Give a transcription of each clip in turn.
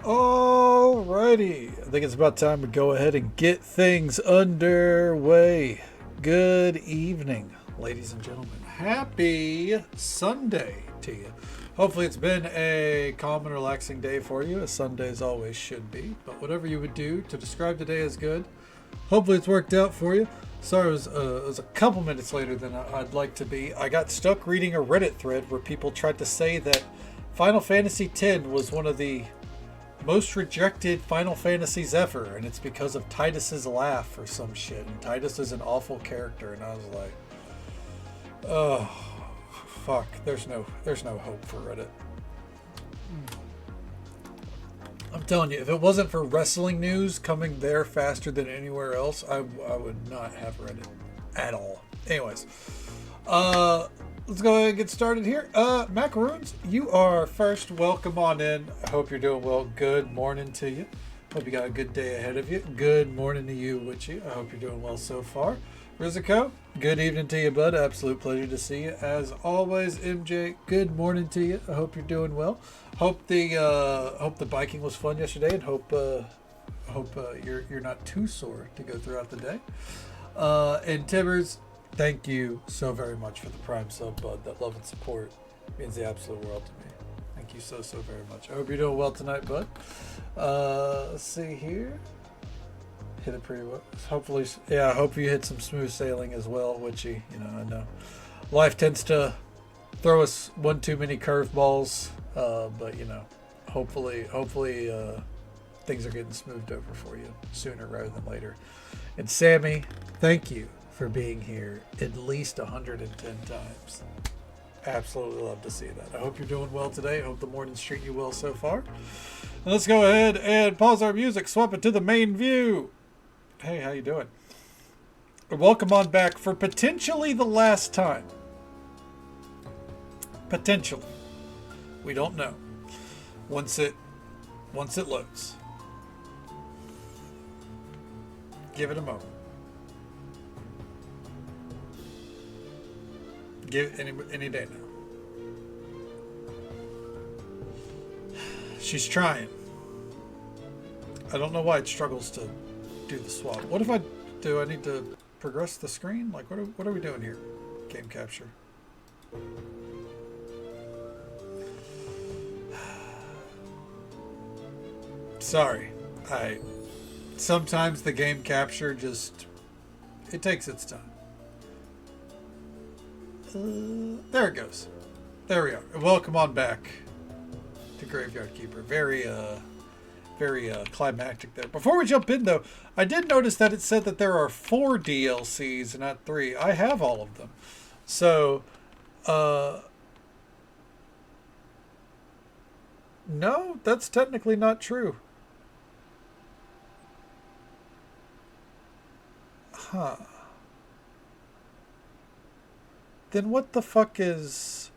Alrighty, I think it's about time to go ahead and get things underway. Good evening, ladies and gentlemen. Happy Sunday to you. Hopefully, it's been a calm and relaxing day for you, as Sundays always should be. But whatever you would do to describe the day as good, hopefully it's worked out for you. Sorry, it was a couple minutes later than I'd like to be. I got stuck reading a Reddit thread where people tried to say that Final Fantasy X was one of the most rejected Final Fantasies ever, and it's because of Titus's laugh or some shit. And Titus is an awful character, and I was like, oh, fuck. There's no hope for Reddit. I'm telling you, if it wasn't for wrestling news coming there faster than anywhere else, I would not have Reddit at all. Anyways, let's go ahead and get started here. Macaroons, you are first. Welcome on in. I hope you're doing well. Good morning to you. Hope you got a good day ahead of you. Good morning to you, Witchy. I hope you're doing well so far. Rizico, good evening to you, bud. Absolute pleasure to see you. As always, MJ, good morning to you. I hope you're doing well. Hope the biking was fun yesterday, and hope you're not too sore to go throughout the day. And Tibbers, thank you so very much for the Prime sub, bud. That love and support means the absolute world to me. Thank you so very much. I hope you're doing well tonight, bud. Let's see here. Hit it pretty well. Hopefully, yeah, I hope you hit some smooth sailing as well, Witchy. I know life tends to throw us one too many curveballs, but hopefully things are getting smoothed over for you sooner rather than later. And Sammy, thank you for being here at least 110 times. Absolutely love to see that. I hope you're doing well today. I hope the morning's treating you well so far. And let's go ahead and pause our music, swap it to the main view. Hey, how you doing? Welcome on back for potentially the last time. Potentially. We don't know. Once it loads. Give it a moment. Give it any day now. She's trying. I don't know why it struggles to do the swap. What if I do? I need to progress the screen? Like, what are we doing here? Game capture. Sorry. Sometimes the game capture just, it takes its time. There it goes. There we are. Welcome on back to Graveyard Keeper. Very climactic there. Before we jump in, though, I did notice that it said that there are 4 DLCs and not 3. I have all of them. So, no, that's technically not true. Huh. Then what the fuck is...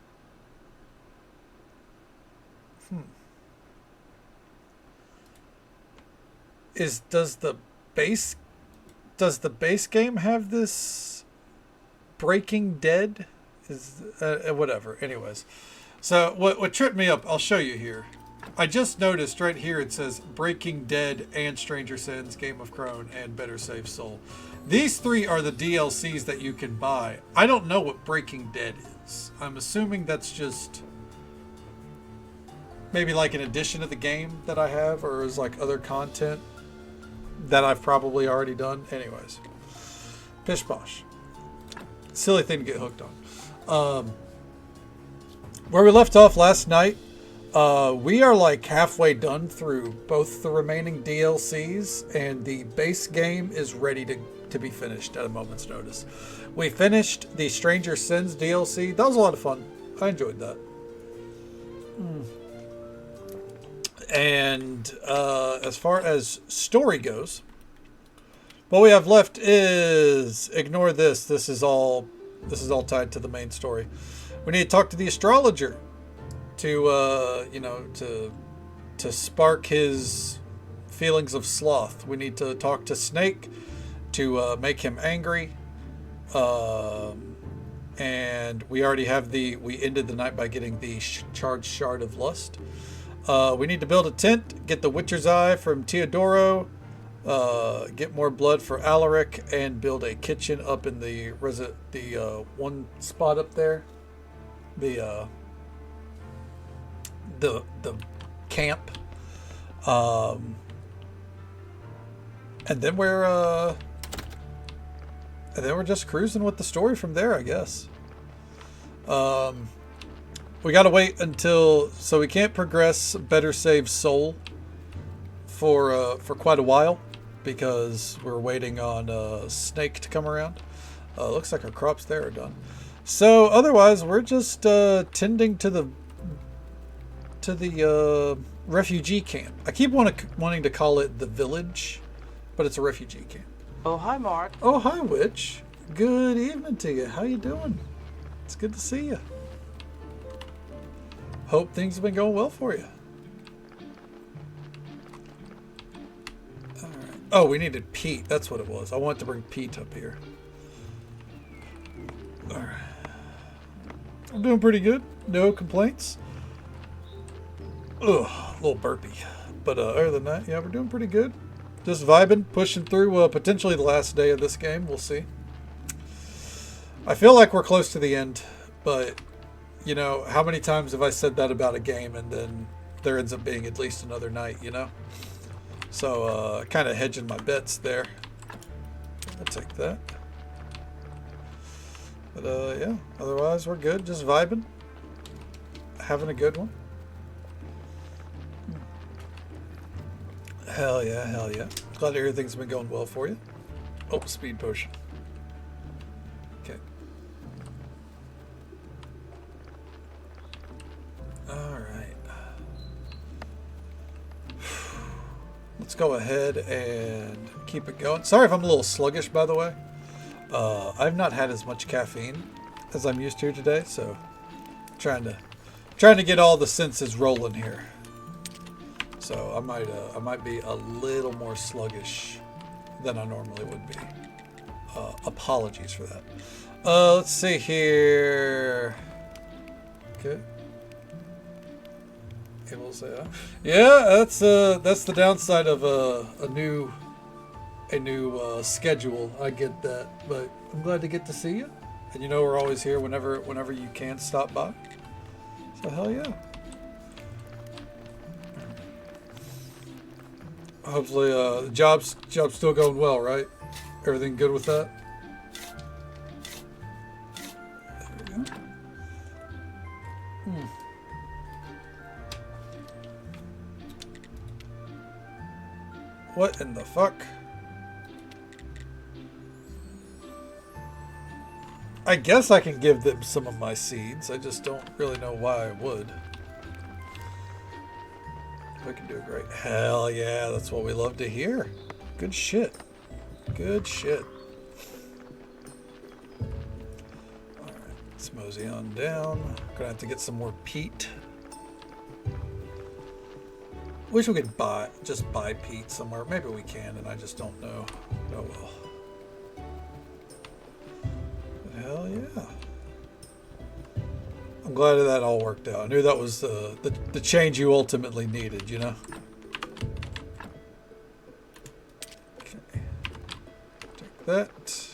Does the base game have this Breaking Dead? Whatever. Anyways, so what tripped me up? I'll show you here. I just noticed right here it says Breaking Dead and Stranger Sins, Game of Crone, and Better Save Soul. These 3 are the DLCs that you can buy. I don't know what Breaking Dead is. I'm assuming that's just maybe like an addition to the game that I have, or is like other content that I've probably already done. Anyways, pish posh. Silly thing to get hooked on. Where we left off last night, we are like halfway done through both the remaining DLCs, and the base game is ready to be finished at a moment's notice. We finished the Stranger Sins DLC. That was a lot of fun. I enjoyed that. And as far as story goes, what we have left is, ignore this. This is all tied to the main story. We need to talk to the astrologer to spark his feelings of sloth. We need to talk to Snake to make him angry. And we already have we ended the night by getting the charged shard of lust. We need to build a tent, get the Witcher's Eye from Teodoro, get more blood for Alaric, and build a kitchen up in the one spot up there. The camp. And then we're just cruising with the story from there, I guess. We gotta wait until, so we can't progress Better Save Soul for quite a while because we're waiting on Snake to come around. Looks like our crops there are done. So otherwise, we're just tending to the refugee camp. I keep wanting to call it the village, but it's a refugee camp. Oh, hi, Mark. Oh, hi, Witch. Good evening to you. How you doing? It's good to see you. Hope things have been going well for you. All right. Oh, we needed Pete. That's what it was. I wanted to bring Pete up here. All right. I'm doing pretty good. No complaints. Ugh, a little burpy. But other than that, yeah, we're doing pretty good. Just vibing, pushing through potentially the last day of this game. We'll see. I feel like we're close to the end, but you know, how many times have I said that about a game and then there ends up being at least another night, you know? So, kind of hedging my bets there. I'll take that. But, yeah, otherwise we're good. Just vibing. Having a good one. Hell yeah, hell yeah. Glad to hear things have been going well for you. Oh, speed potion. Okay. Alright. Let's go ahead and keep it going. Sorry if I'm a little sluggish, by the way. I've not had as much caffeine as I'm used to today, so trying to get all the senses rolling here. So I might be a little more sluggish than I normally would be. Apologies for that. Let's see here. Okay. Able to say that. Yeah, that's the downside of a new schedule. I get that, but I'm glad to get to see you. And you know we're always here whenever you can stop by. So hell yeah. Hopefully, the job's still going well, right? Everything good with that? There we go. What in the fuck? I guess I can give them some of my seeds. I just don't really know why I would. We can do great. Hell yeah, that's what we love to hear. Good shit. Good shit. Alright, let's mosey on down. Gonna have to get some more peat. Wish we could just buy peat somewhere. Maybe we can, and I just don't know. Oh well. But hell yeah. I'm glad that all worked out. I knew that was the change you ultimately needed, you know? Okay. Take that.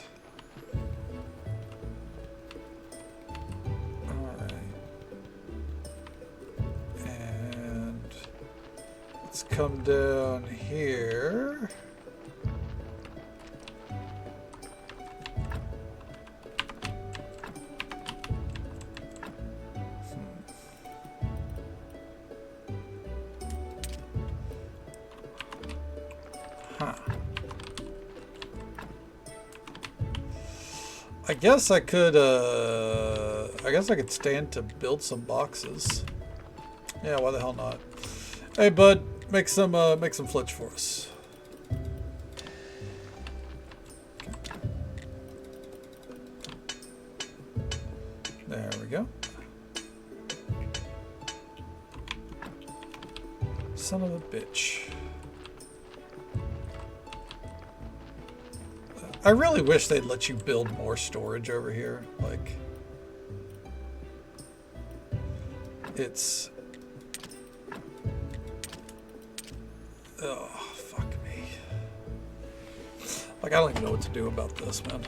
Alright. And let's come down here. I guess I could stand to build some boxes. Yeah, why the hell not? Hey bud, make some flitch for us. There we go. Son of a bitch. I really wish they'd let you build more storage over here. Like, Oh, fuck me. Like, I don't even know what to do about this, man.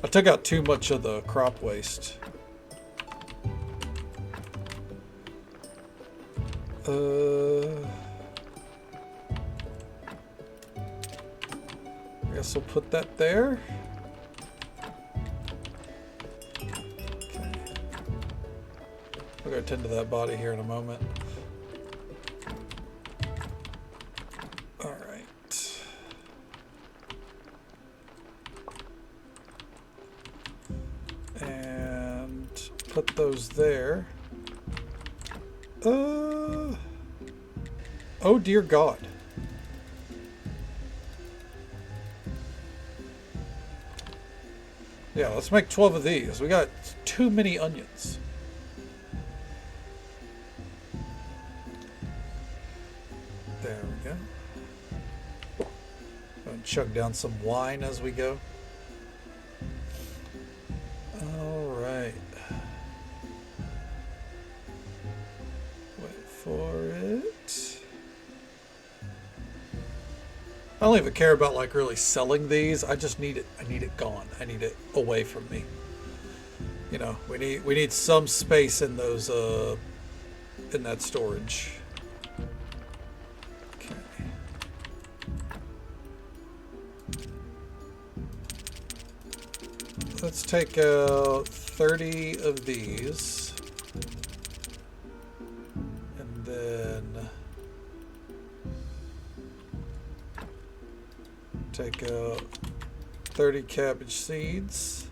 I took out too much of the crop waste. I guess we'll put that there. Okay. I'll go tend to that body here in a moment. Alright. And put those there. Oh dear God. Yeah, let's make 12 of these. We got too many onions. There we go. Gonna chug down some wine as we go. All right. Wait for it. I don't even care about like really selling these. I just need it. I need it gone. I need it away from me. You know, we need some space in those in that storage. Okay. Let's take out 30 of these. And then take out 30 cabbage seeds.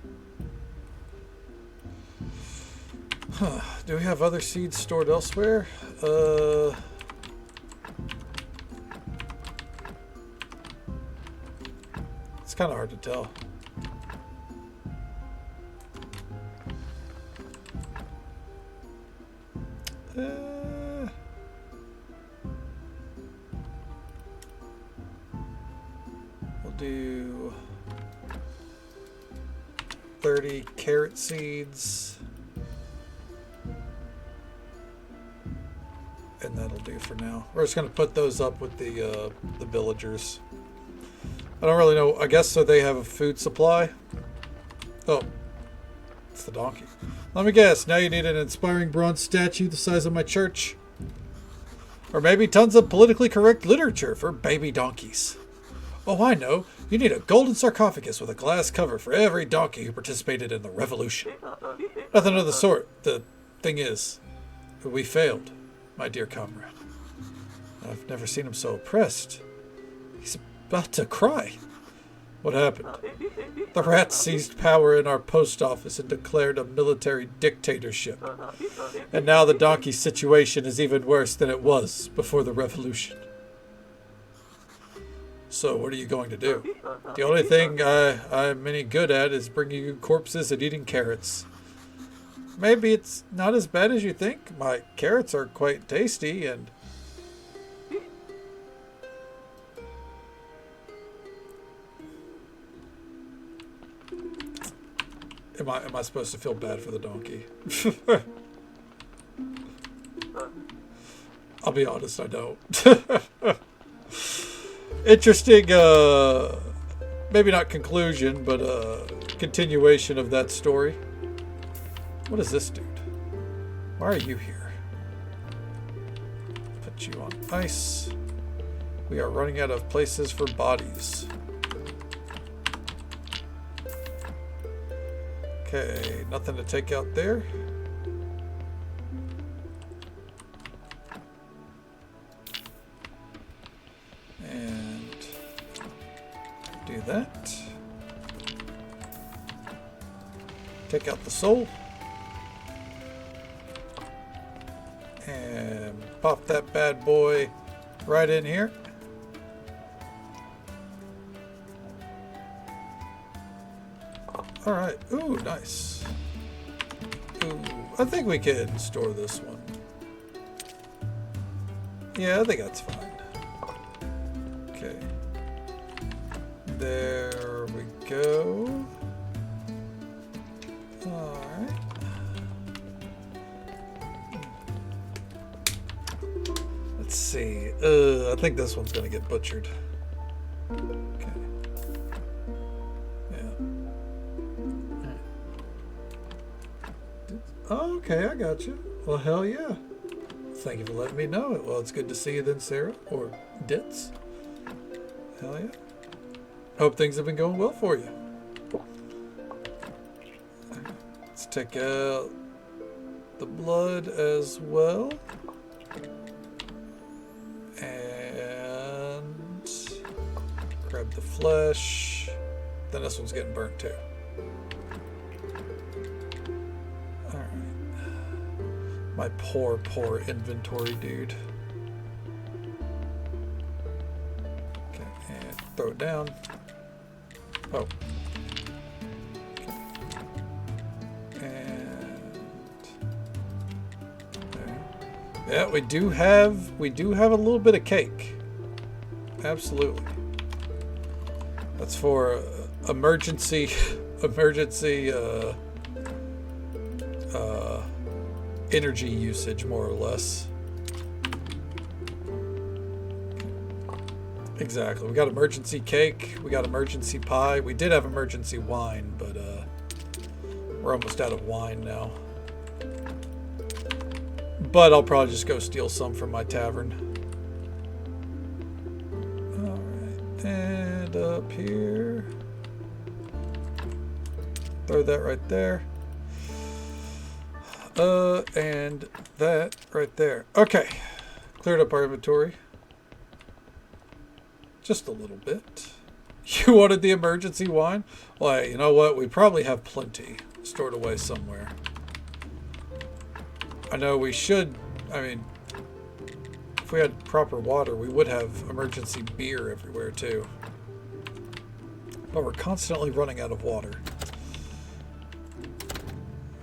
Huh. Do we have other seeds stored elsewhere? It's kind of hard to tell. We'll do 30 carrot seeds. And that'll do for now. We're just going to put those up with the villagers. I don't really know. I guess so they have a food supply. Oh, it's the donkey. Let me guess. Now you need an inspiring bronze statue the size of my church. Or maybe tons of politically correct literature for baby donkeys. Oh, I know. You need a golden sarcophagus with a glass cover for every donkey who participated in the revolution. Nothing of the sort. The thing is, we failed, my dear comrade. I've never seen him so oppressed. He's about to cry. What happened? The rats seized power in our post office and declared a military dictatorship. And now the donkey situation is even worse than it was before the revolution. So what are you going to do? The only thing I'm any good at is bringing you corpses and eating carrots. Maybe it's not as bad as you think. My carrots are quite tasty and... Am I supposed to feel bad for the donkey? I'll be honest, I don't. Interesting, maybe not conclusion, but continuation of that story. What is this dude? Why are you here? Put you on ice. We are running out of places for bodies. Okay, nothing to take out there. And do that. Take out the soul. And pop that bad boy right in here. All right. Ooh, nice. Ooh, I think we can store this one. Yeah, I think that's fine. Okay. There we go. All right. Let's see. I think this one's gonna get butchered. Okay. Yeah. Oh, okay, I got you. Well, hell yeah. Thank you for letting me know it. Well, it's good to see you then, Sarah. Or Ditz. Hell yeah. Hope things have been going well for you. Let's take out the blood as well. And grab the flesh. Then this one's getting burnt too. Alright. My poor inventory dude. Okay, and throw it down. Oh. Okay. And there. Yeah, we do have a little bit of cake. Absolutely. That's for emergency energy usage, more or less. Exactly. We got emergency cake. We got emergency pie. We did have emergency wine, but we're almost out of wine now. But I'll probably just go steal some from my tavern. Alright. And up here. Throw that right there. And that right there. Okay. Cleared up our inventory. Just a little bit. You wanted the emergency wine? Well, you know what? We probably have plenty stored away somewhere. I know we should, I mean, if we had proper water, we would have emergency beer everywhere too. But we're constantly running out of water.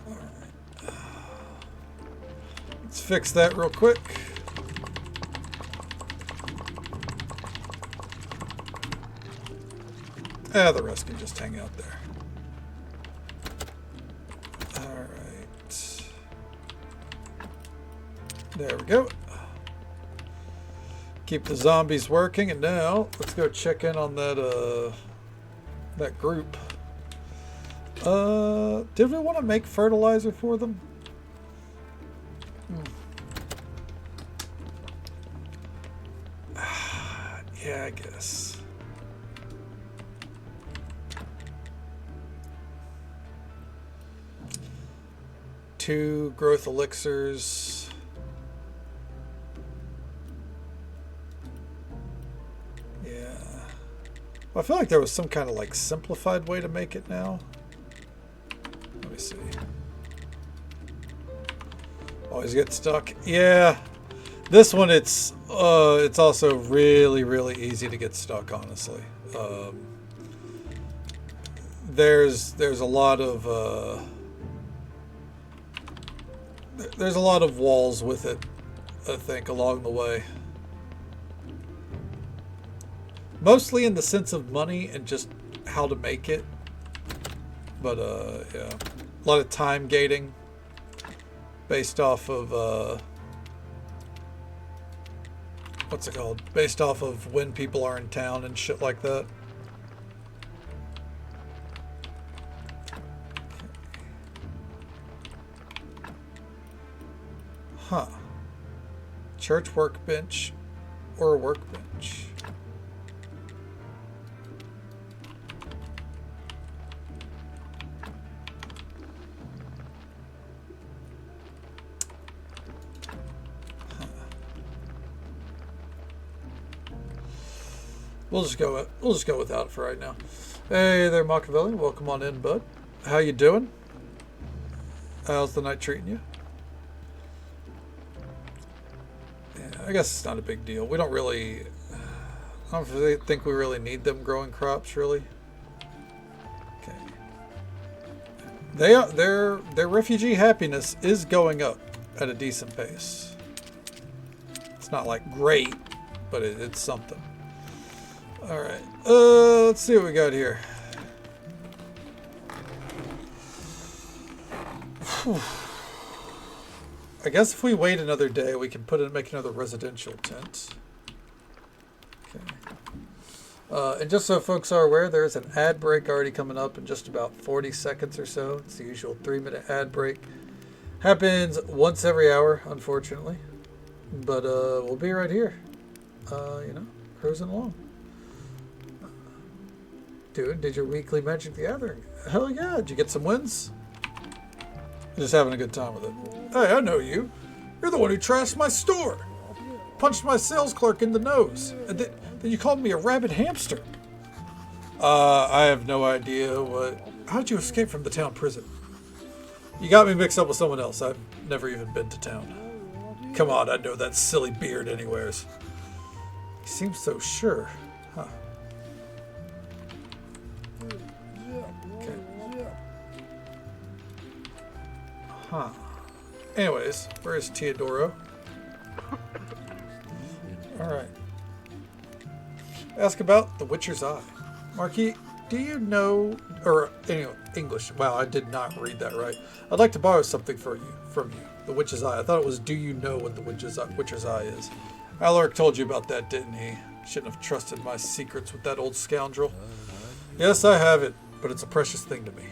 Alright. Let's fix that real quick. The rest can just hang out there. Alright. There we go. Keep the zombies working, and now let's go check in on that that group. Did we want to make fertilizer for them? Yeah, I guess. Two growth elixirs. Yeah. Well, I feel like there was some kind of like simplified way to make it now. Let me see. Always get stuck. Yeah. This one, it's also really easy to get stuck, honestly. There's a lot of there's a lot of walls with it, I think, along the way. Mostly in the sense of money and just how to make it. But, yeah. A lot of time gating based off of, what's it called? Based off of when people are in town and shit like that. Huh. Church workbench or a workbench. Huh. We'll just go without it for right now. Hey there, Machiavelli. Welcome on in, bud. How you doing? How's the night treating you? I guess it's not a big deal. We don't really... I don't really think we really need them growing crops, really. Okay. Their refugee happiness is going up at a decent pace. It's not like great, but it's something. Alright. Let's see what we got here. Whew. I guess if we wait another day, we can make another residential tent. Okay. And just so folks are aware, there's an ad break already coming up in just about 40 seconds or so. It's the usual 3-minute ad break. Happens once every hour, unfortunately. But we'll be right here, cruising along. Dude, did your weekly Magic the Gathering? Hell yeah, did you get some wins? Just having a good time with it. Hey, I know you. You're the one who trashed my store. Punched my sales clerk in the nose. And then you called me a rabid hamster. I have no idea how'd you escape from the town prison? You got me mixed up with someone else. I've never even been to town. Come on, I know that silly beard anywheres. He seems so sure. Huh. Okay. Huh. Anyways, where is Teodoro? Alright. Ask about the Witcher's Eye. Marquis, do you know, or anyway, English. Wow, I did not read that right. I'd like to borrow something from you. The Witch's Eye. I thought it was, do you know what the Witcher's Eye is? Alaric told you about that, didn't he? Shouldn't have trusted my secrets with that old scoundrel. Yes, I have it, but it's a precious thing to me.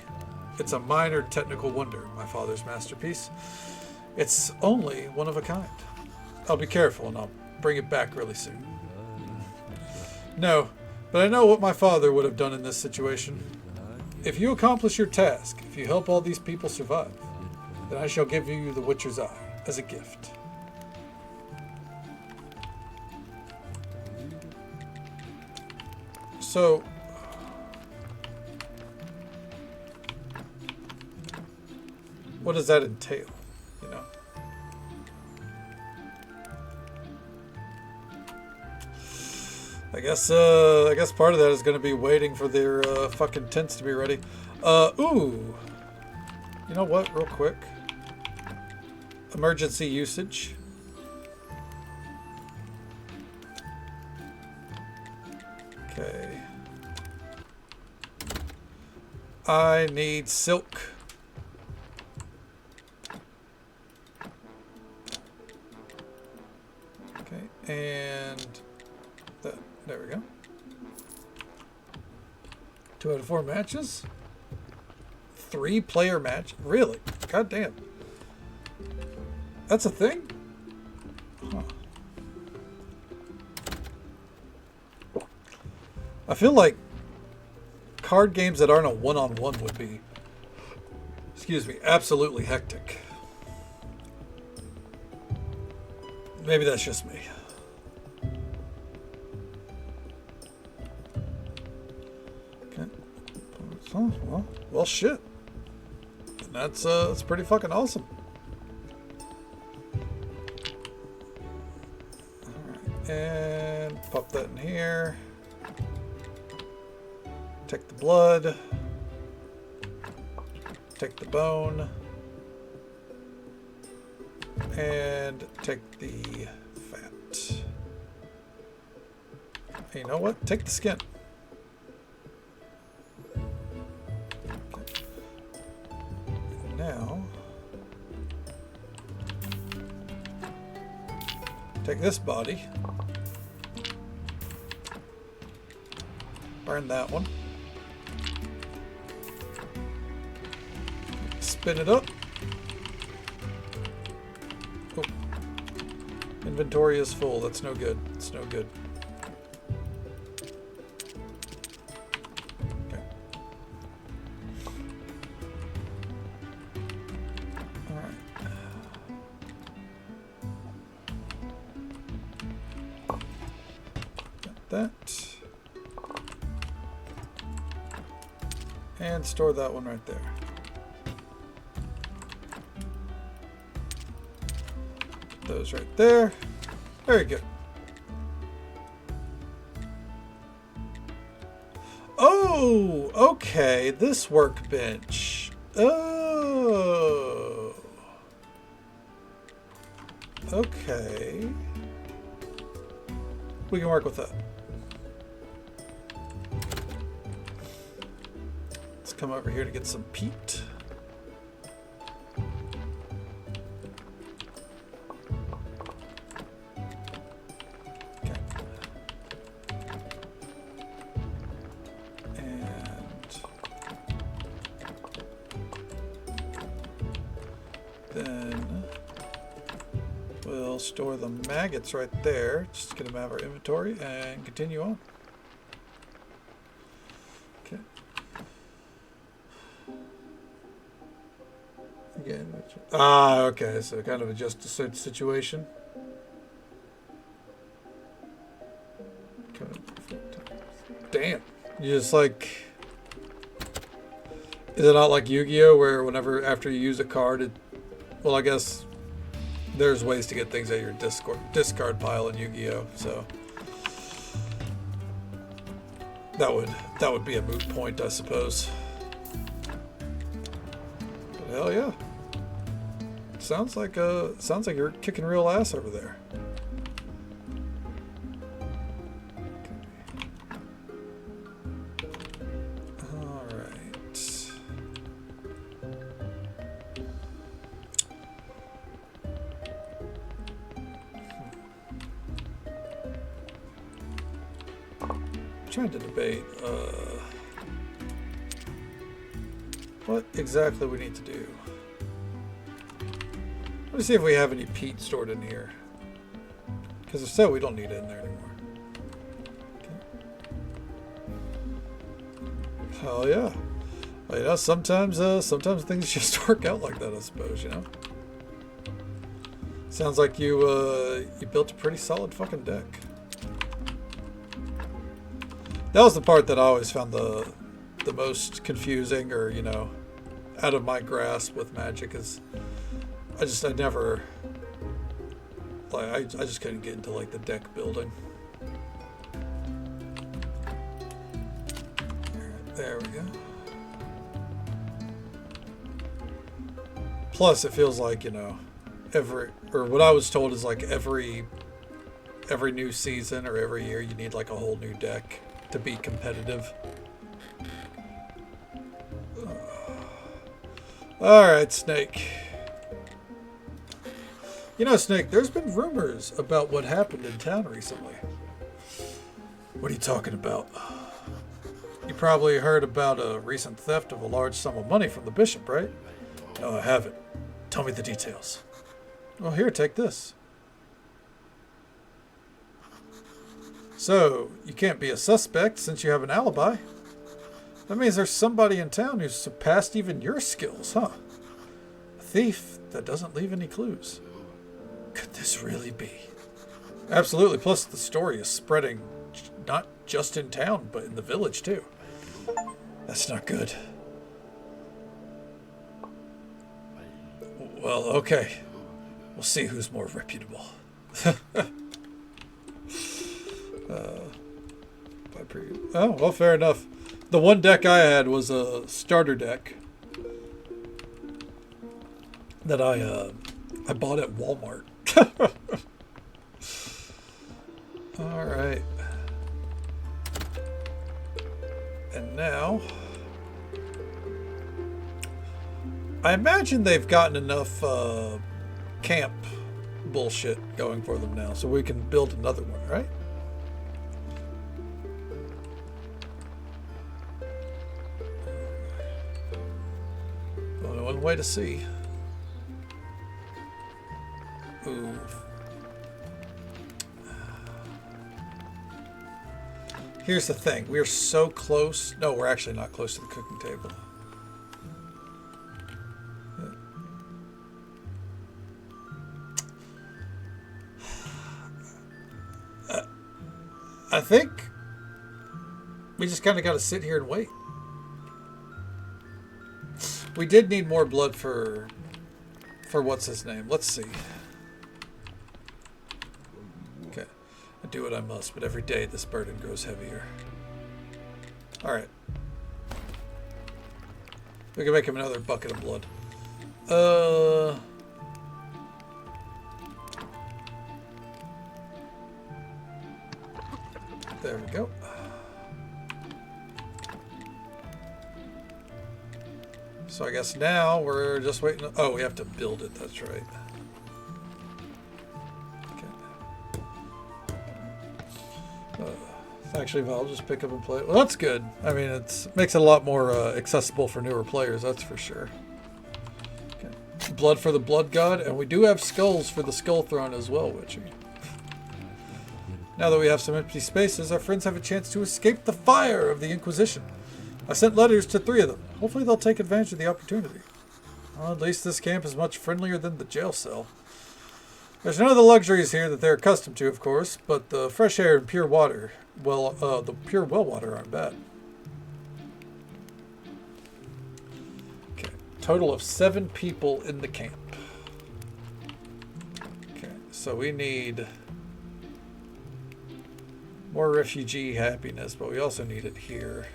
It's a minor technical wonder, my father's masterpiece. It's only one of a kind. I'll be careful and I'll bring it back really soon. No, but I know what my father would have done in this situation. If you accomplish your task, if you help all these people survive, then I shall give you the Witcher's Eye as a gift. So, what does that entail, you know? I guess part of that is going to be waiting for their fucking tents to be ready. Ooh. You know what, real quick. Emergency usage. Okay. I need silk. Okay, and there we go. 2 out of 4 matches. 3-player match. Really? God damn. That's a thing? Huh. I feel like card games that aren't a one-on-one would be, excuse me, absolutely hectic. Maybe that's just me. Okay. Well, shit. That's pretty fucking awesome. Alright, and pop that in here. Take the blood. Take the bone. And take the fat. Hey, you know what? Take the skin. Okay. Now, take this body. Burn that one. Spin it up. Oh. Inventory is full. That's no good. It's no good. Okay. All right. Got that. And store that one right there. Those right there. Very good. Oh, okay. This workbench. Oh. Okay. We can work with that. Let's come over here to get some peat. store the maggots right there. Just get them out of our inventory and continue on. Okay. Again. Okay. So kind of a just a situation. Damn. You just like... Is it not like Yu-Gi-Oh! Where whenever after you use a card, it... Well, I guess there's ways to get things out of your discard pile in Yu-Gi-Oh! So... That would be a moot point, I suppose. But hell yeah. Sounds like you're kicking real ass over there. Trying to debate what exactly we need to do. Let me see if we have any peat stored in here, because if so, we don't need it in there anymore. Okay. Hell yeah. Well, you know, sometimes things just work out like that, I suppose, you know. Sounds like you built a pretty solid fucking deck. That was the part that I always found the most confusing, or, you know, out of my grasp with Magic, is I just couldn't get into like the deck building. There we go. Plus it feels like, you know, what I was told is like every new season or every year you need like a whole new deck to be competitive. Alright, Snake. You know, Snake, there's been rumors about what happened in town recently. What are you talking about? You probably heard about a recent theft of a large sum of money from the bishop, right? No, I haven't. Tell me the details. Well, here, take this. So, you can't be a suspect since you have an alibi. That means there's somebody in town who's surpassed even your skills, huh? A thief that doesn't leave any clues. Could this really be? Absolutely. Plus, the story is spreading not just in town, but in the village, too. That's not good. Well, okay. We'll see who's more reputable. Oh, well, fair enough. The one deck I had was a starter deck that I bought at Walmart. All right. And now, I imagine they've gotten enough camp bullshit going for them now, so we can build another one, right? Only one way to see. Ooh. Here's the thing. We're so close. No, we're actually not close to the cooking table. I think we just kind of got to sit here and wait. We did need more blood for what's his name. Let's see. Okay. I do what I must, but every day this burden grows heavier. Alright. We can make him another bucket of blood. There we go. So I guess now we're just waiting. Oh, we have to build it. That's right. Okay. Actually, I'll just pick up and play it. Well, that's good. I mean, it makes it a lot more accessible for newer players. That's for sure. Okay. blood for the blood god, and we do have skulls for the skull throne as well, Witchy. Now that we have some empty spaces, our friends have a chance to escape the fire of the Inquisition. I sent letters to 3 of them. Hopefully they'll take advantage of the opportunity. Well, at least this camp is much friendlier than the jail cell. There's none of the luxuries here that they're accustomed to, of course, but the fresh air and pure water, well, the pure well water aren't bad. Okay, total of 7 people in the camp. Okay, so we need more refugee happiness, but we also need it here.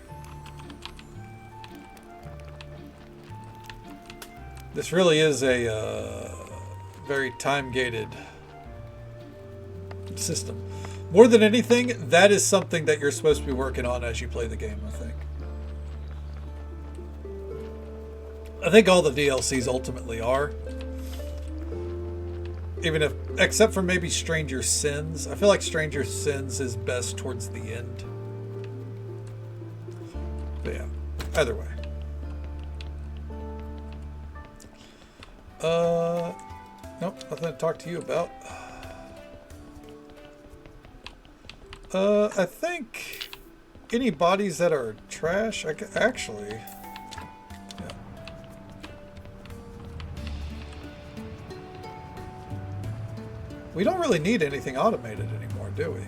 This really is a very time-gated system. More than anything, that is something that you're supposed to be working on as you play the game, I think. I think all the DLCs ultimately are. Even if, except for maybe Stranger Sins. I feel like Stranger Sins is best towards the end. But yeah, either way. Nope, nothing to talk to you about. I think any bodies that are trash, actually, yeah. We don't really need anything automated anymore, do we?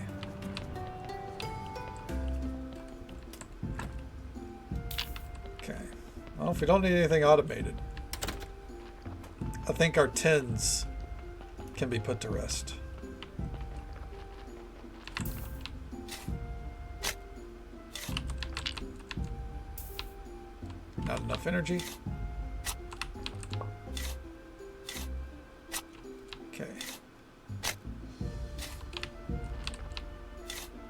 Okay, well, if we don't need anything automated, I think our 10s can be put to rest. Not enough energy. Okay.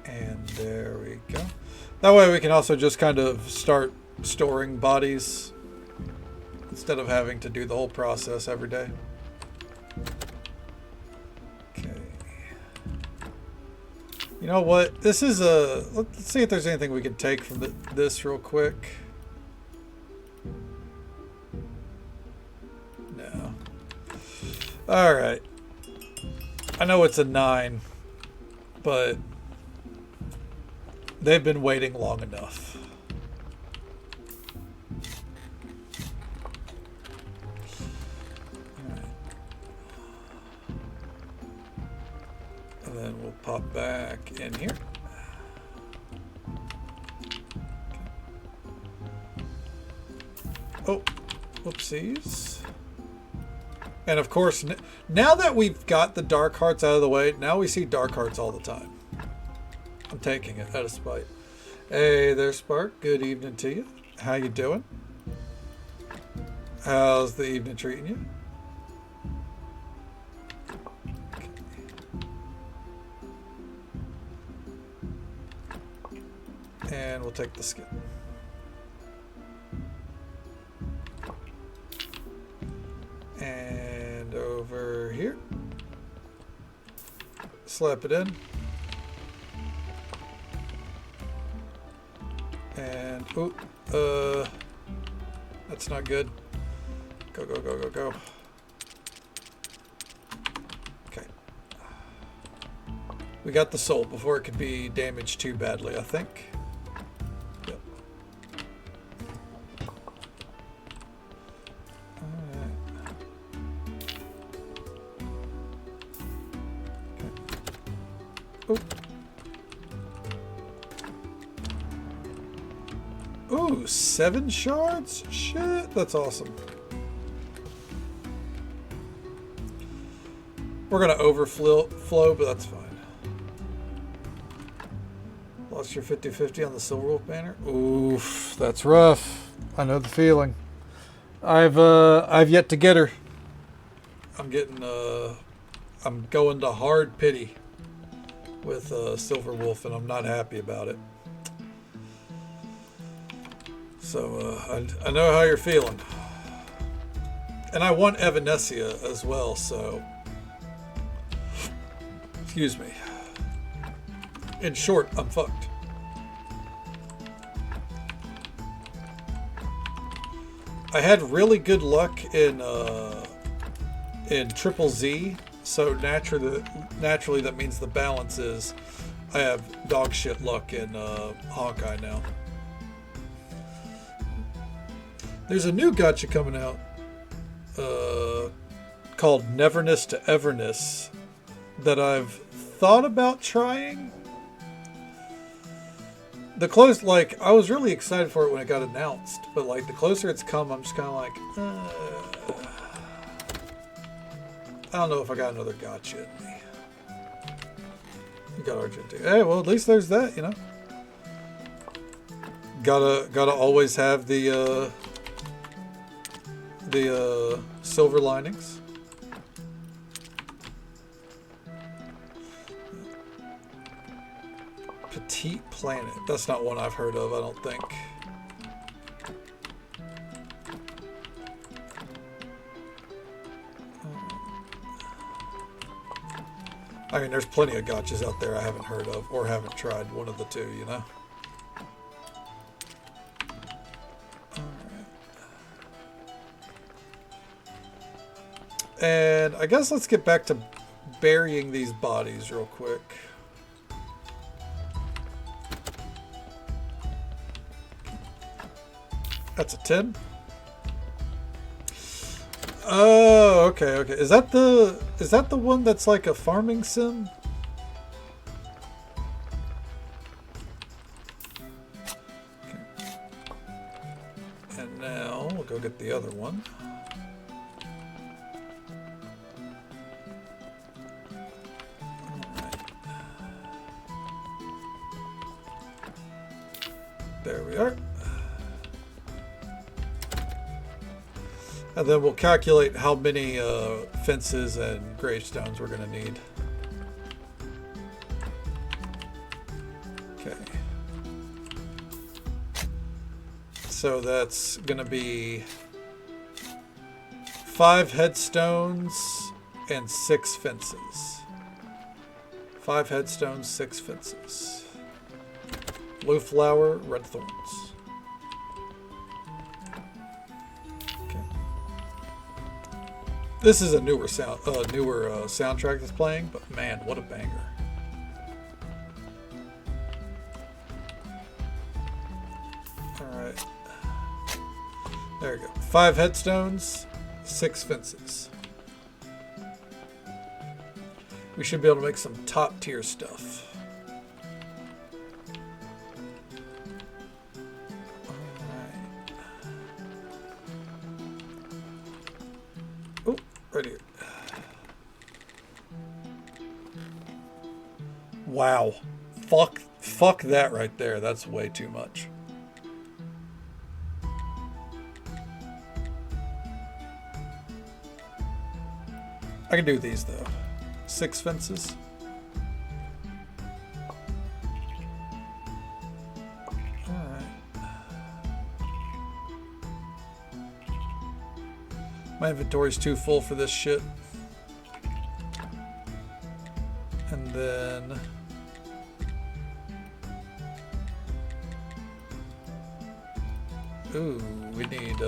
And there we go. That way we can also just kind of start storing bodies instead of having to do the whole process every day. Okay. You know what? This is a... Let's see if there's anything we can take from this real quick. No. Alright. I know it's a 9, but they've been waiting long enough. Then we'll pop back in here. Okay. Oh, whoopsies. And of course, now that we've got the dark hearts out of the way, now we see dark hearts all the time. I'm taking it out of spite. Hey there, Spark. Good evening to you. How you doing? How's the evening treating you? And we'll take the skin. And over here. Slap it in. And, ooh, that's not good. Go, go, go, go, go. Okay. We got the soul before it could be damaged too badly, I think. Yep. Alright. Okay. Ooh, 7 shards? Shit, that's awesome. We're gonna overflow, but that's fine. Lost your 50-50 on the Silverwolf banner? Oof, that's rough. I know the feeling. I've yet to get her. I'm going to hard pity with Silverwolf, and I'm not happy about it. So I know how you're feeling, and I want Evanescia as well. So, excuse me. In short, I'm fucked. I had really good luck in in triple Z. So naturally that means the balance is I have dog shit luck in Honkai now. There's a new gacha coming out called Neverness to Everness that I've thought about trying. I was really excited for it when it got announced, but like the closer it's come, I'm just kind of like, I don't know if I got another gacha in me. You got Argentina. Hey, well, at least there's that, you know. Gotta always have the silver linings. Petite Planet. That's not one I've heard of, I don't think. I mean, there's plenty of gachas out there I haven't heard of or haven't tried. One of the two, you know? And I guess let's get back to burying these bodies real quick. That's a 10. Oh, okay. Is that the one that's like a farming sim? Okay. And now we'll go get the other one. There we are. And then we'll calculate how many fences and gravestones we're going to need. Okay. So that's going to be 5 headstones and 6 fences. 5 headstones, 6 fences. Blue flower, red thorns. This is a newer soundtrack that's playing, but man, what a banger! All right, there we go. 5 headstones, 6 fences. We should be able to make some top tier stuff. Right here. Wow. Fuck that right there. That's way too much. I can do these though. 6 fences. My inventory's too full for this shit. And then ooh, we need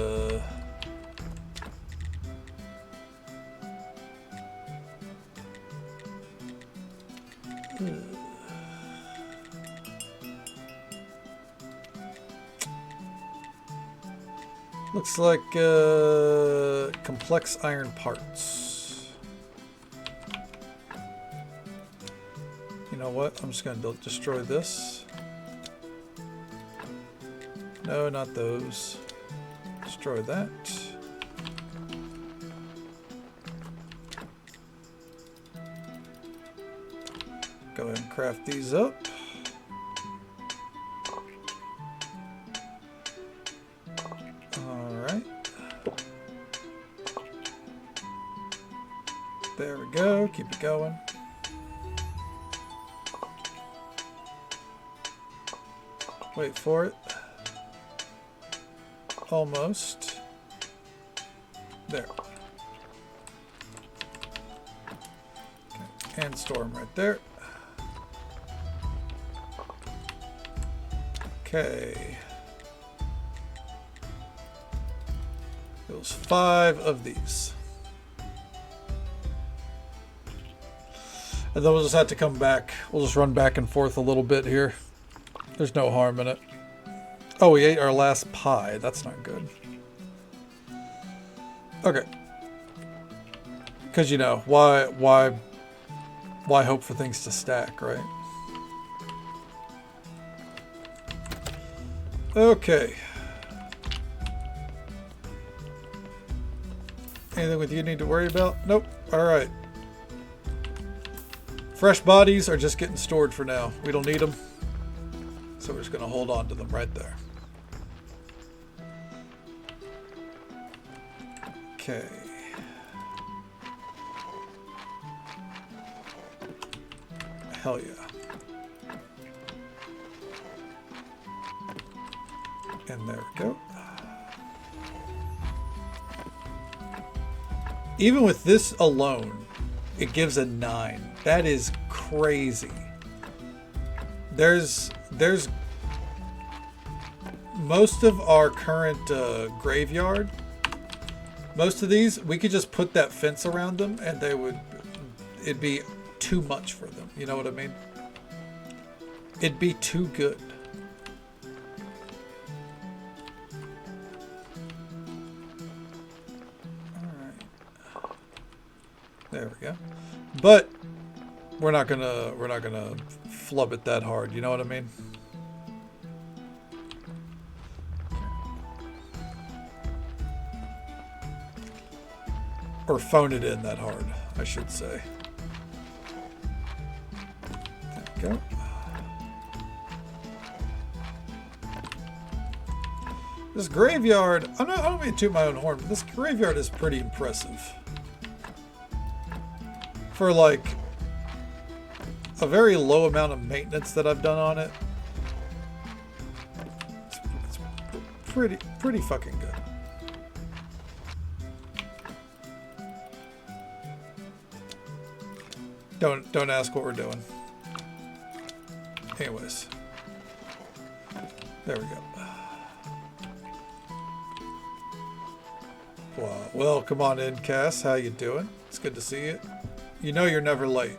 looks like complex iron parts. You know what? I'm just going to destroy this. No, not those. Destroy that. Go ahead and craft these up. There we go. Keep it going. Wait for it. Almost. There. Okay. And store them right there. Okay. There's 5 of these. And then we'll just have to come back. We'll just run back and forth a little bit here. There's no harm in it. Oh, we ate our last pie. That's not good. Okay. Because, you know, why hope for things to stack, right? Okay. Anything with you need to worry about? Nope. Alright. Fresh bodies are just getting stored for now. We don't need them. So we're just going to hold on to them right there. Okay. Hell yeah. And there we go. Even with this alone, it gives a 9. That is crazy. There's most of our current graveyard. Most of these, we could just put that fence around them and it'd be too much for them. You know what I mean? It'd be too good. There we go. But we're not gonna flub it that hard, you know what I mean? Or phone it in that hard, I should say. There we go. This graveyard, I don't mean to toot my own horn, but this graveyard is pretty impressive. For like a very low amount of maintenance that I've done on it, it's pretty fucking good. Don't ask what we're doing. Anyways, there we go. Wow. Well, come on in, Cass. How you doing? It's good to see you. You know you're never late.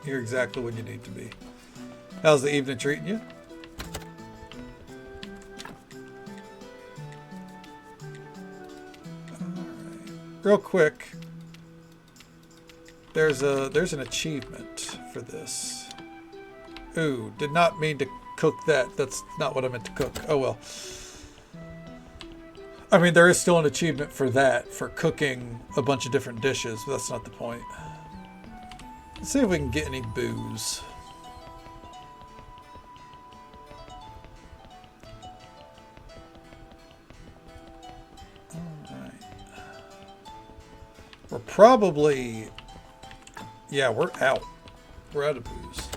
You're exactly when you need to be. How's the evening treating you? Alright. Real quick. There's an achievement for this. Ooh, did not mean to cook that. That's not what I meant to cook. Oh well. I mean, there is still an achievement for that, for cooking a bunch of different dishes, but that's not the point. Let's see if we can get any booze. Alright. We're probably... Yeah, we're out. We're out of booze.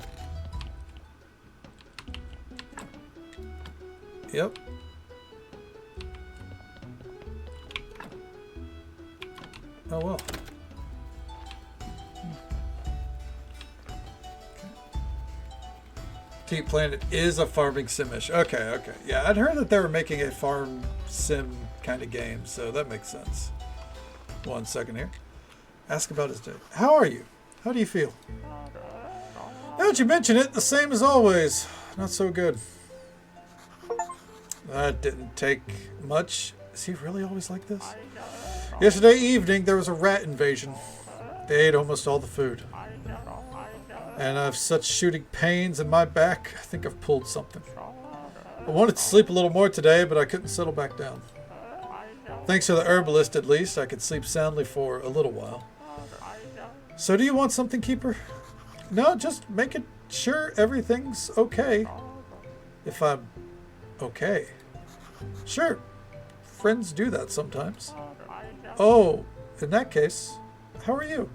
Yep. Oh well. Team Planet is a farming sim-ish. Okay. Yeah, I'd heard that they were making a farm sim kind of game, so that makes sense. 1 second here. Ask about his day. How are you? How do you feel? Now that you mention it, the same as always. Not so good. That didn't take much. Is he really always like this? Yesterday evening, there was a rat invasion. They ate almost all the food. And I have such shooting pains in my back, I think I've pulled something. I wanted to sleep a little more today, but I couldn't settle back down. Thanks to the herbalist, at least, I could sleep soundly for a little while. So do you want something, Keeper? No, just making sure everything's okay. If I'm okay. Sure. Friends do that sometimes. Oh, in that case, how are you?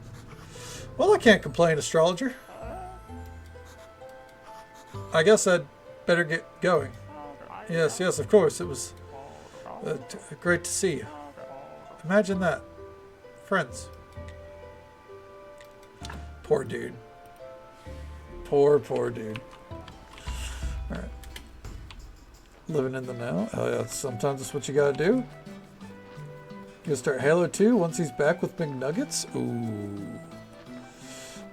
Well, I can't complain, astrologer. I guess I'd better get going. Yes, of course. It was great to see you. Imagine that. Friends. Poor dude. Poor dude. Alright. Living in the now. Oh yeah, sometimes that's what you gotta do. You gonna start Halo 2 once he's back with McNuggets? Ooh.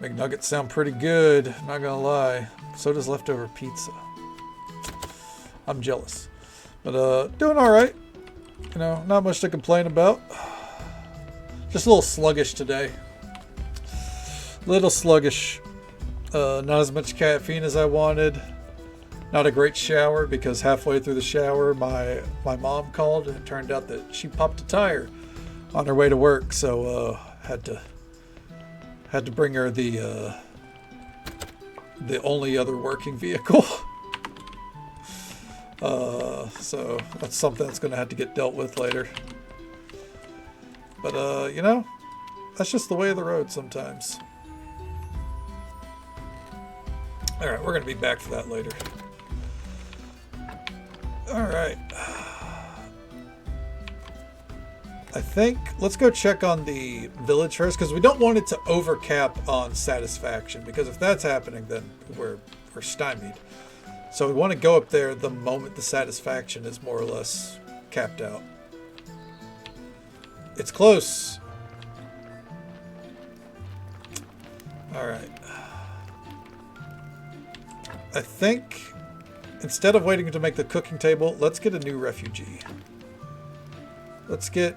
McNuggets sound pretty good, not gonna lie. So does leftover pizza. I'm jealous. But doing alright. You know, not much to complain about. Just a little sluggish today. Little sluggish. Not as much caffeine as I wanted. Not a great shower because halfway through the shower my mom called and it turned out that she popped a tire on her way to work, so had to bring her the only other working vehicle. So that's something that's gonna have to get dealt with later. But you know, that's just the way of the road sometimes. Alright, we're gonna be back for that later. Alright. I think let's go check on the village first, because we don't want it to overcap on satisfaction, because if that's happening then we're stymied. So we want to go up there the moment the satisfaction is more or less capped out. It's close. Alright. I think instead of waiting to make the cooking table, let's get a new refugee. Let's get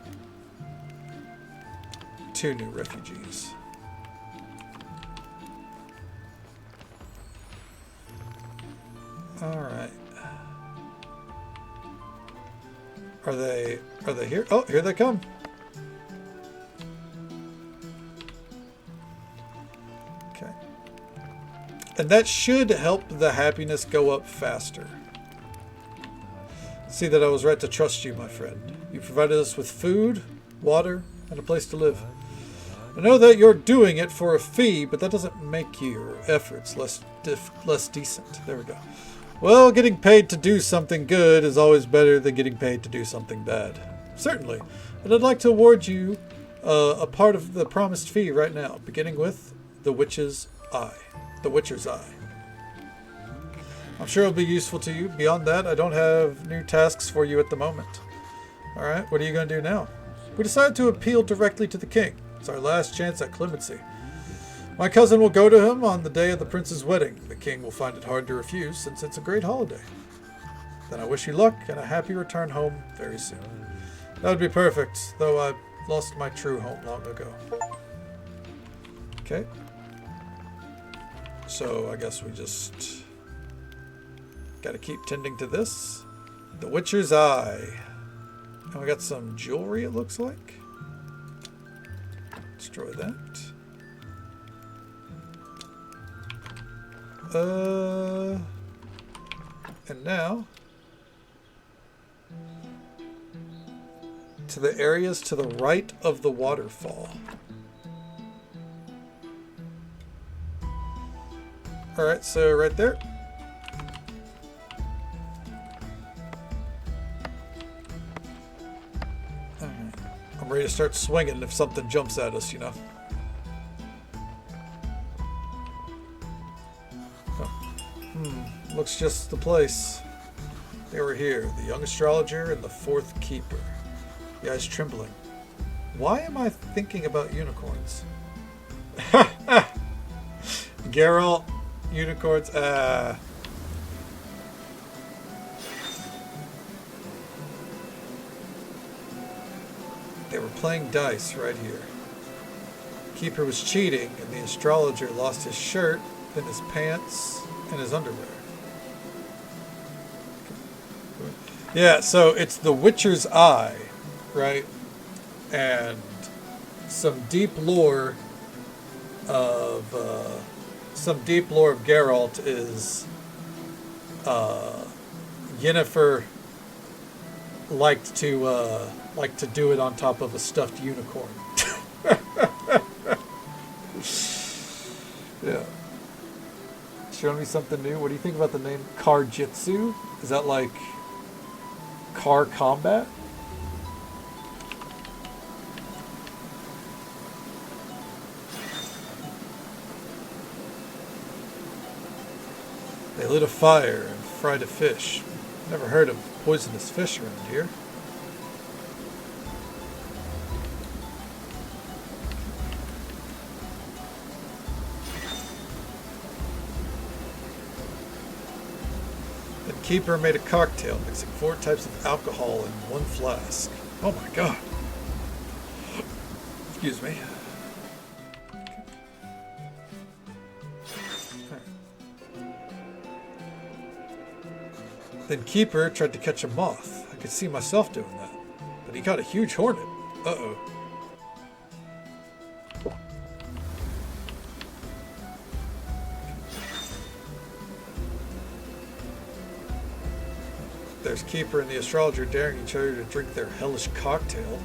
2 new refugees. All right. Are they here? Oh, here they come. Okay. And that should help the happiness go up faster. See that I was right to trust you, my friend. You provided us with food, water, and a place to live. I know that you're doing it for a fee, but that doesn't make your efforts less decent. There we go. Well, getting paid to do something good is always better than getting paid to do something bad. Certainly. And I'd like to award you a part of the promised fee right now, beginning with the Witcher's Eye. The Witcher's Eye. I'm sure it'll be useful to you. Beyond that, I don't have new tasks for you at the moment. Alright, what are you going to do now? We decided to appeal directly to the king. It's our last chance at clemency. My cousin will go to him on the day of the prince's wedding. The king will find it hard to refuse since it's a great holiday. Then I wish you luck and a happy return home very soon. That would be perfect, though I lost my true home long ago. Okay. So I guess we just gotta keep tending to this. The Witcher's Eye. And we got some jewelry, it looks like. Destroy that. And now to the areas to the right of the waterfall. Alright, so right there. Alright. I'm ready to start swinging if something jumps at us, you know. Looks just the place. They were here, the young astrologer and the fourth keeper. The eyes trembling. Why am I thinking about unicorns? Geralt, unicorns, They were playing dice right here. Keeper was cheating, and the astrologer lost his shirt, then his pants, and his underwear. Yeah, so it's the Witcher's Eye, right? And some deep lore of Geralt is Yennefer liked to do it on top of a stuffed unicorn. Yeah. Showing me something new. What do you think about the name Karjitsu? Is that like car combat? They lit a fire and fried a fish. Never heard of poisonous fish around here. Keeper made a cocktail mixing 4 types of alcohol in 1 flask. Oh my god. Excuse me. Then Keeper tried to catch a moth. I could see myself doing that. But he got a huge hornet. Uh-oh. There's Keeper and the astrologer daring each other to drink their hellish cocktail.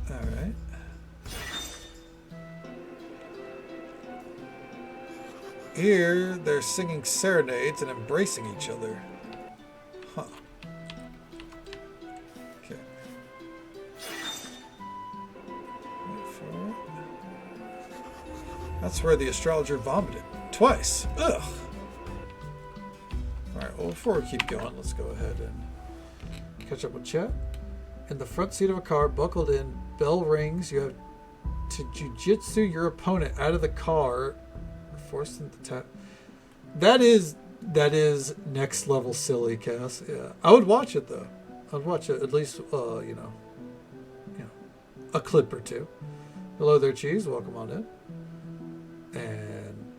Alright. Here, they're singing serenades and embracing each other. Huh. Okay. Wait for it. That's where the astrologer vomited. Twice. Ugh. Alright, well, before we keep going, let's go ahead and catch up with chat. In the front seat of a car, buckled in, bell rings. You have to jujitsu your opponent out of the car. Forced into tap. That is next level silly, Cass. Yeah, I would watch it though. I'd watch it at least. You know, a clip or two. Hello there, Cheese. Welcome on in. And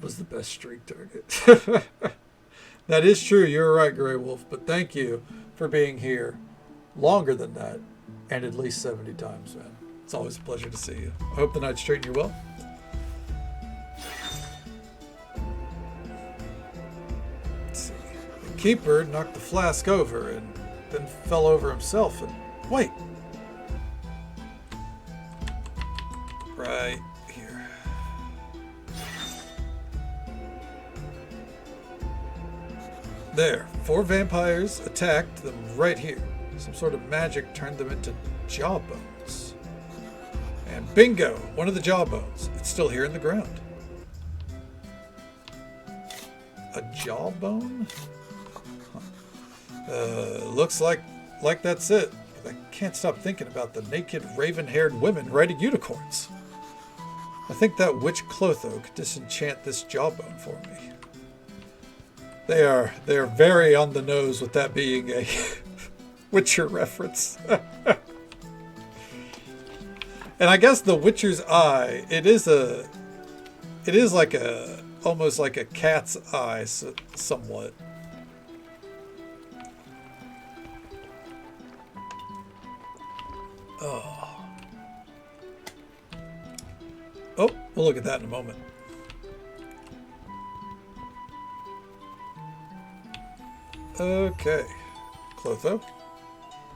was the best streak target. That is true. You're right, Grey Wolf. But thank you for being here longer than that, and at least 70 times, man. It's always a pleasure to see you. I hope the night's treating you well. Keeper knocked the flask over and then fell over himself and wait. Right here. There, 4 vampires attacked them right here. Some sort of magic turned them into jawbones. And bingo, one of the jawbones. It's still here in the ground. A jawbone? Looks like that's it. But I can't stop thinking about the naked, raven-haired women riding unicorns. I think that witch Clotho could disenchant this jawbone for me. They are very on the nose with that being a Witcher reference. And I guess the Witcher's eye, it is like almost like a cat's eye, somewhat. Oh, we'll look at that in a moment. Okay. Clotho.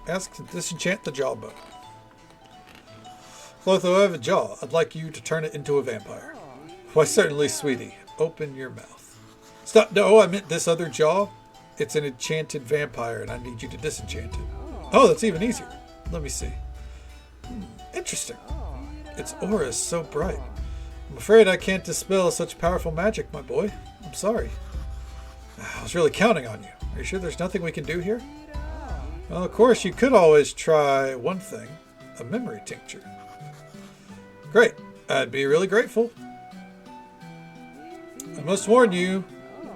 Ask to disenchant the jawbone. Clotho, I have a jaw. I'd like you to turn it into a vampire. Why, certainly, sweetie. Open your mouth. Stop. No, I meant this other jaw. It's an enchanted vampire, and I need you to disenchant it. Oh, that's even easier. Let me see. Interesting. Its aura is so bright. I'm afraid I can't dispel such powerful magic, my boy. I'm sorry. I was really counting on you. Are you sure there's nothing we can do here? Well, of course, you could always try one thing. A memory tincture. Great. I'd be really grateful. I must warn you,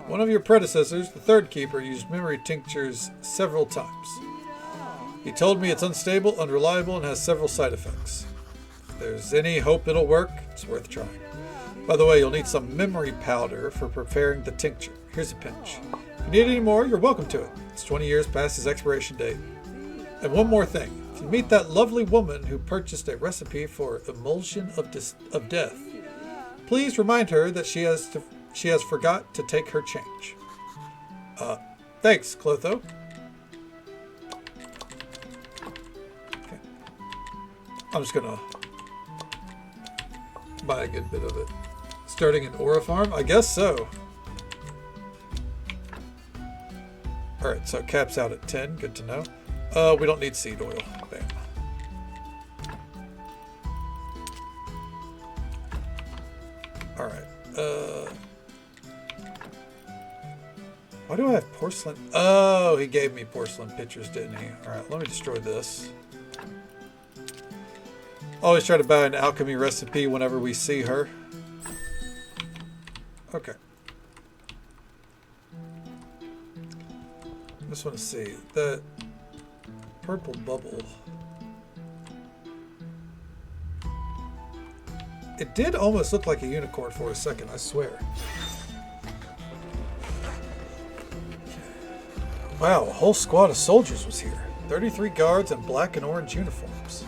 one of your predecessors, the third keeper, used memory tinctures several times. He told me it's unstable, unreliable, and has several side effects. If there's any hope it'll work, it's worth trying. By the way, you'll need some memory powder for preparing the tincture. Here's a pinch. If you need any more, you're welcome to it. It's 20 years past its expiration date. And one more thing. If you meet that lovely woman who purchased a recipe for emulsion of death, please remind her that she has forgot to take her change. Thanks, Clotho. Okay. I'm just gonna buy a good bit of it. Starting an aura farm? I guess so. Alright, so it caps out at 10. Good to know. We don't need seed oil. Bam. Alright. Why do I have porcelain? Oh, he gave me porcelain pitchers, didn't he? Alright, let me destroy this. Always try to buy an alchemy recipe whenever we see her. Okay. I just want to see that purple bubble. It did almost look like a unicorn for a second, I swear. Wow, a whole squad of soldiers was here. 33 guards in black and orange uniforms.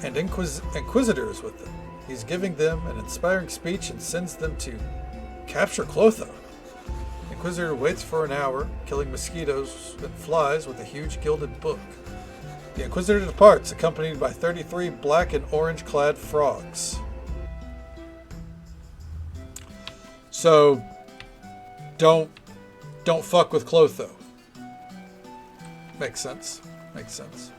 And inquisitors with them. He's giving them an inspiring speech and sends them to capture Clotho. Inquisitor waits for an hour, killing mosquitoes and flies with a huge gilded book. The Inquisitor departs, accompanied by 33 black and orange clad frogs. So, don't fuck with Clotho. Makes sense. Makes sense.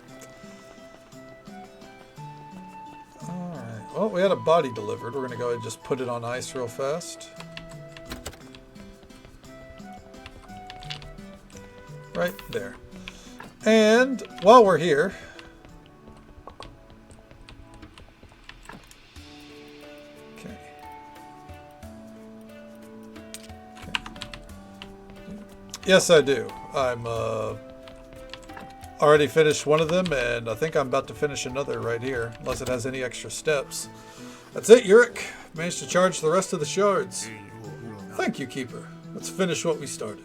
Alright. Well, we had a body delivered. We're going to go ahead and just put it on ice real fast. Right there. And while we're here... Okay. Yes, I do. I'm already finished one of them, and I think I'm about to finish another right here, unless it has any extra steps. That's it, Yurik. Managed to charge the rest of the shards. Thank you, Keeper. Let's finish what we started.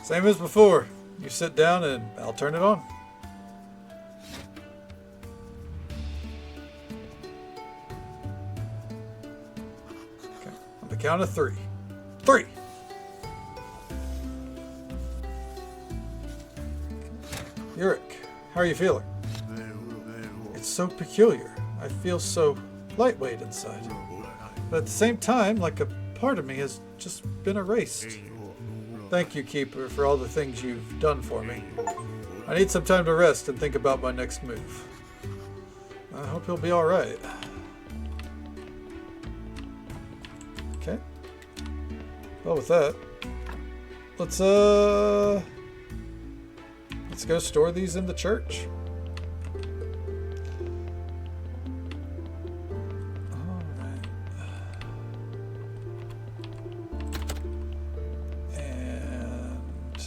Same as before. You sit down and I'll turn it on. Okay. On the count of 3. 3! Yurik, how are you feeling? It's so peculiar. I feel so lightweight inside. But at the same time, like a part of me has just been erased. Thank you, Keeper, for all the things you've done for me. I need some time to rest and think about my next move. I hope you'll be alright. Okay. Well, with that, let's go store these in the church. Alright. And...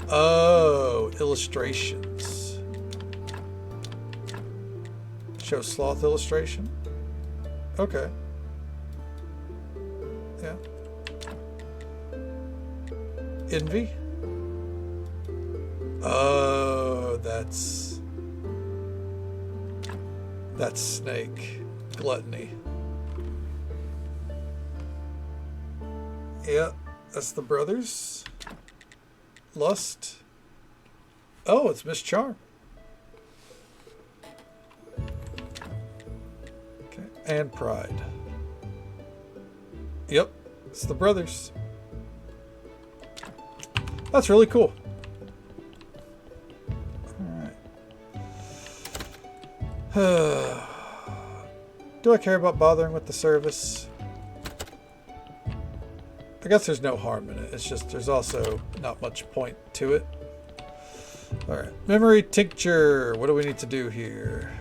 Oh, illustrations. Show sloth illustration? Okay. Yeah. Envy? Oh, that's Snake. Gluttony. Yeah, that's the brothers. Lust. Oh, it's Miss Charm. Okay, and Pride. Yep, it's the brothers. That's really cool. Alright. Do I care about bothering with the service? I guess there's no harm in it. It's just there's also not much point to it. Alright. Memory tincture. What do we need to do here?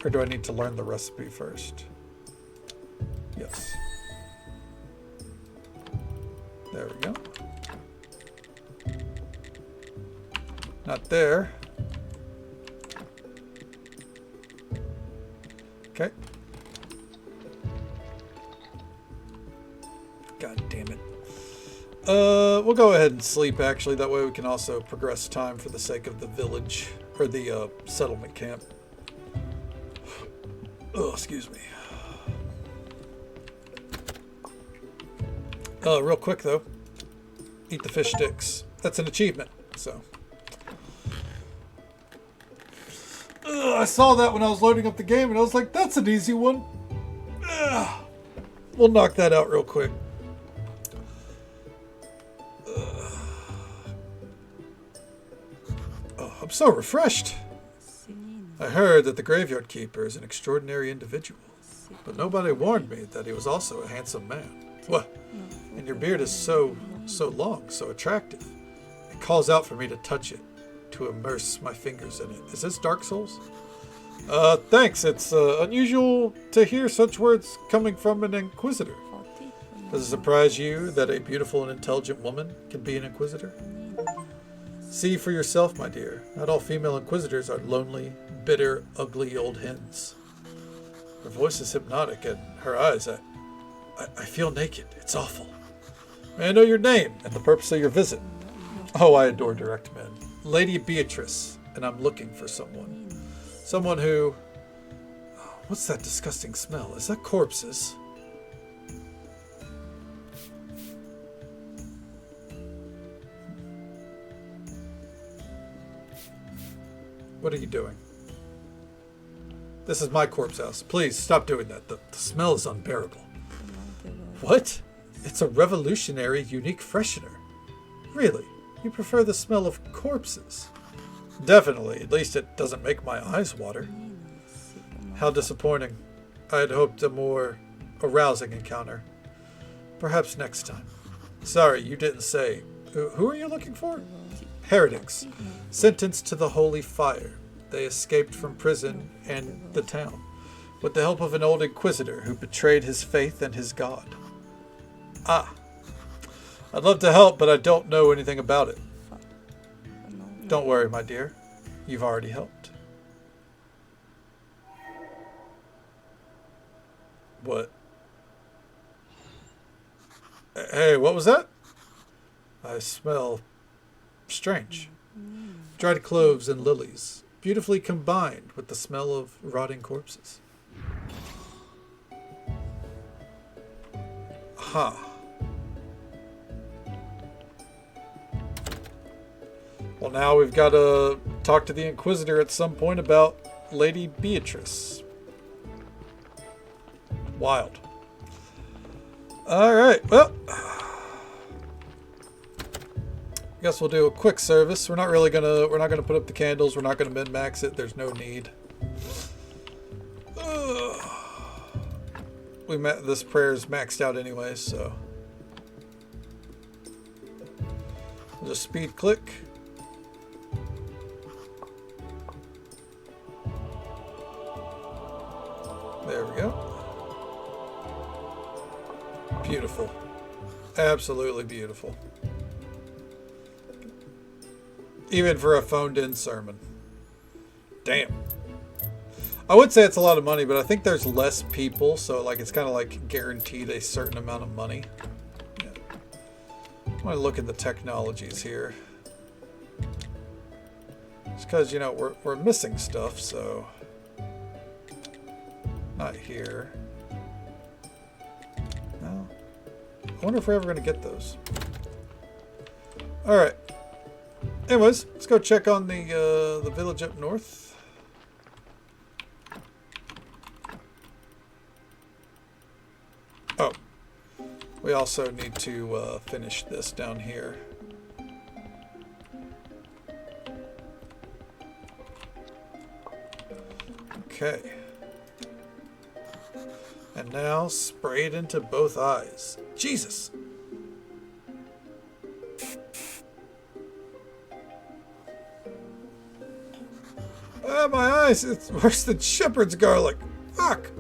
Or do I need to learn the recipe first? Yes. There we go. Not there. Okay. God damn it. We'll go ahead and sleep, actually. That way we can also progress time for the sake of the village, or the settlement camp. Oh, excuse me. Real quick, though. Eat the fish sticks. That's an achievement, so. I saw that when I was loading up the game, and I was like, that's an easy one. We'll knock that out real quick. Oh, I'm so refreshed. I heard that the graveyard keeper is an extraordinary individual, but nobody warned me that he was also a handsome man. What? And your beard is so long, so attractive. It calls out for me to touch it, to immerse my fingers in it. Is this Dark Souls? Thanks. It's unusual to hear such words coming from an Inquisitor. Does it surprise you that a beautiful and intelligent woman can be an Inquisitor? See for yourself, my dear. Not all female Inquisitors are lonely, bitter, ugly old hens. Her voice is hypnotic, and her eyes, I feel naked. It's awful. May I know your name and the purpose of your visit? Oh, I adore direct men. Lady Beatrice, and I'm looking for someone. Someone who... What's that disgusting smell? Is that corpses? What are you doing? This is my corpse house. Please, stop doing that. The smell is unbearable. What? It's a revolutionary, unique freshener. Really? You prefer the smell of corpses? Definitely. At least it doesn't make my eyes water. How disappointing. I had hoped a more arousing encounter. Perhaps next time. Sorry, you didn't say. Who are you looking for? Heretics. Sentenced to the holy fire. They escaped from prison and the town, with the help of an old inquisitor who betrayed his faith and his god. Ah. I'd love to help, but I don't know anything about it. Don't worry, my dear. You've already helped. What? Hey, what was that? I smell strange. Dried cloves and lilies, beautifully combined with the smell of rotting corpses. Huh. Well, now we've got to talk to the Inquisitor at some point about Lady Beatrice. Wild. Alright, well... guess we'll do a quick service. We're not gonna put up the candles. We're not gonna min-max it. There's no need. This prayer's maxed out anyway, so we'll just speed click. There we go. Beautiful. Absolutely beautiful. Even for a phoned-in sermon. Damn. I would say it's a lot of money, but I think there's less people, so like it's kind of like guaranteed a certain amount of money. Yeah. I want to look at the technologies here. Just because, you know, we're missing stuff, so... Not here. No. I wonder if we're ever going to get those. Alright. Anyways, let's go check on the village up north. Oh. We also need to finish this down here. Okay. And now spray it into both eyes. Jesus! Ah, my eyes! It's worse than shepherd's garlic. Fuck!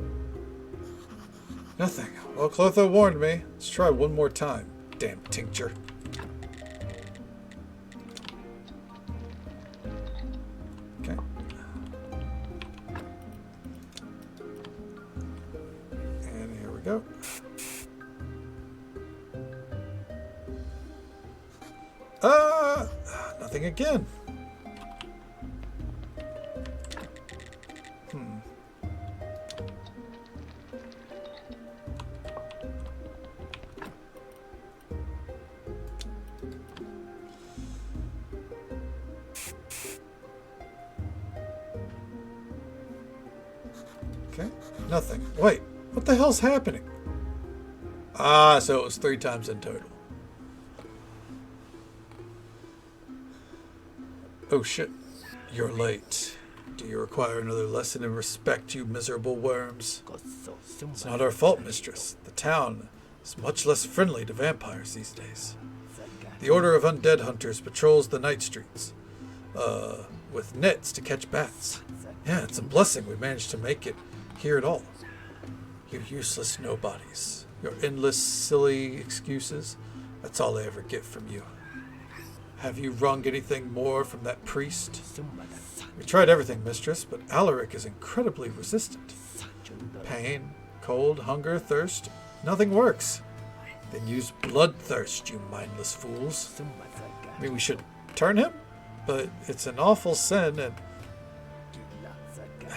Nothing. Well, Clotho warned me. Let's try one more time. Damn tincture. Okay. And here we go. Nothing again. Okay, nothing. Wait, what the hell's happening? Ah, so it was 3 times in total. Oh shit, you're late. Do you require another lesson in respect, you miserable worms? It's not our fault, mistress. The town is much less friendly to vampires these days. The Order of Undead Hunters patrols the night streets. with nets to catch bats. Yeah, it's a blessing we managed to make it here at all. You useless nobodies. Your endless, silly excuses. That's all I ever get from you. Have you wrung anything more from that priest? We tried everything, mistress, but Alaric is incredibly resistant. Pain, cold, hunger, thirst, nothing works. Then use bloodthirst, you mindless fools. I mean, we should turn him, but it's an awful sin, and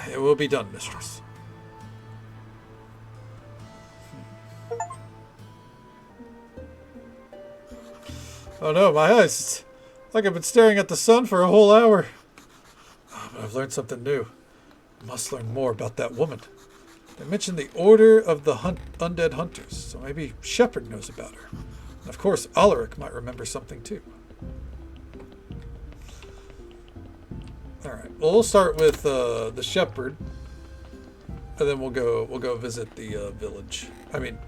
it will be done, mistress. Oh no, my eyes. It's like I've been staring at the sun for a whole hour. Oh, but I've learned something new. I must learn more about that woman. They mentioned the Order of the Undead Hunters, so maybe Shepard knows about her. And of course, Alaric might remember something too. Alright, well, we'll start with the Shepherd, and then we'll go visit the village. I mean,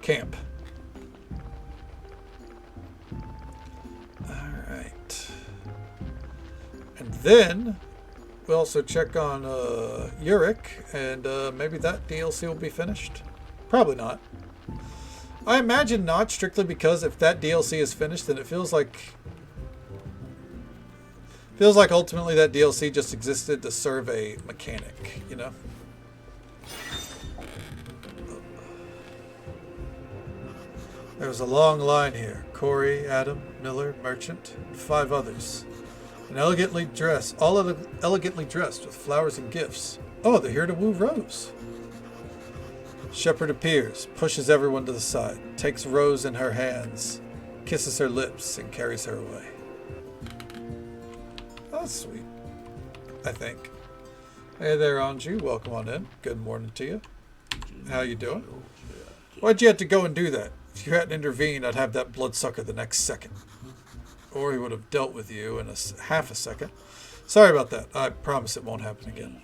camp. Alright. And then we'll also check on Uric, and maybe that DLC will be finished. Probably not. I imagine not, strictly because if that DLC is finished, then it feels like ultimately that DLC just existed to serve a mechanic, you know? There was a long line here. Corey, Adam, Miller, Merchant, and 5 others. And elegantly dressed, elegantly dressed with flowers and gifts. Oh, they're here to woo Rose. Shepard appears, pushes everyone to the side, takes Rose in her hands, kisses her lips, and carries her away. That's sweet, I think. Hey there, Anju. Welcome on in. Good morning to you. How you doing? Why'd you have to go and do that? If you hadn't intervened, I'd have that bloodsucker the next second. Or he would have dealt with you in half a second. Sorry about that. I promise it won't happen again.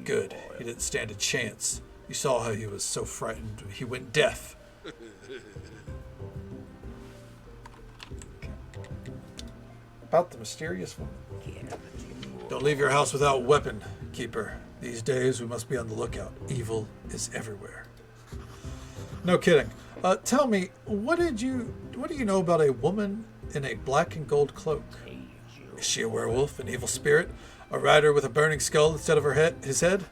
Good. He didn't stand a chance. You saw how he was so frightened. He went deaf. Okay. About the mysterious woman. Don't leave your house without weapon, Keeper. These days we must be on the lookout. Evil is everywhere. No kidding. Tell me, what do you know about a woman in a black and gold cloak? Is she a werewolf, an evil spirit, a rider with a burning skull instead of his head?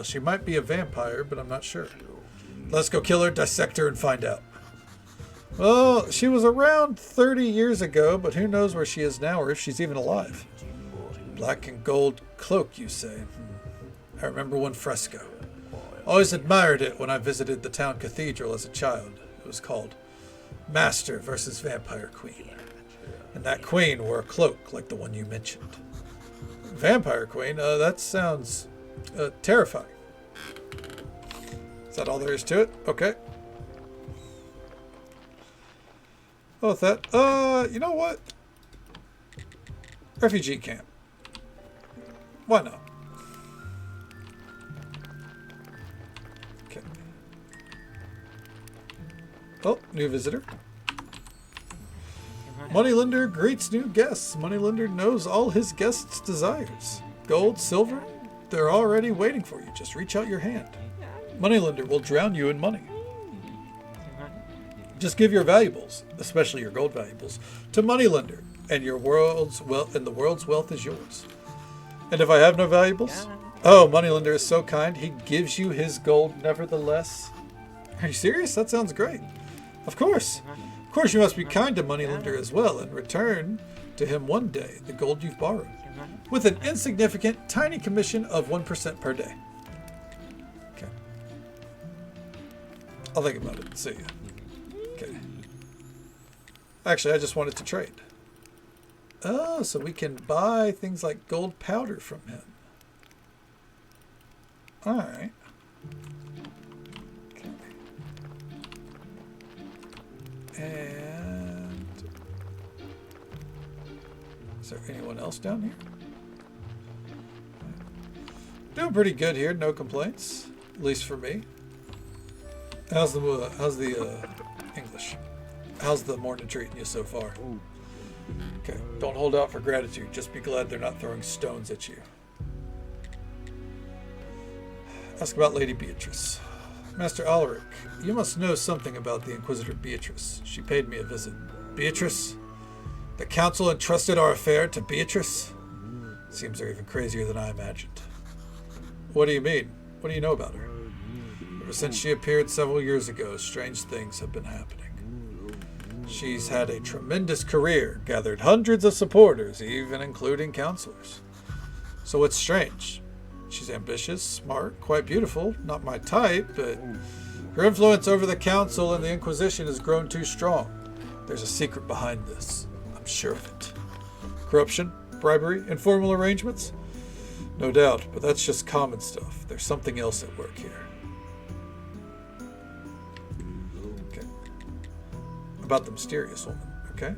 She might be a vampire, but I'm not sure. Let's go kill her, dissect her, and find out. Well, she was around 30 years ago, but who knows where she is now or if she's even alive. Black and gold cloak, you say? I remember one fresco. Always admired it when I visited the town cathedral as a child. It was called Master versus Vampire Queen. And that queen wore a cloak like the one you mentioned. Vampire Queen? That sounds terrifying. Is that all there is to it? Okay. Oh, with that, you know what? Refugee camp. Why not? Okay. Oh, new visitor. Moneylender greets new guests. Moneylender knows all his guests' desires. Gold, silver, they're already waiting for you. Just reach out your hand. Moneylender will drown you in money. Just give your valuables, especially your gold valuables, to Moneylender, and the world's wealth is yours. And if I have no valuables? Oh, Moneylender is so kind, he gives you his gold nevertheless. Are you serious? That sounds great. Of course. Of course you must be kind to Moneylender as well, and return to him one day the gold you've borrowed, with an insignificant, tiny commission of 1% per day. Okay. I'll think about it. See ya. Okay. Actually, I just wanted to trade. Oh, so we can buy things like gold powder from him. Alright. Okay. And is there anyone else down here? Doing pretty good here, no complaints. At least for me. How's the English? How's the morning treating you so far? Okay, don't hold out for gratitude. Just be glad they're not throwing stones at you. Ask about Lady Beatrice. Master Ulrich, you must know something about the Inquisitor Beatrice. She paid me a visit. Beatrice? The Council entrusted our affair to Beatrice? Seems they're even crazier than I imagined. What do you mean? What do you know about her? Ever since she appeared several years ago, strange things have been happening. She's had a tremendous career, gathered hundreds of supporters, even including counselors. So what's strange? She's ambitious, smart, quite beautiful. Not my type, but her influence over the Council and the Inquisition has grown too strong. There's a secret behind this. I'm sure of it. Corruption? Bribery? Informal arrangements? No doubt, but that's just common stuff. There's something else at work here. Okay. About the mysterious woman, okay?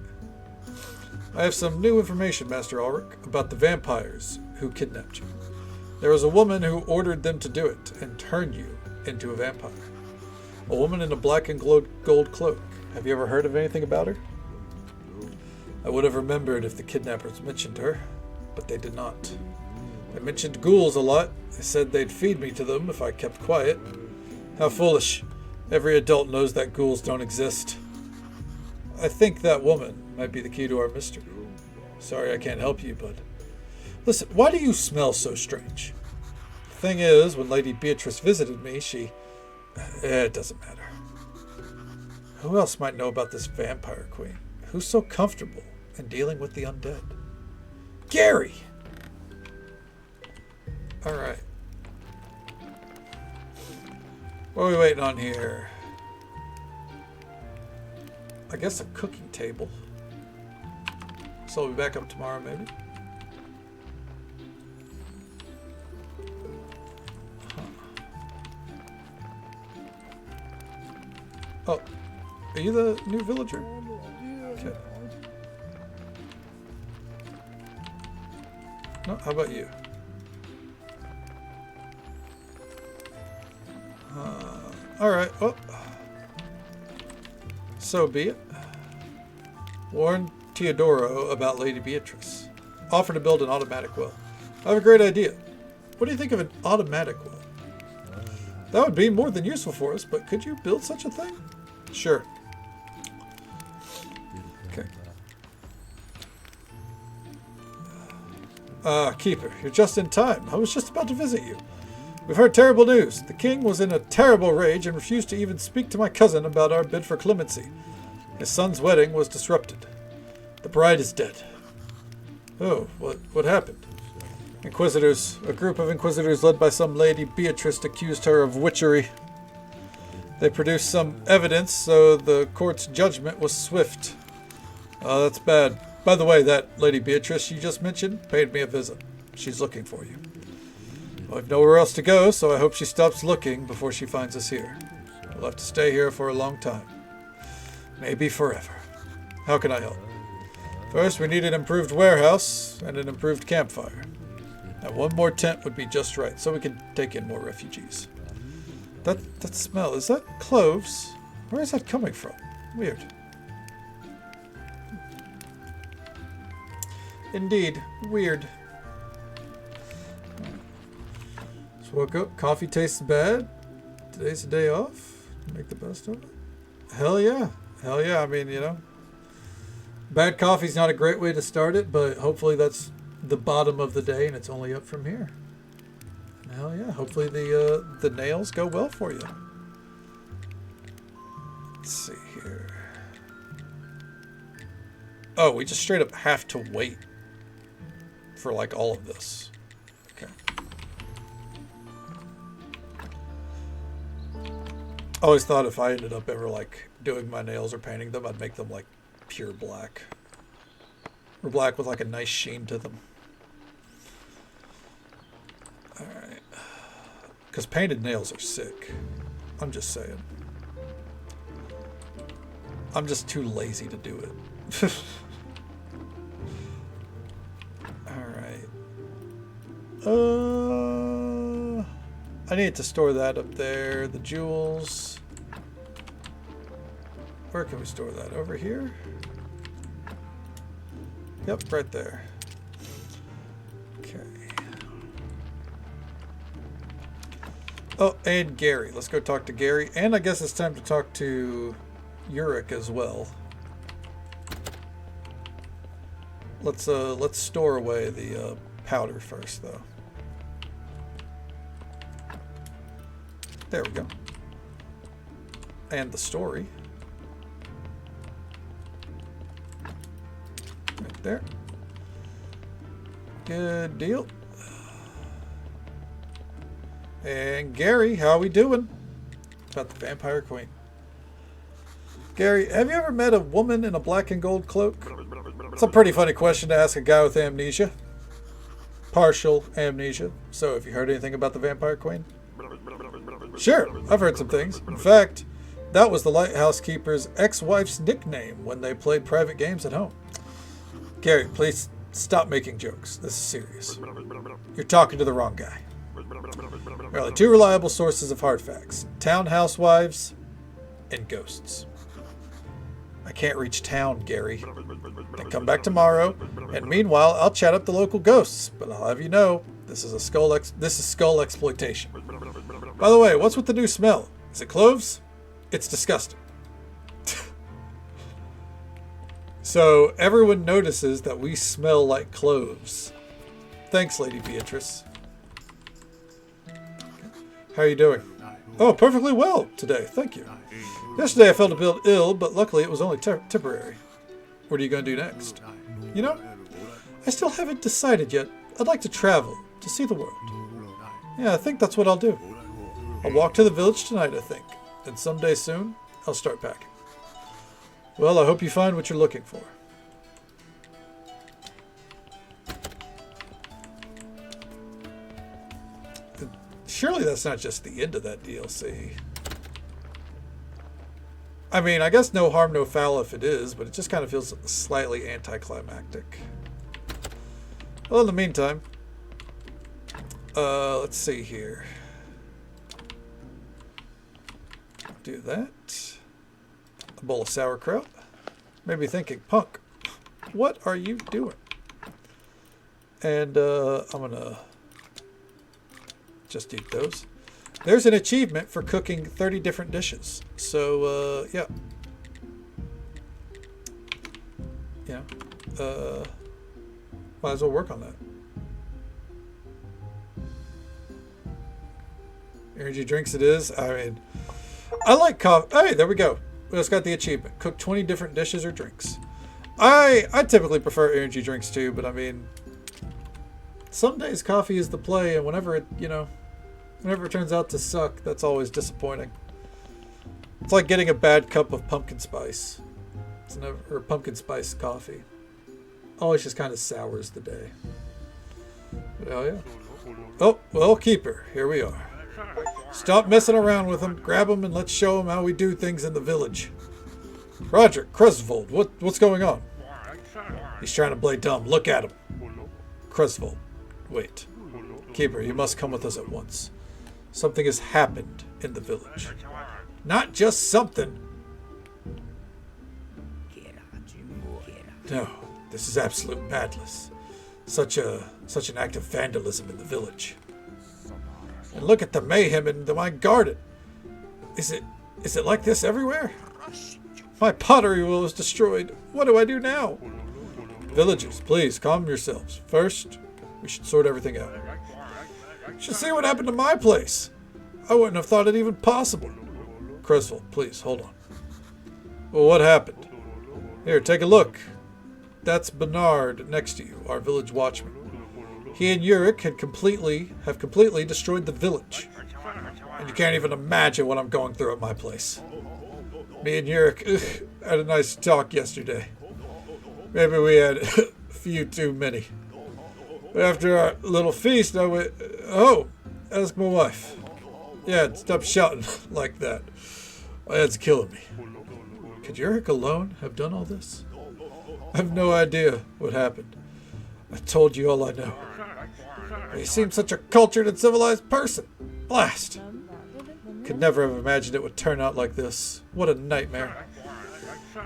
I have some new information, Master Ulrich, about the vampires who kidnapped you. There was a woman who ordered them to do it and turn you into a vampire. A woman in a black and gold cloak. Have you ever heard of anything about her? I would have remembered if the kidnappers mentioned her, but they did not. They mentioned ghouls a lot. They said they'd feed me to them if I kept quiet. How foolish. Every adult knows that ghouls don't exist. I think that woman might be the key to our mystery. Sorry I can't help you, but... Listen, why do you smell so strange? The thing is, when Lady Beatrice visited me, she... It doesn't matter. Who else might know about this vampire queen? Who's so comfortable in dealing with the undead? Gary! Alright. What are we waiting on here? I guess a cooking table. So I'll be back up tomorrow, maybe? Oh, are you the new villager? Okay. No, how about you? Alright, oh. So be it. Warn Teodoro about Lady Beatrice. Offer to build an automatic well. I have a great idea. What do you think of an automatic well? That would be more than useful for us, but could you build such a thing? Sure. Okay. Keeper, you're just in time. I was just about to visit you. We've heard terrible news. The king was in a terrible rage and refused to even speak to my cousin about our bid for clemency. His son's wedding was disrupted. The bride is dead. Oh, what happened? Inquisitors, a group of inquisitors led by some Lady Beatrice accused her of witchery. They produced some evidence, so the court's judgment was swift. Oh, that's bad. By the way, that Lady Beatrice you just mentioned paid me a visit. She's looking for you. Well, I've nowhere else to go, so I hope she stops looking before she finds us here. We'll have to stay here for a long time. Maybe forever. How can I help? First, we need an improved warehouse and an improved campfire. Now, one more tent would be just right, so we can take in more refugees. That smell, is that cloves? Where is that coming from? Weird. Indeed, weird. Just woke up, coffee tastes bad. Today's the day off. Make the best of it. Hell yeah. Hell yeah, I mean, you know. Bad coffee's not a great way to start it, but hopefully that's the bottom of the day and it's only up from here. Hell yeah, hopefully the nails go well for you. Let's see here. Oh, we just straight up have to wait for like all of this. Okay. I always thought if I ended up ever like doing my nails or painting them, I'd make them like pure black. Or black with like a nice sheen to them. Alright. Because painted nails are sick. I'm just saying. I'm just too lazy to do it. Alright. I need to store that up there. The jewels. Where can we store that? Over here? Yep, right there. Okay. Oh, and Gary. Let's go talk to Gary. And I guess it's time to talk to Yurik as well. Let's store away the powder first, though. There we go. And the story. Right there. Good deal. And Gary, how we doing? About the Vampire Queen. Gary, have you ever met a woman in a black and gold cloak? It's a pretty funny question to ask a guy with amnesia. Partial amnesia. So, have you heard anything about the Vampire Queen? Sure, I've heard some things. In fact, that was the lighthouse keeper's ex-wife's nickname when they played private games at home. Gary, please stop making jokes. This is serious. You're talking to the wrong guy. There are only two reliable sources of hard facts. Town housewives and ghosts. I can't reach town, Gary. Then come back tomorrow, and meanwhile, I'll chat up the local ghosts. But I'll have you know, this is skull exploitation. By the way, what's with the new smell? Is it cloves? It's disgusting. So everyone notices that we smell like cloves. Thanks, Lady Beatrice. How are you doing? Oh, perfectly well today, thank you. Yesterday I felt a bit ill, but luckily it was only temporary. What are you going to do next? You know, I still haven't decided yet. I'd like to travel, to see the world. Yeah, I think that's what I'll do. I'll walk to the village tonight, I think. And someday soon, I'll start packing. Well, I hope you find what you're looking for. Surely that's not just the end of that DLC. I mean, I guess no harm, no foul if it is, but it just kind of feels slightly anticlimactic. Well, in the meantime, let's see here. Do that. A bowl of sauerkraut. Maybe thinking, Punk, what are you doing? And I'm gonna just eat those. There's an achievement for cooking 30 different dishes. So, yeah. Yeah. Might as well work on that. Energy drinks it is. I mean, I like coffee. Hey, there we go. We just got the achievement. Cook 20 different dishes or drinks. I typically prefer energy drinks too, but I mean, some days coffee is the play, and whenever it turns out to suck, that's always disappointing. It's like getting a bad cup of pumpkin spice. Or pumpkin spice coffee. Always just kind of sours the day. But hell yeah. Oh, well, Keeper, here we are. Stop messing around with him, grab him, and let's show him how we do things in the village. Roger, Crestvold, what's going on? He's trying to play dumb. Look at him. Crestvold, wait. Keeper, you must come with us at once. Something has happened in the village. Not just something. No, this is absolute madness. Such an act of vandalism in the village. And look at the mayhem in my garden. Is it like this everywhere? My pottery wheel is destroyed. What do I do now? Villagers, please calm yourselves. First, we should sort everything out. Should see what happened to my place. I wouldn't have thought it even possible. Crestvold, please, hold on. Well, what happened? Here, take a look. That's Bernard next to you, our village watchman. He and Yurik have completely destroyed the village. And you can't even imagine what I'm going through at my place. Me and Yurik had a nice talk yesterday. Maybe we had a few too many. But after our little feast, I went, oh, ask my wife. Yeah, stop shouting like that. My head's killing me. Could Yurik alone have done all this? I have no idea what happened. I told you all I know. He seemed such a cultured and civilized person. Blast! Could never have imagined it would turn out like this. What a nightmare.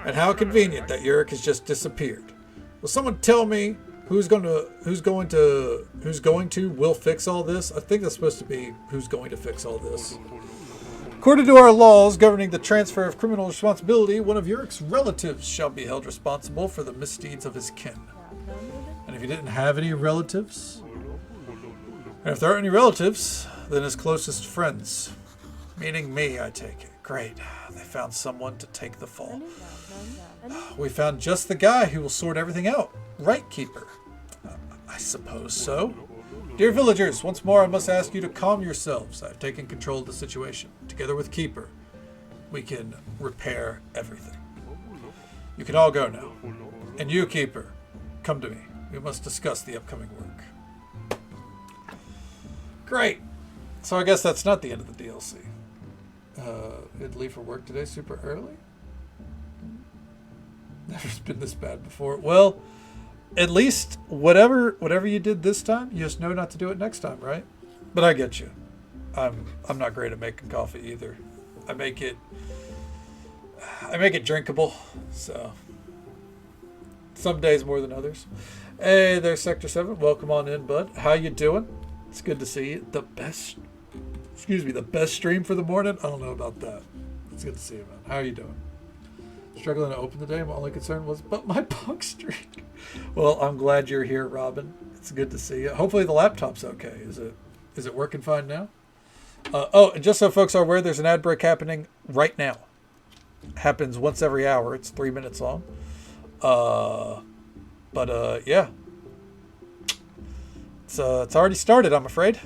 And how convenient that Yurik has just disappeared. Will someone tell me who's going to will fix all this? I think that's supposed to be who's going to fix all this. According to our laws governing the transfer of criminal responsibility, one of Yurik's relatives shall be held responsible for the misdeeds of his kin. And if he didn't have any relatives, and if there aren't any relatives, then his closest friends, meaning me, I take it. Great, they found someone to take the fall. We found just the guy who will sort everything out. Right, Keeper? I suppose so. Dear villagers, once more I must ask you to calm yourselves. I've taken control of the situation. Together with Keeper, we can repair everything. You can all go now. And you, Keeper, come to me. We must discuss the upcoming work. Great. So I guess that's not the end of the DLC. It'd leave for work today super early? Never been this bad before. Well, at least whatever you did this time, you just know not to do it next time, right? But I get you. I'm not great at making coffee either. I make it drinkable, so some days more than others. Hey, there's Sector 7. Welcome on in, bud. How you doing? It's good to see you. The best stream for the morning? I don't know about that. It's good to see you, man. How are you doing? Struggling to open the day. My only concern was but my bug streak. Well, I'm glad you're here, Robin. It's good to see you. Hopefully the laptop's okay. Is it working fine now? And just so folks are aware, there's an ad break happening right now. Happens once every hour. It's 3 minutes long. Yeah. It's already started, I'm afraid.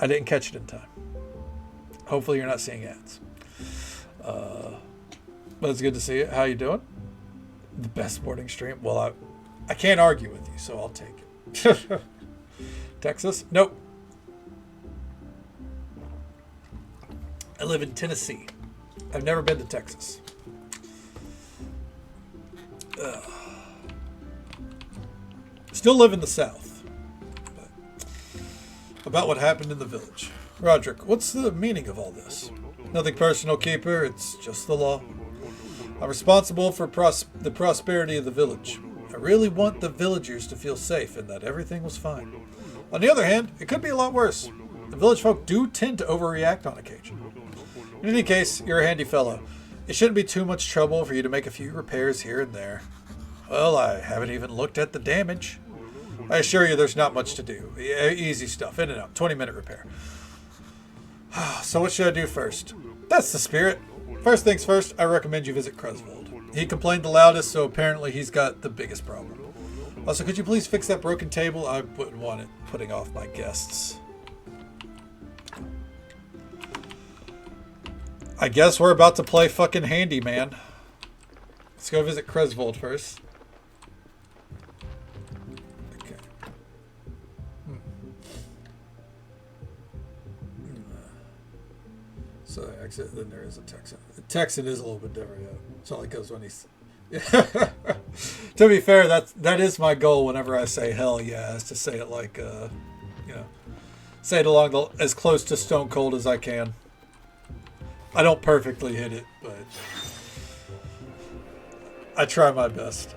I didn't catch it in time. Hopefully you're not seeing ads. But it's good to see you. How you doing? The best morning stream? Well, I can't argue with you, so I'll take it. Texas? Nope. I live in Tennessee. I've never been to Texas. Still live in the South. But about what happened in the village. Roderick, what's the meaning of all this? Nothing personal, Keeper. It's just the law. I'm responsible for the prosperity of the village. I really want the villagers to feel safe and that everything was fine. On the other hand, it could be a lot worse. The village folk do tend to overreact on occasion. In any case, you're a handy fellow. It shouldn't be too much trouble for you to make a few repairs here and there. Well, I haven't even looked at the damage. I assure you there's not much to do. Easy stuff, in and out, 20-minute repair. So what should I do first? That's the spirit. First things first, I recommend you visit Kresvold. He complained the loudest, so apparently he's got the biggest problem. Also, could you please fix that broken table? I wouldn't want it putting off my guests. I guess we're about to play fucking handyman. Let's go visit Kresvold first. Okay. So exit, then there is a Texan. The Texan is a little bit different. Yeah. It's not like it goes when he's... To be fair, that is my goal whenever I say hell yeah, is to say it like, say it along as close to Stone Cold as I can. I don't perfectly hit it, but I try my best.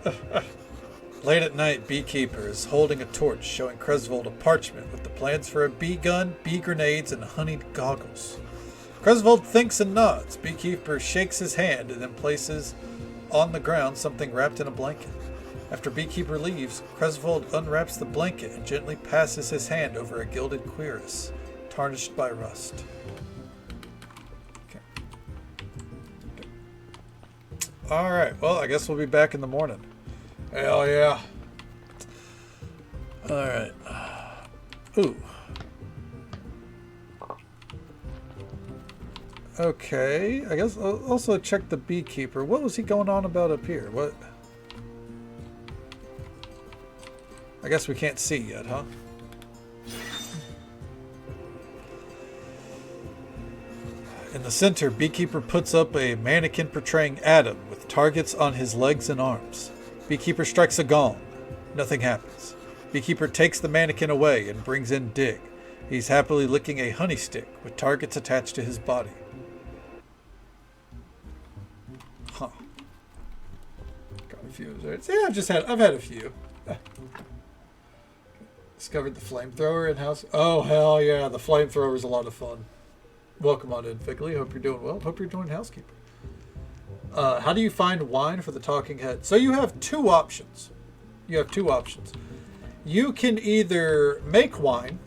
Late at night, Beekeeper is holding a torch showing Kresvold a parchment with the plans for a bee gun, bee grenades, and honeyed goggles. Kresvold thinks and nods. Beekeeper shakes his hand and then places on the ground something wrapped in a blanket. After Beekeeper leaves, Kresvold unwraps the blanket and gently passes his hand over a gilded cuirass, tarnished by rust. Alright, well, I guess we'll be back in the morning. Hell yeah. Alright. Ooh. Okay, I guess I'll also check the Beekeeper. What was he going on about up here? What? I guess we can't see yet, huh? In the center, Beekeeper puts up a mannequin portraying Adam with targets on his legs and arms. Beekeeper strikes a gong. Nothing happens. Beekeeper takes the mannequin away and brings in Dig. He's happily licking a honey stick with targets attached to his body. Huh. Got a few. Right? So, yeah, I've had a few. Discovered the flamethrower in house. Oh hell yeah, the flamethrower is a lot of fun. Welcome on in, Figley. Hope you're doing well. Hope you're doing housekeeping. How do you find wine for the talking head? So you have two options. You can either make wine,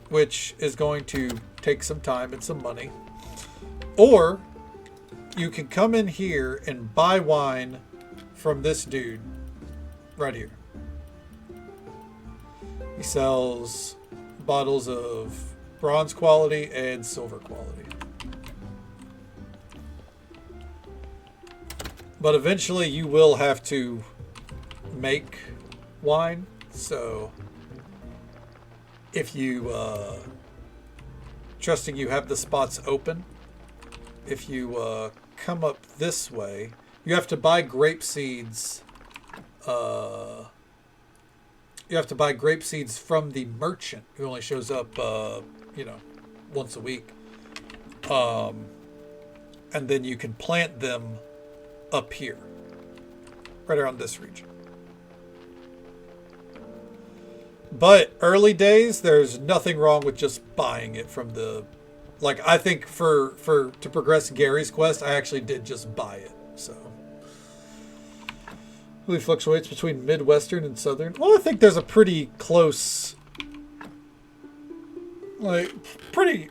which is going to take some time and some money, or you can come in here and buy wine from this dude right here. He sells bottles of bronze quality and silver quality. But eventually you will have to make wine. So if you, trusting you have the spots open, if you come up this way, you have to buy grape seeds. You have to buy grape seeds from the merchant who only shows up, once a week. And then you can plant them up here, right around this region. But early days, there's nothing wrong with just buying it from the, like, I think to progress Gary's quest, I actually did just buy it. So really fluctuates between Midwestern and Southern. Well, I think there's a pretty close, pretty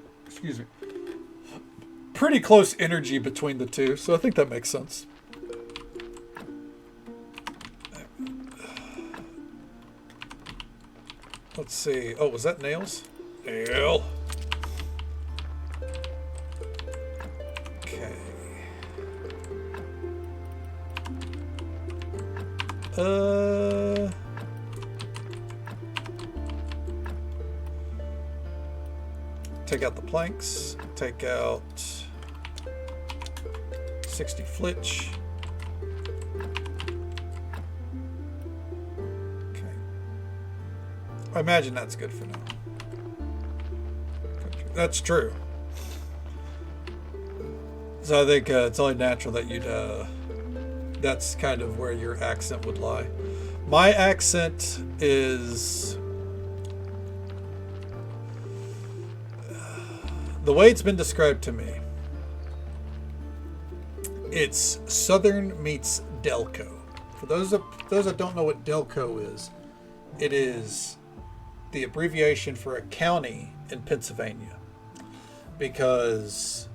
close energy between the two. So I think that makes sense. Let's see. Oh, was that nails? Nail. Okay. Take out the planks. Take out 60 flitch. I imagine that's good for now. That's true. So I think it's only natural that you'd, that's kind of where your accent would lie. My accent is, the way it's been described to me, it's Southern meets Delco. For those that don't know what Delco is, it is the abbreviation for a county in Pennsylvania, because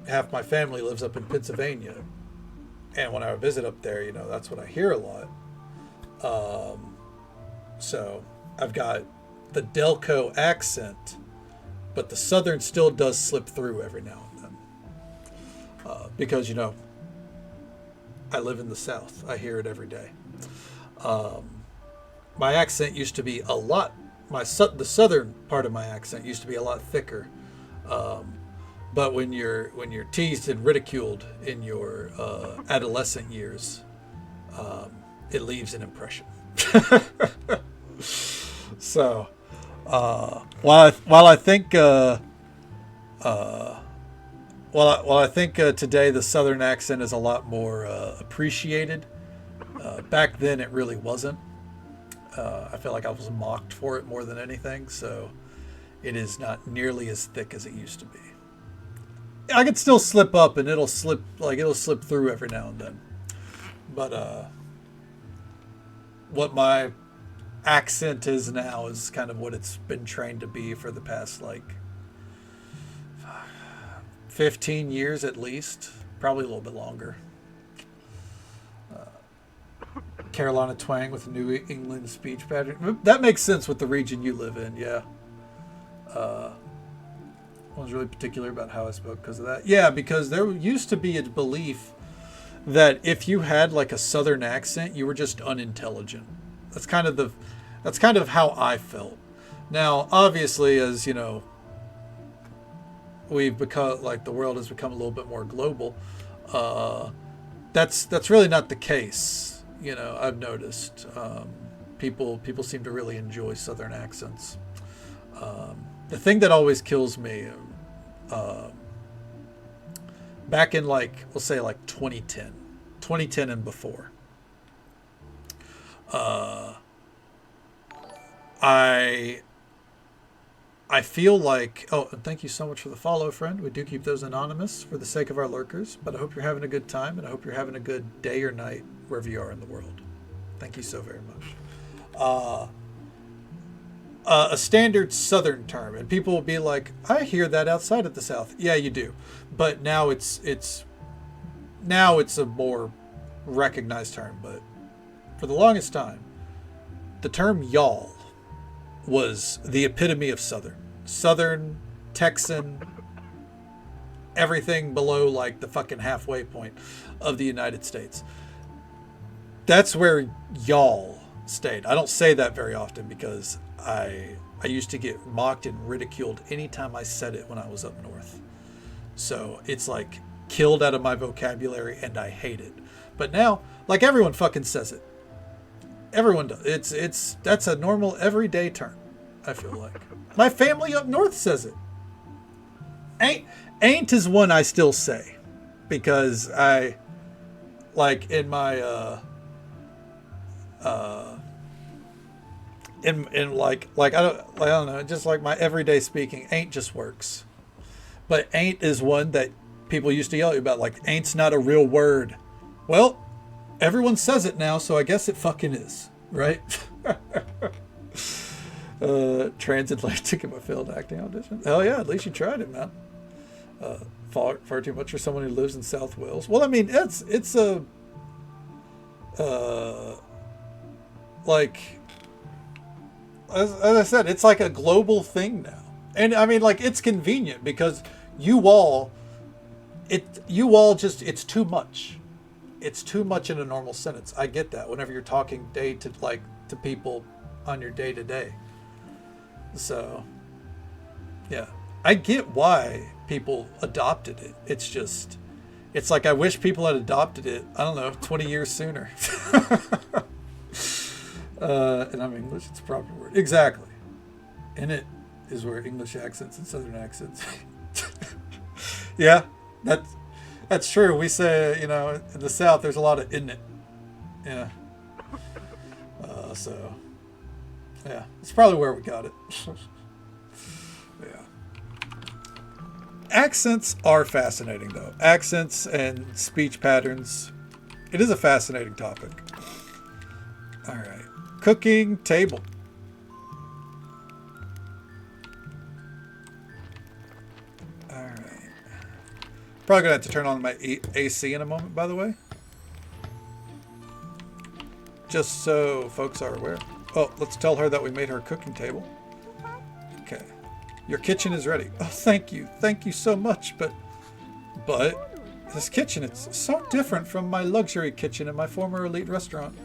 half my family lives up in Pennsylvania, and when I visit up there, that's what I hear a lot. So I've got the Delco accent, but the Southern still does slip through every now and then, because I live in the South. I hear it every day. My accent used to be a lot. The southern part of my accent used to be a lot thicker, but when you're teased and ridiculed in your adolescent years, it leaves an impression. So, while I think today the southern accent is a lot more appreciated, back then it really wasn't. I feel like I was mocked for it more than anything, so it is not nearly as thick as it used to be. I could still slip up, and it'll slip through every now and then. But what my accent is now is kind of what it's been trained to be for the past 15 years at least, probably a little bit longer. Carolina twang with a New England speech pattern. That makes sense with the region you live in, yeah. I was really particular about how I spoke because of that. Yeah, because there used to be a belief that if you had a southern accent, you were just unintelligent. That's kind of how I felt. Now, obviously, as we've become, the world has become a little bit more global, that's really not the case. I've noticed people seem to really enjoy southern accents. The thing that always kills me, back in we'll say 2010 and before, Uh, I feel like, oh, and thank you so much for the follow, friend. We do keep those anonymous for the sake of our lurkers, but I hope you're having a good time, and I hope you're having a good day or night wherever you are in the world. Thank you so very much. A standard Southern term, and people will be like, "I hear that outside of the South." Yeah, you do, but now it's a more recognized term. But for the longest time, the term "y'all" was the epitome of Southern, Texan, everything below like the fucking halfway point of the United States. That's where y'all stayed. I don't say that very often because I used to get mocked and ridiculed anytime I said it when I was up north. So it's like killed out of my vocabulary and I hate it. But now, like everyone fucking says it. Everyone does. That's a normal everyday term, I feel like. My family up north says it. Ain't is one I still say. Because I like in my in like I don't know, just like my everyday speaking, ain't just works. But ain't is one that people used to yell at you about, like ain't's not a real word. Well, everyone says it now, so I guess it fucking is, right? Transatlantic in my failed acting audition. Hell yeah, at least you tried it, man. Far too much for someone who lives in South Wales. Well, I mean, it's a like as I said, it's like a global thing now, and I mean, like it's convenient because you all just it's too much. It's too much in a normal sentence. I get that whenever you're talking to people on your day to day. So, yeah, I get why people adopted it. It's like I wish people had adopted it, I don't know, 20 years sooner. And I'm English, it's a proper word. Exactly. In it is where English accents and Southern accents. Yeah, that's true. We say, in the South, there's a lot of in it. Yeah. So, yeah, it's probably where we got it. Yeah. Accents are fascinating, though. Accents and speech patterns. It is a fascinating topic. All right. Cooking table. All right. Probably going to have to turn on my AC in a moment, by the way. Just so folks are aware. Oh, let's tell her that we made her a cooking table. Okay. Your kitchen is ready. Oh, thank you. Thank you so much. But this kitchen, it's so different from my luxury kitchen in my former elite restaurant.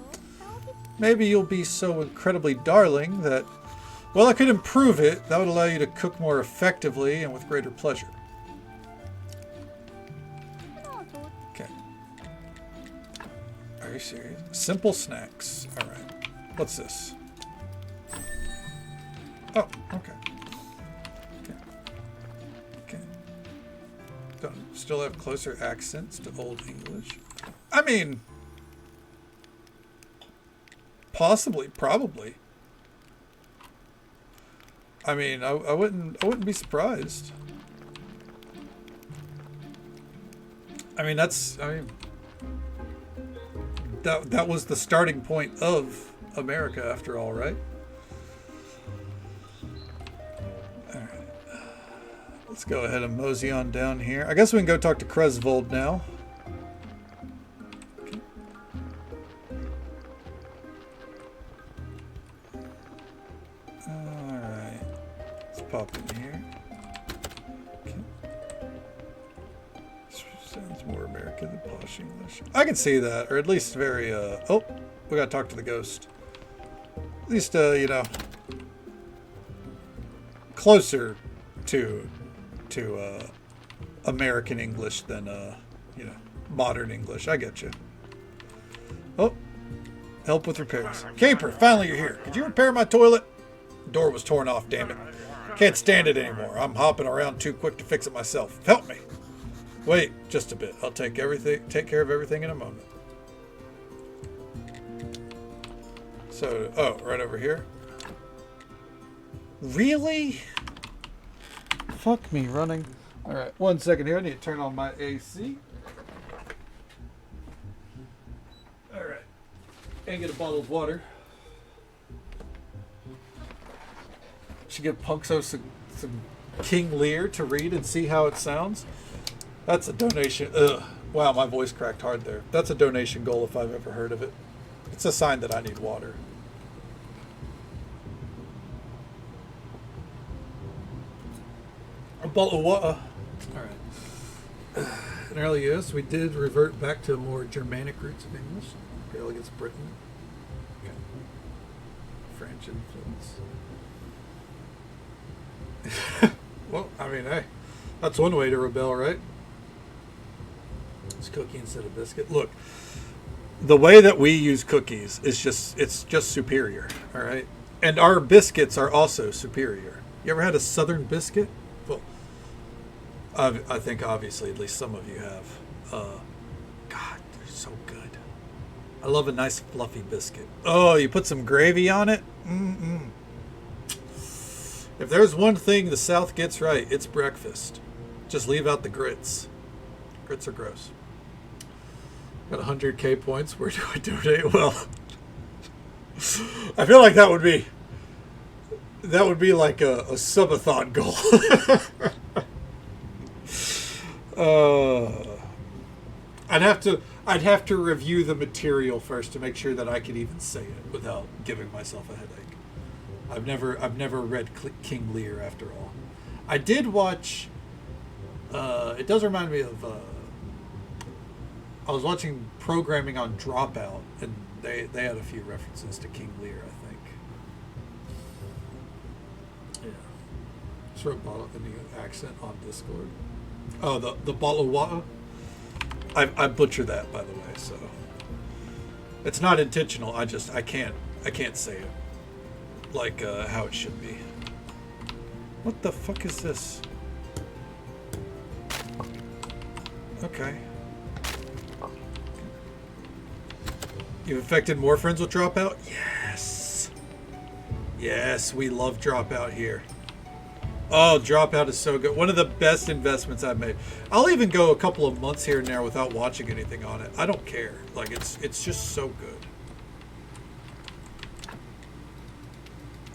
Maybe you'll be so incredibly darling that, well, I could improve it. That would allow you to cook more effectively and with greater pleasure. Okay. Are you serious? Simple snacks. All right. What's this? Oh, okay. Okay. Don't still have closer accents to Old English. I mean, possibly, probably. I mean, I wouldn't be surprised. I mean, that was the starting point of America, after all, right? All right. Let's go ahead and mosey on down here. I guess we can go talk to Cresvold now. Okay. All right. Let's pop in here. Okay. Sounds more American than posh English. I can see that, or at least very, oh, we gotta talk to the ghost. At least, closer to American English than, modern English. I get you. Oh, help with repairs. Caper, finally you're here. Could you repair my toilet? The door was torn off, damn it. Can't stand it anymore. I'm hopping around too quick to fix it myself. Help me. Wait, just a bit. I'll take care of everything in a moment. So, oh, right over here. Really? Fuck me running. All right, 1 second here. I need to turn on my AC. All right. And get a bottle of water. Should give Punkso some King Lear to read and see how it sounds. That's a donation. Ugh. Wow, my voice cracked hard there. That's a donation goal if I've ever heard of it. It's a sign that I need water. A bottle of water. All right. In early years, we did revert back to more Germanic roots of English. Gael against Britain. Okay. French influence. Well, I mean, hey, that's one way to rebel, right? It's cookie instead of biscuit. Look, the way that we use cookies is just superior, all right? And our biscuits are also superior. You ever had a Southern biscuit? Well, I think obviously at least some of you have. God, they're so good. I love a nice fluffy biscuit. Oh, you put some gravy on it? Mm-mm. If there's one thing the South gets right, it's breakfast. Just leave out the grits. Grits are gross. Got 100K points. Where do I donate? Well, I feel like that would be like a subathon goal. I'd have to review the material first to make sure that I could even say it without giving myself a headache. I've never read King Lear after all. I did watch. It does remind me of. I was watching programming on Dropout, and they had a few references to King Lear, I think. Yeah. Just wrote bottle in the accent on Discord. Oh, the bottle of water. I butchered that, by the way, so it's not intentional. I can't say it like how it should be. What the fuck is this? Okay. You've affected more friends with Dropout? Yes. Yes, we love Dropout here. Oh, Dropout is so good. One of the best investments I've made. I'll even go a couple of months here and there without watching anything on it. I don't care. Like, it's just so good.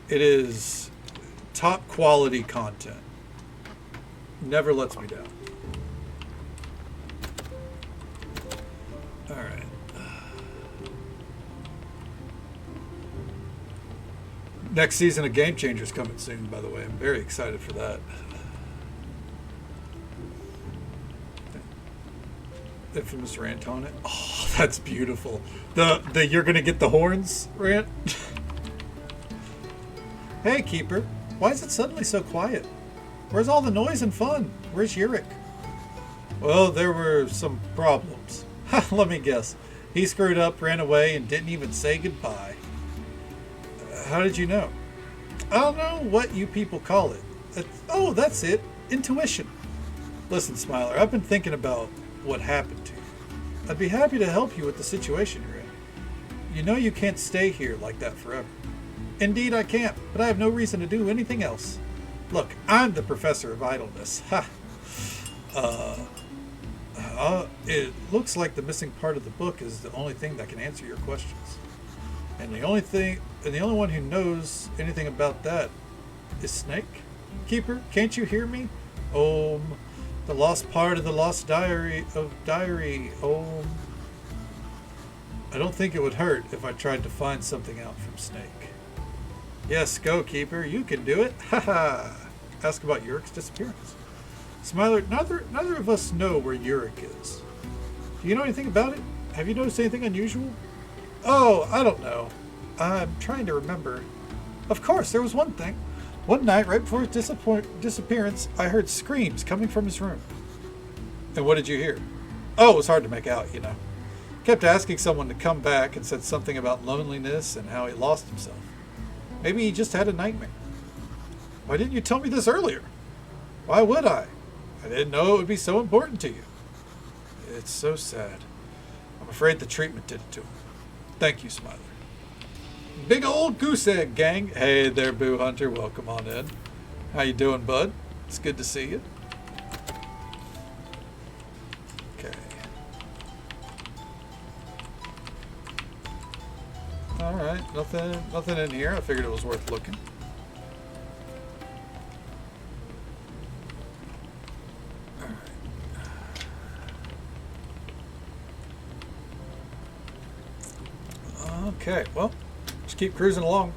It is top quality content. Never lets me down. All right. Next season of Game Changers coming soon, by the way. I'm very excited for that. Infamous rant on it. Oh, that's beautiful. The you're gonna get the horns rant. Hey, Keeper. Why is it suddenly so quiet? Where's all the noise and fun? Where's Yurik? Well, there were some problems. Let me guess. He screwed up, ran away, and didn't even say goodbye. How did you know? I don't know what you people call it. Oh, that's it. Intuition. Listen, Smiler, I've been thinking about what happened to you. I'd be happy to help you with the situation you're in. You know you can't stay here like that forever. Indeed I can't, but I have no reason to do anything else. Look, I'm the professor of idleness. Ha! It looks like the missing part of the book is the only thing that can answer your questions. And the only one who knows anything about that is Snake. Keeper, can't you hear me? The lost part of the lost diary. I don't think it would hurt if I tried to find something out from Snake. Yes, go, Keeper. You can do it. Ha ha. Ask about Yurik's disappearance. Smiler, neither of us know where Yurik is. Do you know anything about it? Have you noticed anything unusual? Oh, I don't know. I'm trying to remember. Of course, there was one thing. One night, right before his disappearance, I heard screams coming from his room. And what did you hear? Oh, it was hard to make out, you know. Kept asking someone to come back and said something about loneliness and how he lost himself. Maybe he just had a nightmare. Why didn't you tell me this earlier? Why would I? I didn't know it would be so important to you. It's so sad. I'm afraid the treatment did it to him. Thank you, Smiler. Big old goose egg, gang. Hey there, Boo Hunter. Welcome on in. How you doing, bud? It's good to see you. Okay. All right. Nothing in here. I figured it was worth looking. Okay, well, just keep cruising along.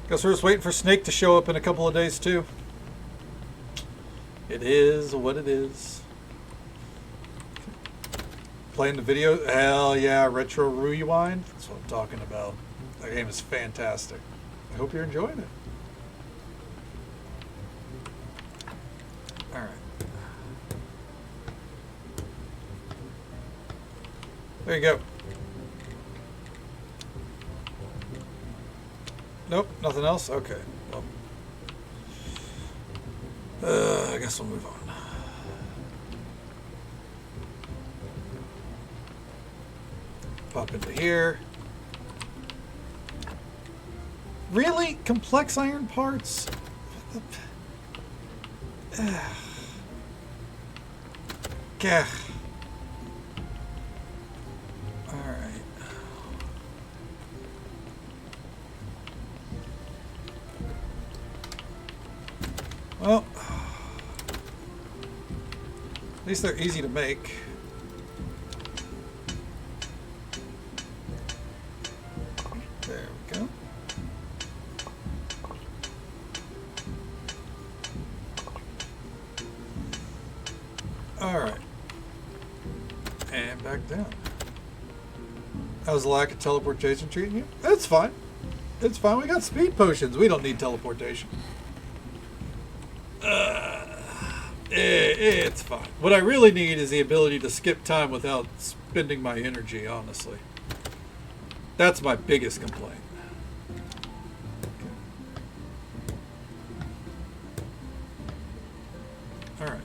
Guess we're just waiting for Snake to show up in a couple of days, too. It is what it is. Playing the video? Hell yeah, Retro Rewind. That's what I'm talking about. That game is fantastic. I hope you're enjoying it. Alright. There you go. Nope, nothing else? Okay. Well, I guess we'll move on. Pop into here. Really? Complex iron parts? Gah. Well, at least they're easy to make. There we go. All right. And back down. How's the lack of teleportation treating you? It's fine. It's fine. We got speed potions. We don't need teleportation. It's fine. What I really need is the ability to skip time without spending my energy, honestly. That's my biggest complaint. Okay. Alright.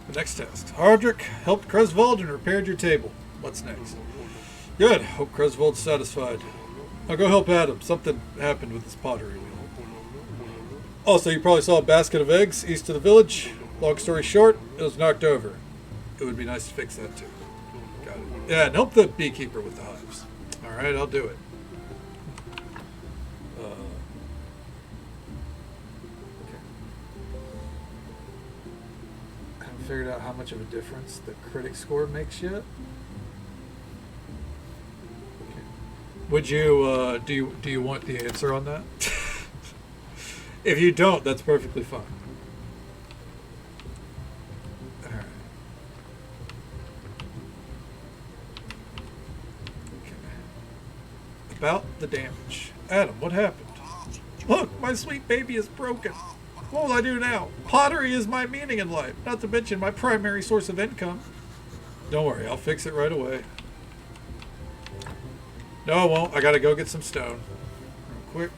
The next task. Hardrick helped Cresvold and repaired your table. What's next? Good. Hope Cresvold's satisfied. I'll go help Adam. Something happened with his pottery wheel. Also, you probably saw a basket of eggs east of the village. Long story short, it was knocked over. It would be nice to fix that too. Got it. Yeah, and help the beekeeper with the hives. Alright, I'll do it. Okay. I haven't figured out how much of a difference the critic score makes yet. Okay. Would you, do you want the answer on that? If you don't, that's perfectly fine. Alright. Okay. About the damage. Adam, what happened? Look, my sweet baby is broken. What will I do now? Pottery is my meaning in life, not to mention my primary source of income. Don't worry, I'll fix it right away. No, I won't. I gotta go get some stone. Real quick.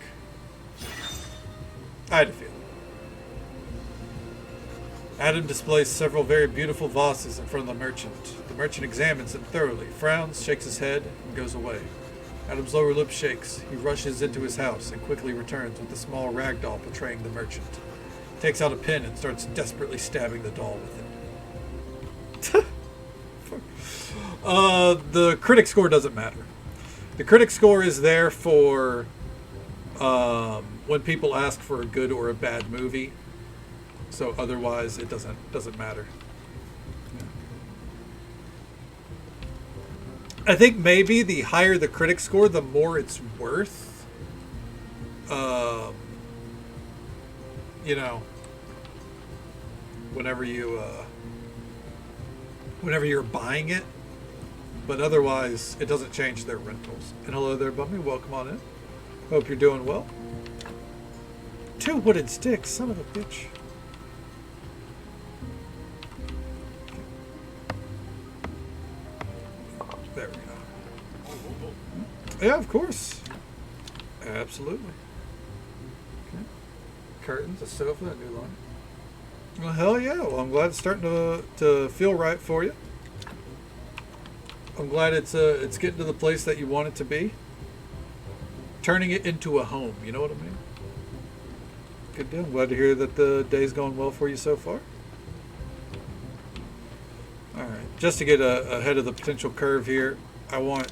I had a feeling. Adam displays several very beautiful vases in front of the merchant. The merchant examines them thoroughly, frowns, shakes his head, and goes away. Adam's lower lip shakes. He rushes into his house and quickly returns with a small rag doll portraying the merchant. He takes out a pin and starts desperately stabbing the doll with it. The critic score doesn't matter. The critic score is there for when people ask for a good or a bad movie. So otherwise, it doesn't matter. Yeah. I think maybe the higher the critic score, the more it's worth. You know, whenever you're buying it. But otherwise, it doesn't change their rentals. And hello there, Bummy. Welcome on in. Hope you're doing well. 2 wooden sticks, son of a bitch. There we go. Yeah, of course. Absolutely. Okay. Curtains, a sofa, a new line. Well, hell yeah. Well, I'm glad it's starting to feel right for you. I'm glad it's getting to the place that you want it to be. Turning it into a home, you know what I mean? Good deal. I'm glad to hear that the day's going well for you so far. Alright, just to get ahead of the potential curve here, I want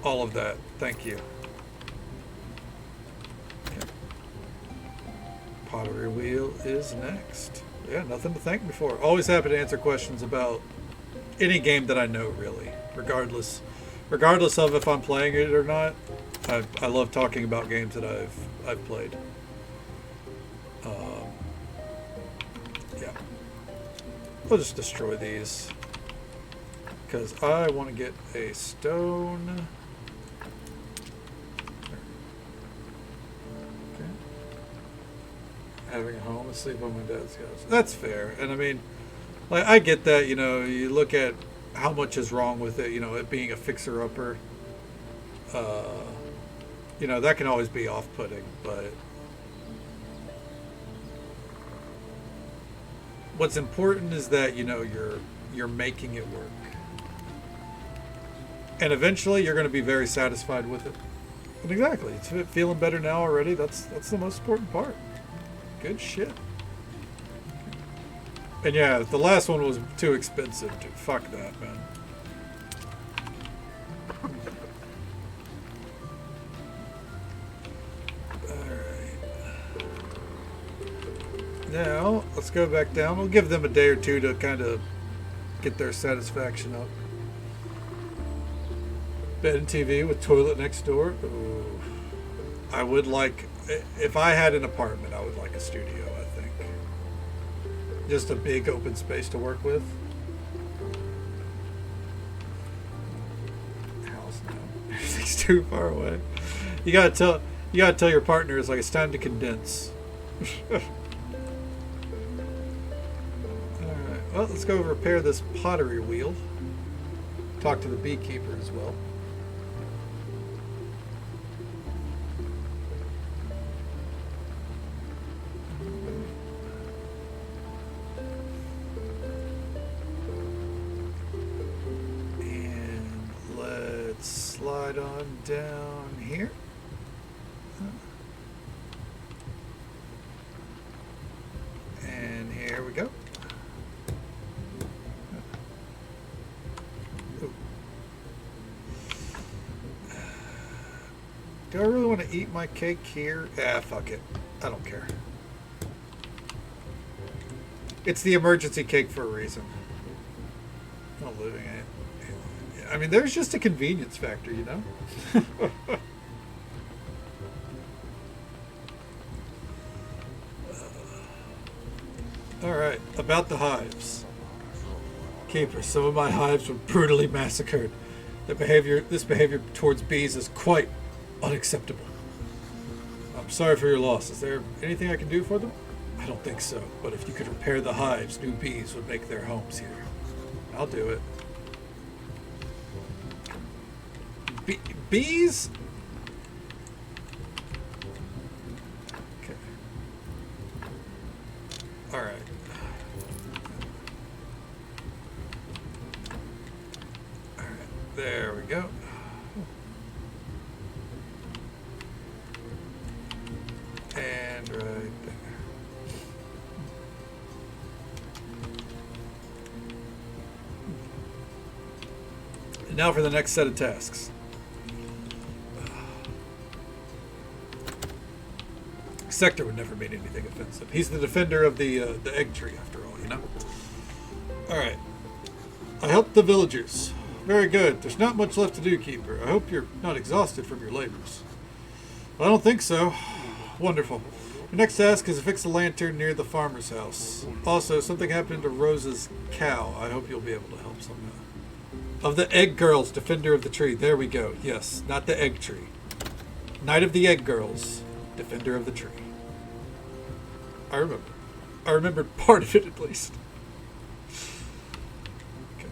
all of that. Thank you. Okay. Pottery wheel is next. Yeah, nothing to thank me for. Always happy to answer questions about any game that I know, really, regardless of if I'm playing it or not. I love talking about games that I've played. Yeah, we'll just destroy these because I want to get a stone. Okay. Having a home and sleep on my dad's couch. That's fair, and I mean, like I get that. You know, you look at how much is wrong with it. You know, it being a fixer-upper. You know, that can always be off-putting, but what's important is that, you know, you're making it work. And eventually you're going to be very satisfied with it. And exactly, it's feeling better now already. That's the most important part. Good shit. And yeah, the last one was too expensive, dude. Fuck that, man. Now, let's go back down. We'll give them a day or two to kind of get their satisfaction up. Bed and TV with toilet next door. Ooh. I would like, if I had an apartment, I would like a studio, I think. Just a big open space to work with. House now. Everything's too far away. You gotta tell your partner, it's like it's time to condense. Well, let's go repair this pottery wheel. Talk to the beekeeper as well. And let's slide on down here. And here we go. Do I really want to eat my cake here? Ah, fuck it. I don't care. It's the emergency cake for a reason. Not living it. I mean, there's just a convenience factor, you know? Alright, about the hives. Keeper, some of my hives were brutally massacred. This behavior towards bees is quite unacceptable. I'm sorry for your loss. Is there anything I can do for them? I don't think so, but if you could repair the hives, new bees would make their homes here. I'll do it. Bees? Okay. Alright. Alright, there we go. And right there. And now for the next set of tasks. Sector would never mean anything offensive. He's the defender of the egg tree, after all, you know? Alright. I helped the villagers. Very good. There's not much left to do, Keeper. I hope you're not exhausted from your labors. I don't think so. Wonderful. Your next task is to fix the lantern near the farmer's house. Also, something happened to Rosa's cow. I hope you'll be able to help somehow. Of the Egg Girls, Defender of the Tree. There we go. Yes, not the Egg Tree. Knight of the Egg Girls, Defender of the Tree. I remember. I remembered part of it at least. Okay.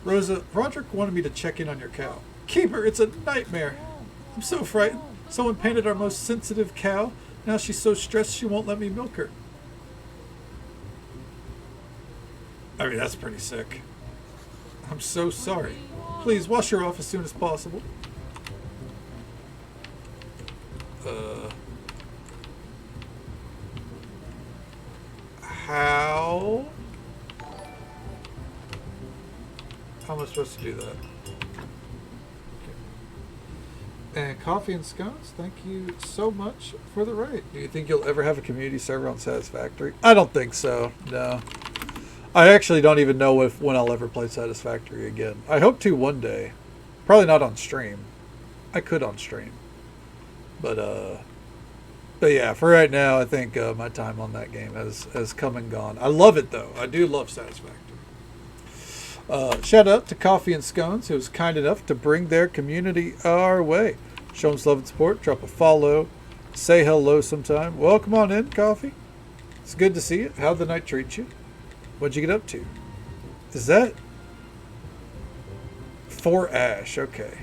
Rosa, Roderick wanted me to check in on your cow. Keeper, it's a nightmare. I'm so frightened. Someone painted our most sensitive cow. Now she's so stressed she won't let me milk her. I mean, that's pretty sick. I'm so sorry. Please wash her off as soon as possible. How? How am I supposed to do that? And coffee and scones, thank you so much for the raid. Do you think you'll ever have a community server on Satisfactory? I don't think so, no. I actually don't even know when I'll ever play Satisfactory again. I hope to one day. Probably not on stream. I could on stream. But yeah, for right now, I think my time on that game has come and gone. I love it, though. I do love Satisfactory. Shout out to Coffee and Scones, who was kind enough to bring their community our way. Show them love and support. Drop a follow. Say hello sometime. Welcome on in, Coffee. It's good to see you. How'd the night treat you? What'd you get up to? Is that 4 ash? Okay.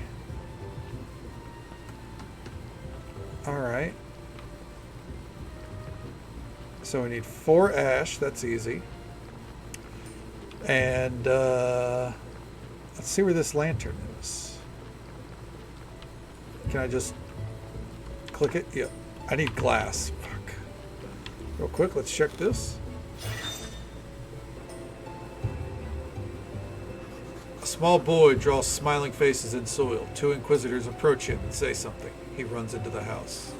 Alright. So we need 4 ash. That's easy. And let's see where this lantern is. Can I just click it? Yep. I need glass. Fuck. Real quick, let's check this. A small boy draws smiling faces in soil. 2 inquisitors approach him and say something. He runs into the house.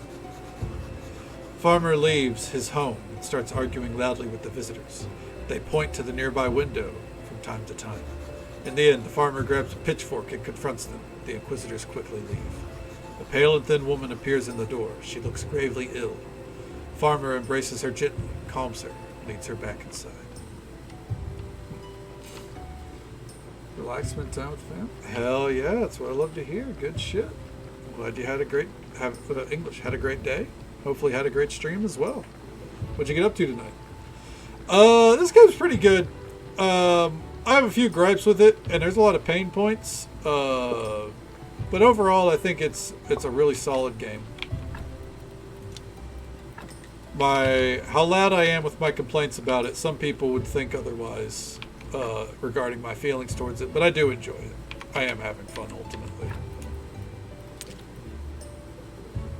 Farmer leaves his home and starts arguing loudly with the visitors. They point to the nearby window from time to time. In the end, the farmer grabs a pitchfork and confronts them. The inquisitors quickly leave. A pale and thin woman appears in the door. She looks gravely ill. Farmer embraces her gently, calms her, leads her back inside. Relax, spend time with the family? Hell yeah, that's what I love to hear. Good shit. Glad you had a great had a great day. Hopefully had a great stream as well. What'd you get up to tonight? This game's pretty good. I have a few gripes with it, and there's a lot of pain points. But overall, I think it's a really solid game. How loud I am with my complaints about it, some people would think otherwise regarding my feelings towards it, but I do enjoy it. I am having fun ultimately.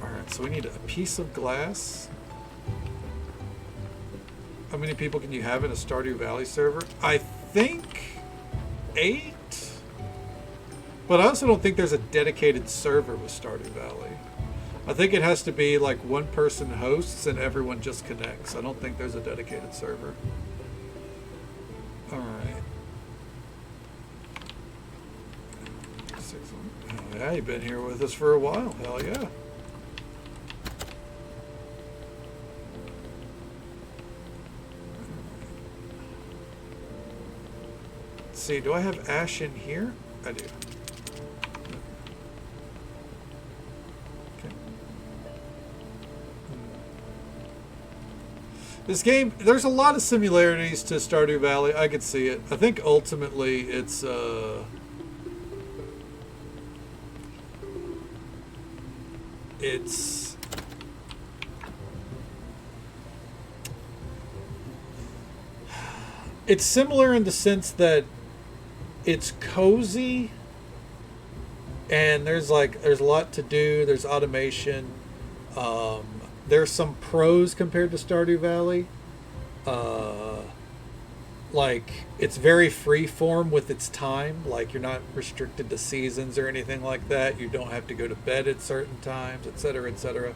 Alright, so we need a piece of glass. How many people can you have in a Stardew Valley server? I think 8? But I also don't think there's a dedicated server with Stardew Valley. I think it has to be like one person hosts and everyone just connects. I don't think there's a dedicated server. Alright. Oh yeah, you've been here with us for a while. Hell yeah. Let's see, do I have ash in here? I do. This game, there's a lot of similarities to Stardew Valley. I could see it. I think ultimately it's similar in the sense that it's cozy and there's a lot to do. There's automation. There's some pros compared to Stardew Valley. Like, it's very free-form with its time. Like, you're not restricted to seasons or anything like that. You don't have to go to bed at certain times, etc., etc.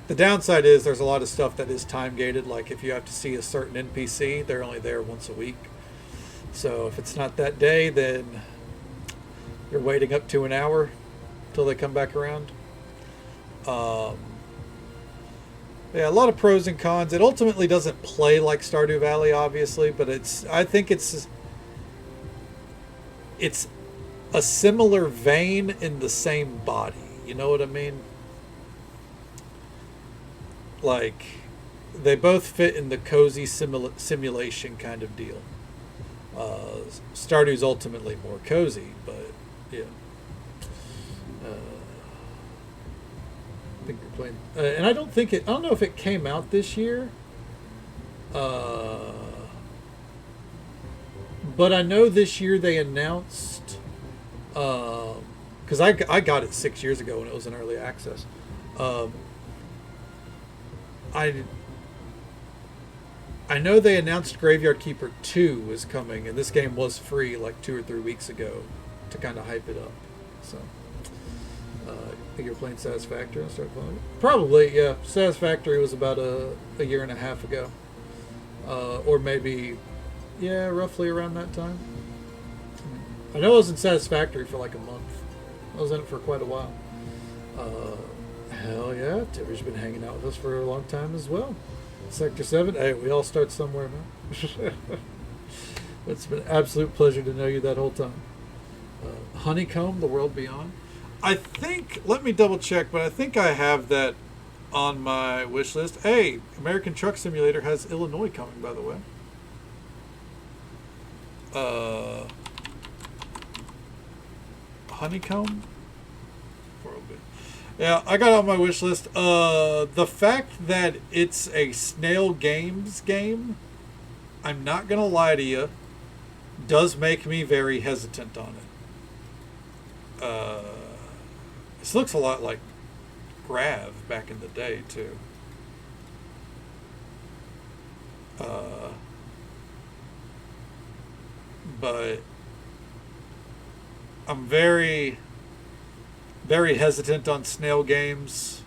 The downside is there's a lot of stuff that is time-gated. Like, if you have to see a certain NPC, they're only there once a week. So if it's not that day, then you're waiting up to an hour till they come back around. Yeah, a lot of pros and cons. It ultimately doesn't play like Stardew Valley, obviously, but I think it's a similar vein in the same body. You know what I mean? Like, they both fit in the cozy simulation kind of deal. Stardew's ultimately more cozy, but yeah. I think you're playing, and I don't know if it came out this year. But I know this year they announced Because I got it 6 years ago when it was in early access. Um, I I know they announced Graveyard Keeper 2 was coming, and this game was free like 2 or 3 weeks ago to kind of hype it up. So, I think you're playing Satisfactory. I'll start playing it. Probably, yeah. Satisfactory was about a year and a half ago. Or maybe, yeah, roughly around that time. I know I was in Satisfactory for like a month. I was in it for quite a while. Hell yeah, Tiver's been hanging out with us for a long time as well. Sector 7, hey, we all start somewhere, man. It's been an absolute pleasure to know you that whole time. Honeycomb, The World Beyond. I think, let me double check, but I think I have that on my wish list. Hey, American Truck Simulator has Illinois coming, by the way. Honeycomb? Yeah, I got it on my wish list. The fact that it's a Snail Games game, I'm not going to lie to you, does make me very hesitant on it. This looks a lot like Grav back in the day, too. But I'm very hesitant on Snail Games.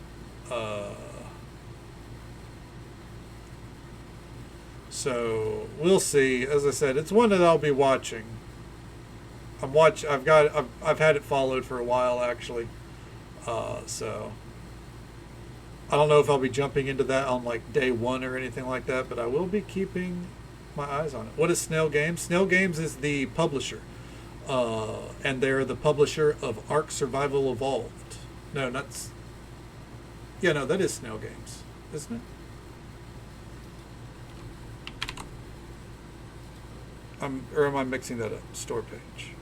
So we'll see. As I said, it's one that I'll be watching. I've had it followed for a while actually. So I don't know if I'll be jumping into that on like day one or anything like that, but I will be keeping my eyes on it. What is Snail Games? Snail Games is the publisher. And they're the publisher of Ark Survival Evolved. No, not... Yeah, no, that is Snail Games, isn't it? Or am I mixing that up? Store page.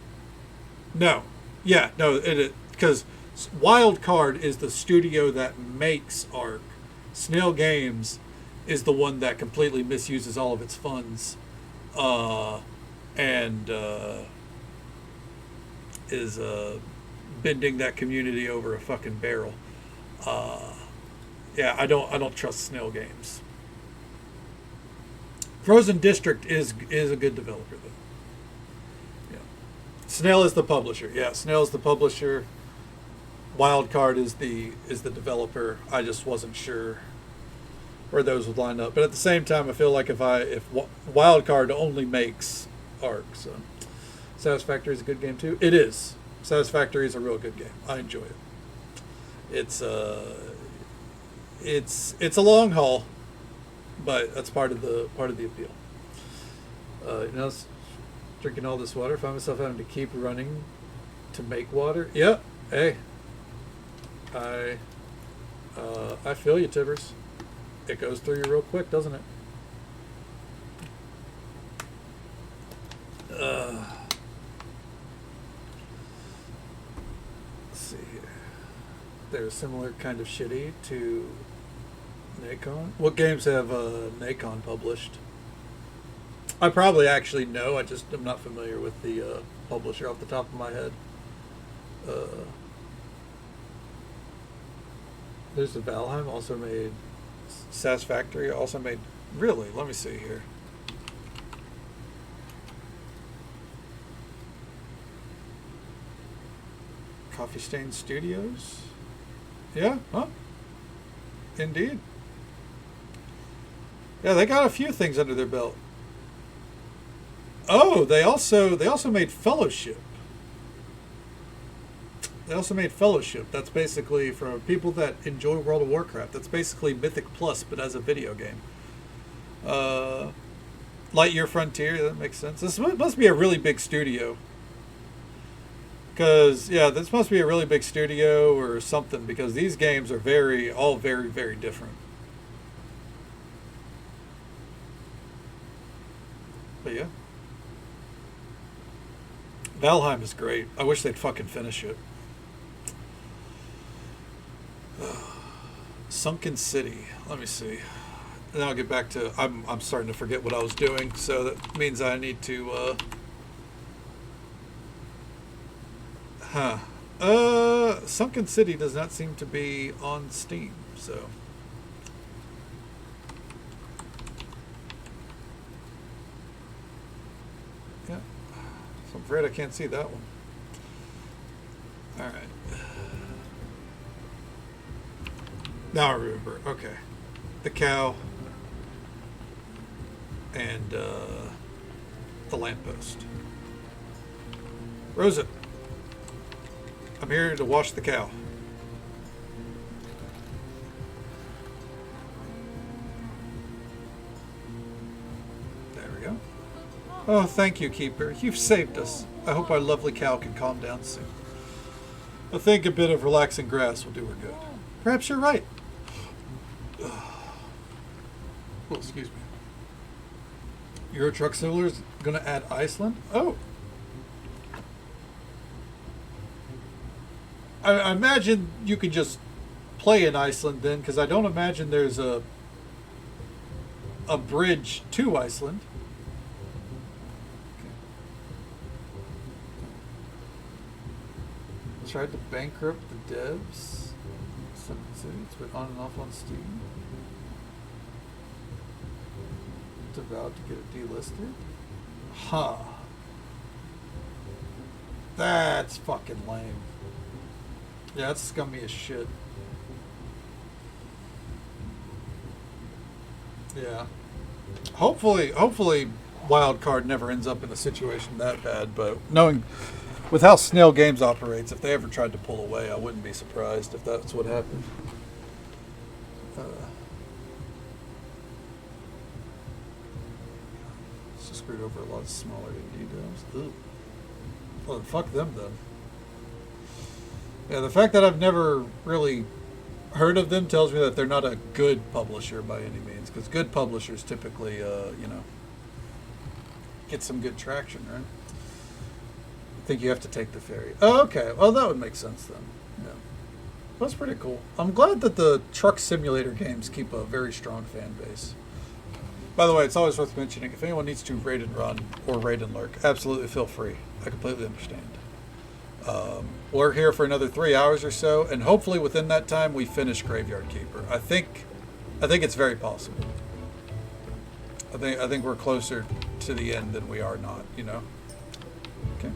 No. Yeah, no, it is... Because Wildcard is the studio that makes Ark. Snail Games is the one that completely misuses all of its funds. Is bending that community over a fucking barrel. Yeah, I don't trust Snail Games. Frozen District is a good developer though. Yeah. Snail is the publisher. Yeah, Snail is the publisher. Wildcard is the developer. I just wasn't sure where those would line up. But at the same time, I feel like if Wildcard only makes Ark, so Satisfactory is a good game too. It is. Satisfactory is a real good game. I enjoy it. It's a long haul, but that's part of the appeal. Drinking all this water, find myself having to keep running to make water. Yep. Hey. I feel you, Tibbers. It goes through you real quick, doesn't it? Let's see here. They're similar kind of shitty to Nacon. What games have Nacon published? I probably actually know. I just am not familiar with the publisher off the top of my head. There's the Valheim also made. Satisfactory also made. Really? Let me see here. Coffee Stain Studios? Yeah, huh? Indeed. Yeah, they got a few things under their belt. Oh, they also made Fellowship. They also made Fellowship. That's basically for people that enjoy World of Warcraft. That's basically Mythic Plus, but as a video game. Lightyear Frontier, that makes sense. This must be a really big studio. Because, yeah, this must be a really big studio or something, because these games are all very, very different. But yeah. Valheim is great. I wish they'd fucking finish it. Sunken City. Let me see. And then I'll get back to... I'm starting to forget what I was doing, so that means I need to... Huh. Sunken City does not seem to be on Steam, so. Yeah. So I'm afraid I can't see that one. Alright. Now I remember. Okay. The cow. And, the lamppost. Rosa. I'm here to wash the cow. There we go. Oh, thank you, Keeper. You've saved us. I hope our lovely cow can calm down soon. I think a bit of relaxing grass will do her good. Perhaps you're right. Oh, excuse me. Euro Truck Simulator's gonna add Iceland? Oh. I imagine you could just play in Iceland then, because I don't imagine there's a bridge to Iceland. Okay. Tried to bankrupt the devs. Sunken City. It's been on and off on Steam. It's about to get it delisted. Huh. That's fucking lame. Yeah, that's scummy as shit. Yeah. Hopefully Wildcard never ends up in a situation that bad, but knowing with how Snail Games operates, if they ever tried to pull away, I wouldn't be surprised if that's what happened. It's just screwed over a lot of smaller indie devs. Ugh. Well, fuck them then. Yeah, the fact that I've never really heard of them tells me that they're not a good publisher by any means, because good publishers typically, get some good traction, right? I think you have to take the ferry. Oh, okay. Well, that would make sense then. Yeah. That's pretty cool. I'm glad that the truck simulator games keep a very strong fan base. By the way, it's always worth mentioning, if anyone needs to raid and run or raid and lurk, absolutely feel free. I completely understand. We're here for another 3 hours or so, and hopefully within that time we finish Graveyard Keeper. I think it's very possible. I think we're closer to the end than we are not, you know? Okay.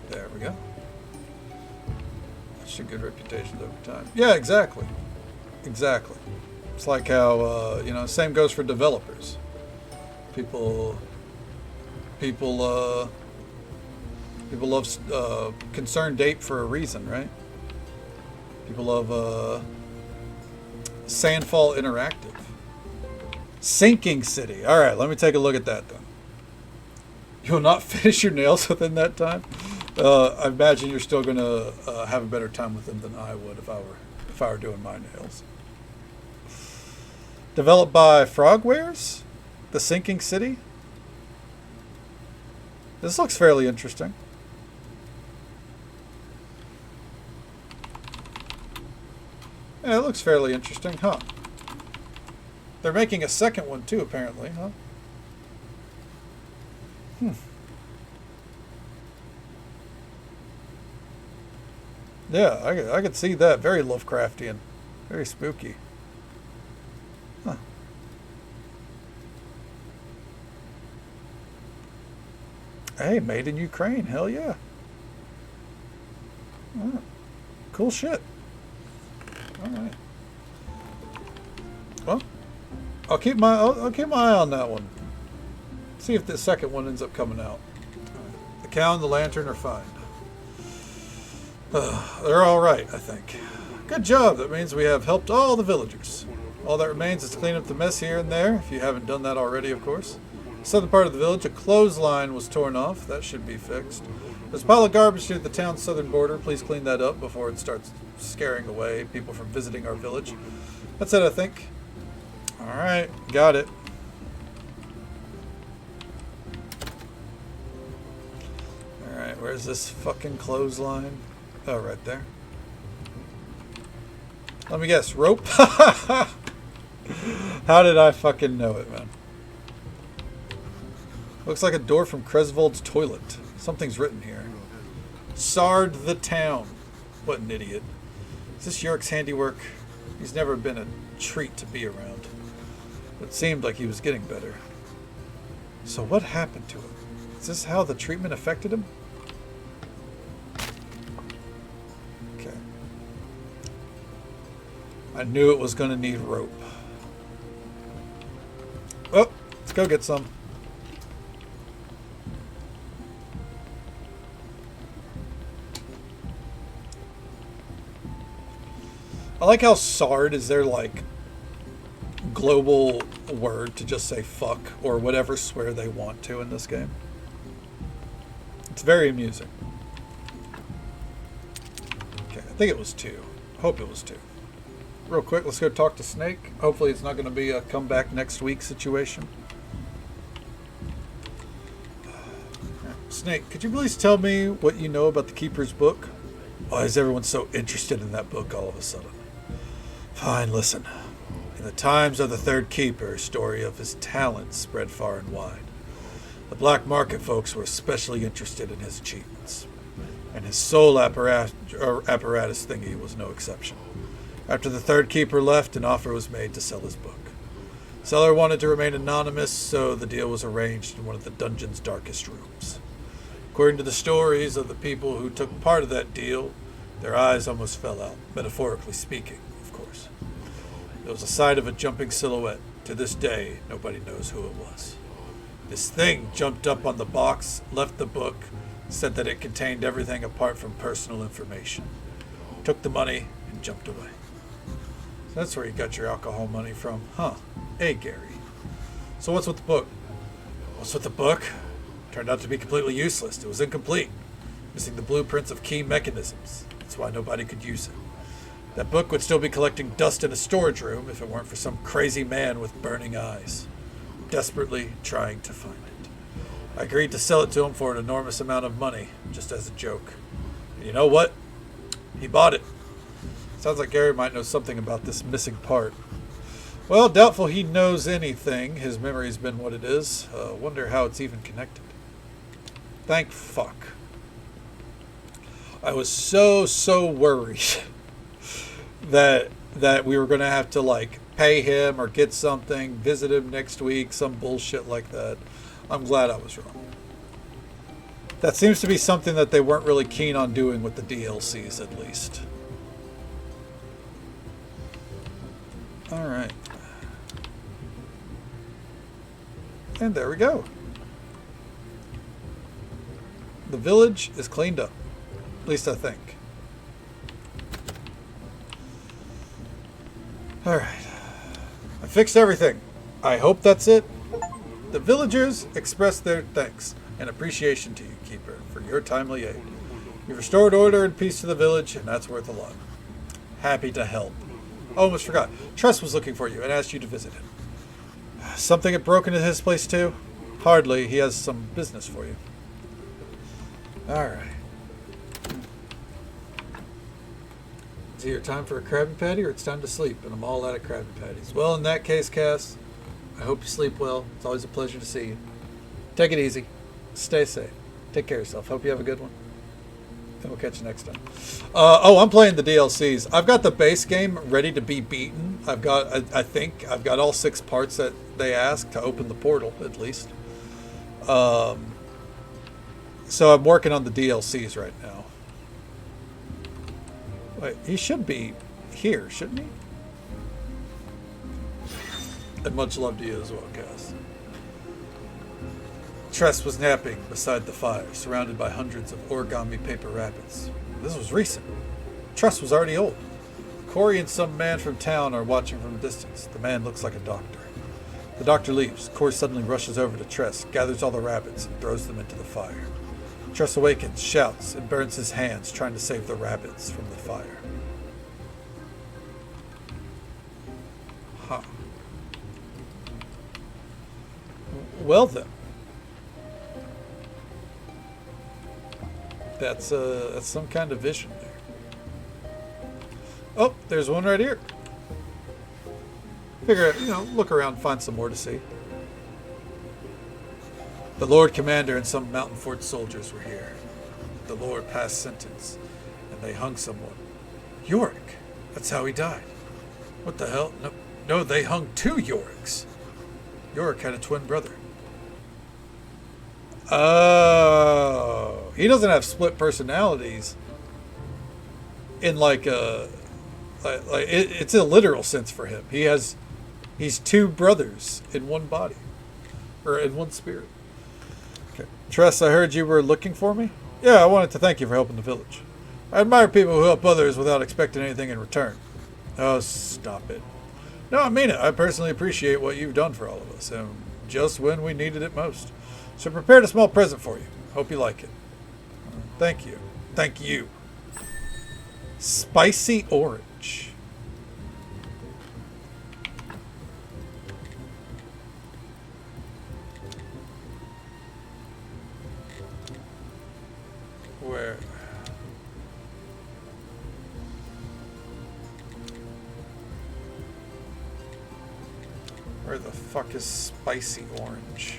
There we go. That's a good reputation over time. Yeah, exactly. Exactly. It's like how, same goes for developers. People love Concerned Ape for a reason, right? People love Sandfall Interactive. Sinking City. All right, let me take a look at that then. You'll not finish your nails within that time? I imagine you're still going to have a better time with them than I would if I were doing my nails. Developed by Frogwares? The Sinking City? This looks fairly interesting. Yeah, it looks fairly interesting, huh? They're making a second one too, apparently, huh? Yeah, I could see that. Very Lovecraftian. Very spooky. Huh. Hey, made in Ukraine. Hell yeah. Oh, cool shit. All right. Well, I'll keep my eye on that one. See if the second one ends up coming out. The cow and the lantern are fine. They're all right, I think. Good job. That means we have helped all the villagers. All that remains is to clean up the mess here and there, if you haven't done that already, of course. Southern part of the village, a clothesline was torn off. That should be fixed. There's a pile of garbage near the town's southern border. Please clean that up before it starts scaring away people from visiting our village. That's it, I think. Alright, got it. Alright, where's this fucking clothesline? Oh, right there. Let me guess, rope? How did I fucking know it, man? Looks like a door from Cresvold's toilet. Something's written here. Sard the town. What an idiot. Is this York's handiwork? He's never been a treat to be around. It seemed like he was getting better. So what happened to him? Is this how the treatment affected him? Okay. I knew it was going to need rope. Oh, let's go get some. I like how Sard is their, like, global word to just say fuck or whatever swear they want to in this game. It's very amusing. Okay, I think it was 2. I hope it was 2. Real quick, let's go talk to Snake. Hopefully it's not going to be a comeback next week situation. Snake, could you please tell me what you know about the Keeper's book? Why is everyone so interested in that book all of a sudden? Fine, listen. In the times of the Third Keeper, a story of his talents spread far and wide. The black market folks were especially interested in his achievements, and his soul apparatus thingy was no exception. After the Third Keeper left, an offer was made to sell his book. The seller wanted to remain anonymous, so the deal was arranged in one of the dungeon's darkest rooms. According to the stories of the people who took part of that deal, their eyes almost fell out, metaphorically speaking, of course. It was a sight of a jumping silhouette. To this day, nobody knows who it was. This thing jumped up on the box, left the book, said that it contained everything apart from personal information. Took the money and jumped away. So that's where you got your alcohol money from, huh? Hey, Gary. So what's with the book? What's with the book? Turned out to be completely useless. It was incomplete, missing the blueprints of key mechanisms. That's why nobody could use it. That book would still be collecting dust in a storage room if it weren't for some crazy man with burning eyes, desperately trying to find it. I agreed to sell it to him for an enormous amount of money, just as a joke. And you know what? He bought it. Sounds like Gary might know something about this missing part. Well, doubtful he knows anything. His memory's been what it is. Wonder how it's even connected. Thank fuck. I was so worried that we were going to have to, like, pay him or get something, visit him next week, some bullshit like that. I'm glad I was wrong. That seems to be something that they weren't really keen on doing with the DLCs, at least. Alright. And there we go. The village is cleaned up. At least I think. Alright. I fixed everything. I hope that's it. The villagers express their thanks and appreciation to you, Keeper, for your timely aid. You've restored order and peace to the village, and that's worth a lot. Happy to help. Oh, almost forgot. Tress was looking for you and asked you to visit him. Something had broken in his place, too? Hardly. He has some business for you. Alright. Is it your time for a Krabby Patty or it's time to sleep? And I'm all out of Krabby Patties. Well, in that case, Cass, I hope you sleep well. It's always a pleasure to see you. Take it easy. Stay safe. Take care of yourself. Hope you have a good one. And we'll catch you next time. I'm playing the DLCs. I've got the base game ready to be beaten. I think I've got all 6 parts that they ask to open the portal, at least. So I'm working on the DLCs right now. Wait, he should be here, shouldn't he? And much love to you as well, guys. Tress was napping beside the fire, surrounded by hundreds of origami paper rabbits. This was recent. Tress was already old. Corey and some man from town are watching from a distance. The man looks like a doctor. The doctor leaves. Corey suddenly rushes over to Tress, gathers all the rabbits, and throws them into the fire. Tress awakens, shouts, and burns his hands trying to save the rabbits from the fire. Huh. Well then. That's some kind of vision there. Oh, there's one right here. Figure, look around, find some more to see. The Lord Commander and some Mountain Fort soldiers were here. The Lord passed sentence, and they hung someone. Yorick. That's how he died. What the hell? No, they hung 2 Yoricks. Yorick had a twin brother. Oh, he doesn't have split personalities. In it's a literal sense for him. He's 2 brothers in one body, or in one spirit. Okay, Tress, I heard you were looking for me. Yeah, I wanted to thank you for helping the village. I admire people who help others without expecting anything in return. Oh, stop it. No, I mean it. I personally appreciate what you've done for all of us, and just when we needed it most. So I prepared a small present for you. Hope you like it. Thank you. Thank you. Spicy orange. Where? Where the fuck is spicy orange?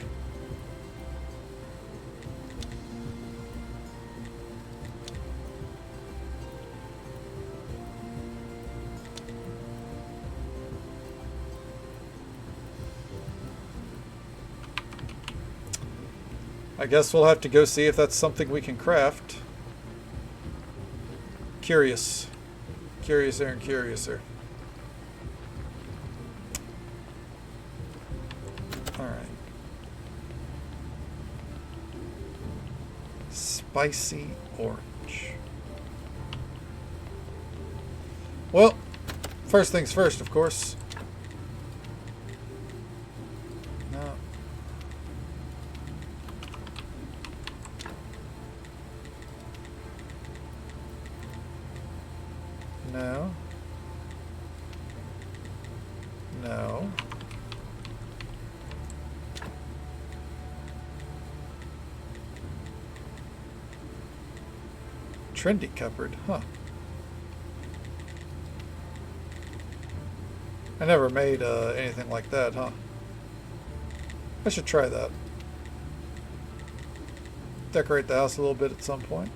I guess we'll have to go see if that's something we can craft. Curiouser and curiouser. Alright. Spicy orange. Well, first things first, of course. No. No. No. Trendy cupboard, huh? I never made anything like that, huh? I should try that. Decorate the house a little bit at some point.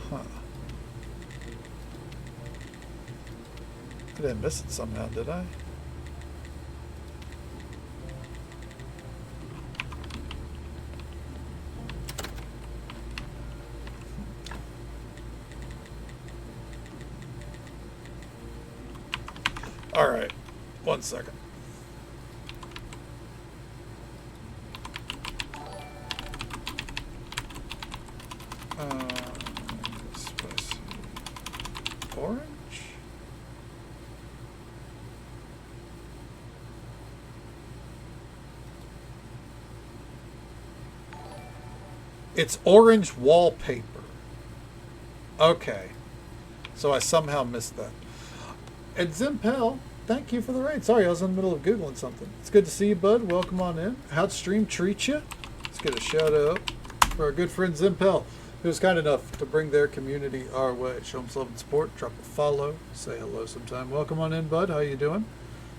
Huh. I didn't miss it somehow, did I? All right, 1 second. Spicy orange. It's orange wallpaper. Okay, so I somehow missed that. And Zimpel, thank you for the raid. Sorry, I was in the middle of Googling something. It's good to see you, bud. Welcome on in. How'd stream treat you? Let's get a shout out for our good friend Zimpel, who was kind enough to bring their community our way. Show them some love and support. Drop a follow. Say hello sometime. Welcome on in, bud. How you doing?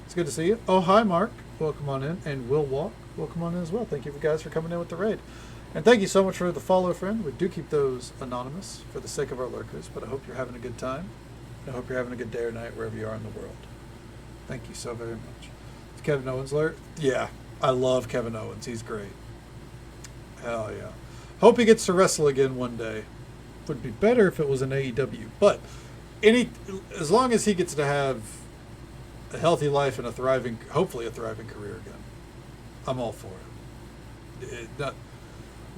It's good to see you. Oh, hi, Mark. Welcome on in. And Will Walk, welcome on in as well. Thank you guys for coming in with the raid. And thank you so much for the follow, friend. We do keep those anonymous for the sake of our lurkers, but I hope you're having a good time. I hope you're having a good day or night wherever you are in the world. Thank you so very much. Is Kevin Owens alert? Yeah, I love Kevin Owens. He's great. Hell yeah. Hope he gets to wrestle again one day. Would be better if it was an AEW, but as long as he gets to have a healthy life and hopefully a thriving career again, I'm all for it.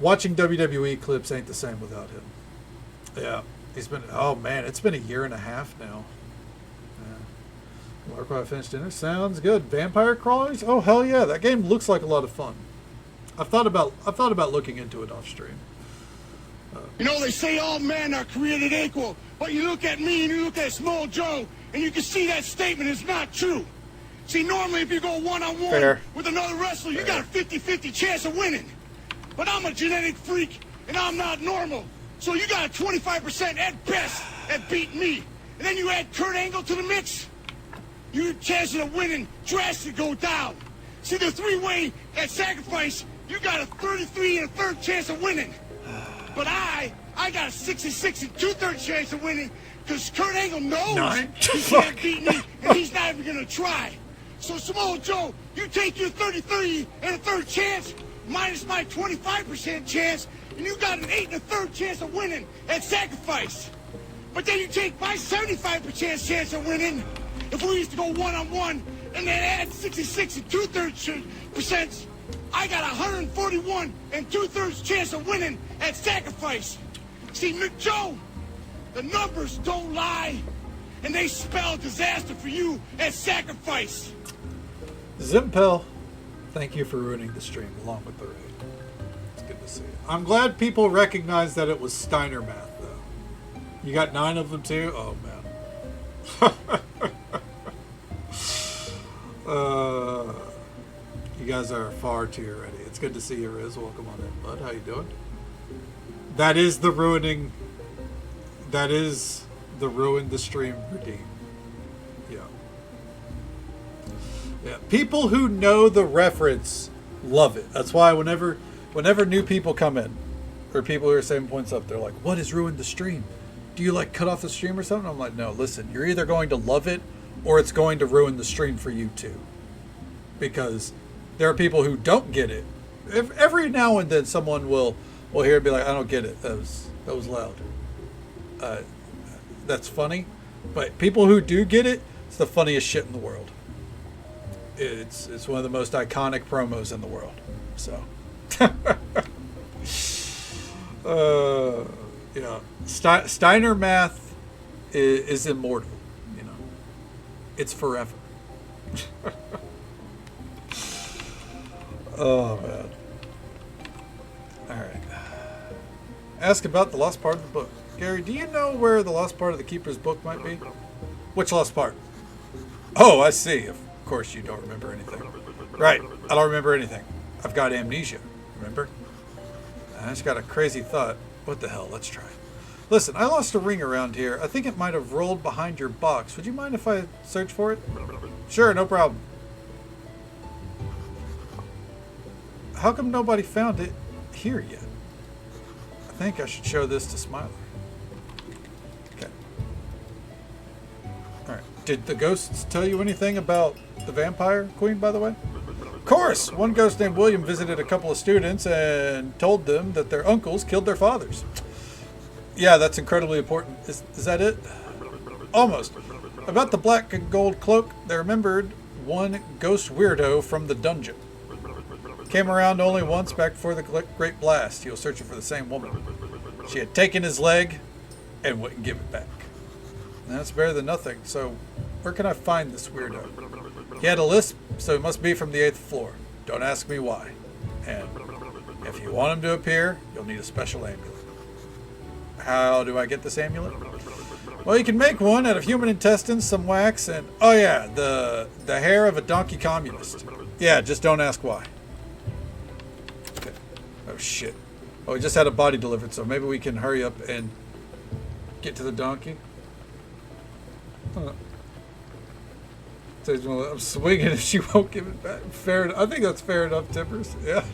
Watching WWE clips ain't the same without him. Yeah. Oh man, it's been a year and a half now. Yeah. Mark, I finished dinner. Sounds good. Vampire Crawlers? Oh hell yeah, that game looks like a lot of fun. I've thought about looking into it off stream. You know, they say all men are created equal, but you look at me and you look at Small Joe, and you can see that statement is not true. See, normally if you go one-on-one with another wrestler, you got a 50-50 chance of winning. But I'm a genetic freak, and I'm not normal. So you got a 25% at best at beating me. and then you add Kurt Angle to the mix, your chances of winning drastically go down. See, the three-way at Sacrifice, you got a 33 and a third chance of winning. But I got a 66 and 2/3 chance of winning because Kurt Angle knows he can't beat me, and he's not even going to try. So, Samoa Joe, you take your 33 and a third chance minus my 25% chance, and you got an 8 and a third chance of winning at Sacrifice. But then you take my 75% chance of winning if we used to go one-on-one, and then add 66 and 2/3%. I got 141 and 2/3 chance of winning at Sacrifice. See, Joe, the numbers don't lie, and they spell disaster for you at Sacrifice. Zimpel, thank you for ruining the stream along with the raid. It's good to see you. I'm glad people recognize that it was Steiner math, though. You got 9 of them too? Oh, man. You guys are far too ready. It's good to see you, Riz. Welcome on in, bud. How you doing? That is the ruining. That is the ruin the stream redeem. Yeah. Yeah. People who know the reference love it. That's why whenever new people come in, or people who are 7 points up, they're like, "What is ruined the stream? Do you like cut off the stream or something?" I'm like, "No, listen. You're either going to love it, or it's going to ruin the stream for you too." Because there are people who don't get it. Every now and then someone will hear and be like, "I don't get it. That was loud." That's funny. But people who do get it, it's the funniest shit in the world. It's one of the most iconic promos in the world. So yeah. Steiner math is immortal, you know. It's forever. Oh, man. Alright. Ask about the lost part of the book. Gary, do you know where the lost part of the Keeper's book might be? Which lost part? Oh, I see. Of course you don't remember anything. Right. I don't remember anything. I've got amnesia. Remember? I just got a crazy thought. What the hell? Let's try. Listen, I lost a ring around here. I think it might have rolled behind your box. Would you mind if I search for it? Sure, no problem. How come nobody found it here yet? I think I should show this to Smiley. Okay. Alright. Did the ghosts tell you anything about the vampire queen, by the way? Of course! One ghost named William visited a couple of students and told them that their uncles killed their fathers. Yeah, that's incredibly important. Is that it? Almost. About the black and gold cloak, they remembered one ghost weirdo from the dungeon. Came around only once back before the Great Blast. He was searching for the same woman. She had taken his leg and wouldn't give it back. And that's better than nothing. So, where can I find this weirdo? He had a lisp, so he must be from the 8th floor. Don't ask me why. And if you want him to appear, you'll need a special amulet. How do I get this amulet? Well, you can make one out of human intestines, some wax, and... oh yeah, the hair of a donkey communist. Yeah, just don't ask why. Okay. Oh shit. Oh, we just had a body delivered, so maybe we can hurry up and get to the donkey. I'm swinging if she won't give it back. Fair enough. I think that's fair enough, Tippers. Yeah.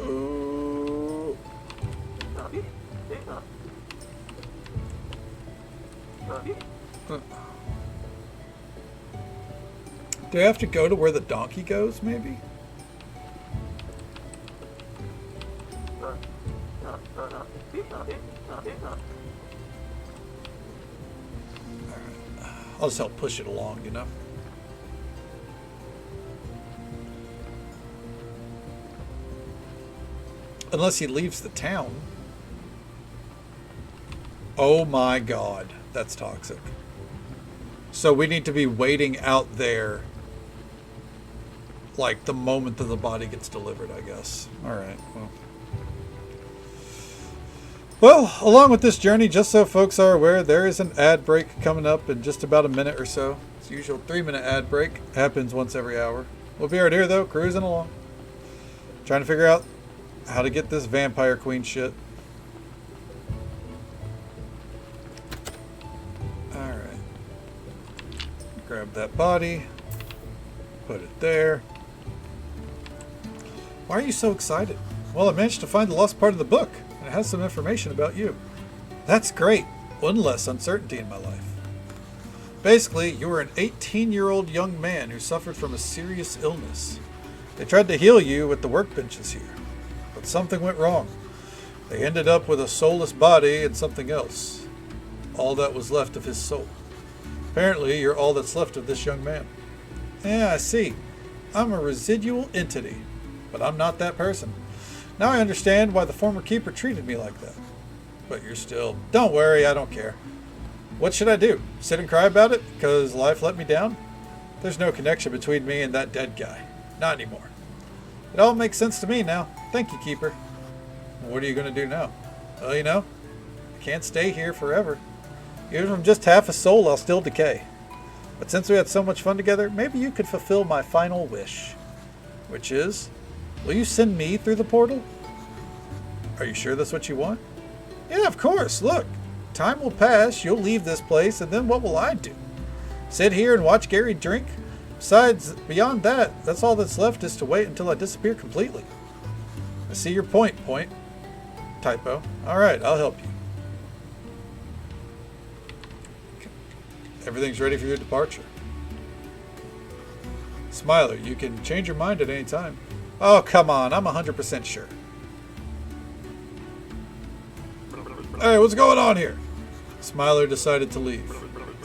Ooh. Do I have to go to where the donkey goes, maybe? I'll just help push it along, you know? Unless he leaves the town. Oh my god, that's toxic. So we need to be waiting out there like the moment that the body gets delivered, I guess. Alright, well, along with this journey, just so folks are aware, there is an ad break coming up in just about a minute or so. It's the usual 3-minute ad break. Happens once every hour. We'll be right here, though, cruising along. Trying to figure out how to get this vampire queen shit. Grab that body. Put it there. Why are you so excited? Well, I managed to find the lost part of the book, and it has some information about you. That's great. One less uncertainty in my life. Basically, you were an 18-year-old young man who suffered from a serious illness. They tried to heal you with the workbenches here, but something went wrong. They ended up with a soulless body and something else. All that was left of his soul. Apparently, you're all that's left of this young man. Yeah, I see. I'm a residual entity, but I'm not that person. Now I understand why the former keeper treated me like that. But you're still... Don't worry, I don't care. What should I do? Sit and cry about it because life let me down? There's no connection between me and that dead guy. Not anymore. It all makes sense to me now. Thank you, Keeper. What are you going to do now? Well, you know, I can't stay here forever. Even if I'm just half a soul, I'll still decay. But since we had so much fun together, maybe you could fulfill my final wish. Which is, will you send me through the portal? Are you sure that's what you want? Yeah, of course. Look, time will pass, you'll leave this place, and then what will I do? Sit here and watch Gary drink? Besides, beyond that, that's all that's left is to wait until I disappear completely. I see your point. Typo. Alright, I'll help you. Okay. Everything's ready for your departure. Smiler, you can change your mind at any time. Oh, come on, I'm 100% sure. Hey, what's going on here? Smiler decided to leave.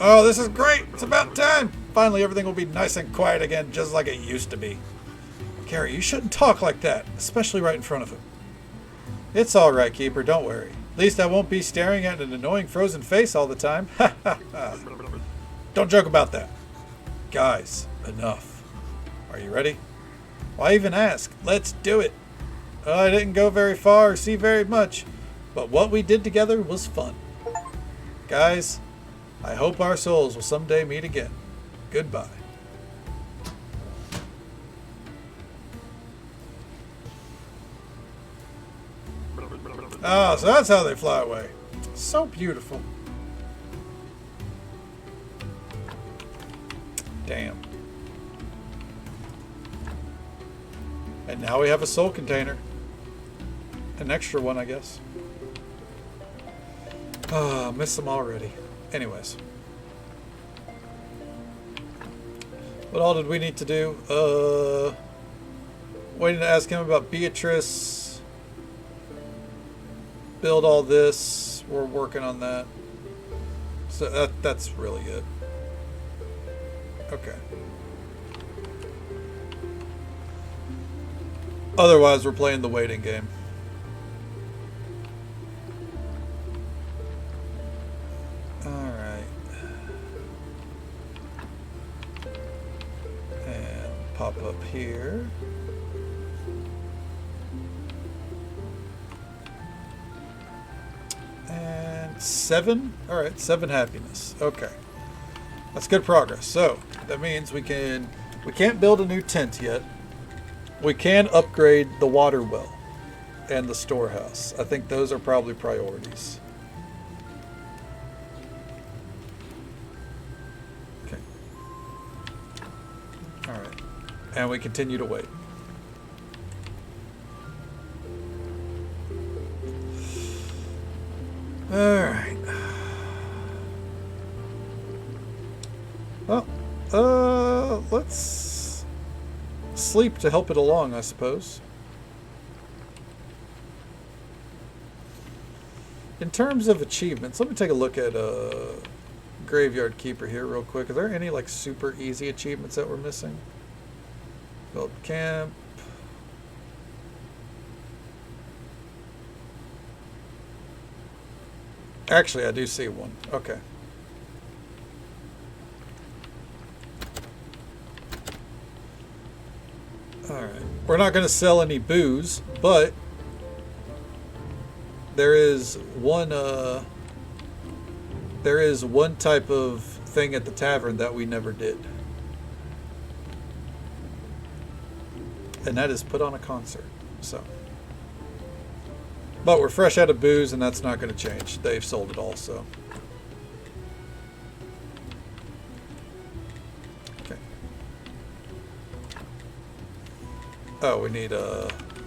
Oh, this is great! It's about time! Finally, everything will be nice and quiet again, just like it used to be. Gary, you shouldn't talk like that, especially right in front of him. It's alright, Keeper, don't worry. At least I won't be staring at an annoying frozen face all the time. Ha ha ha. Don't joke about that. Guys, enough. Are you ready? Why even ask? Let's do it. I didn't go very far or see very much, but what we did together was fun. Guys, I hope our souls will someday meet again. Goodbye. Ah, so that's how they fly away. So beautiful. Damn. And now we have a soul container. An extra one, I guess. Ah, I miss them already. Anyways. What all did we need to do? Waiting to ask him about Beatrice. Build all this. We're working on that. So that's really it. Okay. Otherwise, we're playing the waiting game. Alright. And pop up here. And 7? Alright, 7 happiness. Okay. That's good progress. So, that means we can't build a new tent yet. We can upgrade the water well and the storehouse. I think those are probably priorities. Okay. Alright. And we continue to wait. Alright. Well, let's sleep to help it along, I suppose. In terms of achievements, let me take a look at Graveyard Keeper here real quick. Are there any like super easy achievements that we're missing? Build camp. Actually, I do see one. Okay. Alright. We're not going to sell any booze, but there is one type of thing at the tavern that we never did. And that is put on a concert. So, but we're fresh out of booze, and that's not going to change. They've sold it all, so. Oh, we need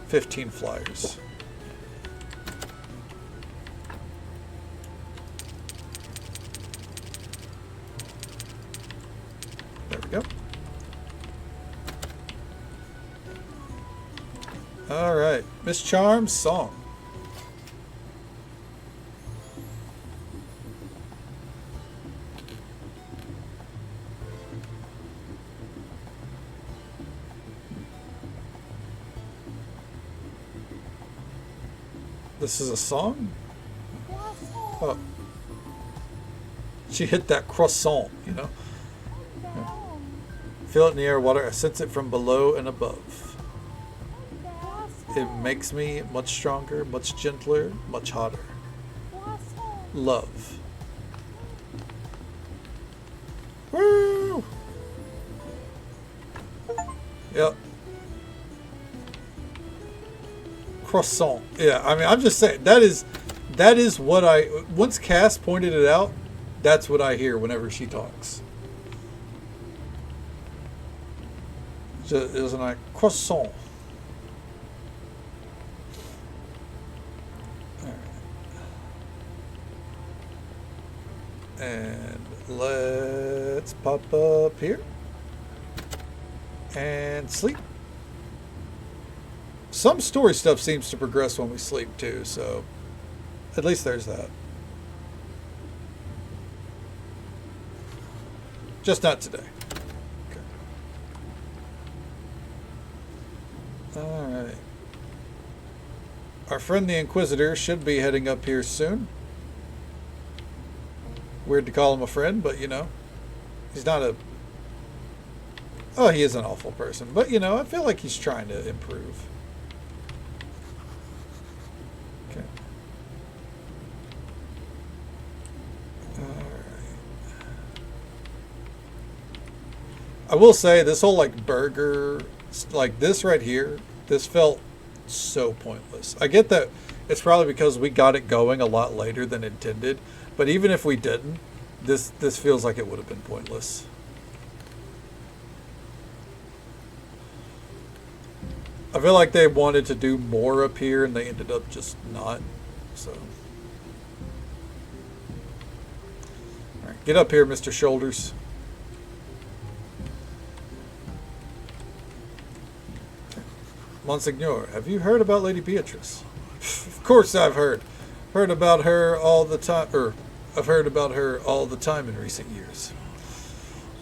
15 flyers. There we go. All right, Miss Charm's song. This is a song? Oh. She hit that croissant, you know? Feel it in the air, water. I sense it from below and above. It makes me much stronger, much gentler, much hotter. Love. Woo! Yep. Croissant. Yeah, I mean, I'm just saying, that is what once Cass pointed it out, that's what I hear whenever she talks. Isn't like croissant. All right. And let's pop up here and sleep. Some story stuff seems to progress when we sleep too, so at least there's that. Just not today. Alright. Our friend the Inquisitor should be heading up here soon. Weird to call him a friend, but you know, he's not a... Oh, he is an awful person, but you know, I feel like he's trying to improve. Okay. Alright. I will say, this whole like burger... Like this right here, this felt so pointless. I get that it's probably because we got it going a lot later than intended, but even if we didn't, this feels like it would have been pointless. I feel like they wanted to do more up here and they ended up just not. So, all right, get up here, Mr. Shoulders. Monsignor, have you heard about Lady Beatrice? Of course I've heard. Heard about her all the time, I've heard about her all the time in recent years.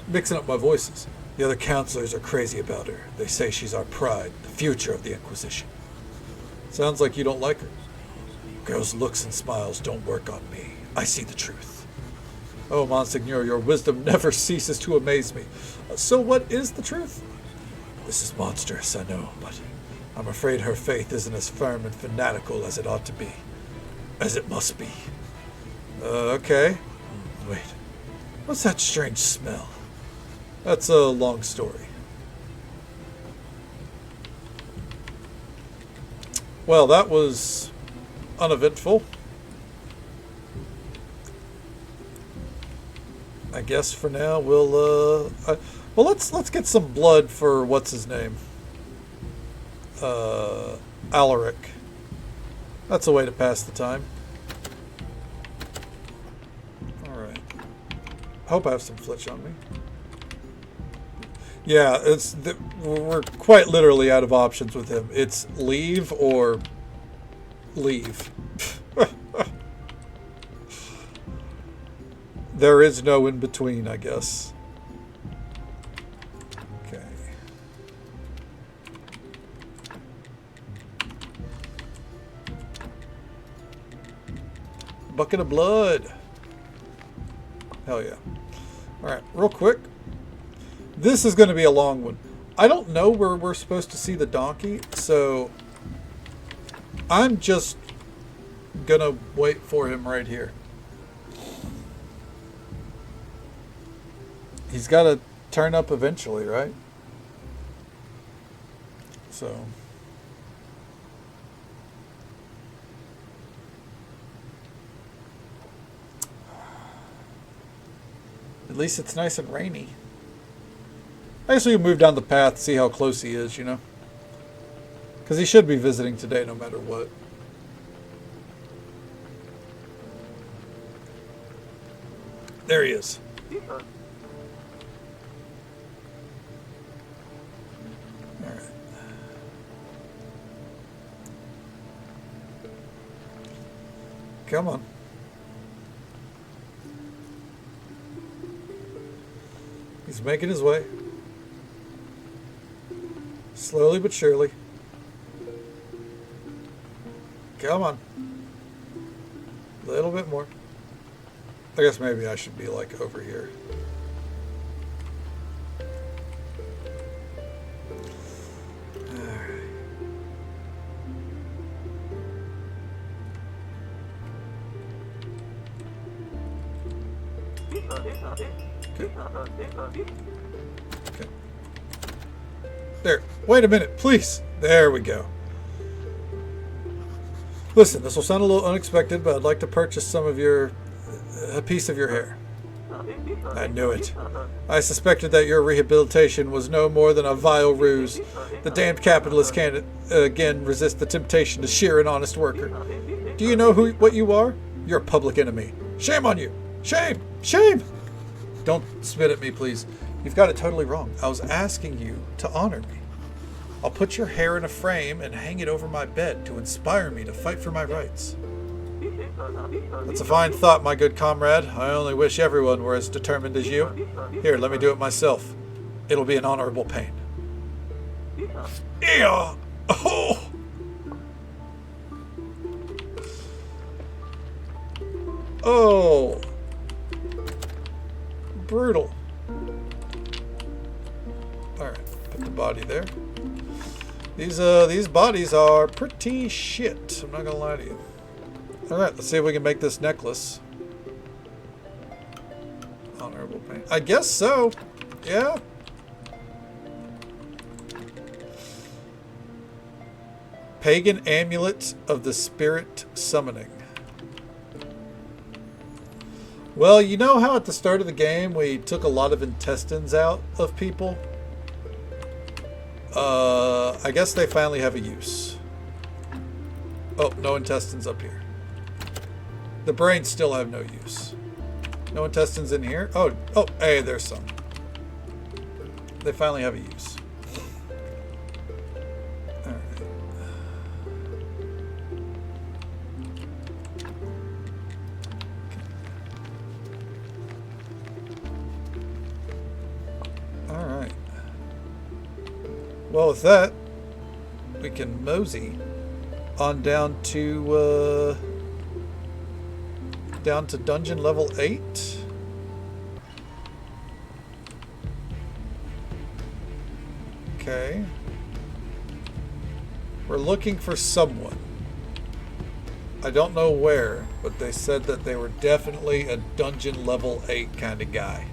Mixing up my voices. The other counselors are crazy about her. They say she's our pride, the future of the Inquisition. Sounds like you don't like her. Girls' looks and smiles don't work on me. I see the truth. Oh, Monsignor, your wisdom never ceases to amaze me. So what is the truth? This is monstrous, I know, but I'm afraid her faith isn't as firm and fanatical as it ought to be. As it must be. Okay. Wait. What's that strange smell? That's a long story. Well, that was uneventful. I guess for now we'll well, let's get some blood for what's his name. Alaric. That's a way to pass the time. Alright. Hope I have some flitch on me. Yeah, we're quite literally out of options with him. It's leave or leave. There is no in between, I guess. Okay. Bucket of blood. Hell yeah. Alright, real quick. This is going to be a long one. I don't know where we're supposed to see the donkey, so I'm just going to wait for him right here. He's got to turn up eventually, right? So... At least it's nice and rainy. I guess we can move down the path, see how close he is, you know? Because he should be visiting today no matter what. There he is. Alright. Come on. He's making his way. Slowly but surely. Come on. A little bit more. I guess maybe I should be like over here. Okay. There. Wait a minute, please. There we go. Listen, this will sound a little unexpected, but I'd like to purchase a piece of your hair. I knew it. I suspected that your rehabilitation was no more than a vile ruse. The damned capitalist can't again resist the temptation to shear an honest worker. Do you know what you are? You're a public enemy. Shame on you! Shame! Shame! Don't spit at me, please. You've got it totally wrong. I was asking you to honor me. I'll put your hair in a frame and hang it over my bed to inspire me to fight for my rights. That's a fine thought, my good comrade. I only wish everyone were as determined as you. Here, let me do it myself. It'll be an honorable pain. Yeah. Oh. Oh. Brutal. Alright, put the body there. These bodies are pretty shit. I'm not gonna lie to you. Alright, let's see if we can make this necklace. Honorable pain. I guess so. Yeah. Pagan Amulet of the Spirit Summoning. Well, you know how at the start of the game we took a lot of intestines out of people? I guess they finally have a use. Oh, no intestines up here. The brains still have no use. No intestines in here? Oh, hey, there's some. They finally have a use. Alright. Alright. Well, with that, we can mosey on down to dungeon level 8. Okay. We're looking for someone. I don't know where, but they said that they were definitely a dungeon level 8 kind of guy.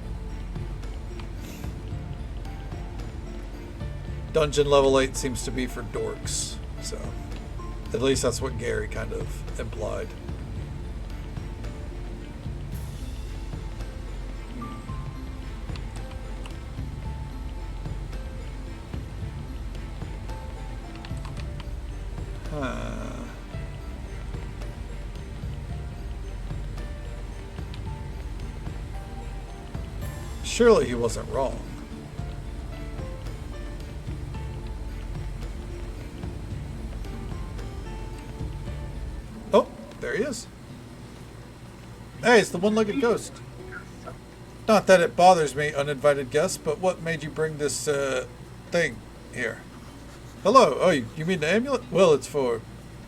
Dungeon level 8 seems to be for dorks, so at least that's what Gary kind of implied. Surely he wasn't wrong. Oh, there he is. Hey, it's the one-legged ghost. Not that it bothers me, uninvited guest, but what made you bring this thing here? Hello. Oh, you mean the amulet? Well, it's for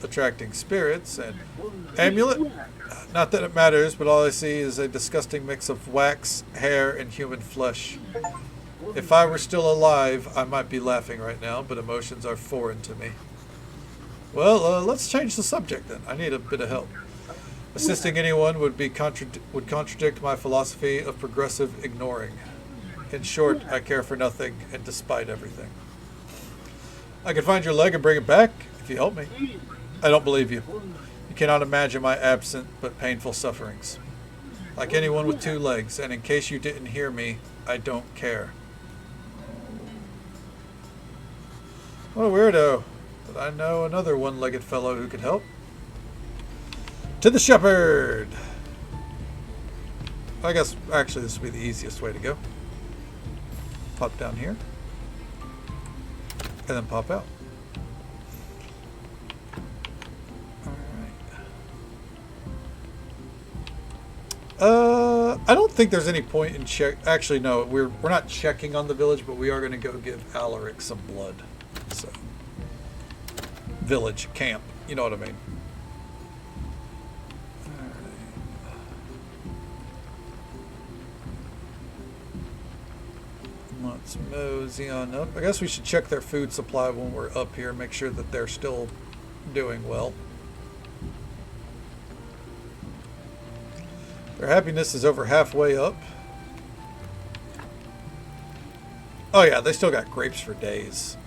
attracting spirits. And amulet? Not that it matters, but all I see is a disgusting mix of wax, hair, and human flesh. If I were still alive, I might be laughing right now, but emotions are foreign to me. Well, let's change the subject then. I need a bit of help. Assisting anyone would contradict my philosophy of progressive ignoring. In short, I care for nothing and despite everything. I can find your leg and bring it back if you help me. I don't believe you. You cannot imagine my absent but painful sufferings. Like anyone with two legs, and in case you didn't hear me, I don't care. What a weirdo. But I know another one-legged fellow who could help. To the shepherd! I guess, actually, this would be the easiest way to go. Pop down here. And then pop out. I don't think there's any point in check. Actually, no, we're not checking on the village, but we are going to go give Alaric some blood. So, village camp, you know what I mean. All right. Let's mosey on up. I guess we should check their food supply when we're up here. Make sure that they're still doing well. Their happiness is over halfway up. Oh yeah, they still got grapes for days.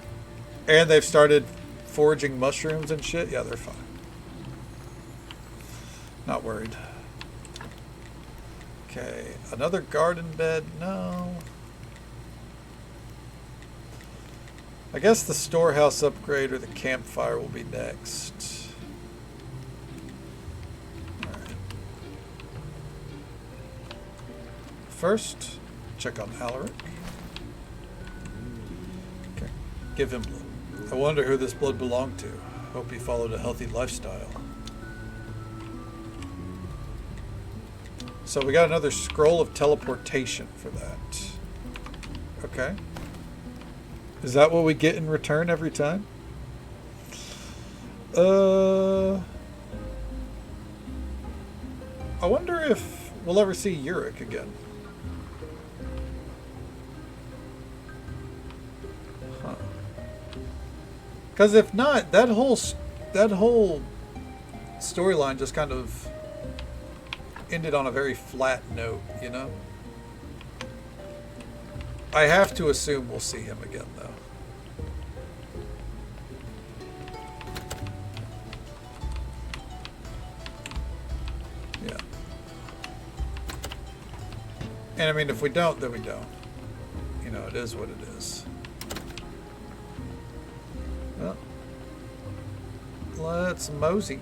And they've started foraging mushrooms and shit. Yeah, they're fine. Not worried. Okay, another garden bed. No. I guess the storehouse upgrade or the campfire will be next. First, check on Alaric. Okay, give him blood. I wonder who this blood belonged to. Hope he followed a healthy lifestyle. So we got another scroll of teleportation for that. Okay. Is that what we get in return every time? I wonder if we'll ever see Yurik again. Because if not, that whole storyline just kind of ended on a very flat note, you know? I have to assume we'll see him again, though. Yeah. And I mean, if we don't, then we don't. You know, it is what it is. Well, let's mosey.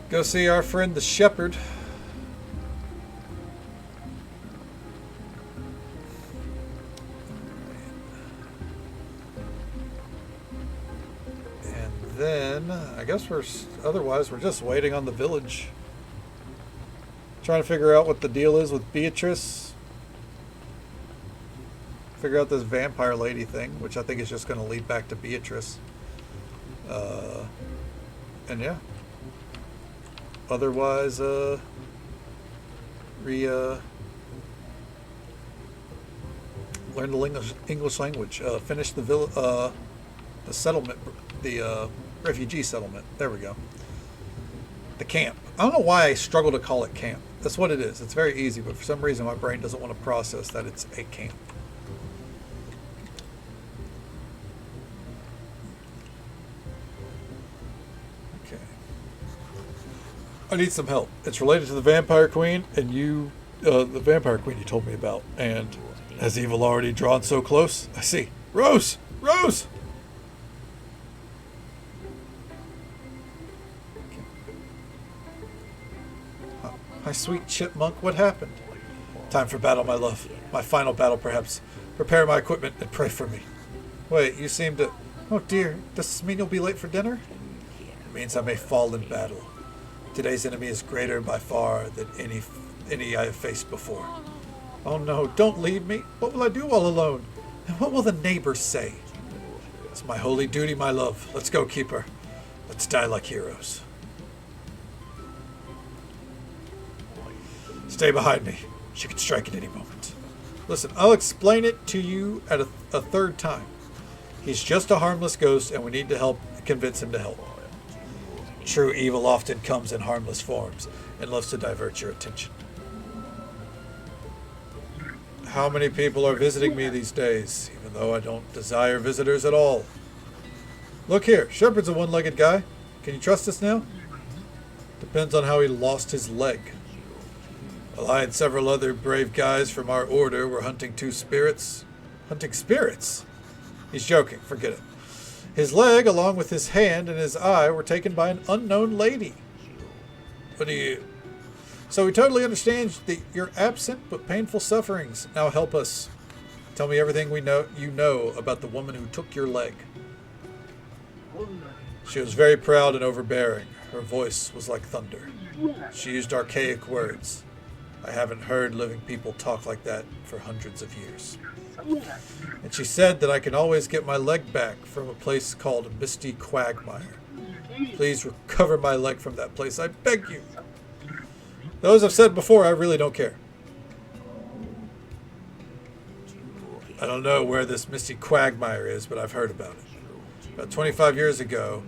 Go see our friend the shepherd. And then, I guess otherwise we're just waiting on the village. Trying to figure out what the deal is with Beatrice. Figure out this vampire lady thing, which I think is just going to lead back to Beatrice. And yeah. Otherwise, learn the English language. Finish the settlement, the refugee settlement. There we go. The camp. I don't know why I struggle to call it camp. That's what it is. It's very easy, but for some reason my brain doesn't want to process that it's a camp. I need some help. It's related to the Vampire Queen and the Vampire Queen you told me about. And has evil already drawn so close? I see. Rose! Rose! My sweet chipmunk, what happened? Time for battle, my love. My final battle, perhaps. Prepare my equipment and pray for me. Wait, you seem to... Oh dear, does this mean you'll be late for dinner? It means I may fall in battle. Today's enemy is greater by far than any I have faced before. Oh no, don't leave me. What will I do all alone? And what will the neighbors say? It's my holy duty, my love. Let's go, keeper. Let's die like heroes. Stay behind me. She could strike at any moment. Listen, I'll explain it to you at a third time. He's just a harmless ghost and we need to convince him to help. True evil often comes in harmless forms and loves to divert your attention. How many people are visiting me these days, even though I don't desire visitors at all? Look here, Shepherd's a one-legged guy. Can you trust us now? Depends on how he lost his leg. Well, I and several other brave guys from our order were hunting two spirits. Hunting spirits? He's joking, forget it. His leg, along with his hand and his eye, were taken by an unknown lady. What do you... So we totally understand your absent but painful sufferings. Now help us. Tell me everything you know about the woman who took your leg. She was very proud and overbearing. Her voice was like thunder. She used archaic words. I haven't heard living people talk like that for hundreds of years. And she said that I can always get my leg back from a place called Misty Quagmire. Please recover my leg from that place, I beg you. Though, as I've said before, I really don't care. I don't know where this Misty Quagmire is, but I've heard about it. About 25 years ago,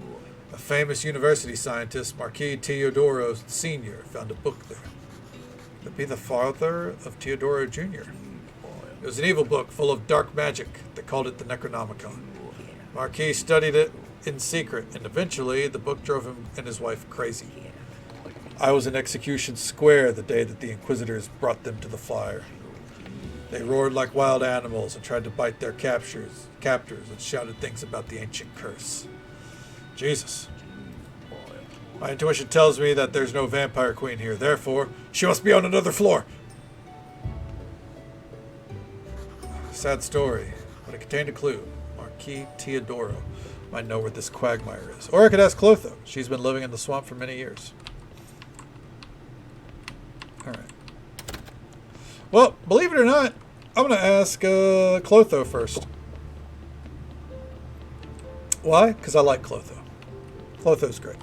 a famous university scientist, Marquis Teodoro Sr., found a book there. Could be the father of Teodoro Jr. It was an evil book full of dark magic. They called it the Necronomicon. Marquis studied it in secret, and eventually the book drove him and his wife crazy. I was in Execution Square the day that the Inquisitors brought them to the fire. They roared like wild animals and tried to bite their captors and shouted things about the ancient curse. Jesus. My intuition tells me that there's no vampire queen here. Therefore, she must be on another floor. Sad story, but it contained a clue. Marquis Teodoro might know where this Quagmire is. Or I could ask Clotho. She's been living in the swamp for many years. Alright. Well, believe it or not, I'm going to ask Clotho first. Why? Because I like Clotho. Clotho's great.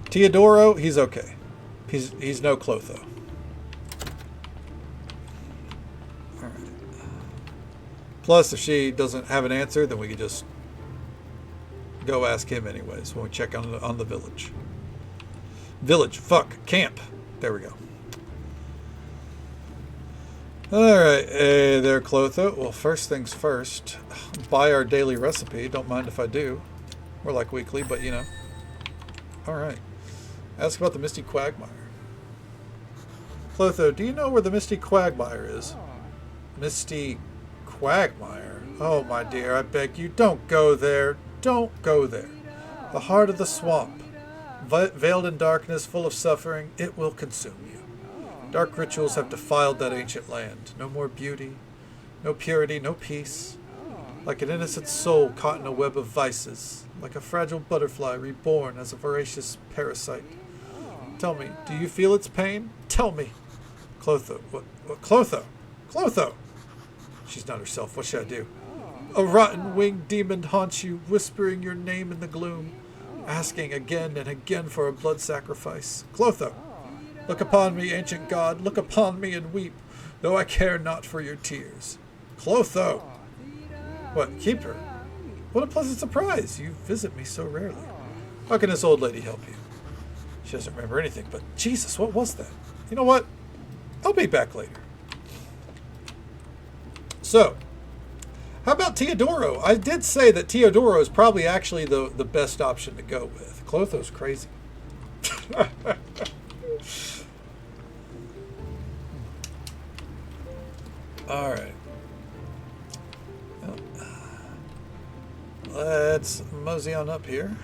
Teodoro, he's okay. He's no Clotho. Alright. Plus, if she doesn't have an answer, then we can just go ask him anyways when we check on the village. Camp. There we go. Alright, hey there, Clotho. Well, first things first, buy our daily recipe. Don't mind if I do. More like weekly, but you know. Alright. Ask about the Misty Quagmire. Clotho, do you know where the Misty Quagmire is? Misty Quagmire? Oh, my dear, I beg you, don't go there. Don't go there. The heart of the swamp. Veiled in darkness, full of suffering, it will consume you. Dark rituals have defiled that ancient land. No more beauty, no purity, no peace. Like an innocent soul caught in a web of vices. Like a fragile butterfly reborn as a voracious parasite. Tell me, do you feel its pain? Tell me. Clotho. What? Clotho? Clotho! She's not herself. What should I do? A rotten winged demon haunts you, whispering your name in the gloom, asking again and again for a blood sacrifice. Clotho! Look upon me, ancient god. Look upon me and weep, though I care not for your tears. Clotho! What, keep her? What a pleasant surprise. You visit me so rarely. How can this old lady help you? She doesn't remember anything, but Jesus, what was that? You know what? I'll be back later. So, how about Teodoro? I did say that Teodoro is probably actually the best option to go with. Clotho's crazy. All right. Let's mosey on up here.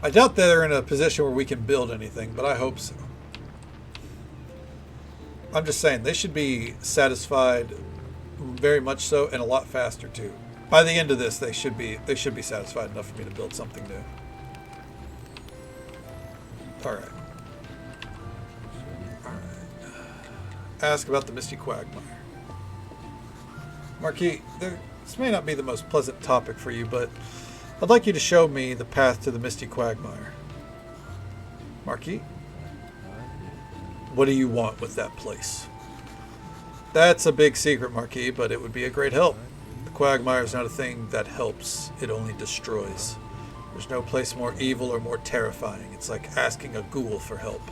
I doubt they're in a position where we can build anything, but I hope so. I'm just saying, they should be satisfied very much so, and a lot faster too. By the end of this, they should be satisfied enough for me to build something new. Alright. Alright. Ask about the Misty Quagmire. Marquis, this may not be the most pleasant topic for you, but I'd like you to show me the path to the Misty Quagmire. Marquis? What do you want with that place? That's a big secret, Marquis, but it would be a great help. The Quagmire is not a thing that helps, it only destroys. There's no place more evil or more terrifying. It's like asking a ghoul for help.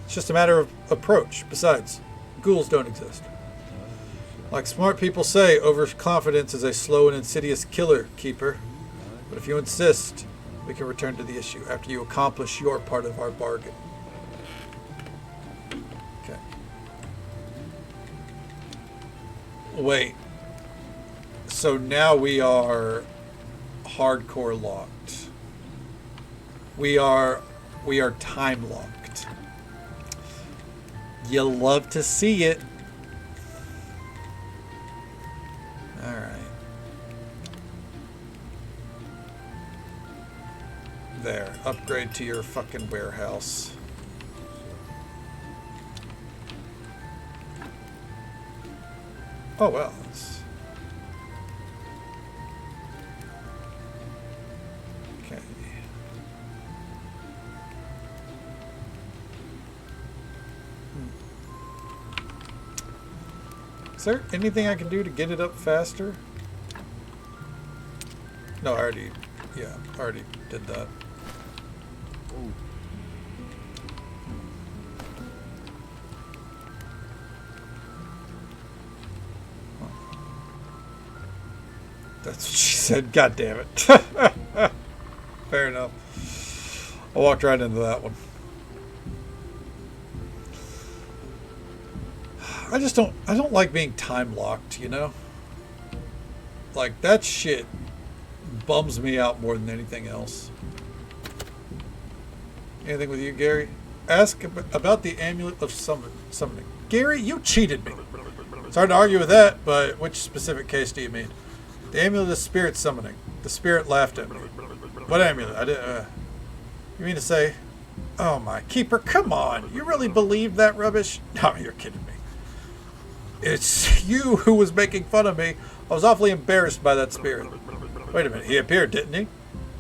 It's just a matter of approach. Besides, ghouls don't exist. Like smart people say, overconfidence is a slow and insidious killer, Keeper. But if you insist, we can return to the issue after you accomplish your part of our bargain. Okay. Wait. So now we are hardcore locked. We are time locked. You love to see it. All right. There. Upgrade to your fucking warehouse. Oh well. Okay. Is there anything I can do to get it up faster? No, I already did that. Ooh. That's what she said. God damn it. Fair enough. I walked right into that one. I don't like being time locked, you know? Like, that shit bums me out more than anything else. Anything with you, Gary? Ask about the amulet of summoning. Gary, you cheated me. It's hard to argue with that, but which specific case do you mean? The amulet of spirit summoning. The spirit laughed at me. What amulet? I didn't. You mean to say? Oh my keeper! Come on! You really believe that rubbish? No, you're kidding me. It's you who was making fun of me. I was awfully embarrassed by that spirit. Wait a minute. He appeared, didn't he?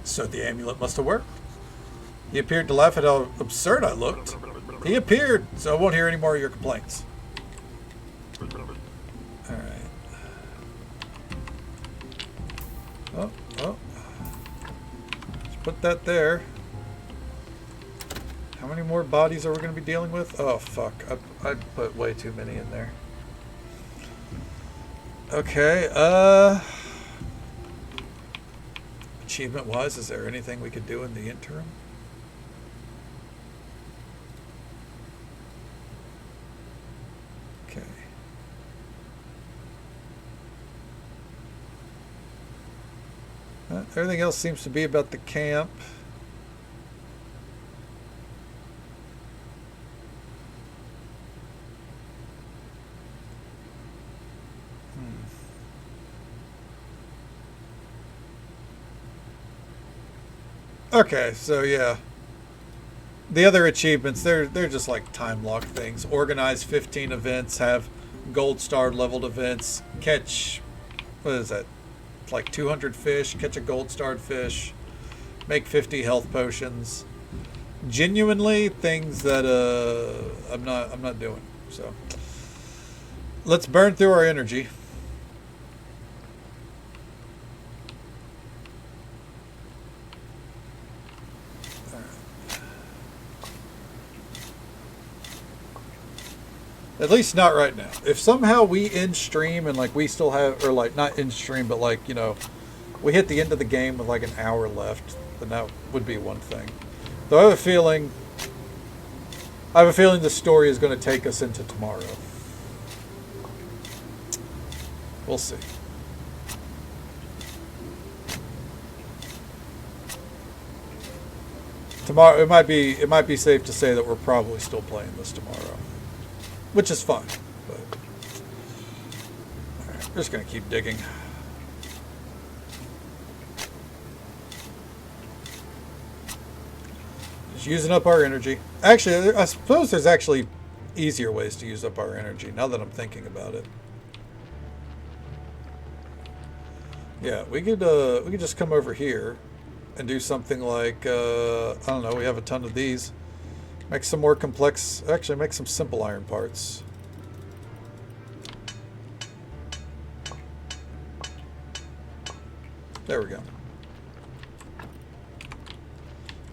So the amulet must have worked. He appeared to laugh at how absurd I looked. He appeared, so I won't hear any more of your complaints. Alright. Oh. Let's put that there. How many more bodies are we going to be dealing with? Oh, fuck. I put way too many in there. Okay, achievement-wise, is there anything we could do in the interim? Okay. Everything else seems to be about the camp. Okay, so yeah. The other achievements, they're just like time lock things. Organize 15 events, have gold star leveled events, catch, what is that? It's like 200 fish, catch a gold starred fish, make 50 health potions. Genuinely things that I'm not doing. So let's burn through our energy. At least not right now. If somehow we end stream and like we still have, or like not end stream, but like, you know, we hit the end of the game with like an hour left, then that would be one thing. Though I have a feeling the story is going to take us into tomorrow. We'll see. Tomorrow, it might be safe to say that we're probably still playing this tomorrow. Which is fine, but all right, we're just gonna keep digging. Just using up our energy. Actually, I suppose there's actually easier ways to use up our energy now that I'm thinking about it. Yeah, we could just come over here and do something like I don't know. We have a ton of these. Make some more complex, actually make some simple iron parts. There we go.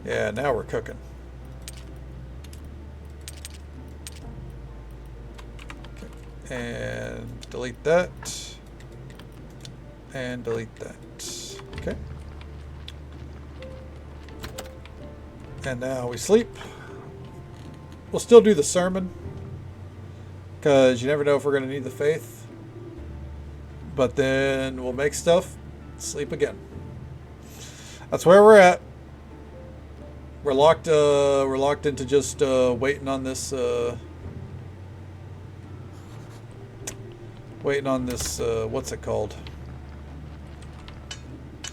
Yeah, now we're cooking. Okay. And delete that. And delete that. Okay. And now we sleep. We'll still do the sermon, because you never know if we're going to need the faith. but then we'll make stuff, sleep again. That's where we're at. We're locked into just waiting on this what's it called?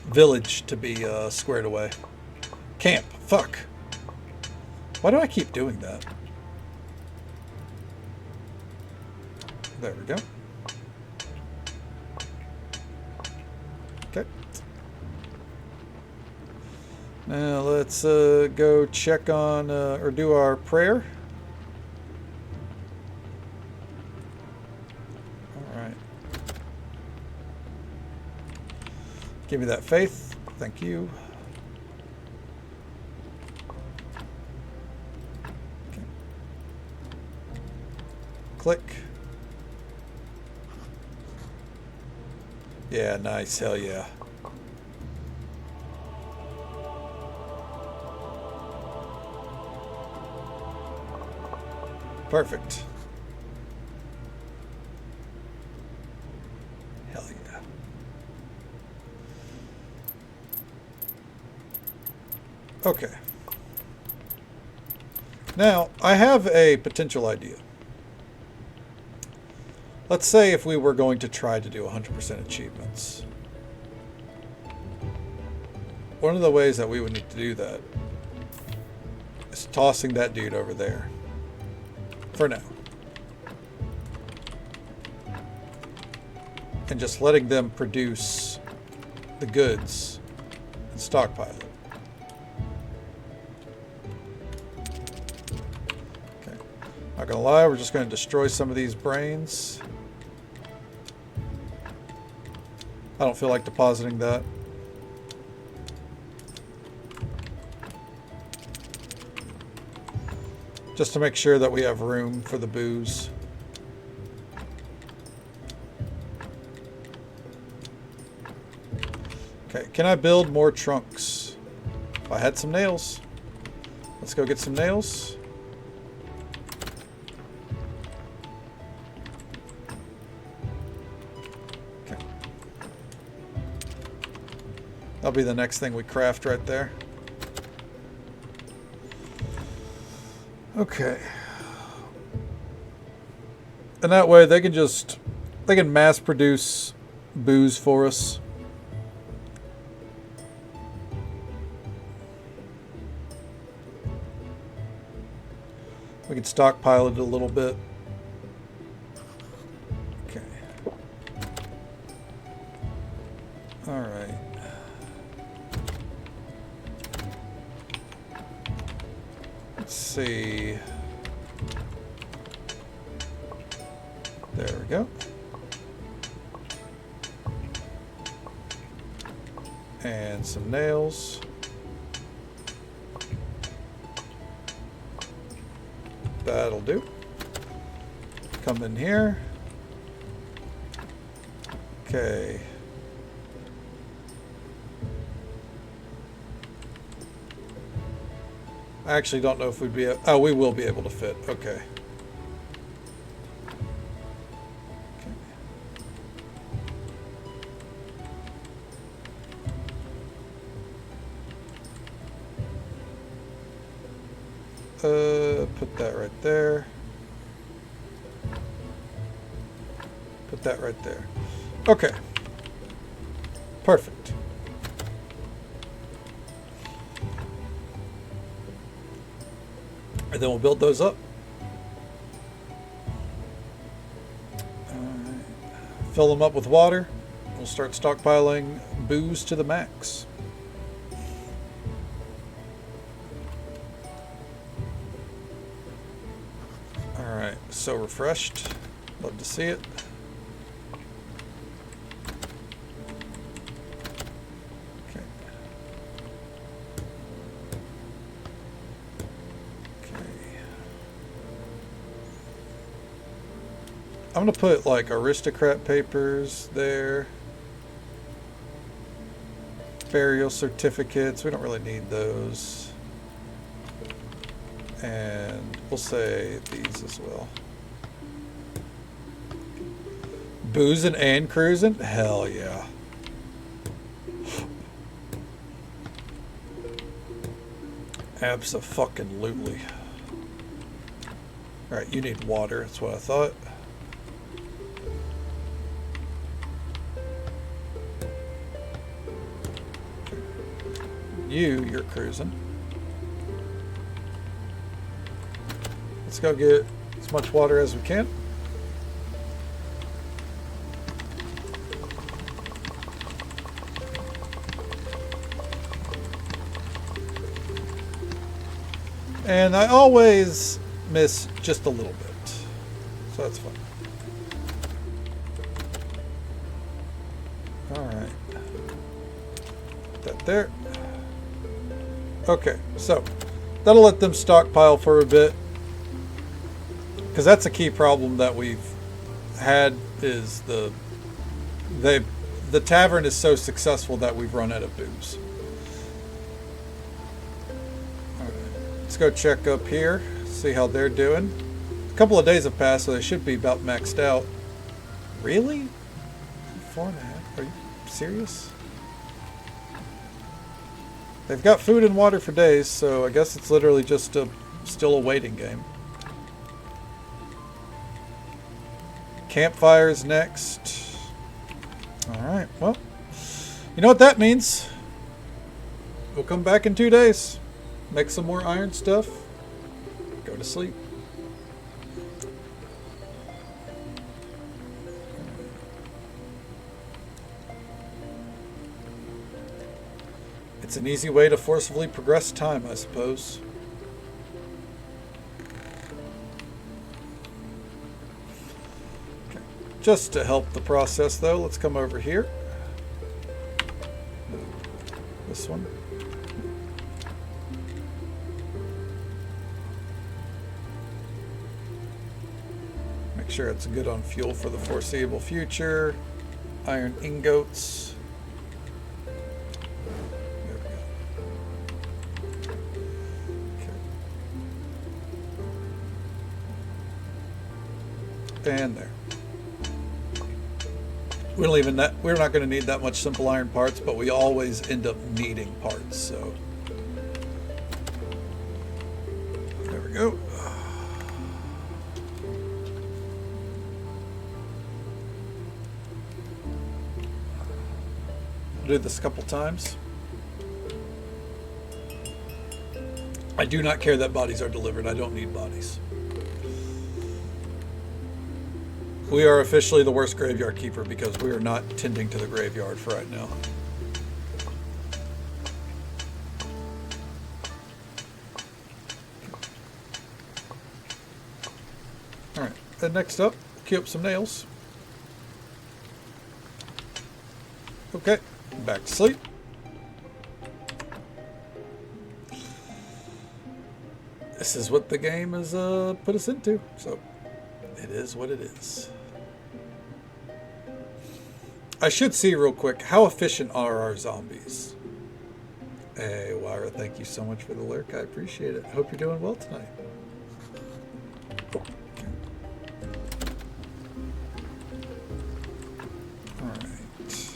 Village to be squared away. Camp. Fuck. Why do I keep doing that? There we go. Okay. Now let's go check on or do our prayer. All right. Give me that faith. Thank you. Okay. Click. Yeah, nice. Hell yeah. Perfect. Hell yeah. Okay. Now, I have a potential idea. Let's say if we were going to try to do 100% achievements. One of the ways that we would need to do that is tossing that dude over there. For now. And just letting them produce the goods and stockpile it. Okay. Not gonna lie, we're just gonna destroy some of these brains. I don't feel like depositing that. Just to make sure that we have room for the booze. Okay, can I build more trunks? If I had some nails. Let's go get some nails. Okay. That'll be the next thing we craft right there. Okay. And that way they can mass produce booze for us. We can stockpile it a little bit. Okay. All right. Let's see. There we go. And some nails. That'll do. Come in here. Okay. I actually don't know if we'd be... Oh, we will be able to fit. Okay. Put that right there. Put that right there. Okay. Perfect. And then we'll build those up. Alright. Fill them up with water. We'll start stockpiling booze to the max. Alright, so refreshed. Love to see it. I'm going to put like aristocrat papers there. Burial certificates. We don't really need those. And we'll say these as well. Boozing and cruising? Hell yeah. Abso-fucking-lutely. Alright, you need water. That's what I thought. You're cruising. Let's go get as much water as we can. And I always miss just a little bit. So that's fine. Alright. Put that there. Okay, so that'll let them stockpile for a bit. Because that's a key problem that we've had is the tavern is so successful that we've run out of booze. Alright, let's go check up here, see how they're doing. A couple of days have passed, so they should be about maxed out. Really? 4.5? Are you serious? They've got food and water for days, so I guess it's literally just still a waiting game. Campfires next. Alright, well, you know what that means. We'll come back in 2 days. Make some more iron stuff. Go to sleep. It's an easy way to forcibly progress time, I suppose. Okay. Just to help the process, though, let's come over here. This one. Make sure it's good on fuel for the foreseeable future. Iron ingots. And there. We don't even we're not going to need that much simple iron parts, but we always end up needing parts, so there we go. I'll do this a couple times. I do not care that bodies are delivered. I don't need bodies. We are officially the worst graveyard keeper because we are not tending to the graveyard for right now. Alright, and next up, queue up some nails. Okay, back to sleep. This is what the game has put us into, so it is what it is. I should see real quick, how efficient are our zombies? Hey, Wyra, thank you so much for the lurk. I appreciate it. Hope you're doing well tonight. Okay. Alright.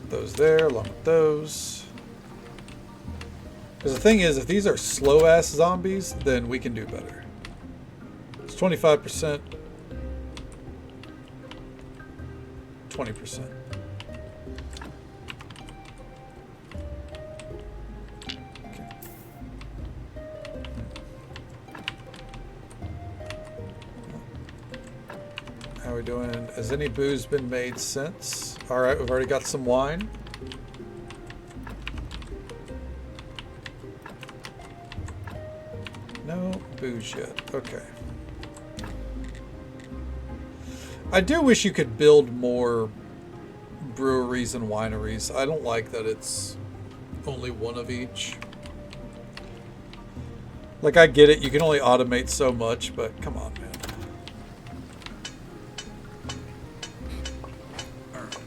Those there, along with those. Because the thing is, if these are slow-ass zombies, then we can do better. It's 25%. 20%. Okay. How are we doing? Has any booze been made since? Alright, we've already got some wine. No booze yet. Okay. I do wish you could build more breweries and wineries. I don't like that it's only one of each. Like, I get it, you can only automate so much, but come on, man. Alright.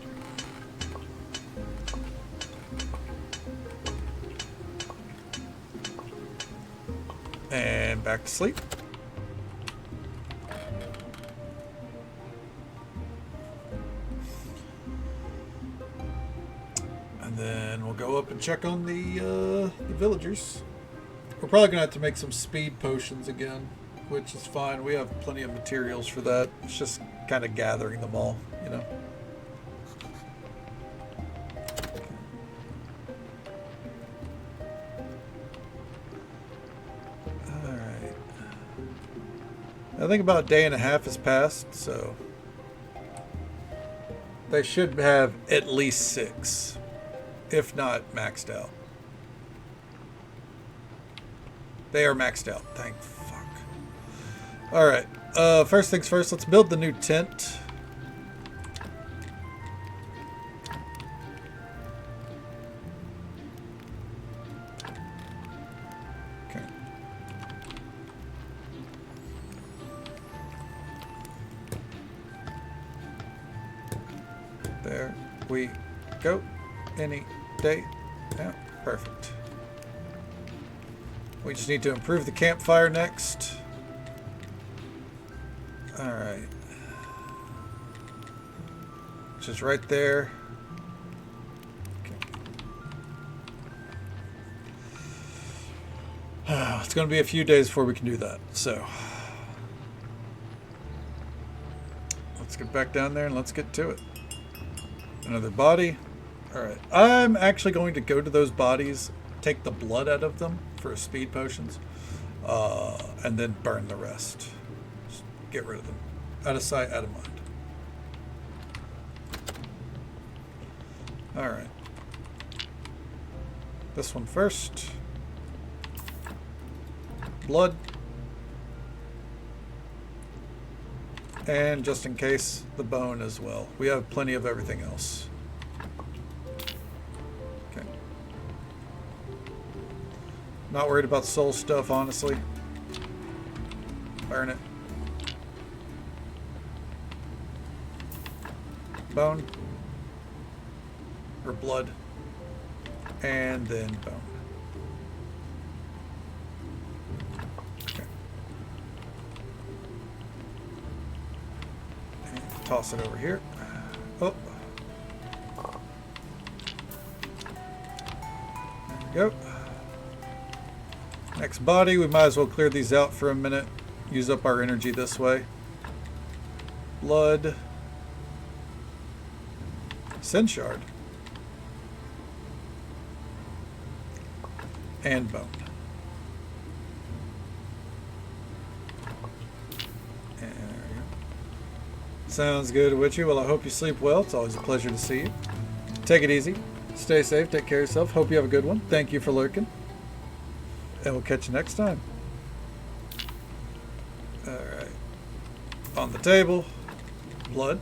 And back to sleep. And then we'll go up and check on the villagers. We're probably going to have to make some speed potions again, which is fine. We have plenty of materials for that. It's just kind of gathering them all, you know. Alright. I think about a day and a half has passed, so they should have at least 6, if not maxed out. They are maxed out. Thank fuck. Alright. First things first, let's build the new tent. Okay. There we go. Any day. Yeah, perfect. We just need to improve the campfire next. Alright. Which is right there. Okay. It's going to be a few days before we can do that, so let's get back down there and let's get to it. Another body. Alright. I'm actually going to go to those bodies, take the blood out of them for speed potions, and then burn the rest. Just get rid of them. Out of sight, out of mind. Alright. This one first. Blood. And just in case, the bone as well. We have plenty of everything else. Okay. Not worried about soul stuff, honestly. Burn it. Bone. Or blood. And then bone. Okay. And toss it over here. Oh. There we go. Next body, we might as well clear these out for a minute. Use up our energy this way. Blood. Sin shard. And bone. And there we go. Sounds good with you. Well, I hope you sleep well. It's always a pleasure to see you. Take it easy. Stay safe. Take care of yourself. Hope you have a good one. Thank you for lurking. And we'll catch you next time. Alright. On the table, blood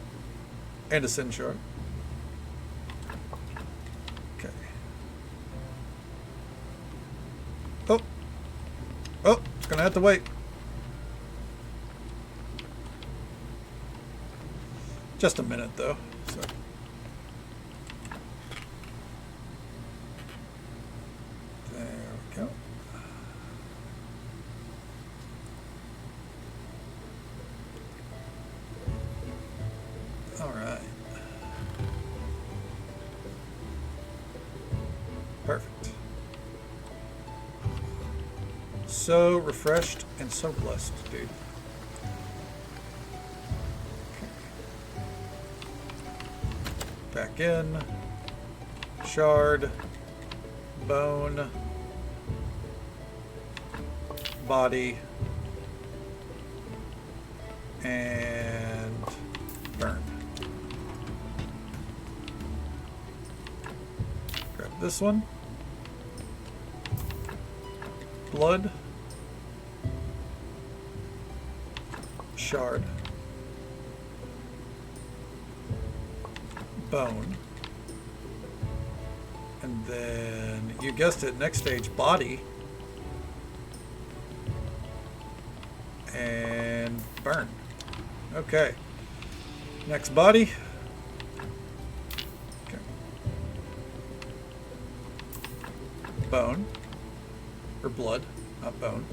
and a sin shard. Okay. Oh. Oh, it's gonna have to wait. Just a minute though. So. There we go. Alright. Perfect. So refreshed and so blessed, dude. Okay. Back in. Shard. Bone. Body. And burn. Grab this one. Blood. Shard. Bone. And then, you guessed it, next stage, body. And burn. Okay. Next body. Okay. Bone. Or blood, not bone.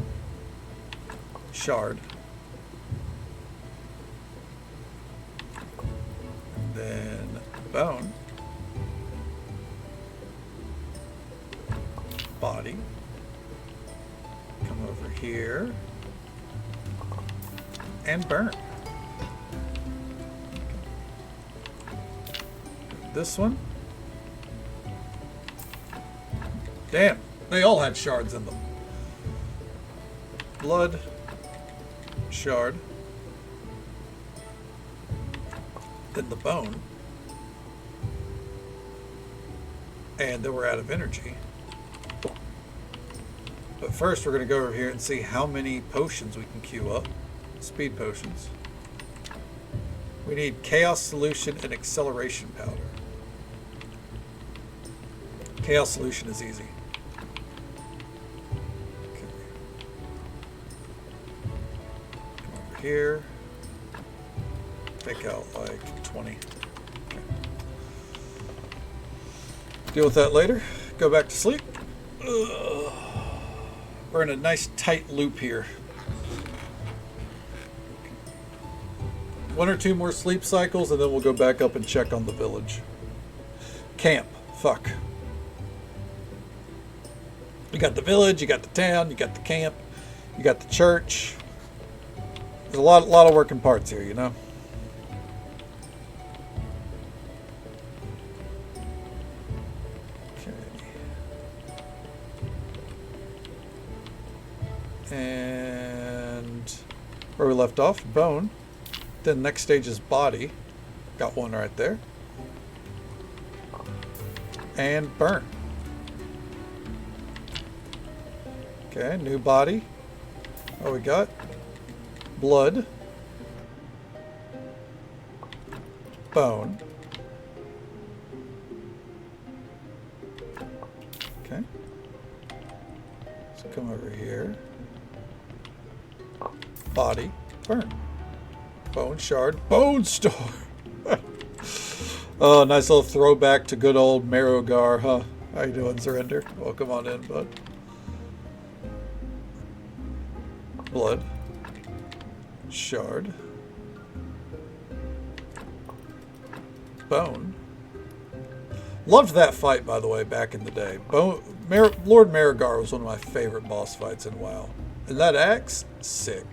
Shard. And then bone. body. Come over here. And burn. This one. Damn, they all had shards in them. Blood. Shard. Then the bone. And then we're out of energy. But first we're going to go over here and see how many potions we can queue up. Speed potions. We need Chaos Solution and Acceleration Powder. Chaos Solution is easy. Okay. Come over here. Take out like 20. Okay. Deal with that later. Go back to sleep. Ugh. We're in a nice tight loop here. One or two more sleep cycles and then we'll go back up and check on the village. Camp. Fuck. You got the village, you got the town, you got the camp, you got the church. There's a lot of working parts here, you know? And where we left off, bone. Then next stage is body. Got one right there. And burn. Okay, new body. What we got? Blood. Bone. Okay. So come over here. Body, burn. Bone shard, bone store. Oh, nice little throwback to good old Marrowgar, huh? How you doing, Surrender? Welcome on in, bud. Blood. Shard. Bone. Loved that fight, by the way, back in the day. Lord Marrowgar was one of my favorite boss fights in WoW. And that axe, sick.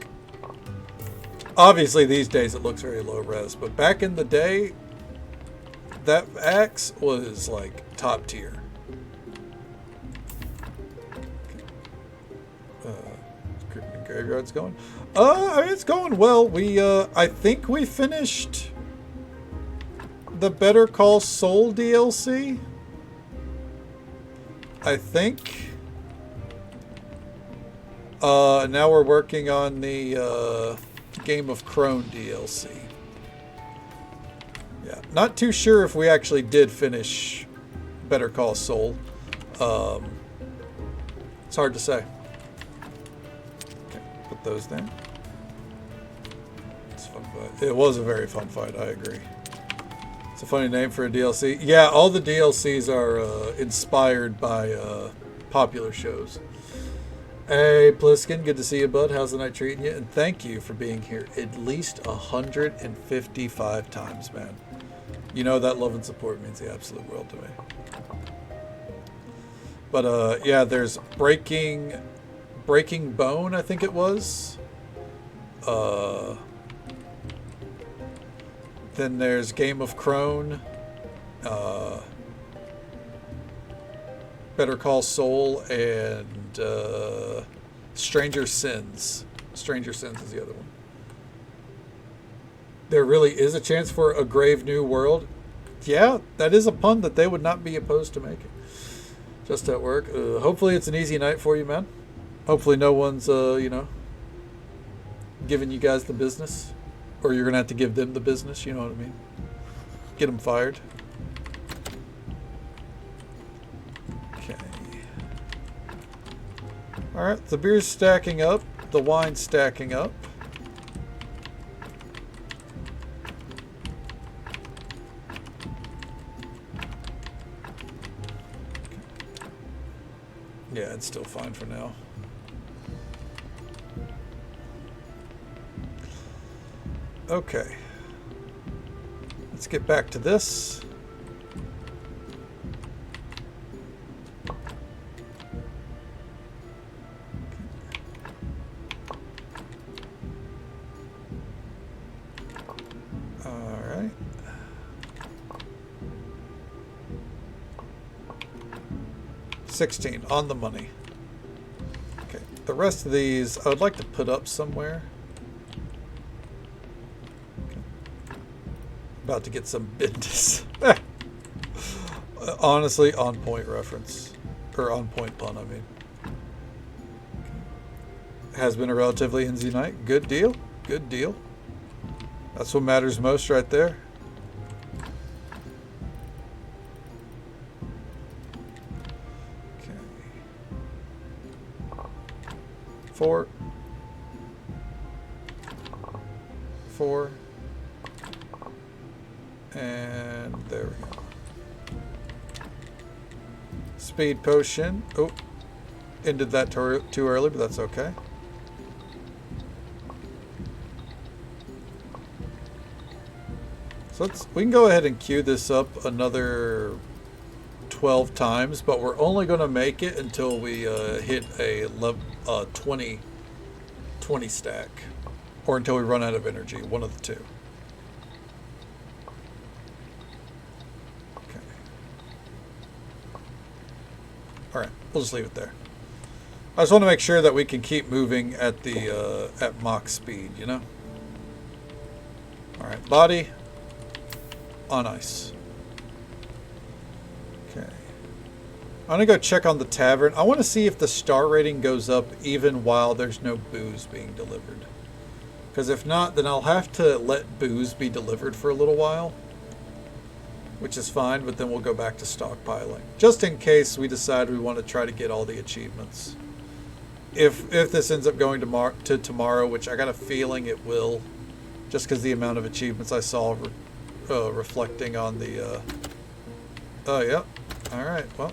Obviously, these days it looks very low res, but back in the day, that axe was like top tier. Graveyard's going. It's going well. I think we finished the Better Call Saul DLC. I think. Now we're working on the Game of Crone DLC. Yeah, not too sure if we actually did finish Better Call Saul. It's hard to say. Okay, put those there. It's a fun fight. It was a very fun fight, I agree. It's a funny name for a DLC. Yeah, all the DLCs are inspired by popular shows. Hey, Pliskin, good to see you, bud. How's the night treating you? And thank you for being here at least 155 times, man. You know that love and support means the absolute world to me. But, yeah, there's Breaking Bone, I think it was. Then there's Game of Crone. Better Call Saul, and Stranger Sins. Stranger Sins is the other one. There really is a chance for a Grave New World. Yeah, that is a pun that they would not be opposed to making. Just at work. Hopefully it's an easy night for you, man. Hopefully no one's, you know, giving you guys the business. Or you're going to have to give them the business, you know what I mean? Get them fired. Alright, the beer's stacking up, the wine's stacking up. Yeah, it's still fine for now. Okay. Let's get back to this. 16, on the money. Okay, the rest of these I would like to put up somewhere. Okay. About to get some business. Honestly, on point reference. Or on point pun, I mean. Okay. Has been a relatively easy night. Good deal. Good deal. That's what matters most right there. Okay. 4. 4. And there we go. Speed potion. Oh, ended that too early, but that's okay. So we can go ahead and queue this up another 12 times, but we're only going to make it until we hit a 20 stack, or until we run out of energy. One of the two. Okay. All right, we'll just leave it there. I just want to make sure that we can keep moving at the at Mach speed, you know. All right, body. On ice. Okay. I'm gonna go check on the tavern. I want to see if the star rating goes up even while there's no booze being delivered. Because if not, then I'll have to let booze be delivered for a little while. Which is fine, but then we'll go back to stockpiling. Just in case we decide we want to try to get all the achievements. If this ends up going to tomorrow, which I got a feeling it will. Just because the amount of achievements I saw reflecting on the oh yeah, all right, well,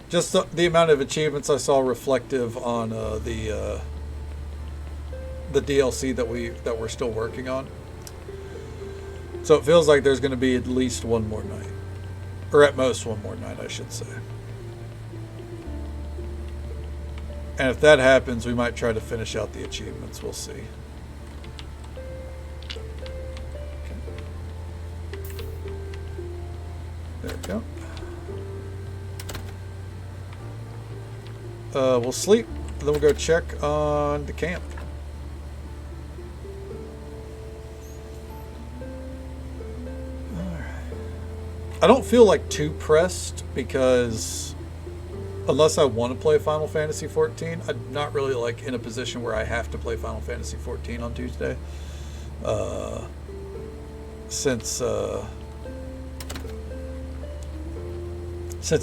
just the amount of achievements I saw reflective on the DLC that we're still working on. So it feels like there's going to be at least one more night, or at most one more night, I should say. And if that happens, we might try to finish out the achievements. We'll see. There we go. We'll sleep, then we'll go check on the camp. Alright. I don't feel like too pressed because unless I want to play Final Fantasy XIV, I'm not really like in a position where I have to play Final Fantasy XIV on Tuesday. Since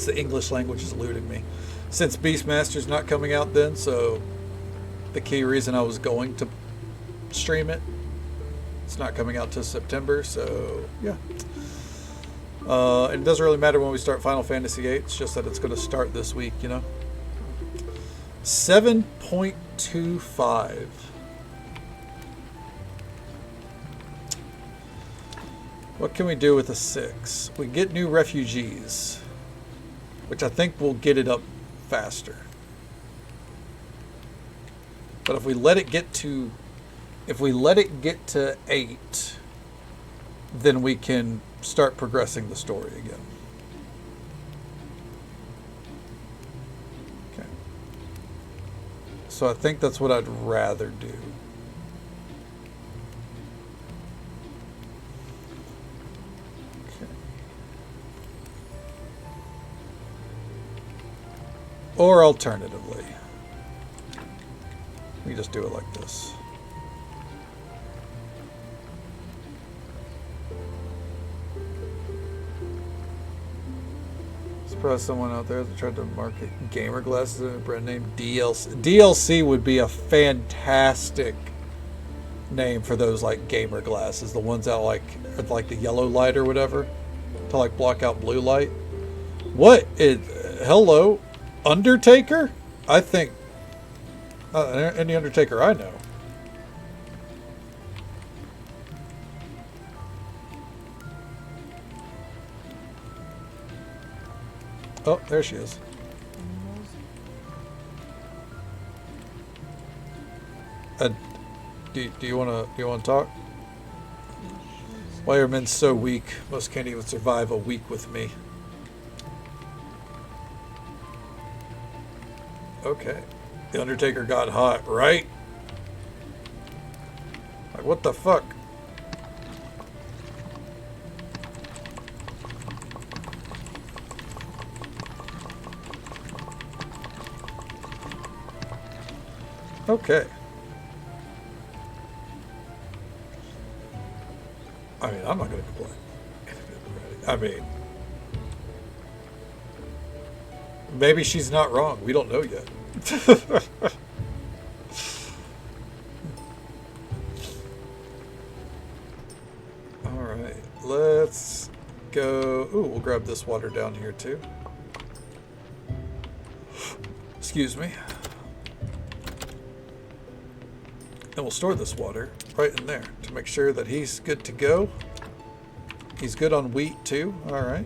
the English language is eluding me. Since Beastmaster's not coming out then, so the key reason I was going to stream it, it's not coming out till September, so yeah. And it doesn't really matter when we start Final Fantasy VIII, it's just that it's going to start this week, you know. 7.25. What can we do with a 6? We get new refugees, which I think will get it up faster. But if we let it get to 8, then we can start progressing the story again. Okay. So I think that's what I'd rather do. Or alternatively, we just do it like this. Surprised someone out there that tried to market gamer glasses in a brand name. DLC. DLC would be a fantastic name for those like gamer glasses, the ones that like the yellow light or whatever, to like block out blue light. What is? Hello. Undertaker? I think any Undertaker I know. Oh, there she is. Do you want to talk? Why are men so weak? Most can't even survive a week with me. Okay. The Undertaker got hot, right? Like, what the fuck? Okay. I mean, I'm not going to complain. I mean, maybe she's not wrong. We don't know yet. All right, let's go. Ooh, we'll grab this water down here too. Excuse me. And we'll store this water right in there to make sure that he's good to go. He's good on wheat too. All right.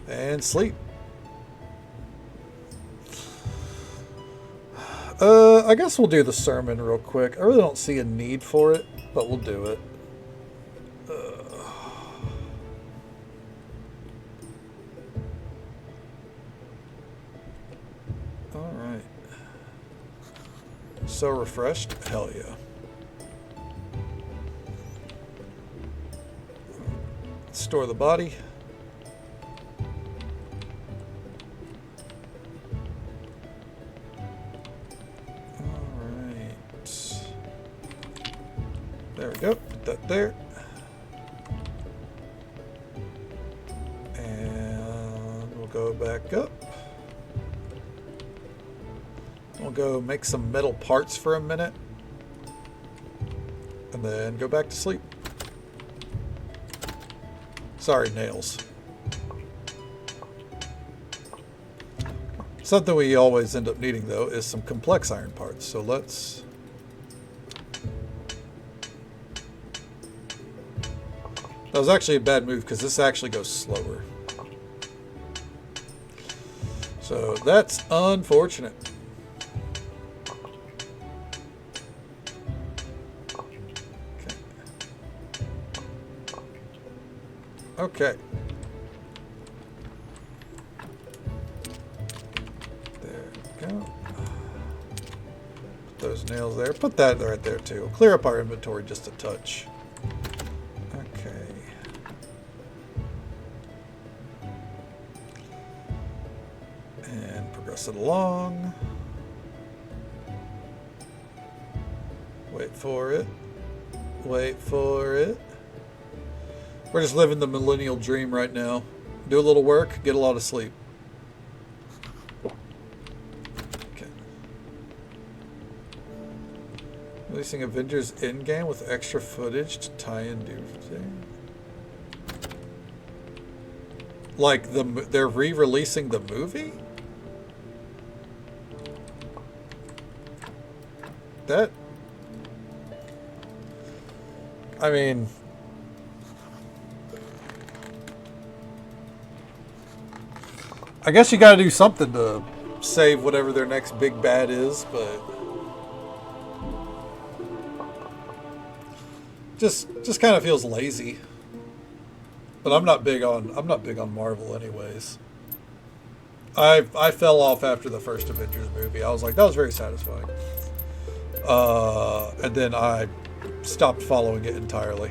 And sleep. I guess we'll do the sermon real quick. I really don't see a need for it, but we'll do it. All right. So refreshed. Hell yeah. Store the body. There we go. Put that there. And we'll go back up. We'll go make some metal parts for a minute. And then go back to sleep. Sorry, nails. Something we always end up needing, though, is some complex iron parts. So let's... That was actually a bad move because this actually goes slower. So that's unfortunate. Okay. There we go. Put those nails there. Put that right there too. Clear up our inventory just a touch. Okay. And progress it along. Wait for it. Wait for it. We're just living the millennial dream right now. Do a little work, get a lot of sleep. Okay. Releasing Avengers Endgame with extra footage to tie in Doomsday. Like they're re-releasing the movie? That... I mean... I guess you gotta do something to save whatever their next big bad is, but... Just kind of feels lazy. But I'm not big on Marvel anyways. I fell off after the first Avengers movie. I was like, that was very satisfying. And then I stopped following it entirely.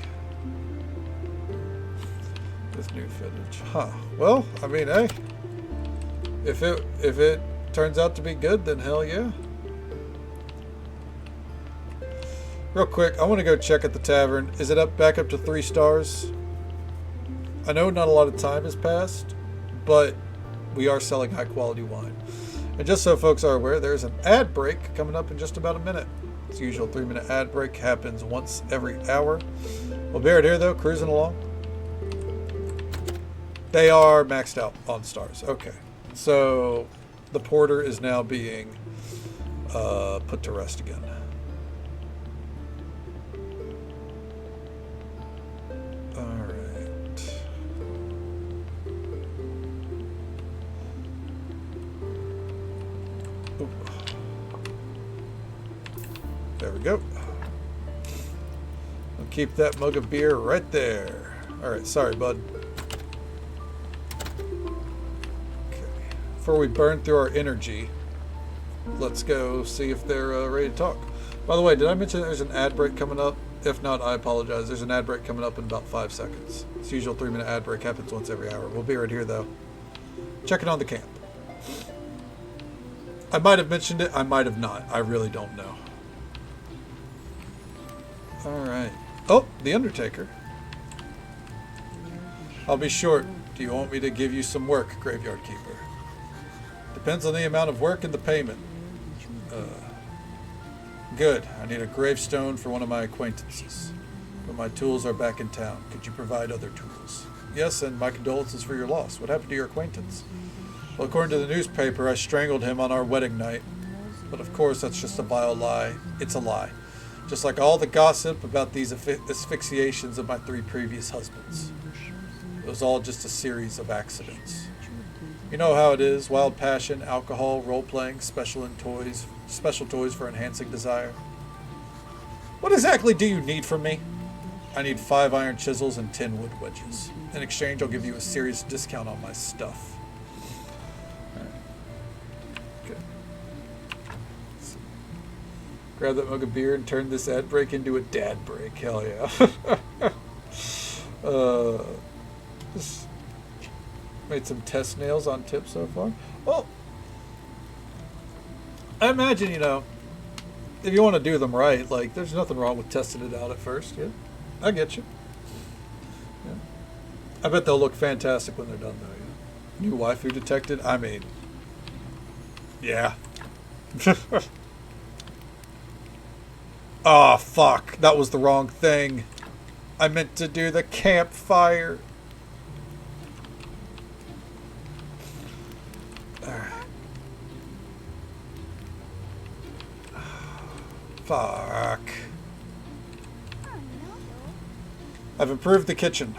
With new footage. Huh. Well, I mean, hey. If it turns out to be good, then hell yeah. Real quick, I want to go check at the tavern. Is it back up to 3 stars? I know not a lot of time has passed, but we are selling high quality wine. And just so folks are aware, there's an ad break coming up in just about a minute. It's the usual 3-minute ad break, happens once every hour. We'll bear it here though, cruising along. They are maxed out on stars. Okay. So the porter is now being put to rest again. All right. Ooh. There we go. I'll keep that mug of beer right there. All right. Sorry, bud. before we burn through our energy, let's go see if they're ready to talk. By the way, did I mention there's an ad break coming up? If not, I apologize. There's an ad break coming up in about 5 seconds. It's the usual 3-minute ad break. Happens once every hour. We'll be right here, though. Checking on the camp. I might have mentioned it. I might have not. I really don't know. Alright. Oh, the Undertaker. I'll be short. Do you want me to give you some work, Graveyard Keeper? Depends on the amount of work and the payment. Good. I need a gravestone for one of my acquaintances. But my tools are back in town. Could you provide other tools? Yes, and my condolences for your loss. What happened to your acquaintance? Well, according to the newspaper, I strangled him on our wedding night. But of course, that's just a vile lie. It's a lie. Just like all the gossip about these asphyxiations of my 3 previous husbands. It was all just a series of accidents. You know how it is, wild passion, alcohol, role-playing, special toys for enhancing desire. What exactly do you need from me? I need 5 iron chisels and 10 wood wedges. In exchange, I'll give you a serious discount on my stuff. Okay. Grab that mug of beer and turn this ad break into a dad break. Hell yeah. Just made some test nails on tip so far. Well, I imagine, you know, if you want to do them right, like, there's nothing wrong with testing it out at first. Yeah, I get you. Yeah. I bet they'll look fantastic when they're done, though. Yeah. New waifu detected. I mean, yeah. Oh, fuck. That was the wrong thing. I meant to do the campfire. Fuck. I've improved the kitchen.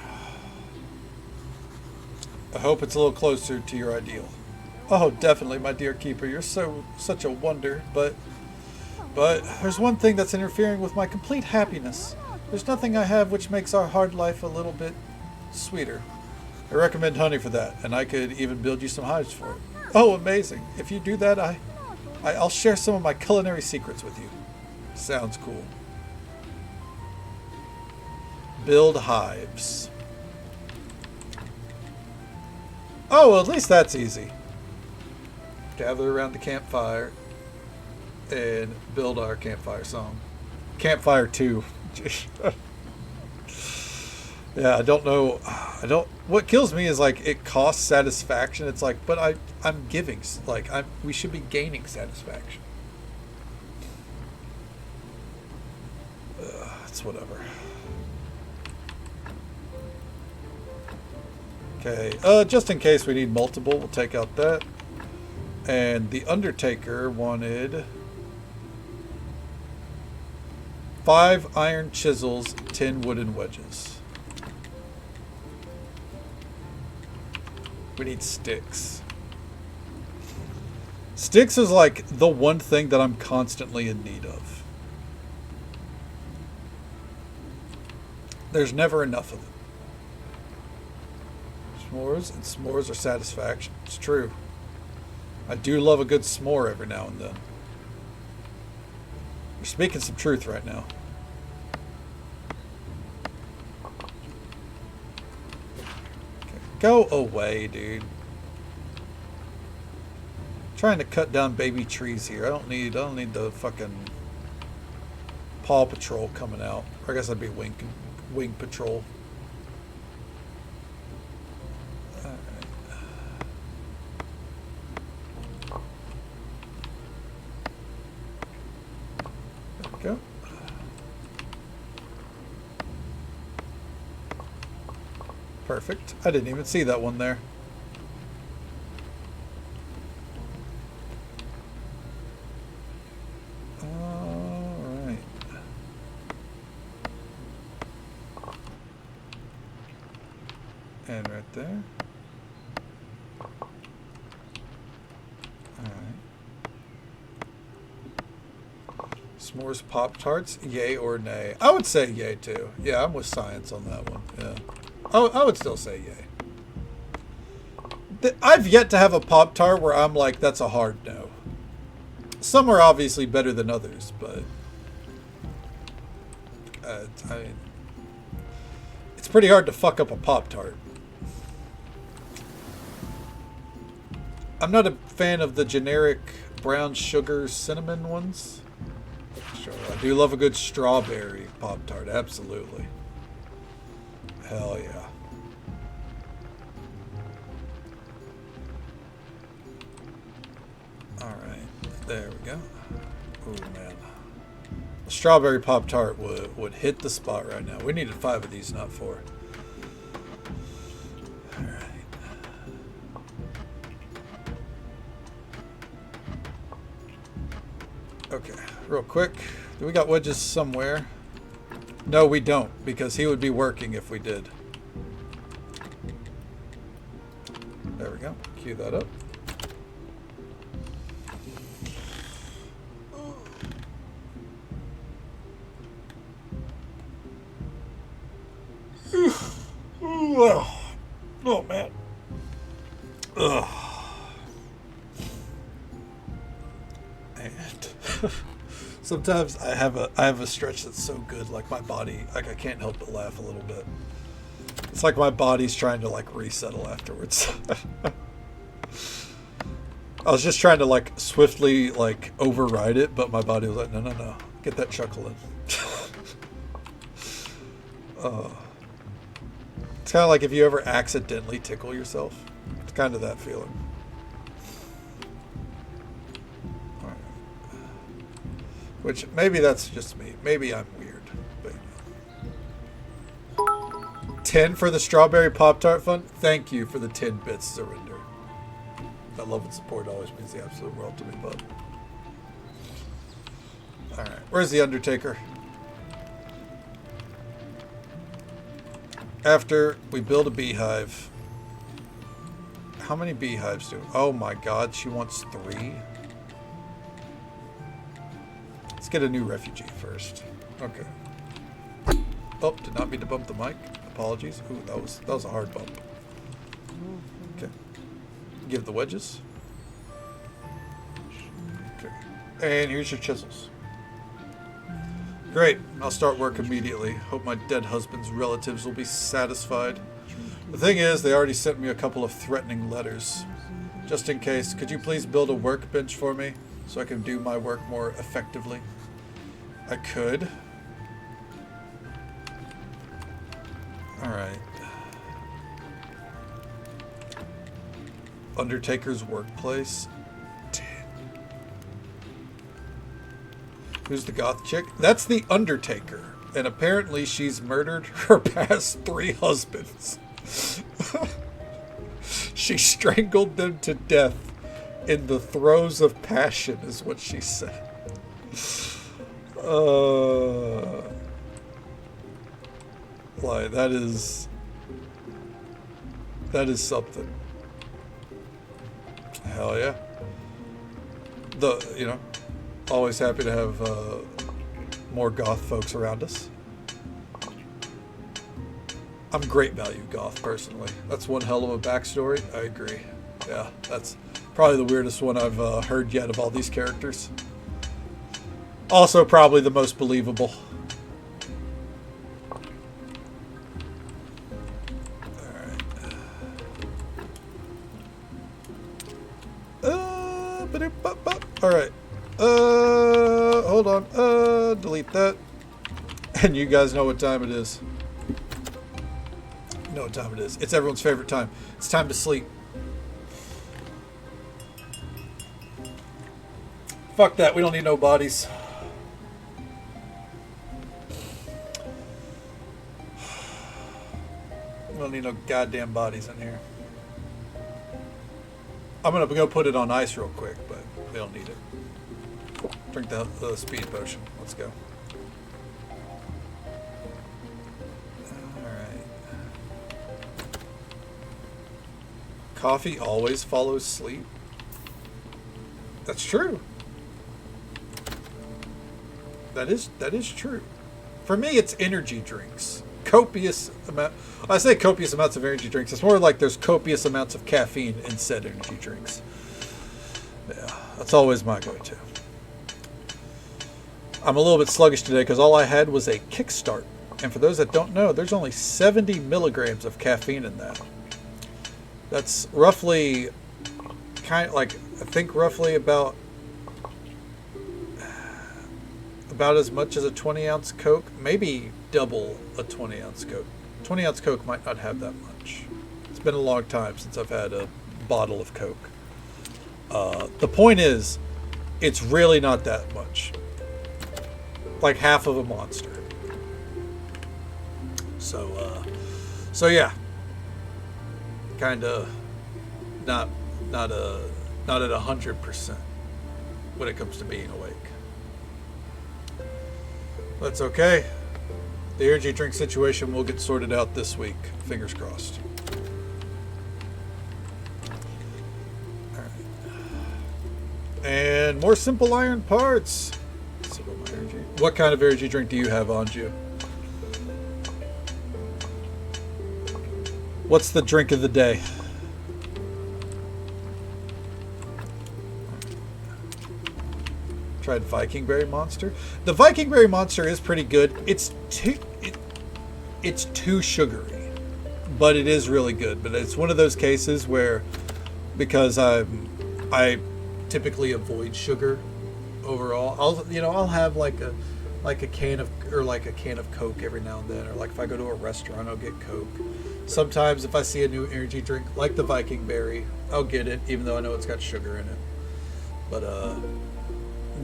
I hope it's a little closer to your ideal. Oh, definitely, my dear keeper. You're such a wonder, but there's one thing that's interfering with my complete happiness. There's nothing I have which makes our hard life a little bit sweeter. I recommend honey for that, and I could even build you some hives for it. Oh, amazing. If you do that, I'll share some of my culinary secrets with you. Sounds cool. Build hives. Oh, well, at least that's easy. Gather around the campfire and build our campfire song. Campfire 2. Yeah, I don't know. What kills me is, like, it costs satisfaction. It's like, but I'm giving, like, we should be gaining satisfaction. It's whatever. Okay, just in case we need multiple, we'll take out that. And the Undertaker wanted 5 iron chisels, 10 wooden wedges. We need sticks. Sticks is like the one thing that I'm constantly in need of. There's never enough of them. S'mores and s'mores are satisfaction. It's true. I do love a good s'more every now and then. You're speaking some truth right now. Okay. Go away, dude. Trying to cut down baby trees here. I don't need the fucking Paw Patrol coming out. Or I guess that'd be Wing Patrol. Alright. There we go. Perfect. I didn't even see that one there. And right there. Alright. S'mores Pop-Tarts, yay or nay? I would say yay too. Yeah, I'm with science on that one. Yeah. I would still say yay. I've yet to have a Pop-Tart where I'm like, that's a hard no. Some are obviously better than others, but I mean, it's pretty hard to fuck up a Pop-Tart. I'm not a fan of the generic brown sugar cinnamon ones. Sure, I do love a good strawberry Pop-Tart, absolutely. Hell yeah. Alright, there we go. Ooh, man. A strawberry Pop-Tart would hit the spot right now. We needed 5 of these, not 4. Alright. Okay, real quick. Do we got wedges somewhere? No, we don't, because he would be working if we did. There we go. Cue that up. Oh man. Ugh. And sometimes I have a stretch that's so good, like my body, like I can't help but laugh a little bit. It's like my body's trying to like resettle afterwards. I was just trying to like swiftly like override it, but my body was like, no, get that chuckle in. It's kind of like if you ever accidentally tickle yourself. It's kind of that feeling. All right. Which maybe that's just me. Maybe I'm weird. But 10 for the strawberry Pop-Tart fun. Thank you for the 10 bits, Zarinder. That love and support always means the absolute world to me, bud. All right, where's the Undertaker? After we build a beehive. How many beehives do? Oh my God, she wants 3. Let's get a new refugee first. Okay. Oh, did not mean to bump the mic. Apologies. Ooh, that was a hard bump. Okay. Give the wedges. Okay. And here's your chisels. Great. I'll start work immediately. Hope my dead husband's relatives will be satisfied. The thing is, they already sent me a couple of threatening letters. Just in case, could you please build a workbench for me so I can do my work more effectively? I could. Alright. Undertaker's workplace. Who's the goth chick? That's the Undertaker. And apparently she's murdered her past 3 husbands. She strangled them to death in the throes of passion, is what she said. Like, that is something. Hell yeah. Always happy to have more goth folks around us. I'm great value goth, personally. That's one hell of a backstory. I agree. Yeah, that's probably the weirdest one I've heard yet of all these characters. Also probably the most believable. Alright. Hold on. Delete that. And you guys know what time it is. You know what time it is. It's everyone's favorite time. It's time to sleep. Fuck that. We don't need no bodies. We don't need no goddamn bodies in here. I'm going to go put it on ice real quick, but they don't need it. Drink the speed potion. Let's go. Alright. Coffee always follows sleep. That's true. That is true. For me, it's energy drinks. copious amount. I say copious amounts of energy drinks. It's more like there's copious amounts of caffeine in said energy drinks. Yeah, that's always my go-to. I'm a little bit sluggish today because all I had was a Kickstart. And for those that don't know, there's only 70 milligrams of caffeine in that. That's roughly, I think roughly about as much as a 20-ounce Coke. Maybe double a 20-ounce Coke. 20-ounce Coke might not have that much. It's been a long time since I've had a bottle of Coke. The point is, it's really not that much. Like half of a Monster. So yeah, kind of not at 100% when it comes to being awake. That's okay. The energy drink situation will get sorted out this week. Fingers crossed. All right. And more Simple Iron parts. What kind of energy drink do you have on you? What's the drink of the day? Tried Viking Berry Monster. The Viking Berry Monster is pretty good. It's too sugary, but it is really good. But it's one of those cases where, because I typically avoid sugar overall, I'll have like a can of Coke every now and then, or like if I go to a restaurant, I'll get Coke. Sometimes if I see a new energy drink like the Viking Berry, I'll get it, even though I know it's got sugar in it. But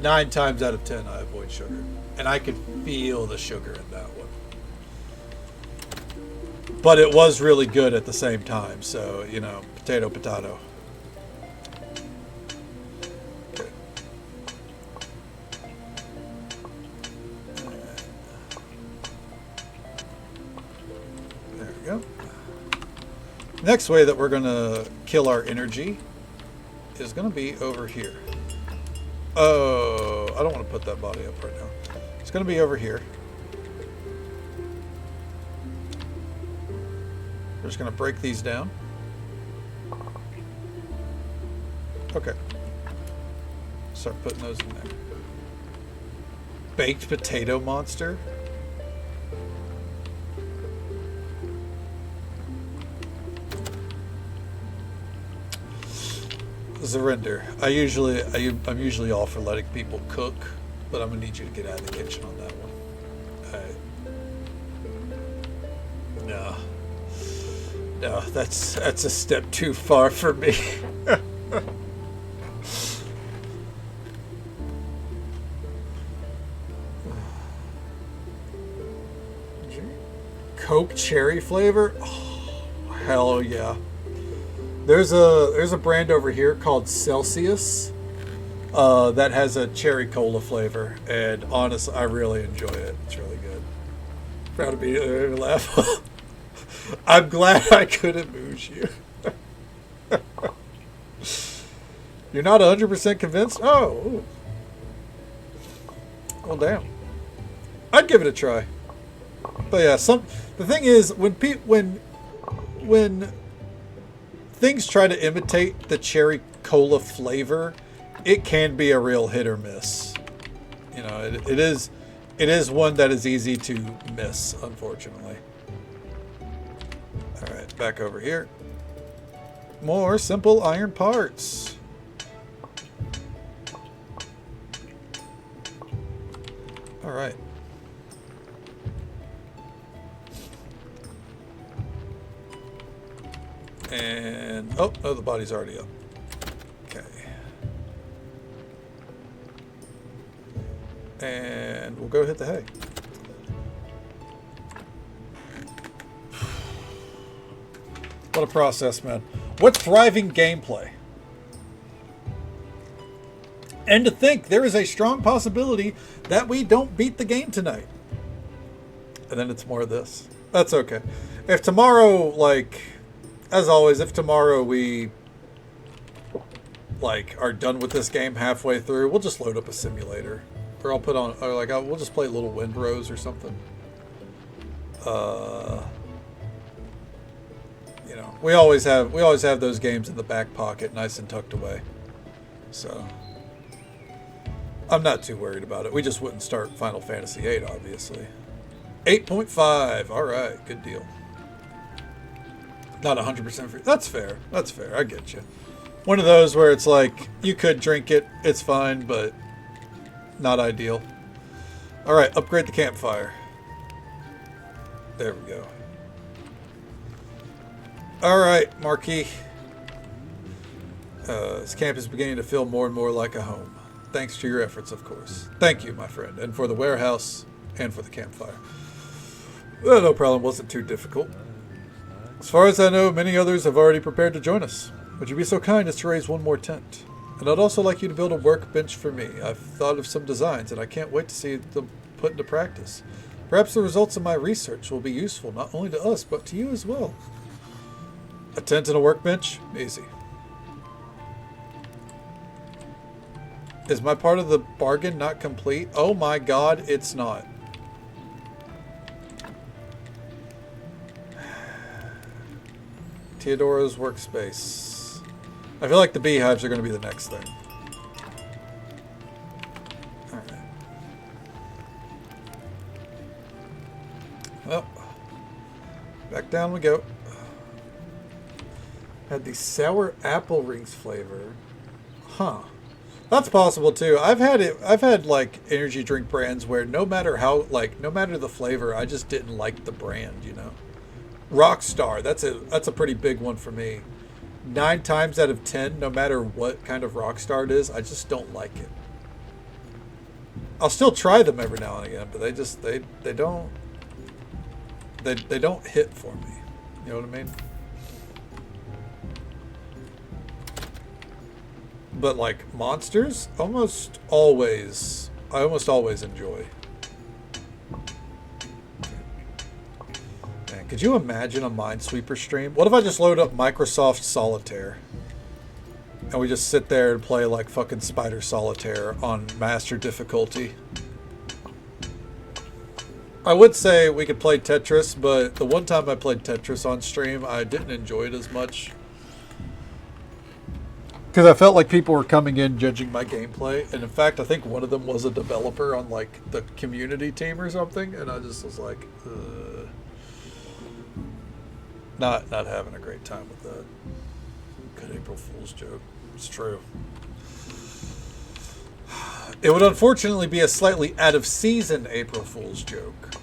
9 times out of 10, I avoid sugar, and I could feel the sugar in that one. But it was really good at the same time, so potato. Okay. There we go. Next way that we're going to kill our energy is going to be over here. Oh, I don't want to put that body up right now. It's going to be over here. We're just going to break these down. Okay. Start putting those in there. Baked Potato Monster. Zarinder, I'm usually all for letting people cook, but I'm gonna need you to get out of the kitchen on that one. No, that's a step too far for me. Coke cherry flavor? Oh, hell yeah. There's a brand over here called Celsius that has a cherry cola flavor, and honestly, I really enjoy it. It's really good. Proud of me to laugh. I'm glad I couldn't move you. You're not 100% convinced? Oh. Well, damn. I'd give it a try. But yeah, the thing is, when things try to imitate the cherry cola flavor, it can be a real hit or miss. It is one that is easy to miss, unfortunately. All right, back over here. More Simple Iron parts. All right. And oh, the body's already up. Okay. And we'll go hit the hay. What a process, man. What thriving gameplay. And to think there is a strong possibility that we don't beat the game tonight. And then it's more of this. That's okay. If tomorrow, as always, if tomorrow we are done with this game halfway through, we'll just load up a simulator, or we'll just play Little Windrose or something. You know, we always have those games in the back pocket, nice and tucked away. So I'm not too worried about it. We just wouldn't start Final Fantasy VIII, obviously. 8.5. All right, good deal. Not 100% free. That's fair. That's fair. I get you. One of those where it's like you could drink it, it's fine, but not ideal. All right, upgrade the campfire. There we go. All right, Marquis. This camp is beginning to feel more and more like a home. Thanks to your efforts, of course. Thank you, my friend, and for the warehouse and for the campfire. Well, no problem. Wasn't too difficult. As far as I know, many others have already prepared to join us. Would you be so kind as to raise one more tent? And I'd also like you to build a workbench for me. I've thought of some designs, and I can't wait to see them put into practice. Perhaps the results of my research will be useful, not only to us, but to you as well. A tent and a workbench? Easy. Is my part of the bargain not complete? Oh my god, it's not. Theodora's workspace. I feel like the beehives are going to be the next thing. Alright. Well, back down we go. Had the sour apple rings flavor. Huh. That's possible too. I've had like energy drink brands where no matter the flavor, I just didn't like the brand, you know. Rockstar, that's a pretty big one for me. 9 times out of 10, no matter what kind of Rockstar it is, I just don't like it. I'll still try them every now and again, but they don't hit for me. You know what I mean? But like Monsters, I almost always enjoy. Man, could you imagine a Minesweeper stream? What if I just load up Microsoft Solitaire and we just sit there and play like fucking Spider Solitaire on master difficulty? I would say we could play Tetris, but the one time I played Tetris on stream, I didn't enjoy it as much. Because I felt like people were coming in judging my gameplay, and in fact, I think one of them was a developer on like the community team or something, and I just was like, not having a great time with that. Good April Fool's joke. It's true. It would unfortunately be a slightly out of season April Fool's joke,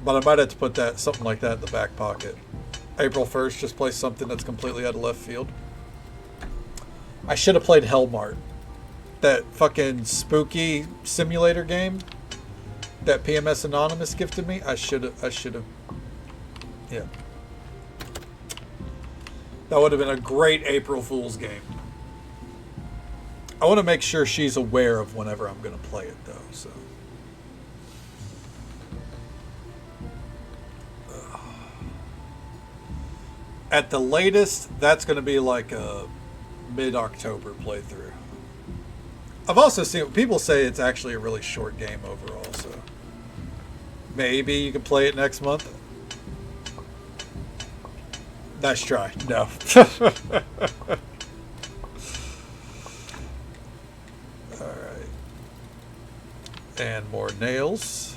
but I might have to put something like that in the back pocket. April 1st, just play something that's completely out of left field. I should have played Hellmart. That fucking spooky simulator game that PMS Anonymous gifted me. I should have. Yeah. That would have been a great April Fool's game. I want to make sure she's aware of whenever I'm going to play it, though, so. At the latest, that's going to be like a mid-October playthrough. I've also seen people say it's actually a really short game overall, so maybe you can play it next month. Nice try. No. Alright. And more nails.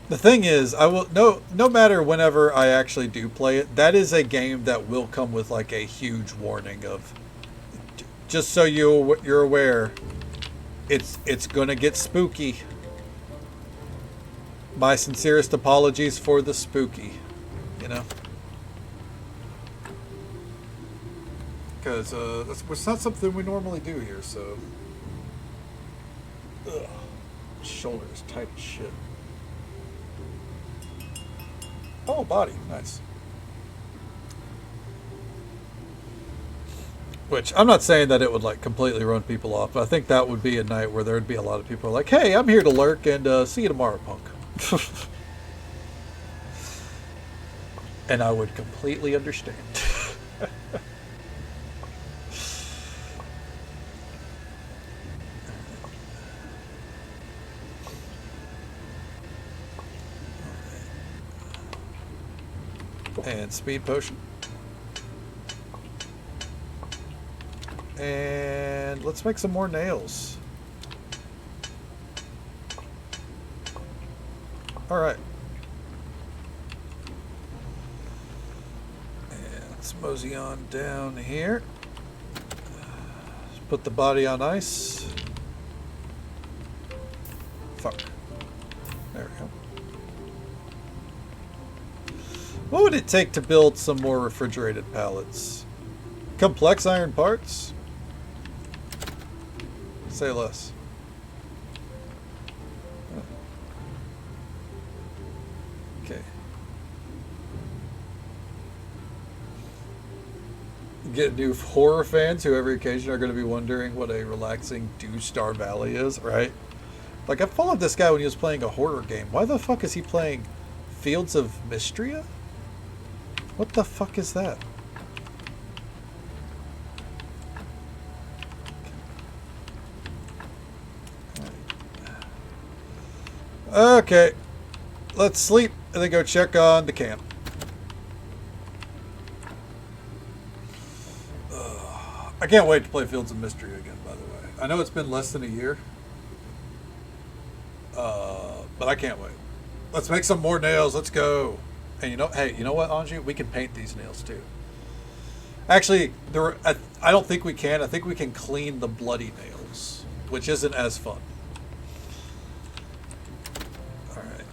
The thing is, I will no matter whenever I actually do play it, that is a game that will come with like a huge warning of, just so you're aware, it's gonna get spooky. My sincerest apologies for the spooky, you know, because it's not something we normally do here. So, ugh, shoulder is tight as shit. Oh, body. Nice. Which, I'm not saying that it would, like, completely run people off, but I think that would be a night where there would be a lot of people like, hey, I'm here to lurk, and see you tomorrow, punk. And I would completely understand. And speed potion. And let's make some more nails. Alright. And let's mosey on down here. Let's put the body on ice. Fuck. There we go. What would it take to build some more refrigerated pallets? Complex iron parts? Say less. Okay. Get new horror fans who every occasion are going to be wondering what a relaxing Star Valley is, right? Like, I followed this guy when he was playing a horror game. Why the fuck is he playing Fields of Mystria? What the fuck is that? Okay. Let's sleep and then go check on the camp. I can't wait to play Fields of Mystria again, by the way. I know it's been less than a year. But I can't wait. Let's make some more nails. Let's go. And hey, you know what, Anju? We can paint these nails too. Actually, I don't think we can. I think we can clean the bloody nails, which isn't as fun. Alright.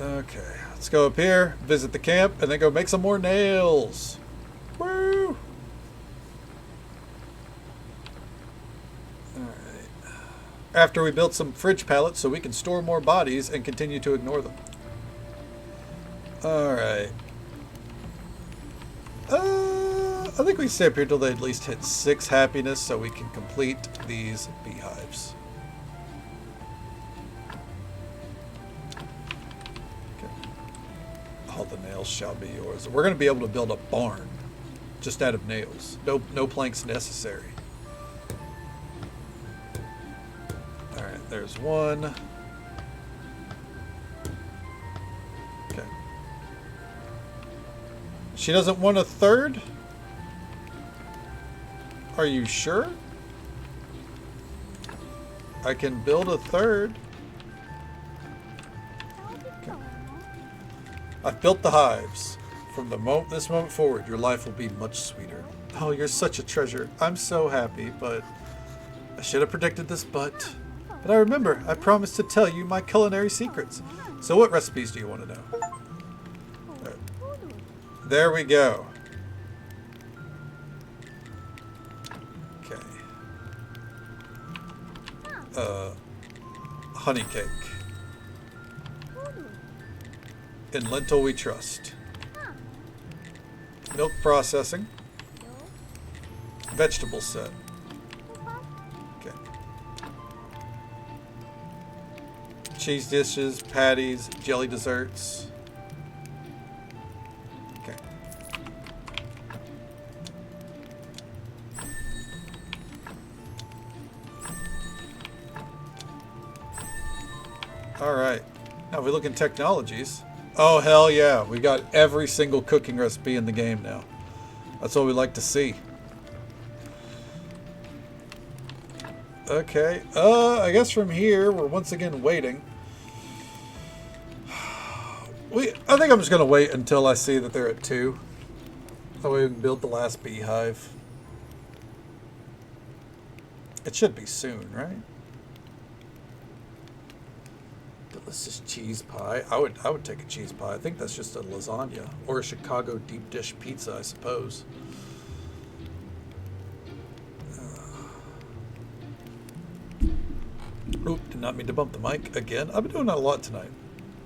Okay, let's go up here, visit the camp, and then go make some more nails. Woo! After we built some fridge pallets so we can store more bodies and continue to ignore them. Alright. I think we stay up here till they at least hit 6 happiness so we can complete these beehives. Okay. All the nails shall be yours. We're going to be able to build a barn just out of nails. No planks necessary. There's one. Okay. She doesn't want a third? Are you sure? I can build a third. Okay. I've built the hives. From this moment forward, your life will be much sweeter. Oh, you're such a treasure. I'm so happy, but I should have predicted this, but I remember, I promised to tell you my culinary secrets. So what recipes do you want to know? There we go. Okay. Honey cake. In lentil we trust. Milk processing. Vegetable set. Okay. Cheese dishes, patties, jelly desserts. Okay. Alright. Now we look in technologies. Oh, hell yeah. We got every single cooking recipe in the game now. That's what we like to see. Okay. I guess from here, we're once again waiting. I think I'm just going to wait until I see that they're at 2. That way we can build the last beehive. It should be soon, right? Delicious cheese pie. I would take a cheese pie. I think that's just a lasagna. Or a Chicago deep dish pizza, I suppose. Oop, did not mean to bump the mic again. I've been doing that a lot tonight.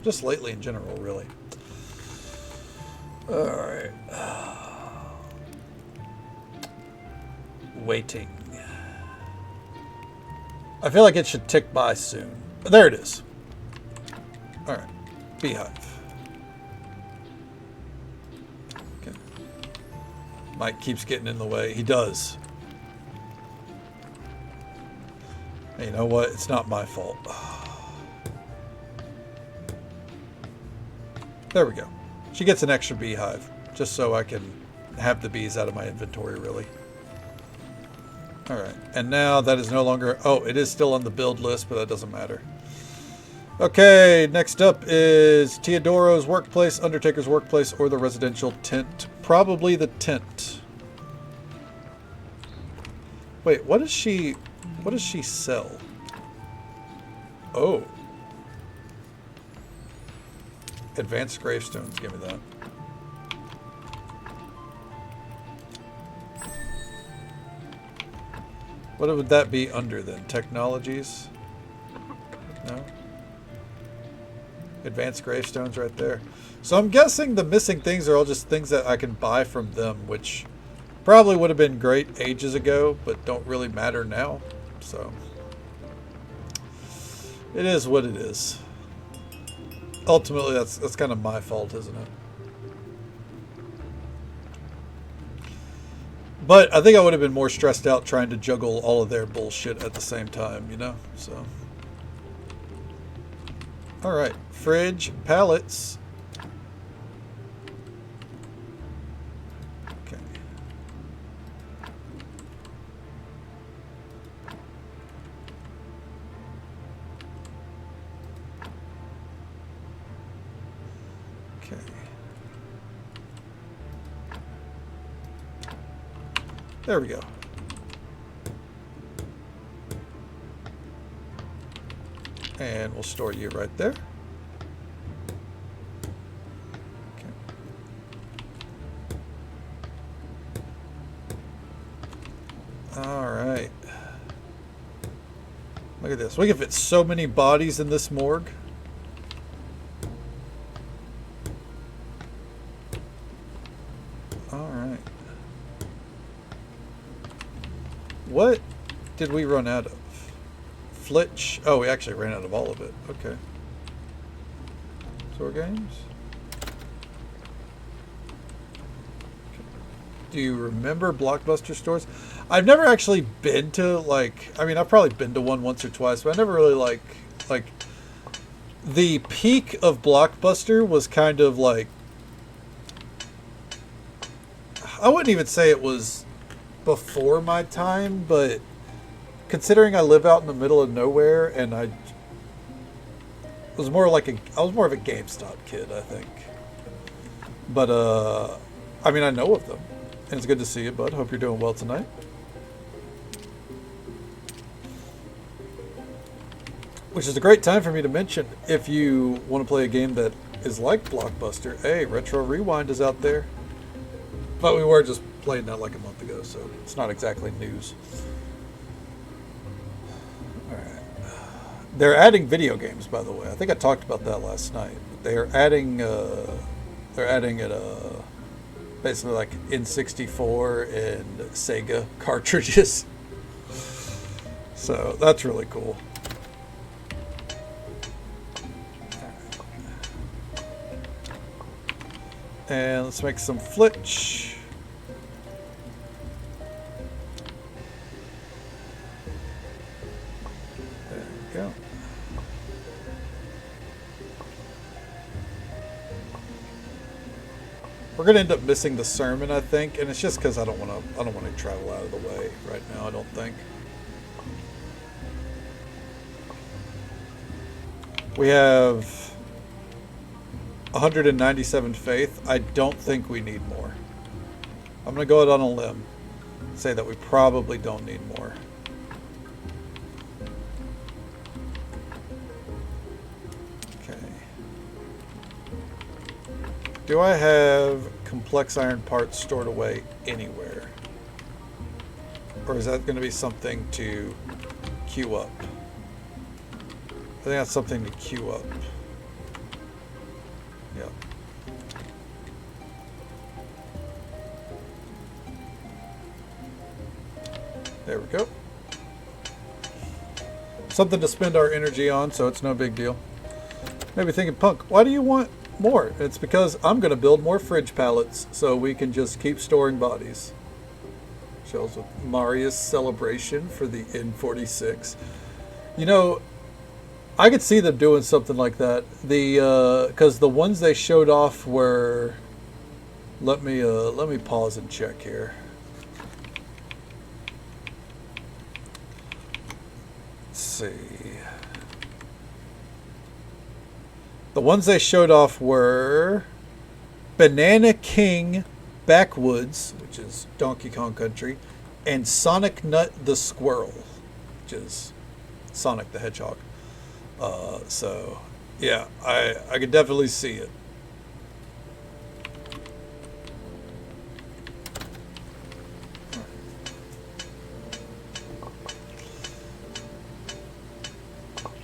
Just lately in general, really. Alright. Waiting. I feel like it should tick by soon. There it is. Alright. Beehive. Okay. Mike keeps getting in the way. He does. Hey, you know what? It's not my fault. There we go. She gets an extra beehive, just so I can have the bees out of my inventory, really. Alright, and now that is no longer... Oh, it is still on the build list, but that doesn't matter. Okay, next up is Teodoro's workplace, Undertaker's workplace, or the residential tent. Probably the tent. Wait, what does she sell? Oh. Advanced gravestones, give me that. What would that be under then? Technologies? No? Advanced gravestones right there. So I'm guessing the missing things are all just things that I can buy from them, which probably would have been great ages ago, but don't really matter now. So it is what it is. Ultimately, that's kind of my fault, isn't it? But I think I would have been more stressed out trying to juggle all of their bullshit at the same time, you know? So. Alright. Fridge. Pallets. Okay. Okay. There we go. And we'll store you right there. Okay. All right. Look at this. We can fit so many bodies in this morgue. All right. What did we run out of? Flitch. Oh, we actually ran out of all of it. Okay. Store games. Do you remember Blockbuster stores? I've never actually been to, like, I mean, I've probably been to one once or twice, but I never really like the peak of Blockbuster was kind of like, I wouldn't even say it was before my time, but considering I live out in the middle of nowhere, and I was more of a GameStop kid, I think. But I mean, I know of them, and it's good to see you, bud. Hope you're doing well tonight. Which is a great time for me to mention, if you want to play a game that is like Blockbuster, hey, Retro Rewind is out there. But we were just playing that like a month ago, so it's not exactly news. Alright. They're adding video games, by the way. I think I talked about that last night. They're adding it basically like N64 and Sega cartridges. So that's really cool. And let's make some flitch. There we go. We're gonna end up missing the sermon, I think, and it's just because I don't want to travel out of the way right now. I don't think. We have 197 faith. I don't think we need more. I'm going to go out on a limb and say that we probably don't need more. Okay. Do I have complex iron parts stored away anywhere? Or is that going to be something to queue up? I think that's something to queue up. Yep. There we go. Something to spend our energy on, so it's no big deal. Maybe thinking, Punk, why do you want more? It's because I'm going to build more fridge pallets so we can just keep storing bodies. Shells with Marius celebration for the N46. You know, I could see them doing something like that. Because the ones they showed off were. Let me pause and check here. Let's see. The ones they showed off were Banana King Backwoods, which is Donkey Kong Country, and Sonic Nut the Squirrel, which is Sonic the Hedgehog. So, yeah, I could definitely see it.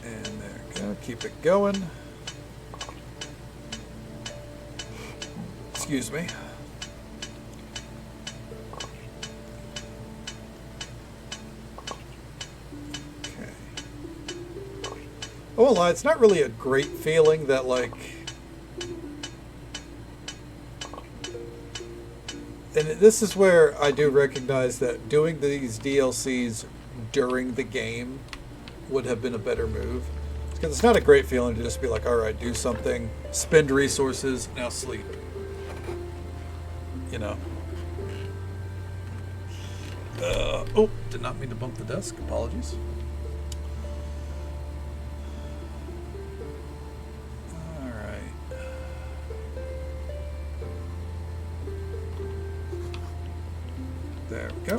And there we go. Keep it going. Excuse me. Okay. I won't lie, it's not really a great feeling that, like... And this is where I do recognize that doing these DLCs during the game would have been a better move. Because it's not a great feeling to just be like, alright, do something, spend resources, now sleep. You know. Oh, did not mean to bump the desk. Apologies. Alright. There we go.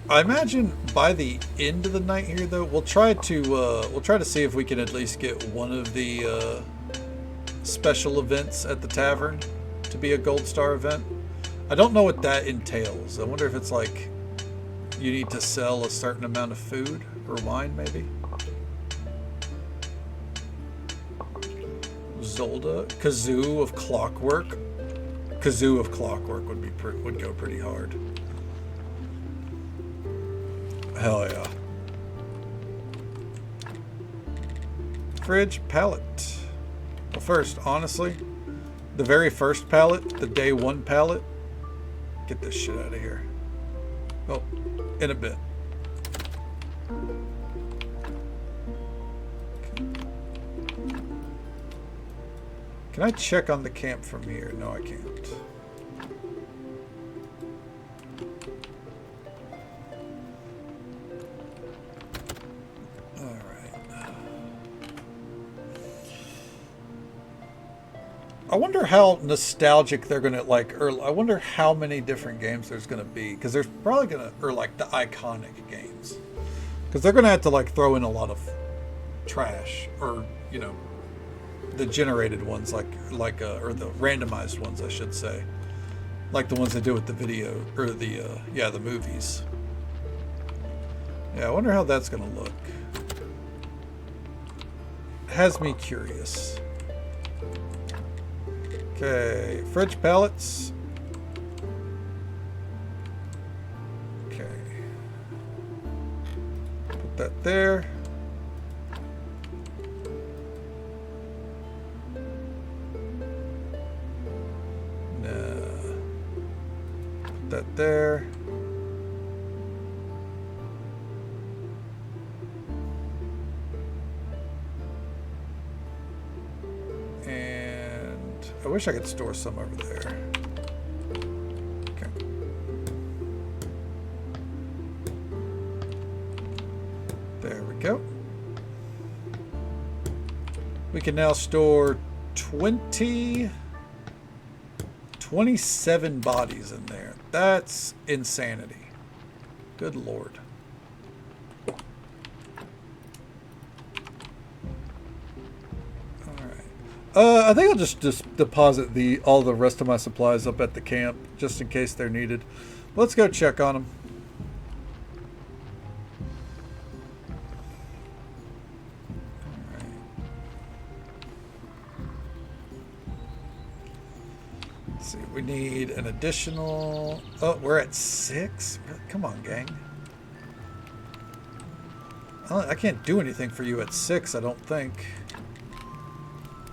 I imagine by the end of the night here, though, we'll try to see if we can at least get one of the special events at the tavern to be a gold star event. I don't know what that entails. I wonder if it's like you need to sell a certain amount of food or wine, maybe. Zolda, Kazoo of Clockwork. Kazoo of Clockwork would go pretty hard. Hell yeah. Fridge pallet. Well, first, honestly, the very first pallet, the day one pallet, get this shit out of here. Oh, in a bit. Can I check on the camp from here? No, I can't. I wonder how nostalgic they're gonna like, or I wonder how many different games there's gonna be, because there's probably gonna, or like the iconic games, because they're gonna have to like throw in a lot of trash, or you know, the generated ones, or the randomized ones, I should say, like the ones they do with the video or the movies. Yeah, I wonder how that's gonna look. Has me curious. Okay, fridge pallets. Okay. Put that there. No. Put that there. I wish I could store some over there. Okay. There we go. We can now store 27 bodies in there. That's insanity. Good Lord. I think I'll just deposit all the rest of my supplies up at the camp, just in case they're needed. Let's go check on them. Alright. Let's see, we need an additional... Oh, we're at 6? Come on, gang. I can't do anything for you at 6, I don't think.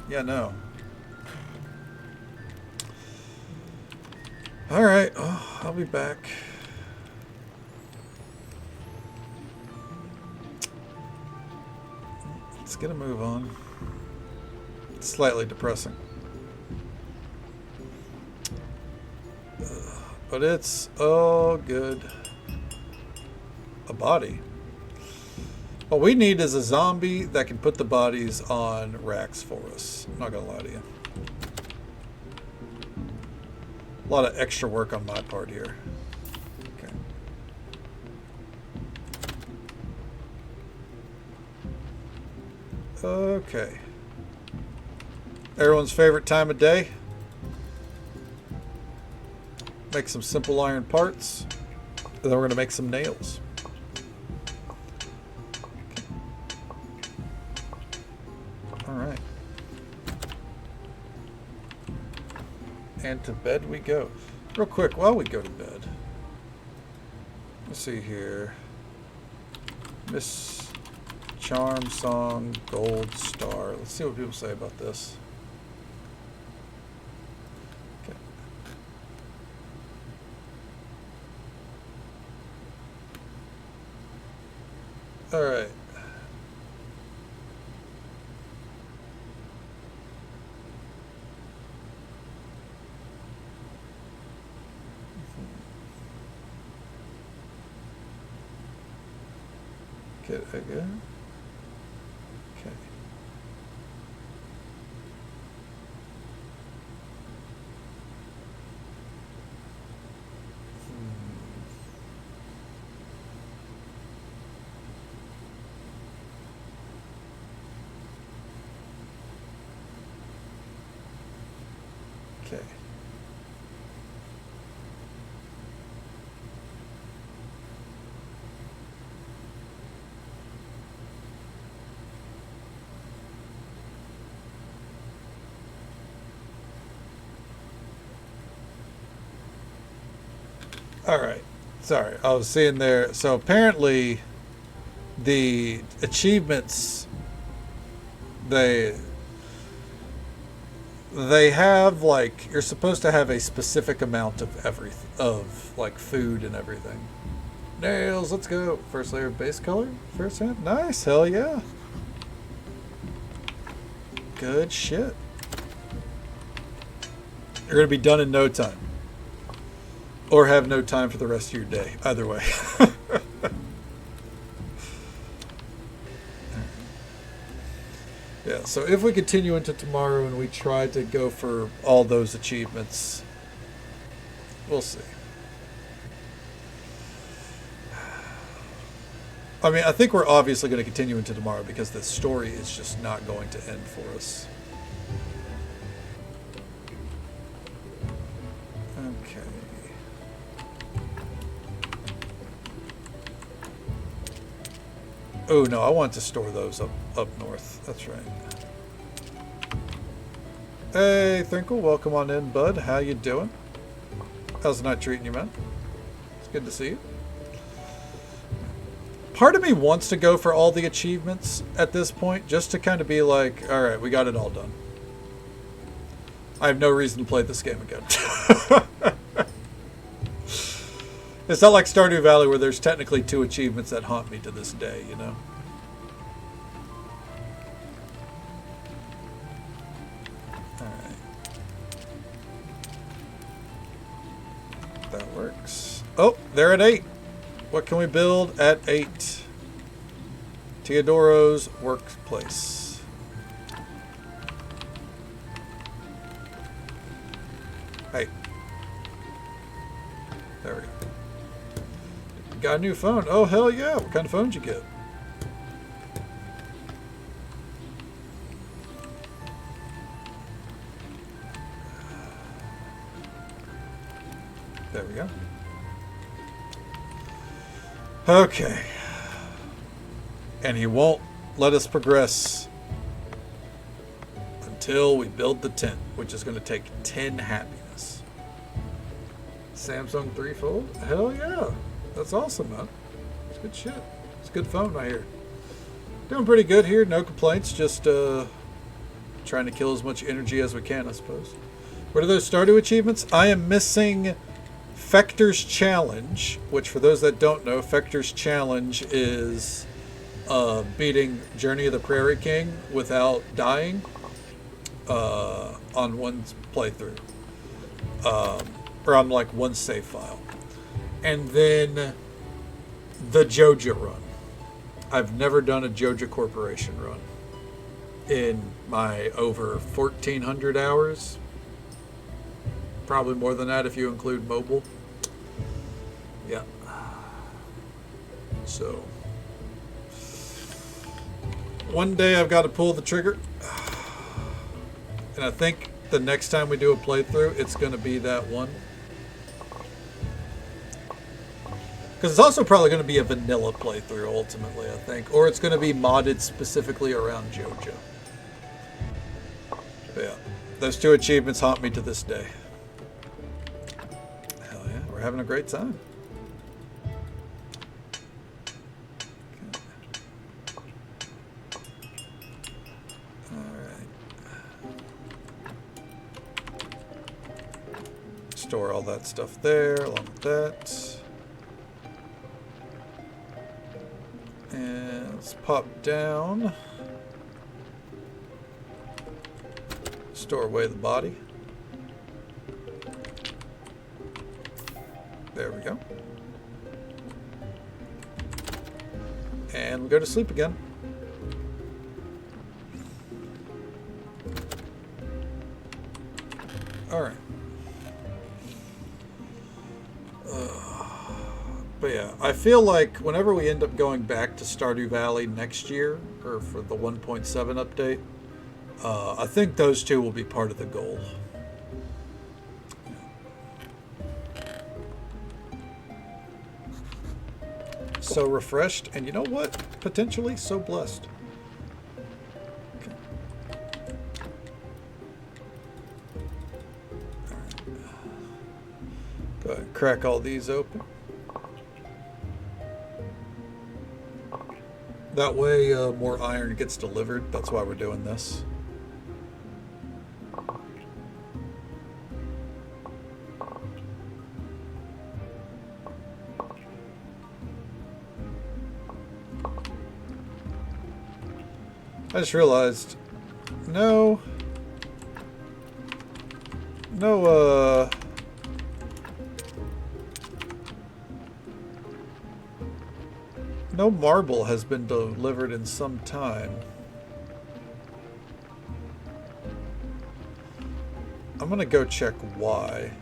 Yeah, no. Alright, oh, I'll be back. Let's get a move on. It's slightly depressing. But it's all good. A body. What we need is a zombie that can put the bodies on racks for us. I'm not gonna lie to you. A lot of extra work on my part here. Okay. Okay. Everyone's favorite time of day. Make some simple iron parts. And then we're going to make some nails. Alright. And to bed we go. Real quick, while we go to bed. Let's see here. Miss Charm Song Gold Star. Let's see what people say about this. Okay. All right. Get again. Okay. Okay. All right. Sorry, I was seeing there. So apparently, the achievements they have, like, you're supposed to have a specific amount of like food and everything. Nails, let's go. First layer of base color, first hand. Nice, hell yeah. Good shit. You're gonna be done in no time. Or have no time for the rest of your day. Either way. Yeah, so if we continue into tomorrow and we try to go for all those achievements, we'll see. I mean, I think we're obviously going to continue into tomorrow because the story is just not going to end for us. Okay. Oh no, I want to store those up north. That's right. Hey, Thinkle, welcome on in, bud. How you doing? How's the night treating you, man? It's good to see you. Part of me wants to go for all the achievements at this point, just to kind of be like, all right, we got it all done. I have no reason to play this game again. It's not like Stardew Valley where there's technically 2 achievements that haunt me to this day, you know? Alright. That works. Oh, they're at 8. What can we build at 8? Teodoro's workplace. Hey. There we go. Got a new phone. Oh, hell yeah. What kind of phone did you get? There we go. Okay. And he won't let us progress until we build the tent, which is going to take 10 happiness. Samsung 3-fold? Hell yeah. That's awesome, man. It's good shit. It's a good phone right here. Doing pretty good here. No complaints. Just trying to kill as much energy as we can, I suppose. What are those Stardew achievements? I am missing Fector's Challenge, which for those that don't know, Fector's Challenge is beating Journey of the Prairie King without dying on one playthrough. Or on like one save file. And then the Joja run. I've never done a Joja Corporation run in my over 1,400 hours. Probably more than that if you include mobile. Yeah. So one day I've got to pull the trigger. And I think the next time we do a playthrough, it's going to be that one. Because it's also probably going to be a vanilla playthrough, ultimately, I think. Or it's going to be modded specifically around JoJo. But yeah, those two achievements haunt me to this day. Hell yeah, we're having a great time. Store all that stuff there, along with that. And let's pop down. Store away the body. There we go. And we go to sleep again. All right. But yeah, I feel like whenever we end up going back to Stardew Valley next year, or for the 1.7 update, I think those two will be part of the goal. So refreshed, and you know what? Potentially so blessed. Okay. Go ahead and crack all these open. That way more iron gets delivered. That's why we're doing this. I just realized, no marble has been delivered in some time. I'm gonna go check why.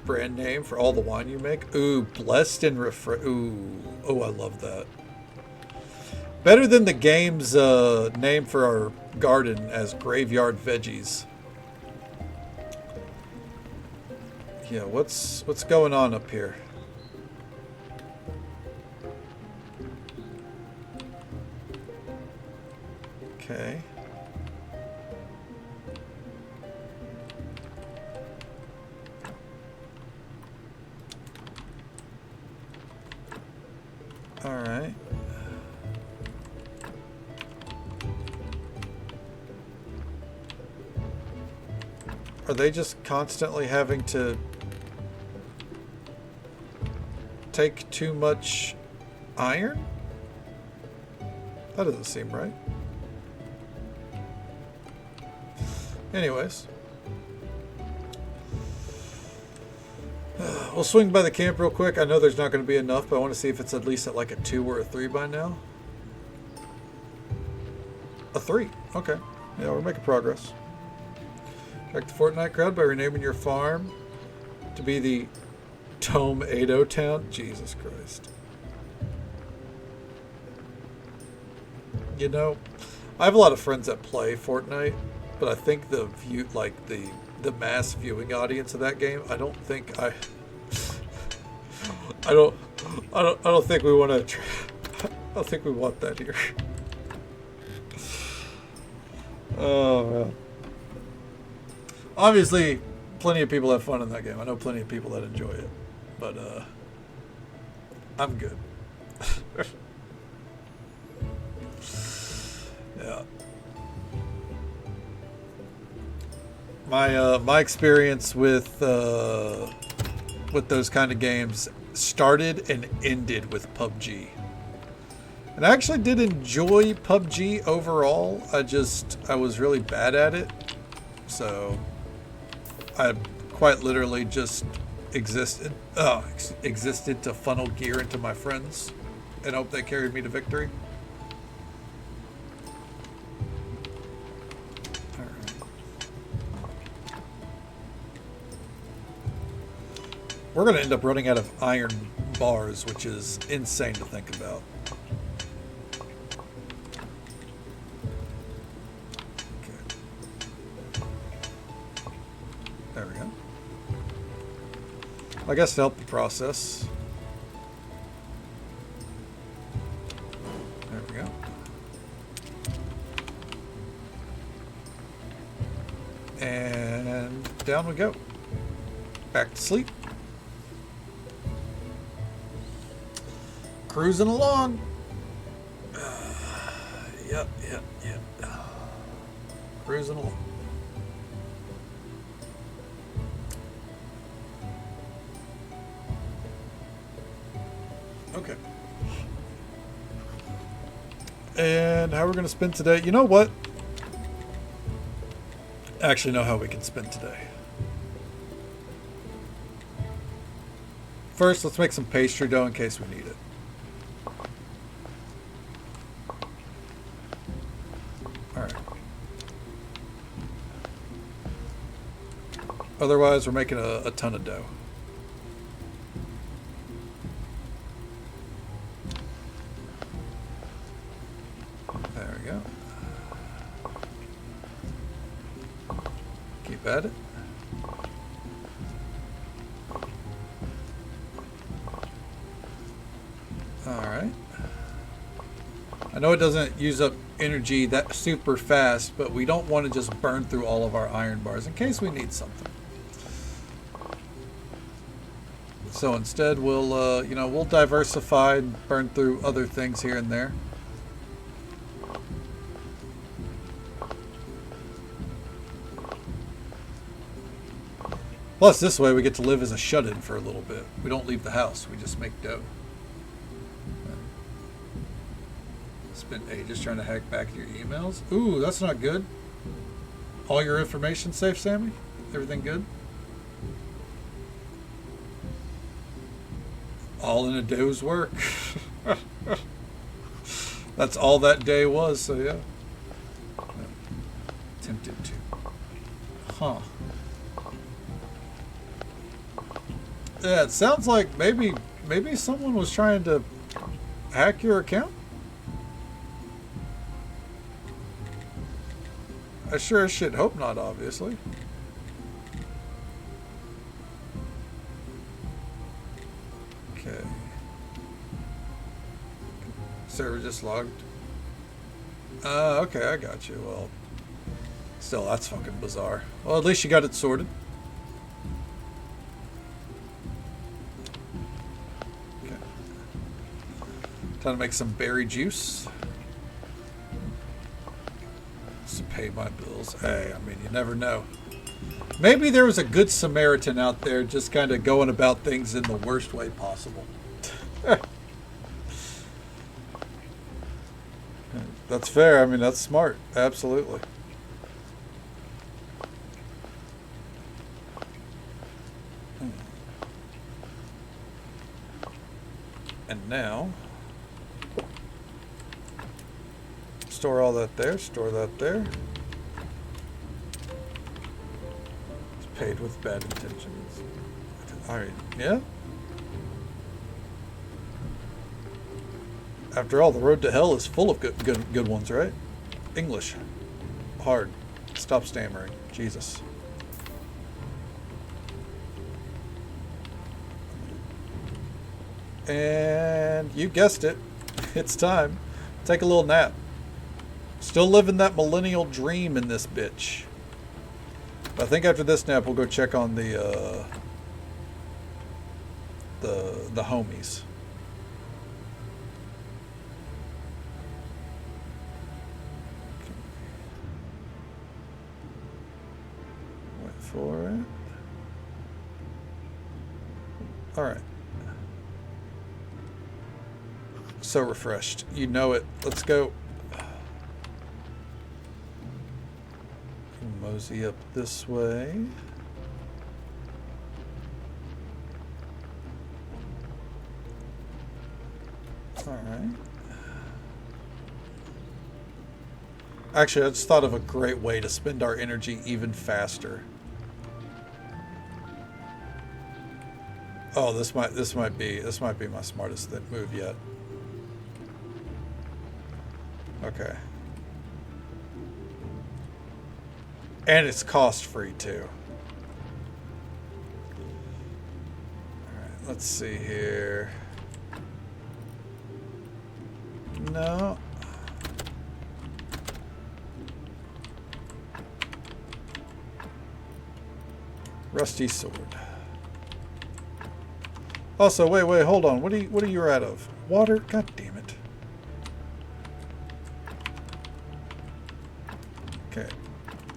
Brand name for all the wine you make? Ooh, blessed and ooh, oh, I love that. Better than the game's name for our garden as Graveyard Veggies. Yeah, what's going on up here? Okay. All right. Are they just constantly having to take too much iron? That doesn't seem right. Anyways. We'll swing by the camp real quick. I know there's not going to be enough, but I want to see if it's at least at like a 2 or a 3 by now. A 3. Okay. Yeah, we're making progress. Attract the Fortnite crowd by renaming your farm to be the Tome Ado Town. Jesus Christ. You know, I have a lot of friends that play Fortnite, but I think the view, like the mass viewing audience of that game, I don't think I don't think we want to. I don't think we want that here. Oh man. Obviously, plenty of people have fun in that game. I know plenty of people that enjoy it, but I'm good. Yeah. My experience with those kind of games started and ended with PUBG. And I actually did enjoy PUBG overall. I was really bad at it. So I quite literally just existed to funnel gear into my friends and hope they carried me to victory. Alright. We're going to end up running out of iron bars, which is insane to think about. There we go. I guess to help the process. There we go. And down we go. Back to sleep. Cruising along. Yep. Cruising along. Okay. And how we're going to spend today? You know what? I actually know how we can spend today. First, let's make some pastry dough in case we need it. Alright. Otherwise, we're making a ton of dough. There we go. Keep at it. Alright. I know it doesn't use up energy that super fast, but we don't want to just burn through all of our iron bars in case we need something. So instead we'll, we'll diversify and burn through other things here and there. Plus, this way we get to live as a shut-in for a little bit. We don't leave the house. We just make dough. Spent ages trying to hack back your emails. Ooh, that's not good. All your information safe, Sammy? Everything good? All in a day's work. That's all that day was, so yeah. Tempted to. Huh. Yeah, it sounds like maybe someone was trying to hack your account. I sure as shit hope not, obviously. Okay. Server just logged. Okay, I got you. Well, still, that's fucking bizarre. Well, at least you got it sorted. Okay. Time to make some berry juice. To pay my bills. Hey, I mean, you never know. Maybe there was a good Samaritan out there just kind of going about things in the worst way possible. That's fair. I mean, that's smart. Absolutely. And now, store all that there, store that there. It's paid with bad intentions. Alright, yeah? After all, the road to hell is full of good ones, right? English. Hard. Stop stammering. Jesus. And you guessed it. It's time. Take a little nap. Still living that millennial dream in this bitch. But I think after this nap, we'll go check on the homies. Wait for it. All right. So refreshed. You know it. Let's go. Mosey up this way. Alright. Actually, I just thought of a great way to spend our energy even faster. Oh, this might be my smartest move yet. Okay. And it's cost free too. Alright, let's see here. No. Rusty sword. Also, wait, hold on. What are you out of? Water? God damn it. Okay.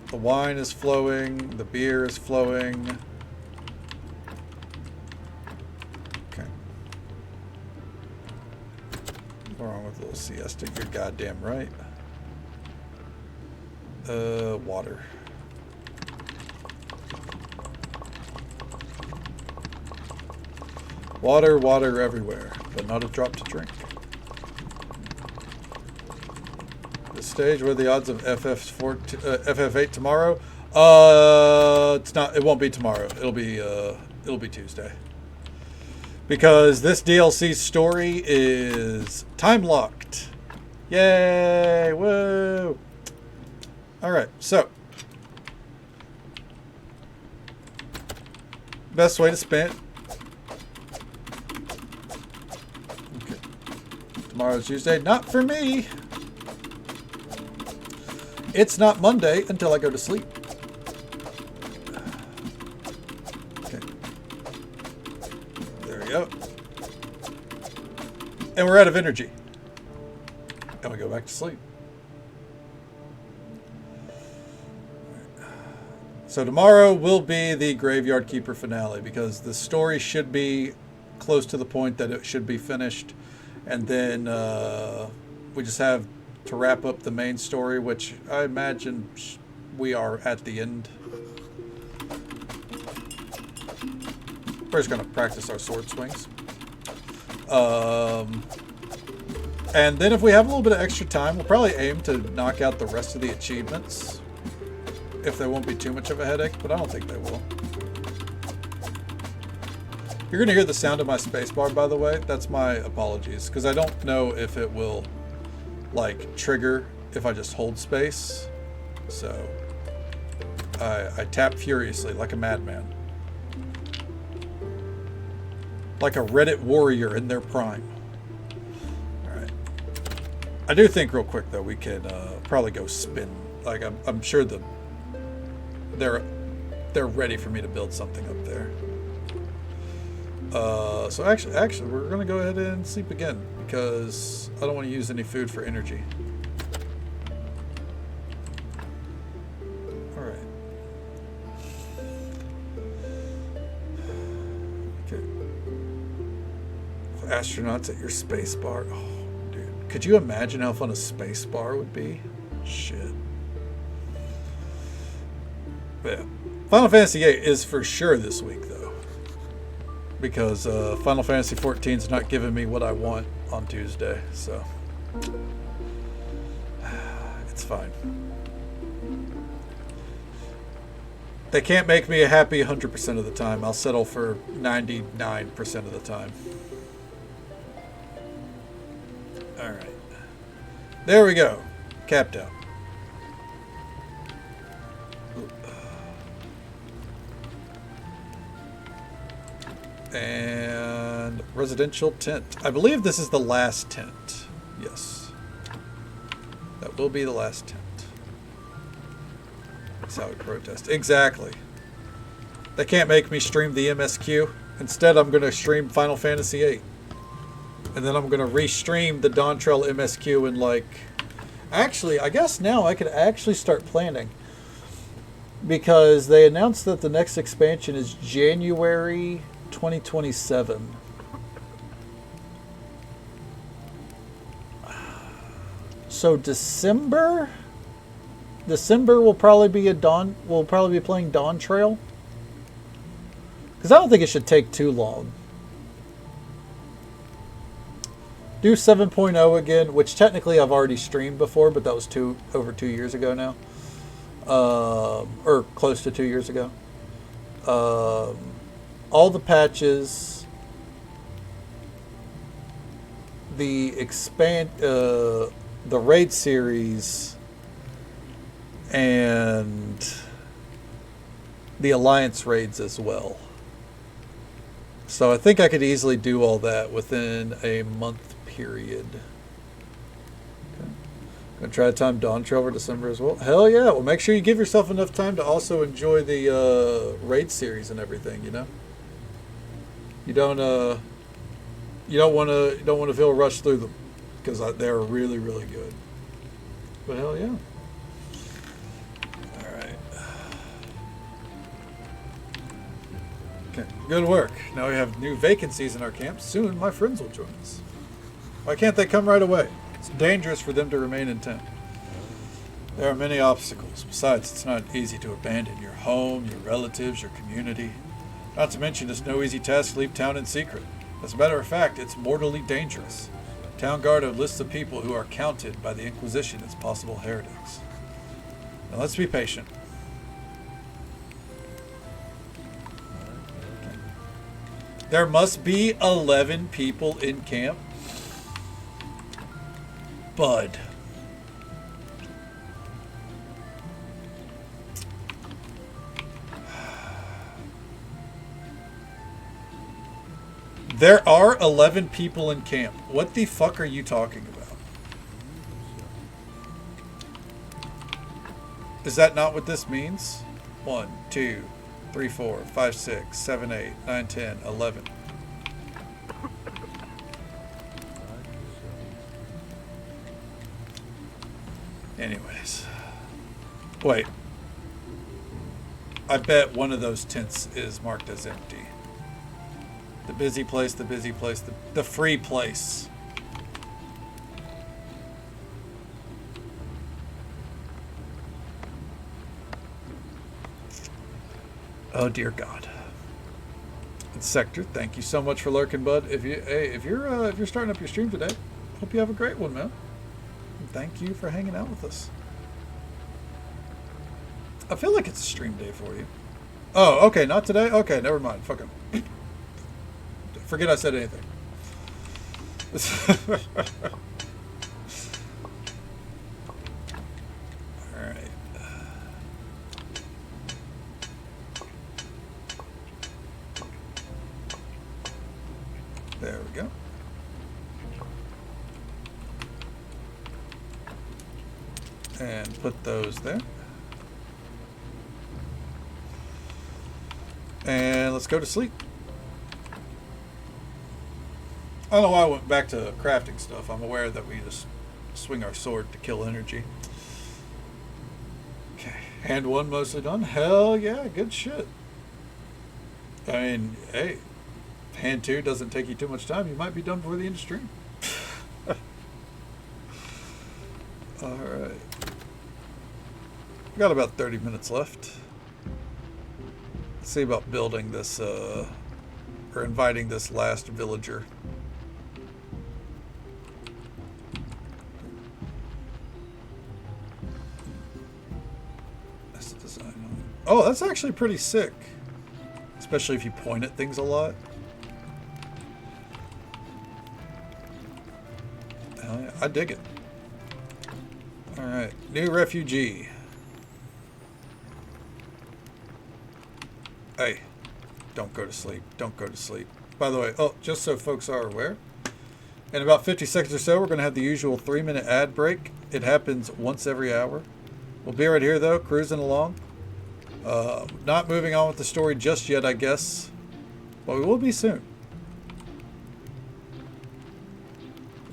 The wine is flowing. The beer is flowing. Okay. What's wrong with a little siesta? You're goddamn right. Water. Water everywhere, but not a drop to drink. The stage, what are the odds of FF8 tomorrow? It's not. It won't be tomorrow. It'll be Tuesday. Because this DLC story is time locked. Yay! Woo! All right, so best way to spend. Okay. Tomorrow's Tuesday. Not for me. It's not Monday until I go to sleep. Okay. There we go. And we're out of energy. And we go back to sleep. So tomorrow will be the Graveyard Keeper finale because the story should be close to the point that it should be finished. And then we just have to wrap up the main story, which I imagine we are at the end. We're just going to practice our sword swings. And then if we have a little bit of extra time, we'll probably aim to knock out the rest of the achievements. If there won't be too much of a headache, but I don't think they will. You're going to hear the sound of my spacebar, by the way. That's my apologies, because I don't know if it will, like, trigger if I just hold space. So, I tap furiously like a madman. Like a Reddit warrior in their prime. Alright. I do think real quick, though, we can probably go spin. Like, I'm sure they're ready for me to build something up there. So actually, we're gonna go ahead and sleep again because I don't want to use any food for energy. All right. Okay. Astronauts at your space bar. Oh, dude, could you imagine how fun a space bar would be? Shit. But yeah. Final Fantasy VIII is for sure this week, though. Because Final Fantasy XIV is not giving me what I want on Tuesday, so it's fine. They can't make me happy 100% of the time. I'll settle for 99% of the time. Alright. There we go. Capped out. And residential tent. I believe this is the last tent. Yes. That will be the last tent. That's how we protest. Exactly. They can't make me stream the MSQ. Instead, I'm going to stream Final Fantasy VIII. And then I'm going to re-stream the Dawntrail MSQ and like... Actually, I guess now I could actually start planning. Because they announced that the next expansion is January 2027. So December will probably be a Dawn. We'll probably be playing Dawn Trail. Because I don't think it should take too long. Do 7.0 again, which technically I've already streamed before, but that was over 2 years ago now. Or close to 2 years ago. All the patches, the raid series, and the alliance raids as well. So I think I could easily do all that within a month period. Okay. Gonna try to time Dawn Trail for December as well. Hell yeah! Well, make sure you give yourself enough time to also enjoy the raid series and everything. You know, you don't want to feel rushed through them because they're really really good. But hell yeah! All right. Okay, good work. Now we have new vacancies in our camp. Soon my friends will join us. Why can't they come right away? It's dangerous for them to remain in tent. There are many obstacles. Besides, it's not easy to abandon your home, your relatives, your community. Not to mention, it's no easy task to leave town in secret. As a matter of fact, it's mortally dangerous. Town Guard have lists of people who are counted by the Inquisition as possible heretics. Now let's be patient. There must be 11 people in camp. Bud. There are 11 people in camp. What the fuck are you talking about? Is that not what this means? 1, 2, 3, 4, 5, 6, 7, 8, 9, 10, 11. Anyways. Wait. I bet one of those tents is marked as empty. The busy place, the busy place, the free place. Oh dear God. Sector, thank you so much for lurking, bud. If you're starting up your stream today, hope you have a great one, man. And thank you for hanging out with us. I feel like it's a stream day for you. Oh, okay, not today? Okay, never mind. Fuck him. Forget I said anything. Alright. There we go. And put those there. And let's go to sleep. I don't know why I went back to crafting stuff. I'm aware that we just swing our sword to kill energy. Okay. Hand one mostly done. Hell yeah, good shit. I mean, hey, hand two doesn't take you too much time. You might be done before the end of stream. Alright. We got about 30 minutes left. Let's see about building this, or inviting this last villager. That's the design. Oh, that's actually pretty sick. Especially if you point at things a lot. Hell yeah, I dig it. Alright, new refugee. Hey, don't go to sleep. Don't go to sleep. By the way, oh, just so folks are aware, in about 50 seconds or so, we're going to have the usual 3-minute ad break. It happens once every hour. We'll be right here, though, cruising along. Not moving on with the story just yet, I guess. But we will be soon.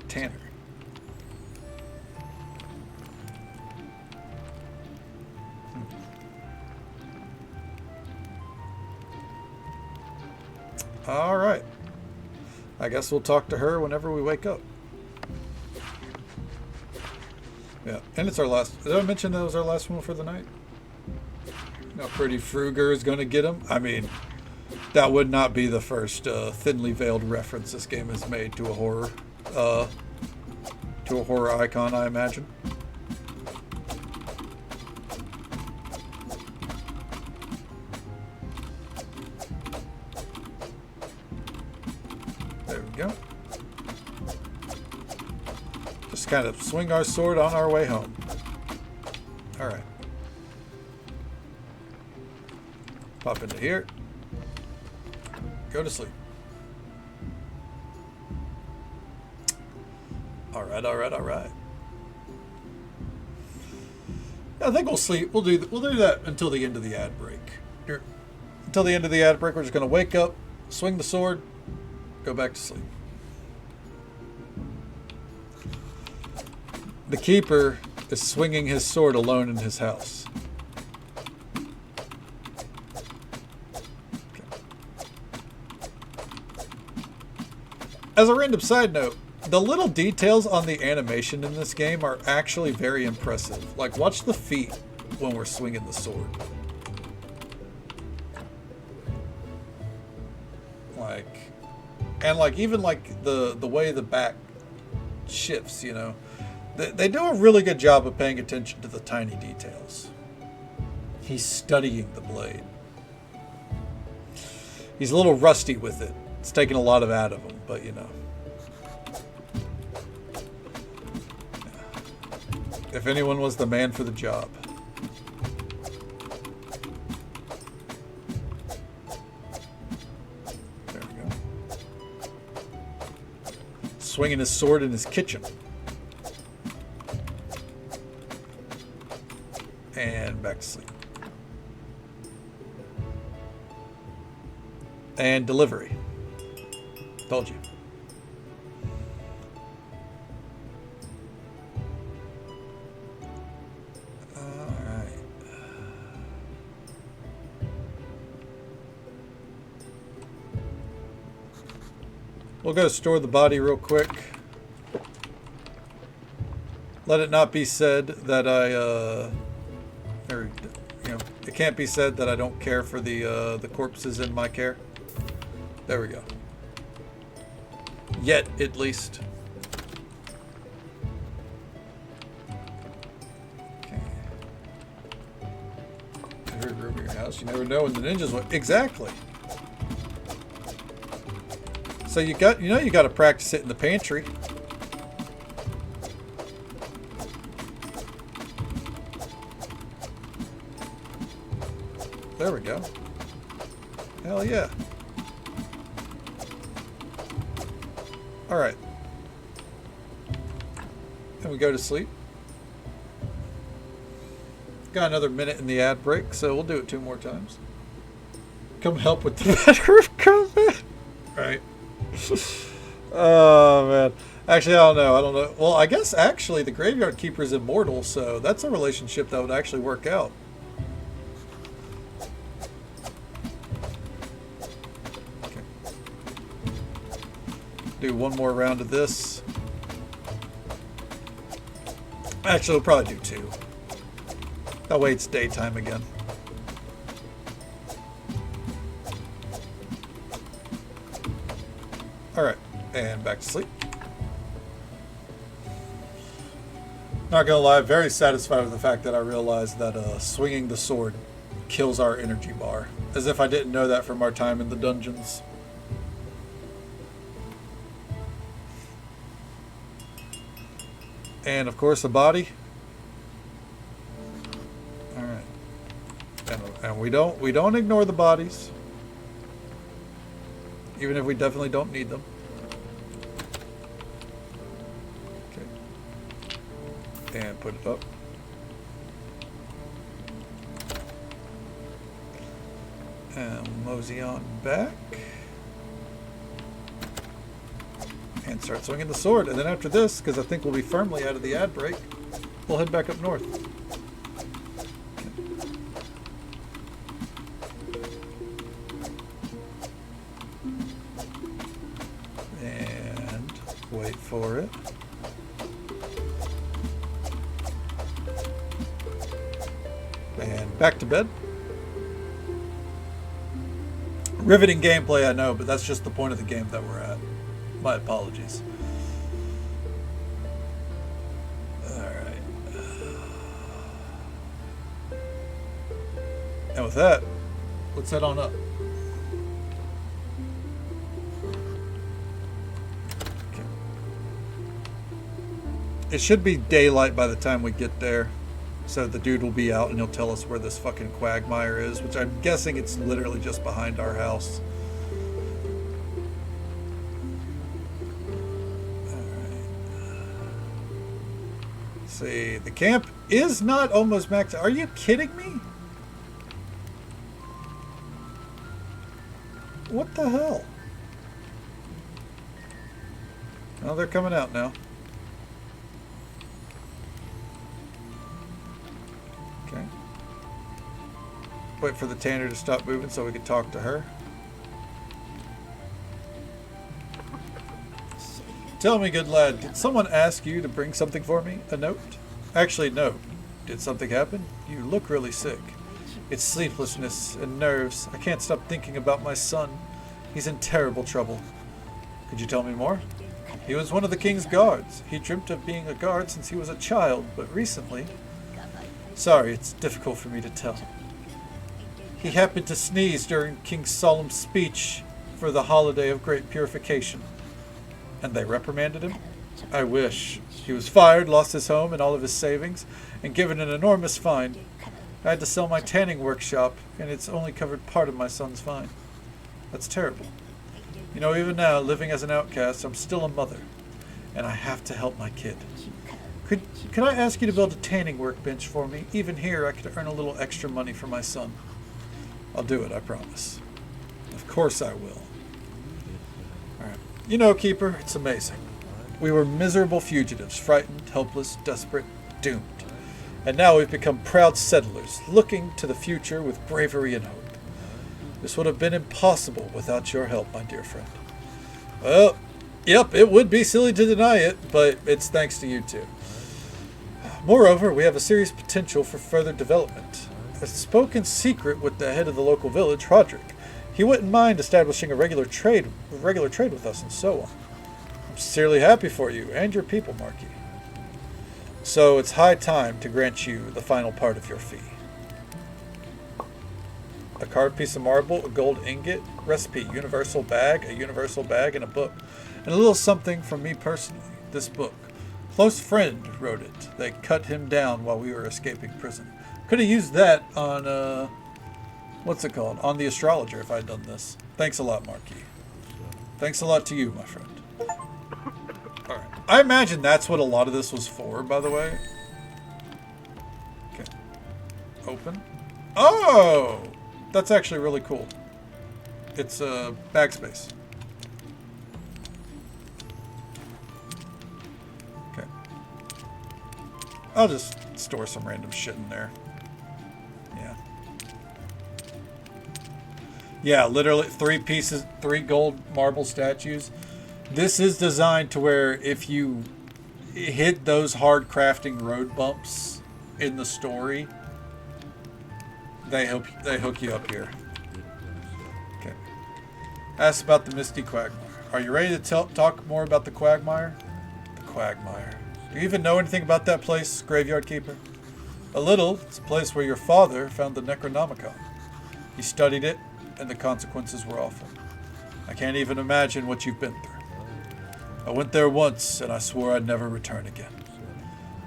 Tanner. All right. I guess we'll talk to her whenever we wake up. Yeah, and it's our last. Did I mention that was our last one for the night? Now, Pretty Fruger is going to get him. I mean, that would not be the first thinly veiled reference this game has made to a horror icon, I imagine. There we go. Just kind of swing our sword on our way home. All right. Pop into here. Go to sleep. All right, all right, all right. I think we'll sleep. We'll do that until the end of the ad break. Here, until the end of the ad break, we're just going to wake up, swing the sword, go back to sleep. The keeper is swinging his sword alone in his house. As a random side note, the little details on the animation in this game are actually very impressive. Like, watch the feet when we're swinging the sword. Even the way the back shifts, you know. They do a really good job of paying attention to the tiny details. He's studying the blade. He's a little rusty with it. It's taken a lot out of him, but you know. If anyone was the man for the job. There we go. Swinging his sword in his kitchen. And back to sleep. And delivery. Told you. Alright. We'll go store the body real quick. Let it not be said that it can't be said that I don't care for the corpses in my care. There we go. Yet, at least. Okay. Every room in your house, you never know when the ninjas will. Exactly. So you got to practice it in the pantry. There we go. Hell yeah. Alright. And we go to sleep. Got another minute in the ad break, so we'll do it 2 more times. Come help with the bedroom combat. Right. Oh, man. Actually, I don't know. Well, I guess actually the Graveyard Keeper is immortal, so that's a relationship that would actually work out. Do one more round of this. Actually, we'll probably do 2. That way it's daytime again. Alright, and back to sleep. Not gonna lie, very satisfied with the fact that I realized that swinging the sword kills our energy bar. As if I didn't know that from our time in the dungeons. And of course the body. All right, and we don't ignore the bodies, even if we definitely don't need them. Okay, and put it up. And mosey on back. And start swinging the sword. And then after this, because I think we'll be firmly out of the ad break, we'll head back up north. And wait for it. Back to bed? Riveting gameplay, I know, but that's just the point of the game that we're at. My apologies. Alright. And with that, let's head on up. Okay. It should be daylight by the time we get there. So the dude will be out and he'll tell us where this fucking quagmire is, which I'm guessing it's literally just behind our house. Alright. See, the camp is not almost maxed. Are you kidding me? What the hell? Oh, they're coming out now. Okay. Wait for the Tanner to stop moving so we can talk to her. Tell me, good lad, did someone ask you to bring something for me? A note? Actually, no. Did something happen? You look really sick. It's sleeplessness and nerves. I can't stop thinking about my son. He's in terrible trouble. Could you tell me more? He was one of the king's guards. He dreamt of being a guard since he was a child, but recently... Sorry, it's difficult for me to tell. He happened to sneeze during King's solemn speech for the holiday of great purification. And they reprimanded him? I wish. He was fired, lost his home and all of his savings, and given an enormous fine. I had to sell my tanning workshop, and it's only covered part of my son's fine. That's terrible. You know, even now, living as an outcast, I'm still a mother, and I have to help my kid. Could I ask you to build a tanning workbench for me? Even here, I could earn a little extra money for my son. I'll do it, I promise. Of course I will. Alright. You know, Keeper, it's amazing. We were miserable fugitives, frightened, helpless, desperate, doomed. And now we've become proud settlers, looking to the future with bravery and hope. This would have been impossible without your help, my dear friend. Well, yep, it would be silly to deny it, but it's thanks to you too. Moreover, we have a serious potential for further development. I've spoken secret with the head of the local village, Roderick. He wouldn't mind establishing a regular trade with us and so on. I'm sincerely happy for you and your people, Marquis. So it's high time to grant you the final part of your fee. A carved piece of marble, a gold ingot, recipe, universal bag, a universal bag, and a book. And a little something from me personally. This book. Close friend wrote it. They cut him down while we were escaping prison. Could have used that on, what's it called? On the astrologer if I'd done this. Thanks a lot, Marquis. Thanks a lot to you, my friend. Alright. I imagine that's what a lot of this was for, by the way. Okay. Open. Oh! That's actually really cool. It's a bag space. Okay. I'll just store some random shit in there. Yeah. Yeah, literally 3 gold marble statues. This is designed to where if you hit those hard crafting road bumps in the story, they hook you up here. Okay. Ask about the Misty Quagmire. Are you ready to talk more about the Quagmire? The Quagmire. Do you even know anything about that place, Graveyard Keeper? A little. It's a place where your father found the Necronomicon. He studied it, and the consequences were awful. I can't even imagine what you've been through. I went there once, and I swore I'd never return again.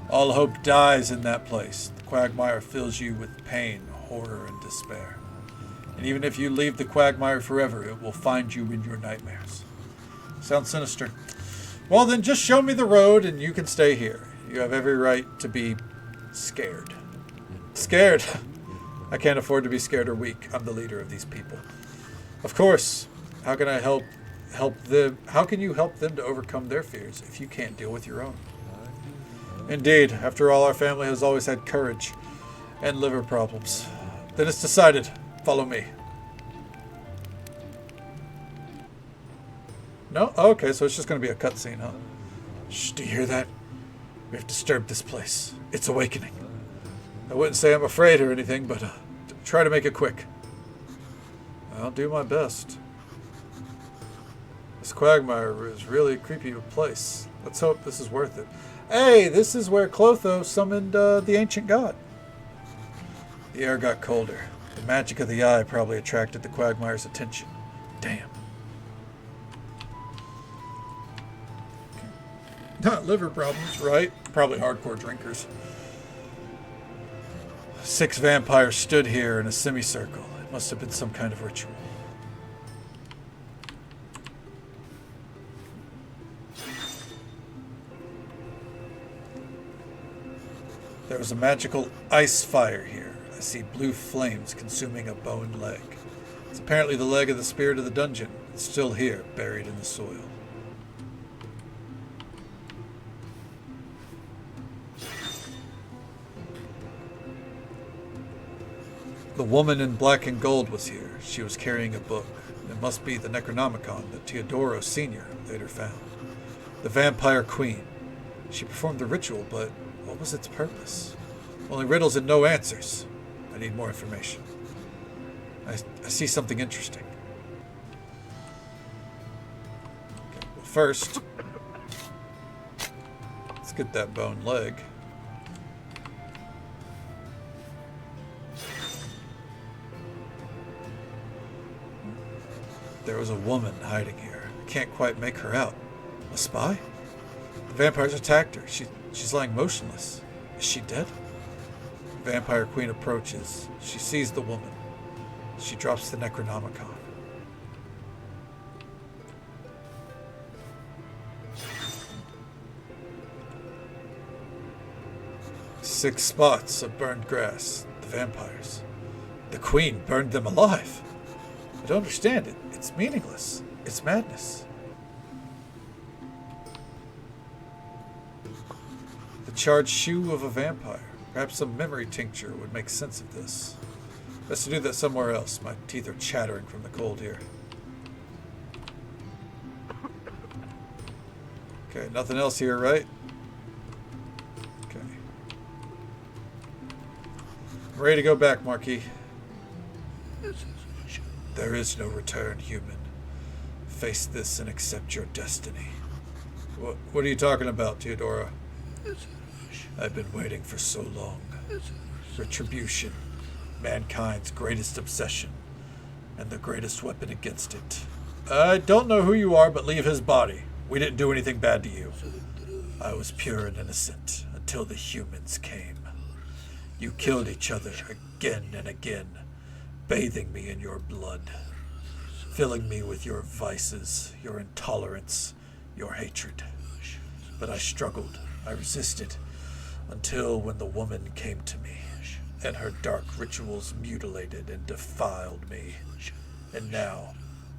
All hope dies in that place. The Quagmire fills you with pain, horror, and despair. And even if you leave the Quagmire forever, it will find you in your nightmares. Sounds sinister. Well, then just show me the road, and you can stay here. You have every right to be scared. Scared? I can't afford to be scared or weak. I'm the leader of these people. Of course. How can I help them? How can you help them to overcome their fears if you can't deal with your own? Indeed. After all, our family has always had courage and liver problems. Then it's decided. Follow me. No? Oh, okay, so it's just going to be a cutscene, huh? Shh, do you hear that? We have disturbed this place. It's awakening. I wouldn't say I'm afraid or anything, but try to make it quick. I'll do my best. This quagmire is really a creepy place. Let's hope this is worth it. Hey, this is where Clotho summoned the ancient god. The air got colder. The magic of the eye probably attracted the quagmire's attention. Damn. Not liver problems, right? Probably hardcore drinkers. 6 vampires stood here in a semicircle. It must have been some kind of ritual. There was a magical ice fire here. I see blue flames consuming a bone leg. It's apparently the leg of the spirit of the dungeon. It's still here, buried in the soil. The woman in black and gold was here. She was carrying a book. It must be the Necronomicon that Teodoro Sr. later found. The Vampire Queen. She performed the ritual, but what was its purpose? Only riddles and no answers. I need more information. I see something interesting. Okay, well, first, let's get that bone leg. There was a woman hiding here. I can't quite make her out. A spy? The vampires attacked her. She's lying motionless. Is she dead? The Vampire Queen approaches. She sees the woman. She drops the Necronomicon. Six spots of burned grass. The vampires. The Queen burned them alive. I don't understand it. It's meaningless. It's madness. The charred shoe of a vampire. Perhaps some memory tincture would make sense of this. Best to do that somewhere else. My teeth are chattering from the cold here. Okay, nothing else here, right? Okay. I'm ready to go back, Marquis. There is no return, human. Face this and accept your destiny. What are you talking about, Teodora? I've been waiting for so long. Retribution, mankind's greatest obsession, and the greatest weapon against it. I don't know who you are, but leave his body. We didn't do anything bad to you. I was pure and innocent until the humans came. You killed each other again and again, bathing me in your blood, filling me with your vices, your intolerance, your hatred. But I struggled, I resisted, until when the woman came to me, and her dark rituals mutilated and defiled me. And now,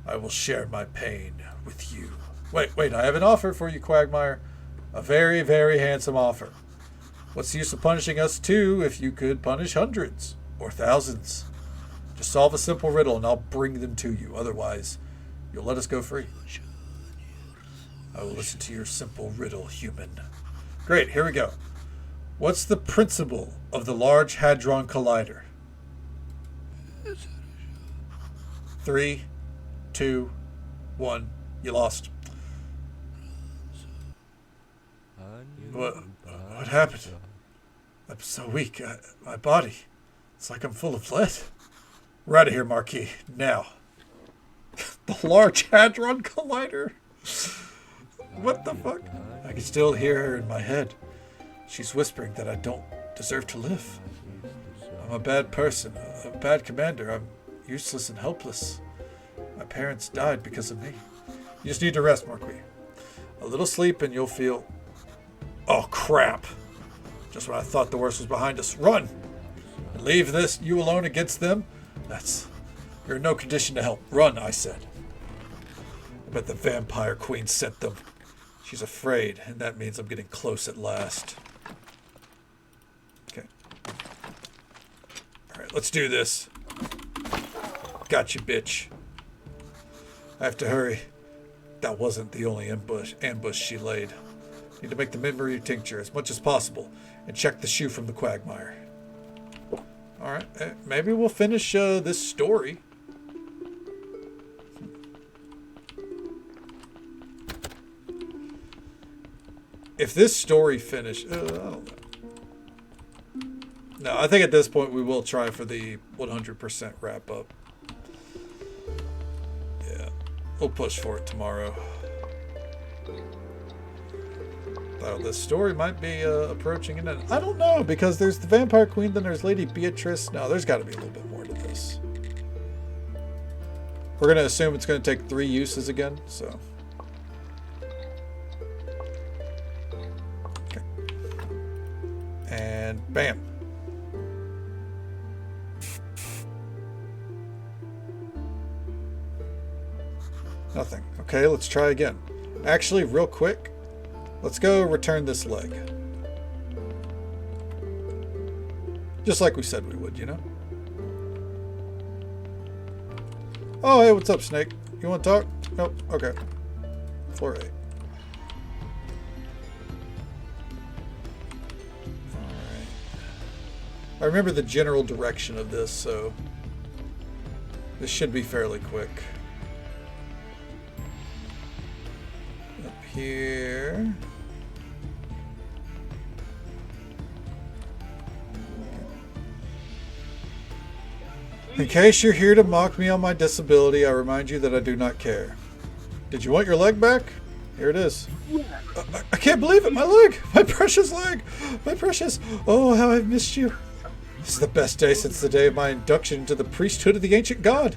I will share my pain with you. Wait, I have an offer for you, Quagmire. A very, very handsome offer. What's the use of punishing us two if you could punish hundreds or thousands? Just solve a simple riddle and I'll bring them to you. Otherwise, you'll let us go free. I will listen to your simple riddle, human. Great, here we go. What's the principle of the Large Hadron Collider? 3, 2, 1. You lost. What happened? I'm so weak. My body. It's like I'm full of lead. We're out of here, Marquis. Now. The Large Hadron Collider? What the fuck? I can still hear her in my head. She's whispering that I don't deserve to live. I'm a bad person, a bad commander. I'm useless and helpless. My parents died because of me. You just need to rest, Marquis. A little sleep and you'll feel... Oh, crap. Just when I thought the worst was behind us. Run! And leave this, you alone against them? You're in no condition to help. Run, I said. I bet the Vampire Queen sent them. She's afraid, and that means I'm getting close at last. Okay. Alright, let's do this. Got you, bitch. I have to hurry. That wasn't the only ambush she laid. Need to make the memory tincture as much as possible and check the shoe from the Quagmire. Alright, maybe we'll finish this story. If this story finished... I don't know. No, I think at this point we will try for the 100% wrap up. Yeah, we'll push for it tomorrow. Oh, this story might be approaching an end. I don't know, because there's the Vampire Queen, then there's Lady Beatrice. No, there's got to be a little bit more to this. We're going to assume it's going to take 3 uses again, so... Okay. And bam. Nothing. Okay, let's try again. Actually, real quick, let's go return this leg. Just like we said we would, you know? Oh, hey, what's up, Snake? You want to talk? Nope. Okay. Floor 8. Alright. I remember the general direction of this, so this should be fairly quick. Here. In case you're here to mock me on my disability, I remind you that I do not care. Did you want your leg back? Here it is. I can't believe it! My leg! My precious leg! My precious... Oh, how I've missed you. This is the best day since the day of my induction into the priesthood of the ancient god.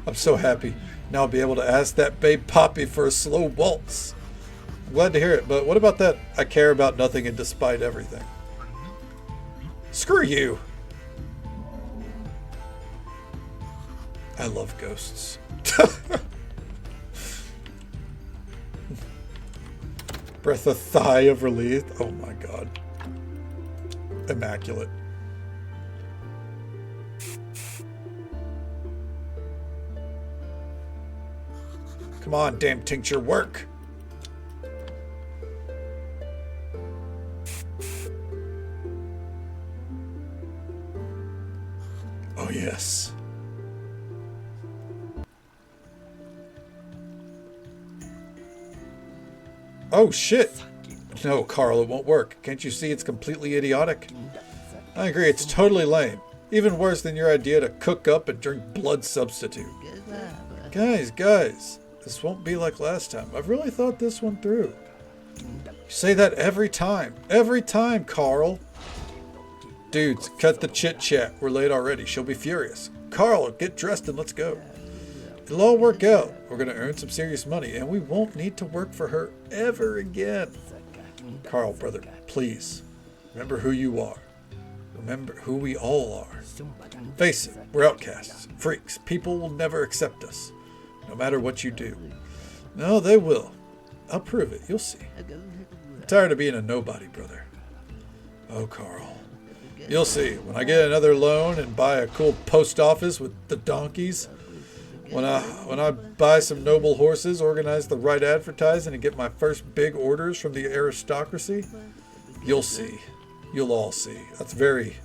I'm so happy. Now I'll be able to ask that babe Poppy for a slow waltz. I'm glad to hear it, but what about that I care about nothing and despite everything? Screw you! I love ghosts. Breath of thigh of relief. Oh my god. Immaculate. Come on, damn tincture, work! Oh, yes. Oh, shit. No, Carl, it won't work. Can't you see it's completely idiotic? I agree, it's totally lame. Even worse than your idea to cook up and drink blood substitute. Guys, this won't be like last time. I've really thought this one through. You say that every time. Every time, Carl. Dudes, cut the chit-chat. We're late already. She'll be furious. Carl, get dressed and let's go. It'll all work out. We're going to earn some serious money, and we won't need to work for her ever again. Carl, brother, please. Remember who you are. Remember who we all are. Face it, we're outcasts, freaks. People will never accept us, no matter what you do. No, they will. I'll prove it. You'll see. I'm tired of being a nobody, brother. Oh, Carl. You'll see. When I get another loan and buy a cool post office with the donkeys, when I buy some noble horses, organize the right advertising, and get my first big orders from the aristocracy, you'll see. You'll all see. That's very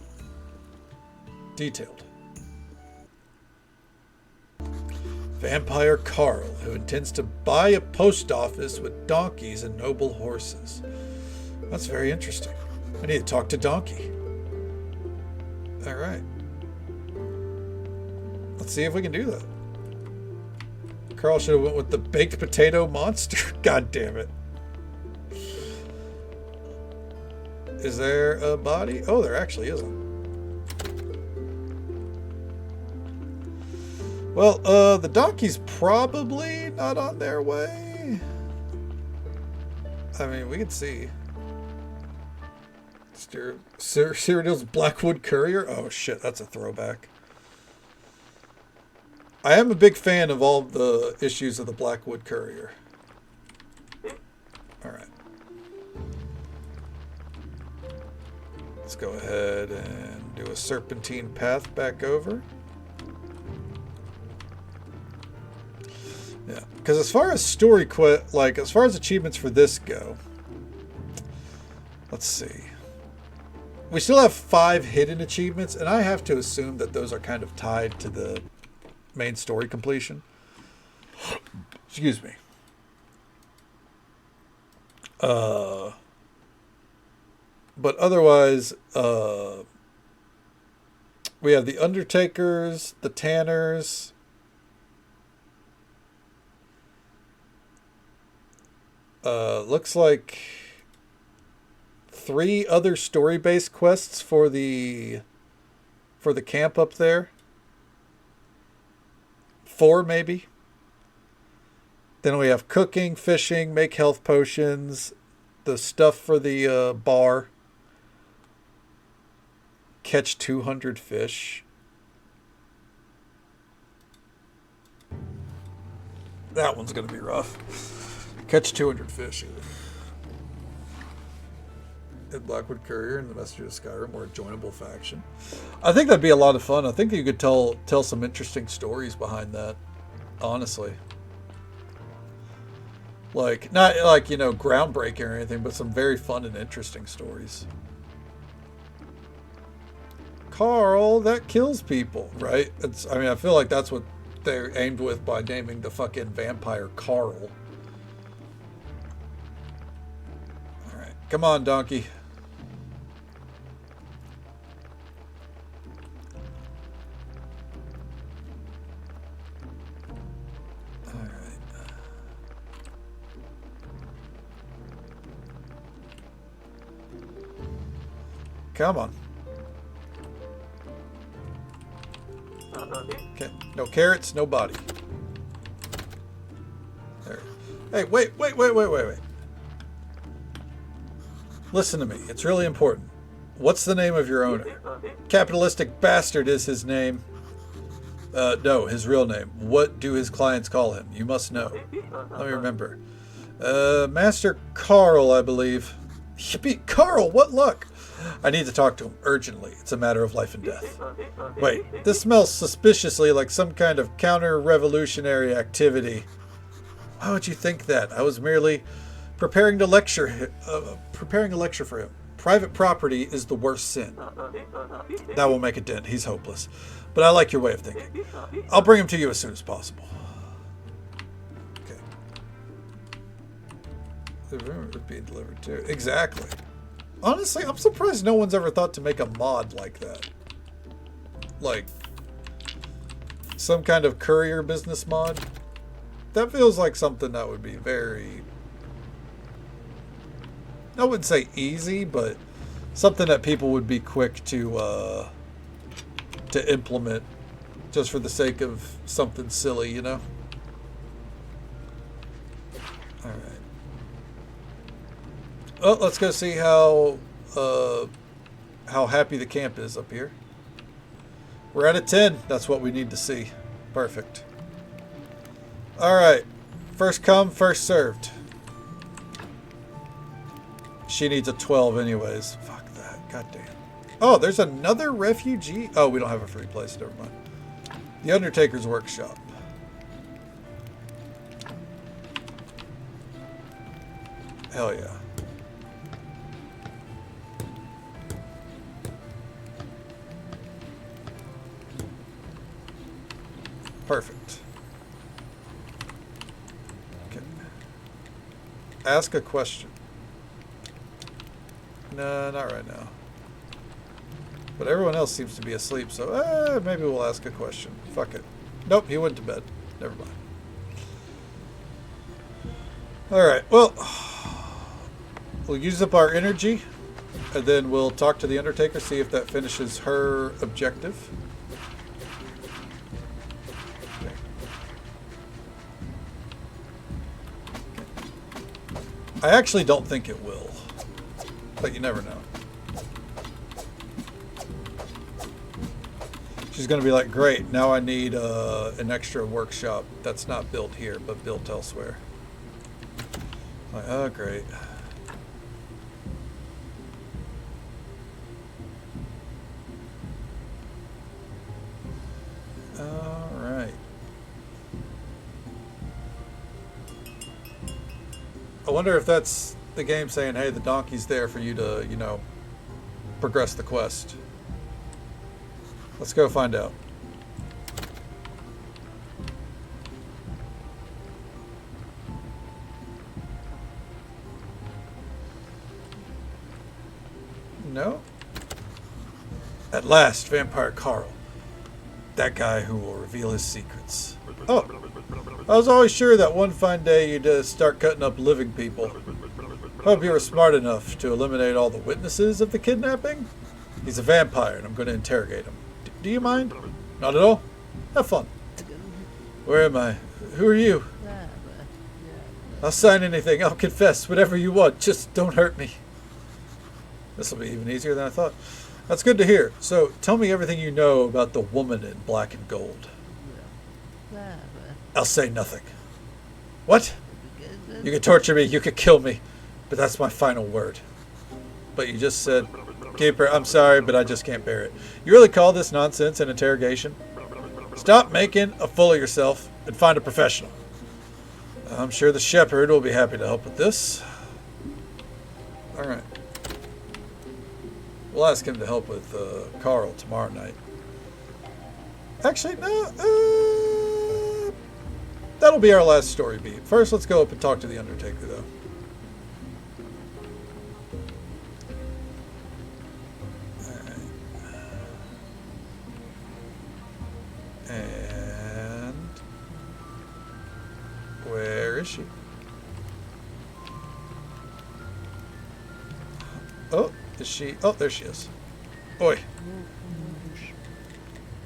detailed. Vampire Carl, who intends to buy a post office with donkeys and noble horses. That's very interesting. I need to talk to Donkey. All right. Let's see if we can do that. Carl should have went with the baked potato monster. God damn it. Is there a body? Oh, there actually isn't. Well, the donkey's probably not on their way. I mean, we can see. Cyrodiil's Blackwood Courier? Oh shit, that's a throwback. I am a big fan of all the issues of the Blackwood Courier. Alright. Let's go ahead and do a serpentine path back over. Yeah, because as far as story as far as achievements for this go, let's see. We still have 5 hidden achievements, and I have to assume that those are kind of tied to the main story completion. Excuse me. But otherwise, we have the Undertakers, the Tanners, looks like 3 other story-based quests for the camp up there. 4 maybe. Then we have cooking, fishing, make health potions, the stuff for the bar, catch 200 fish. That one's going to be rough. Catch 200 fish. And Blackwood Courier and the Messenger of Skyrim were a joinable faction. I think that'd be a lot of fun. I think you could tell some interesting stories behind that, honestly. Like, not like, you know, groundbreaking or anything, but some very fun and interesting stories. Carl, that kills people, right? I mean, I feel like that's what they're aimed with by naming the fucking vampire Carl. Alright, come on, donkey. Come on. Okay. No carrots, no body. There. Hey, wait. Listen to me. It's really important. What's the name of your owner? Capitalistic Bastard is his name. No, his real name. What do his clients call him? You must know. Let me remember. Master Carl, I believe. Yippee, Carl, what luck! I need to talk to him urgently. It's a matter of life and death. Wait, this smells suspiciously like some kind of counter-revolutionary activity. Why would you think that? I was merely preparing a lecture for him. Private property is the worst sin. That won't make a dent. He's hopeless. But I like your way of thinking. I'll bring him to you as soon as possible. Okay. The rumor was being delivered too. Exactly. Honestly, I'm surprised no one's ever thought to make a mod like that. Like, some kind of courier business mod. That feels like something that would be very... I wouldn't say easy, but something that people would be quick to implement just for the sake of something silly, you know? Alright. Well, let's go see how happy the camp is up here. We're at a 10. That's what we need to see. Perfect. Alright. First come, first served. She needs a 12 anyways. Fuck that. Goddamn. Oh, there's another refugee? Oh, we don't have a free place. Never mind. The Undertaker's Workshop. Hell yeah. Perfect. Okay. Ask a question. No, not right now. But everyone else seems to be asleep, so maybe we'll ask a question. Fuck it. Nope, he went to bed. Never mind. Alright, well, we'll use up our energy, and then we'll talk to the Undertaker, see if that finishes her objective. Okay. I actually don't think it will. But you never know. She's going to be like, great, now I need an extra workshop that's not built here, but built elsewhere. Like, oh, great. Alright. I wonder if that's the game saying, hey, the donkey's there for you to, you know, progress the quest. Let's go find out. No? At last, Vampire Carl. That guy who will reveal his secrets. Oh, I was always sure that one fine day you'd start cutting up living people. Hope you were smart enough to eliminate all the witnesses of the kidnapping. He's a vampire and I'm going to interrogate him. Do you mind? Not at all? Have fun. Where am I? Who are you? I'll sign anything. I'll confess whatever you want. Just don't hurt me. This will be even easier than I thought. That's good to hear. So, tell me everything you know about the woman in black and gold. I'll say nothing. What? You can torture me, you can kill me, but that's my final word. But you just said, Keeper, I'm sorry, but I just can't bear it. You really call this nonsense an interrogation? Stop making a fool of yourself and find a professional. I'm sure the shepherd will be happy to help with this. Alright. We'll ask him to help with Carl tomorrow night. Actually, no. That'll be our last story beat. First, let's go up and talk to the Undertaker, though. Alright. And where is she? Oh. Is she? Oh, there she is. Oi.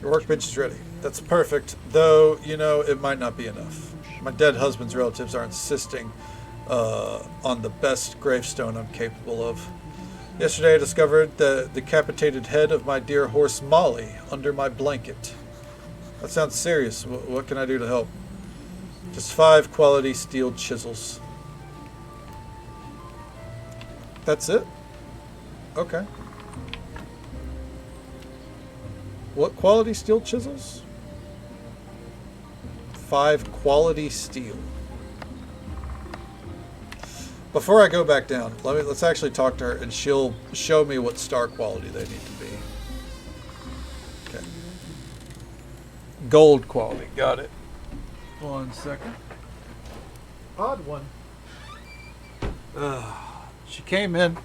Your workbench is ready. That's perfect. Though, you know, it might not be enough. My dead husband's relatives are insisting on the best gravestone I'm capable of. Yesterday I discovered the decapitated head of my dear horse Molly under my blanket. That sounds serious. What can I do to help? Just 5 quality steel chisels. That's it? Okay. What quality steel chisels? 5 quality steel. Before I go back down, let's actually talk to her and she'll show me what star quality they need to be. Okay. Gold quality. Got it. 1 second. Odd one. She came in,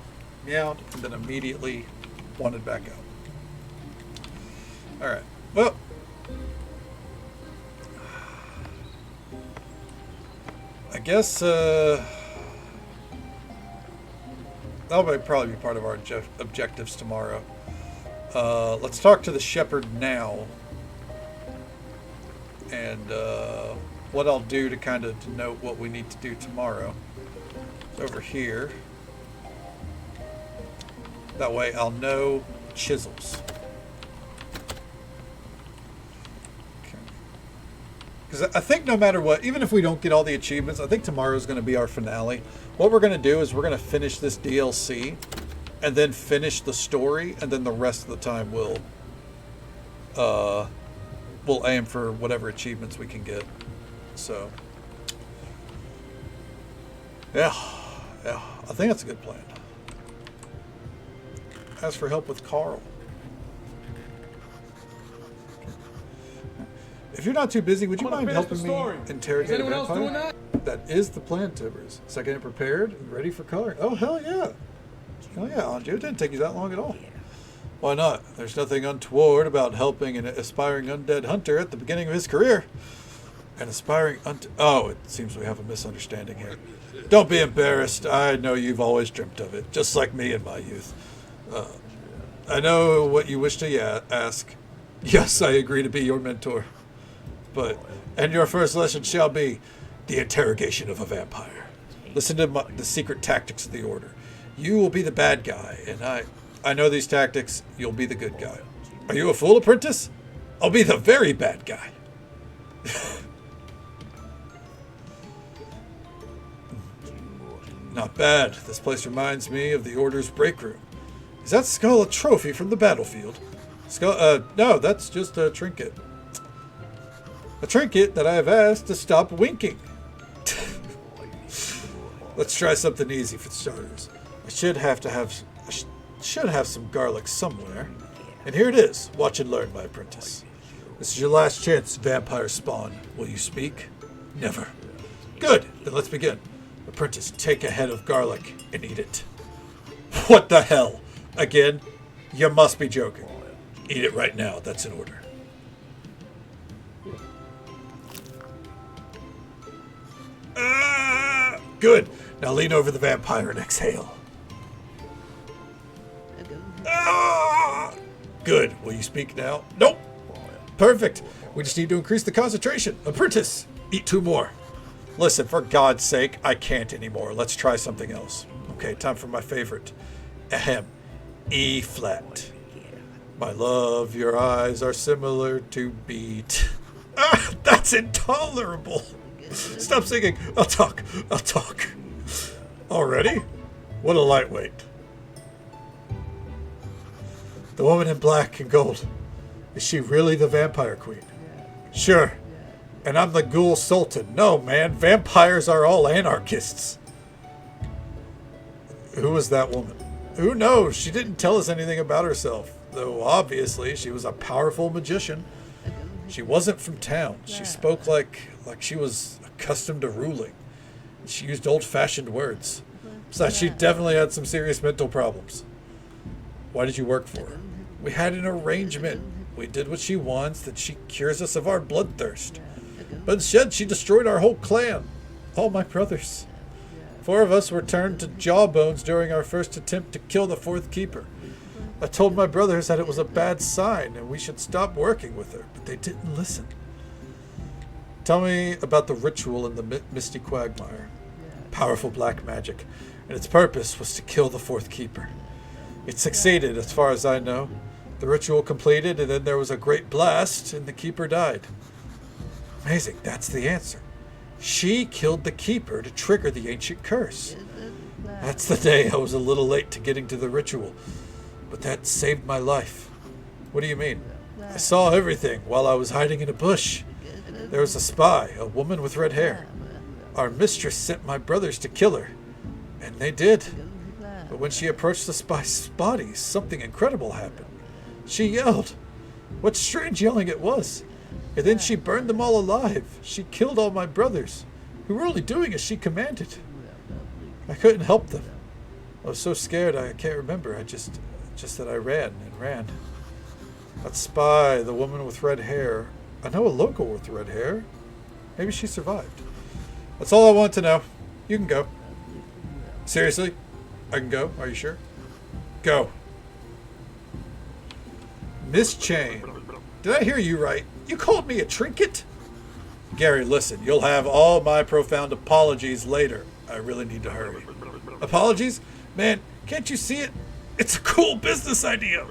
meowed, and then immediately wanted back out. Alright. Well. I guess, that'll probably be part of our objectives tomorrow. Let's talk to the shepherd now. And, what I'll do to kind of denote what we need to do tomorrow. It's over here. That way I'll know chisels. Okay. Because I think no matter what, even if we don't get all the achievements, I think tomorrow's going to be our finale. What we're going to do is we're going to finish this DLC and then finish the story, and then the rest of the time we'll aim for whatever achievements we can get. So, yeah, I think that's a good plan. As for help with Carl, if you're not too busy, would you mind helping me interrogate a vampire? That is the plan, Tibbers. Second prepared and ready for coloring. Oh, hell yeah. Hell yeah, Anju. It didn't take you that long at all. Why not? There's nothing untoward about helping an aspiring undead hunter at the beginning of his career. An aspiring oh, it seems we have a misunderstanding here. Don't be embarrassed. I know you've always dreamt of it, just like me in my youth. I know what you wish to ask. Yes, I agree to be your mentor. And your first lesson shall be the interrogation of a vampire. Listen to the secret tactics of the Order. You will be the bad guy, and I know these tactics. You'll be the good guy. Are you a fool, apprentice? I'll be the very bad guy. Not bad. This place reminds me of the Order's break room. Is that skull a trophy from the battlefield? No, that's just a trinket. A trinket that I have asked to stop winking. Let's try something easy for starters. I should have some garlic somewhere. And here it is. Watch and learn, my apprentice. This is your last chance, vampire spawn. Will you speak? Never. Good. Then let's begin. Apprentice, take a head of garlic and eat it. What the hell? Again? You must be joking. Eat it right now. That's an order. Good. Now lean over the vampire and exhale. Good. Will you speak now? Nope. Perfect. We just need to increase the concentration. Apprentice, eat 2 more. Listen, for God's sake, I can't anymore. Let's try something else. Okay, time for my favorite. Ahem. E flat. My love, your eyes are similar to beat. That's intolerable. Stop singing. I'll talk. Already? What a lightweight. The woman in black and gold. Is she really the vampire queen? Sure. And I'm the ghoul sultan. No, man. Vampires are all anarchists. Who was that woman? Who knows? She didn't tell us anything about herself. Though obviously she was a powerful magician. She wasn't from town. She spoke like she was accustomed to ruling. She used old-fashioned words. Besides, she definitely had some serious mental problems. Why did you work for her? We had an arrangement. We did what she wants, that she cures us of our bloodthirst. But instead, she destroyed our whole clan. All my brothers. 4 of us were turned to jawbones during our first attempt to kill the 4th keeper. I told my brothers that it was a bad sign and we should stop working with her, but they didn't listen. Tell me about the ritual in the Misty Quagmire. Powerful black magic, and its purpose was to kill the 4th keeper. It succeeded, as far as I know. The ritual completed, and then there was a great blast, and the keeper died. Amazing, that's the answer. She killed the keeper to trigger the ancient curse. That's the day I was a little late to getting to the ritual, but that saved my life. What do you mean? I saw everything while I was hiding in a bush. There was a spy, a woman with red hair. Our mistress sent my brothers to kill her, and they did. But when she approached the spy's body, something incredible happened. She yelled. What strange yelling it was. And then she burned them all alive. She killed all my brothers, who were only doing as she commanded. I couldn't help them. I was so scared I can't remember. I just that I ran and ran. That spy, the woman with red hair. I know a local with red hair. Maybe she survived. That's all I want to know. You can go. Seriously? I can go? Are you sure? Go. Miss Chain. Did I hear you right? You called me a trinket? Gary, listen. You'll have all my profound apologies later. I really need to hurry. Apologies? Man, can't you see it? It's a cool business idea.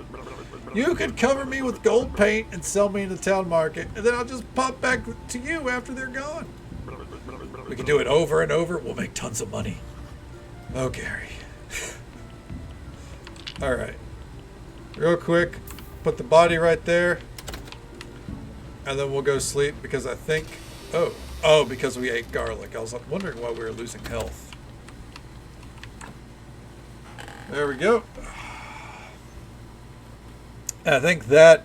You could cover me with gold paint and sell me in the town market, and then I'll just pop back to you after they're gone. We can do it over and over. We'll make tons of money. Oh, Gary. All right. Real quick, put the body right there, and then we'll go sleep because I think... Oh, because we ate garlic. I was wondering why we were losing health. There we go. And I think that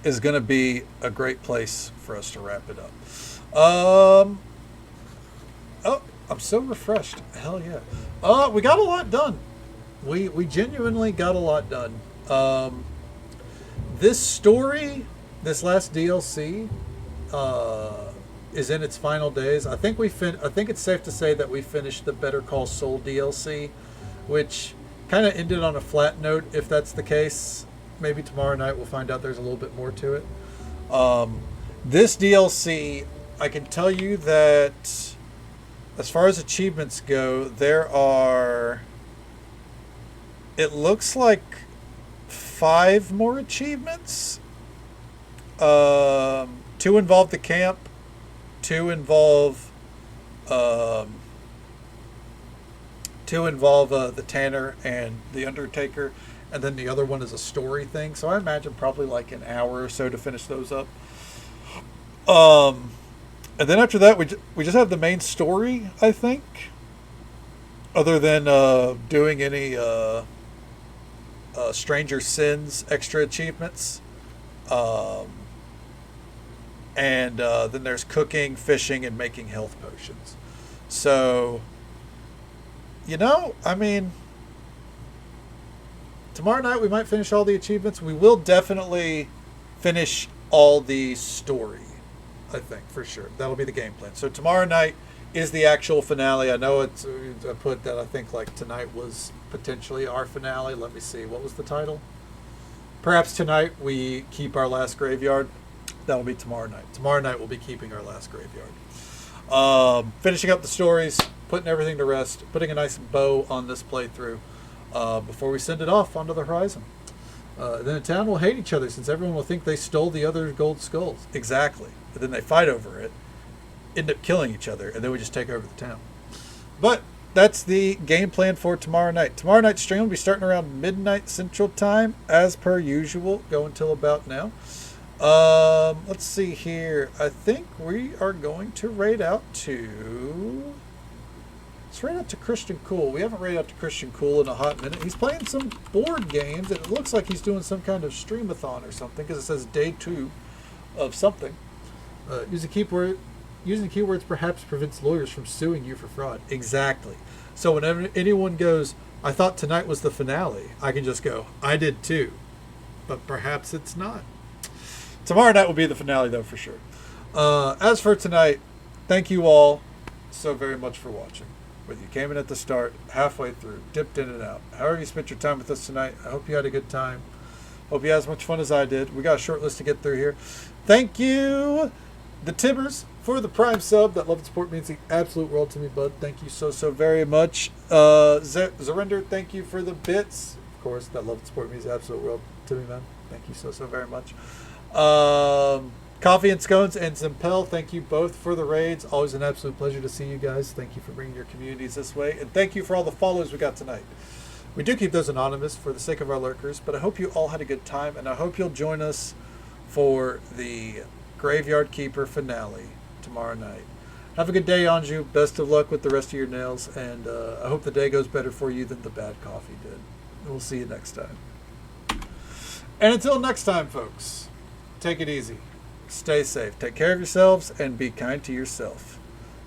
is going to be a great place for us to wrap it up. Oh, I'm so refreshed. Hell yeah. We got a lot done. We genuinely got a lot done. This story, this last DLC, is in its final days. I think it's safe to say that we finished the Better Call Saul DLC, which kind of ended on a flat note. If that's the case, maybe tomorrow night we'll find out there's a little bit more to it. This DLC, I can tell you that as far as achievements go, there are, it looks like 5 more achievements. 2 involve the camp, 2 involve the Tanner and the Undertaker, and then the other one is a story thing. So I imagine probably like an hour or so to finish those up. And then after that, we just have the main story, I think. Other than doing any Stranger Sins extra achievements. And then there's cooking, fishing, and making health potions. So, I mean, tomorrow night we might finish all the achievements. We will definitely finish all the story, I think, for sure. That'll be the game plan. So tomorrow night is the actual finale. I know I put that, I think, like tonight was potentially our finale. Let me see. What was the title? Perhaps tonight we keep our last graveyard. That'll be tomorrow night. Tomorrow night we'll be keeping our last graveyard. Finishing up the stories, putting everything to rest, putting a nice bow on this playthrough before we send it off onto the horizon. Then the town will hate each other since everyone will think they stole the other gold skulls. Exactly. But then they fight over it, end up killing each other, and then we just take over the town. But that's the game plan for tomorrow night. Tomorrow night's stream will be starting around midnight Central Time, as per usual, go until about now. Let's see here. I think we are going to raid out to... Let's raid out to Christian Cool. We haven't raided out to Christian Cool in a hot minute. He's playing some board games, and it looks like he's doing some kind of streamathon or something, because it says day 2 of something. Using keywords perhaps prevents lawyers from suing you for fraud. Exactly. So whenever anyone goes, I thought tonight was the finale, I can just go, I did too. But perhaps it's not. Tomorrow night will be the finale, though, for sure. As for tonight, thank you all so very much for watching. Whether you came in at the start, halfway through, dipped in and out, however you spent your time with us tonight, I hope you had a good time. Hope you had as much fun as I did. We got a short list to get through here. Thank you, the Tibbers, for the Prime sub. That love and support means the absolute world to me, bud. Thank you so very much. Zarinder, thank you for the bits. Of course, that love and support means the absolute world to me, man. Thank you so very much. Coffee and Scones and Zimpel, thank you both for the raids. Always an absolute pleasure to see you guys. Thank you for bringing your communities this way. And thank you for all the follows we got tonight. We do keep those anonymous for the sake of our lurkers, but I hope you all had a good time, and I hope you'll join us for the Graveyard Keeper finale tomorrow night. Have a good day, Anju. Best of luck with the rest of your nails, and I hope the day goes better for you than the bad coffee did. And we'll see you next time. And until next time, folks, take it easy. Stay safe. Take care of yourselves and be kind to yourself.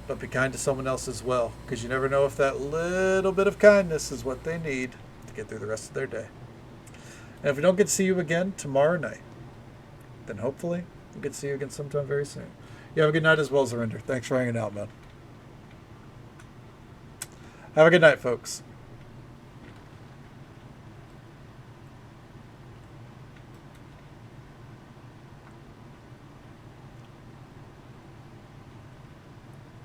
But be kind to someone else as well, because you never know if that little bit of kindness is what they need to get through the rest of their day. And if we don't get to see you again tomorrow night, then hopefully we'll get to see you again sometime very soon. You have a good night as well, Zarinder. Thanks for hanging out, man. Have a good night, folks.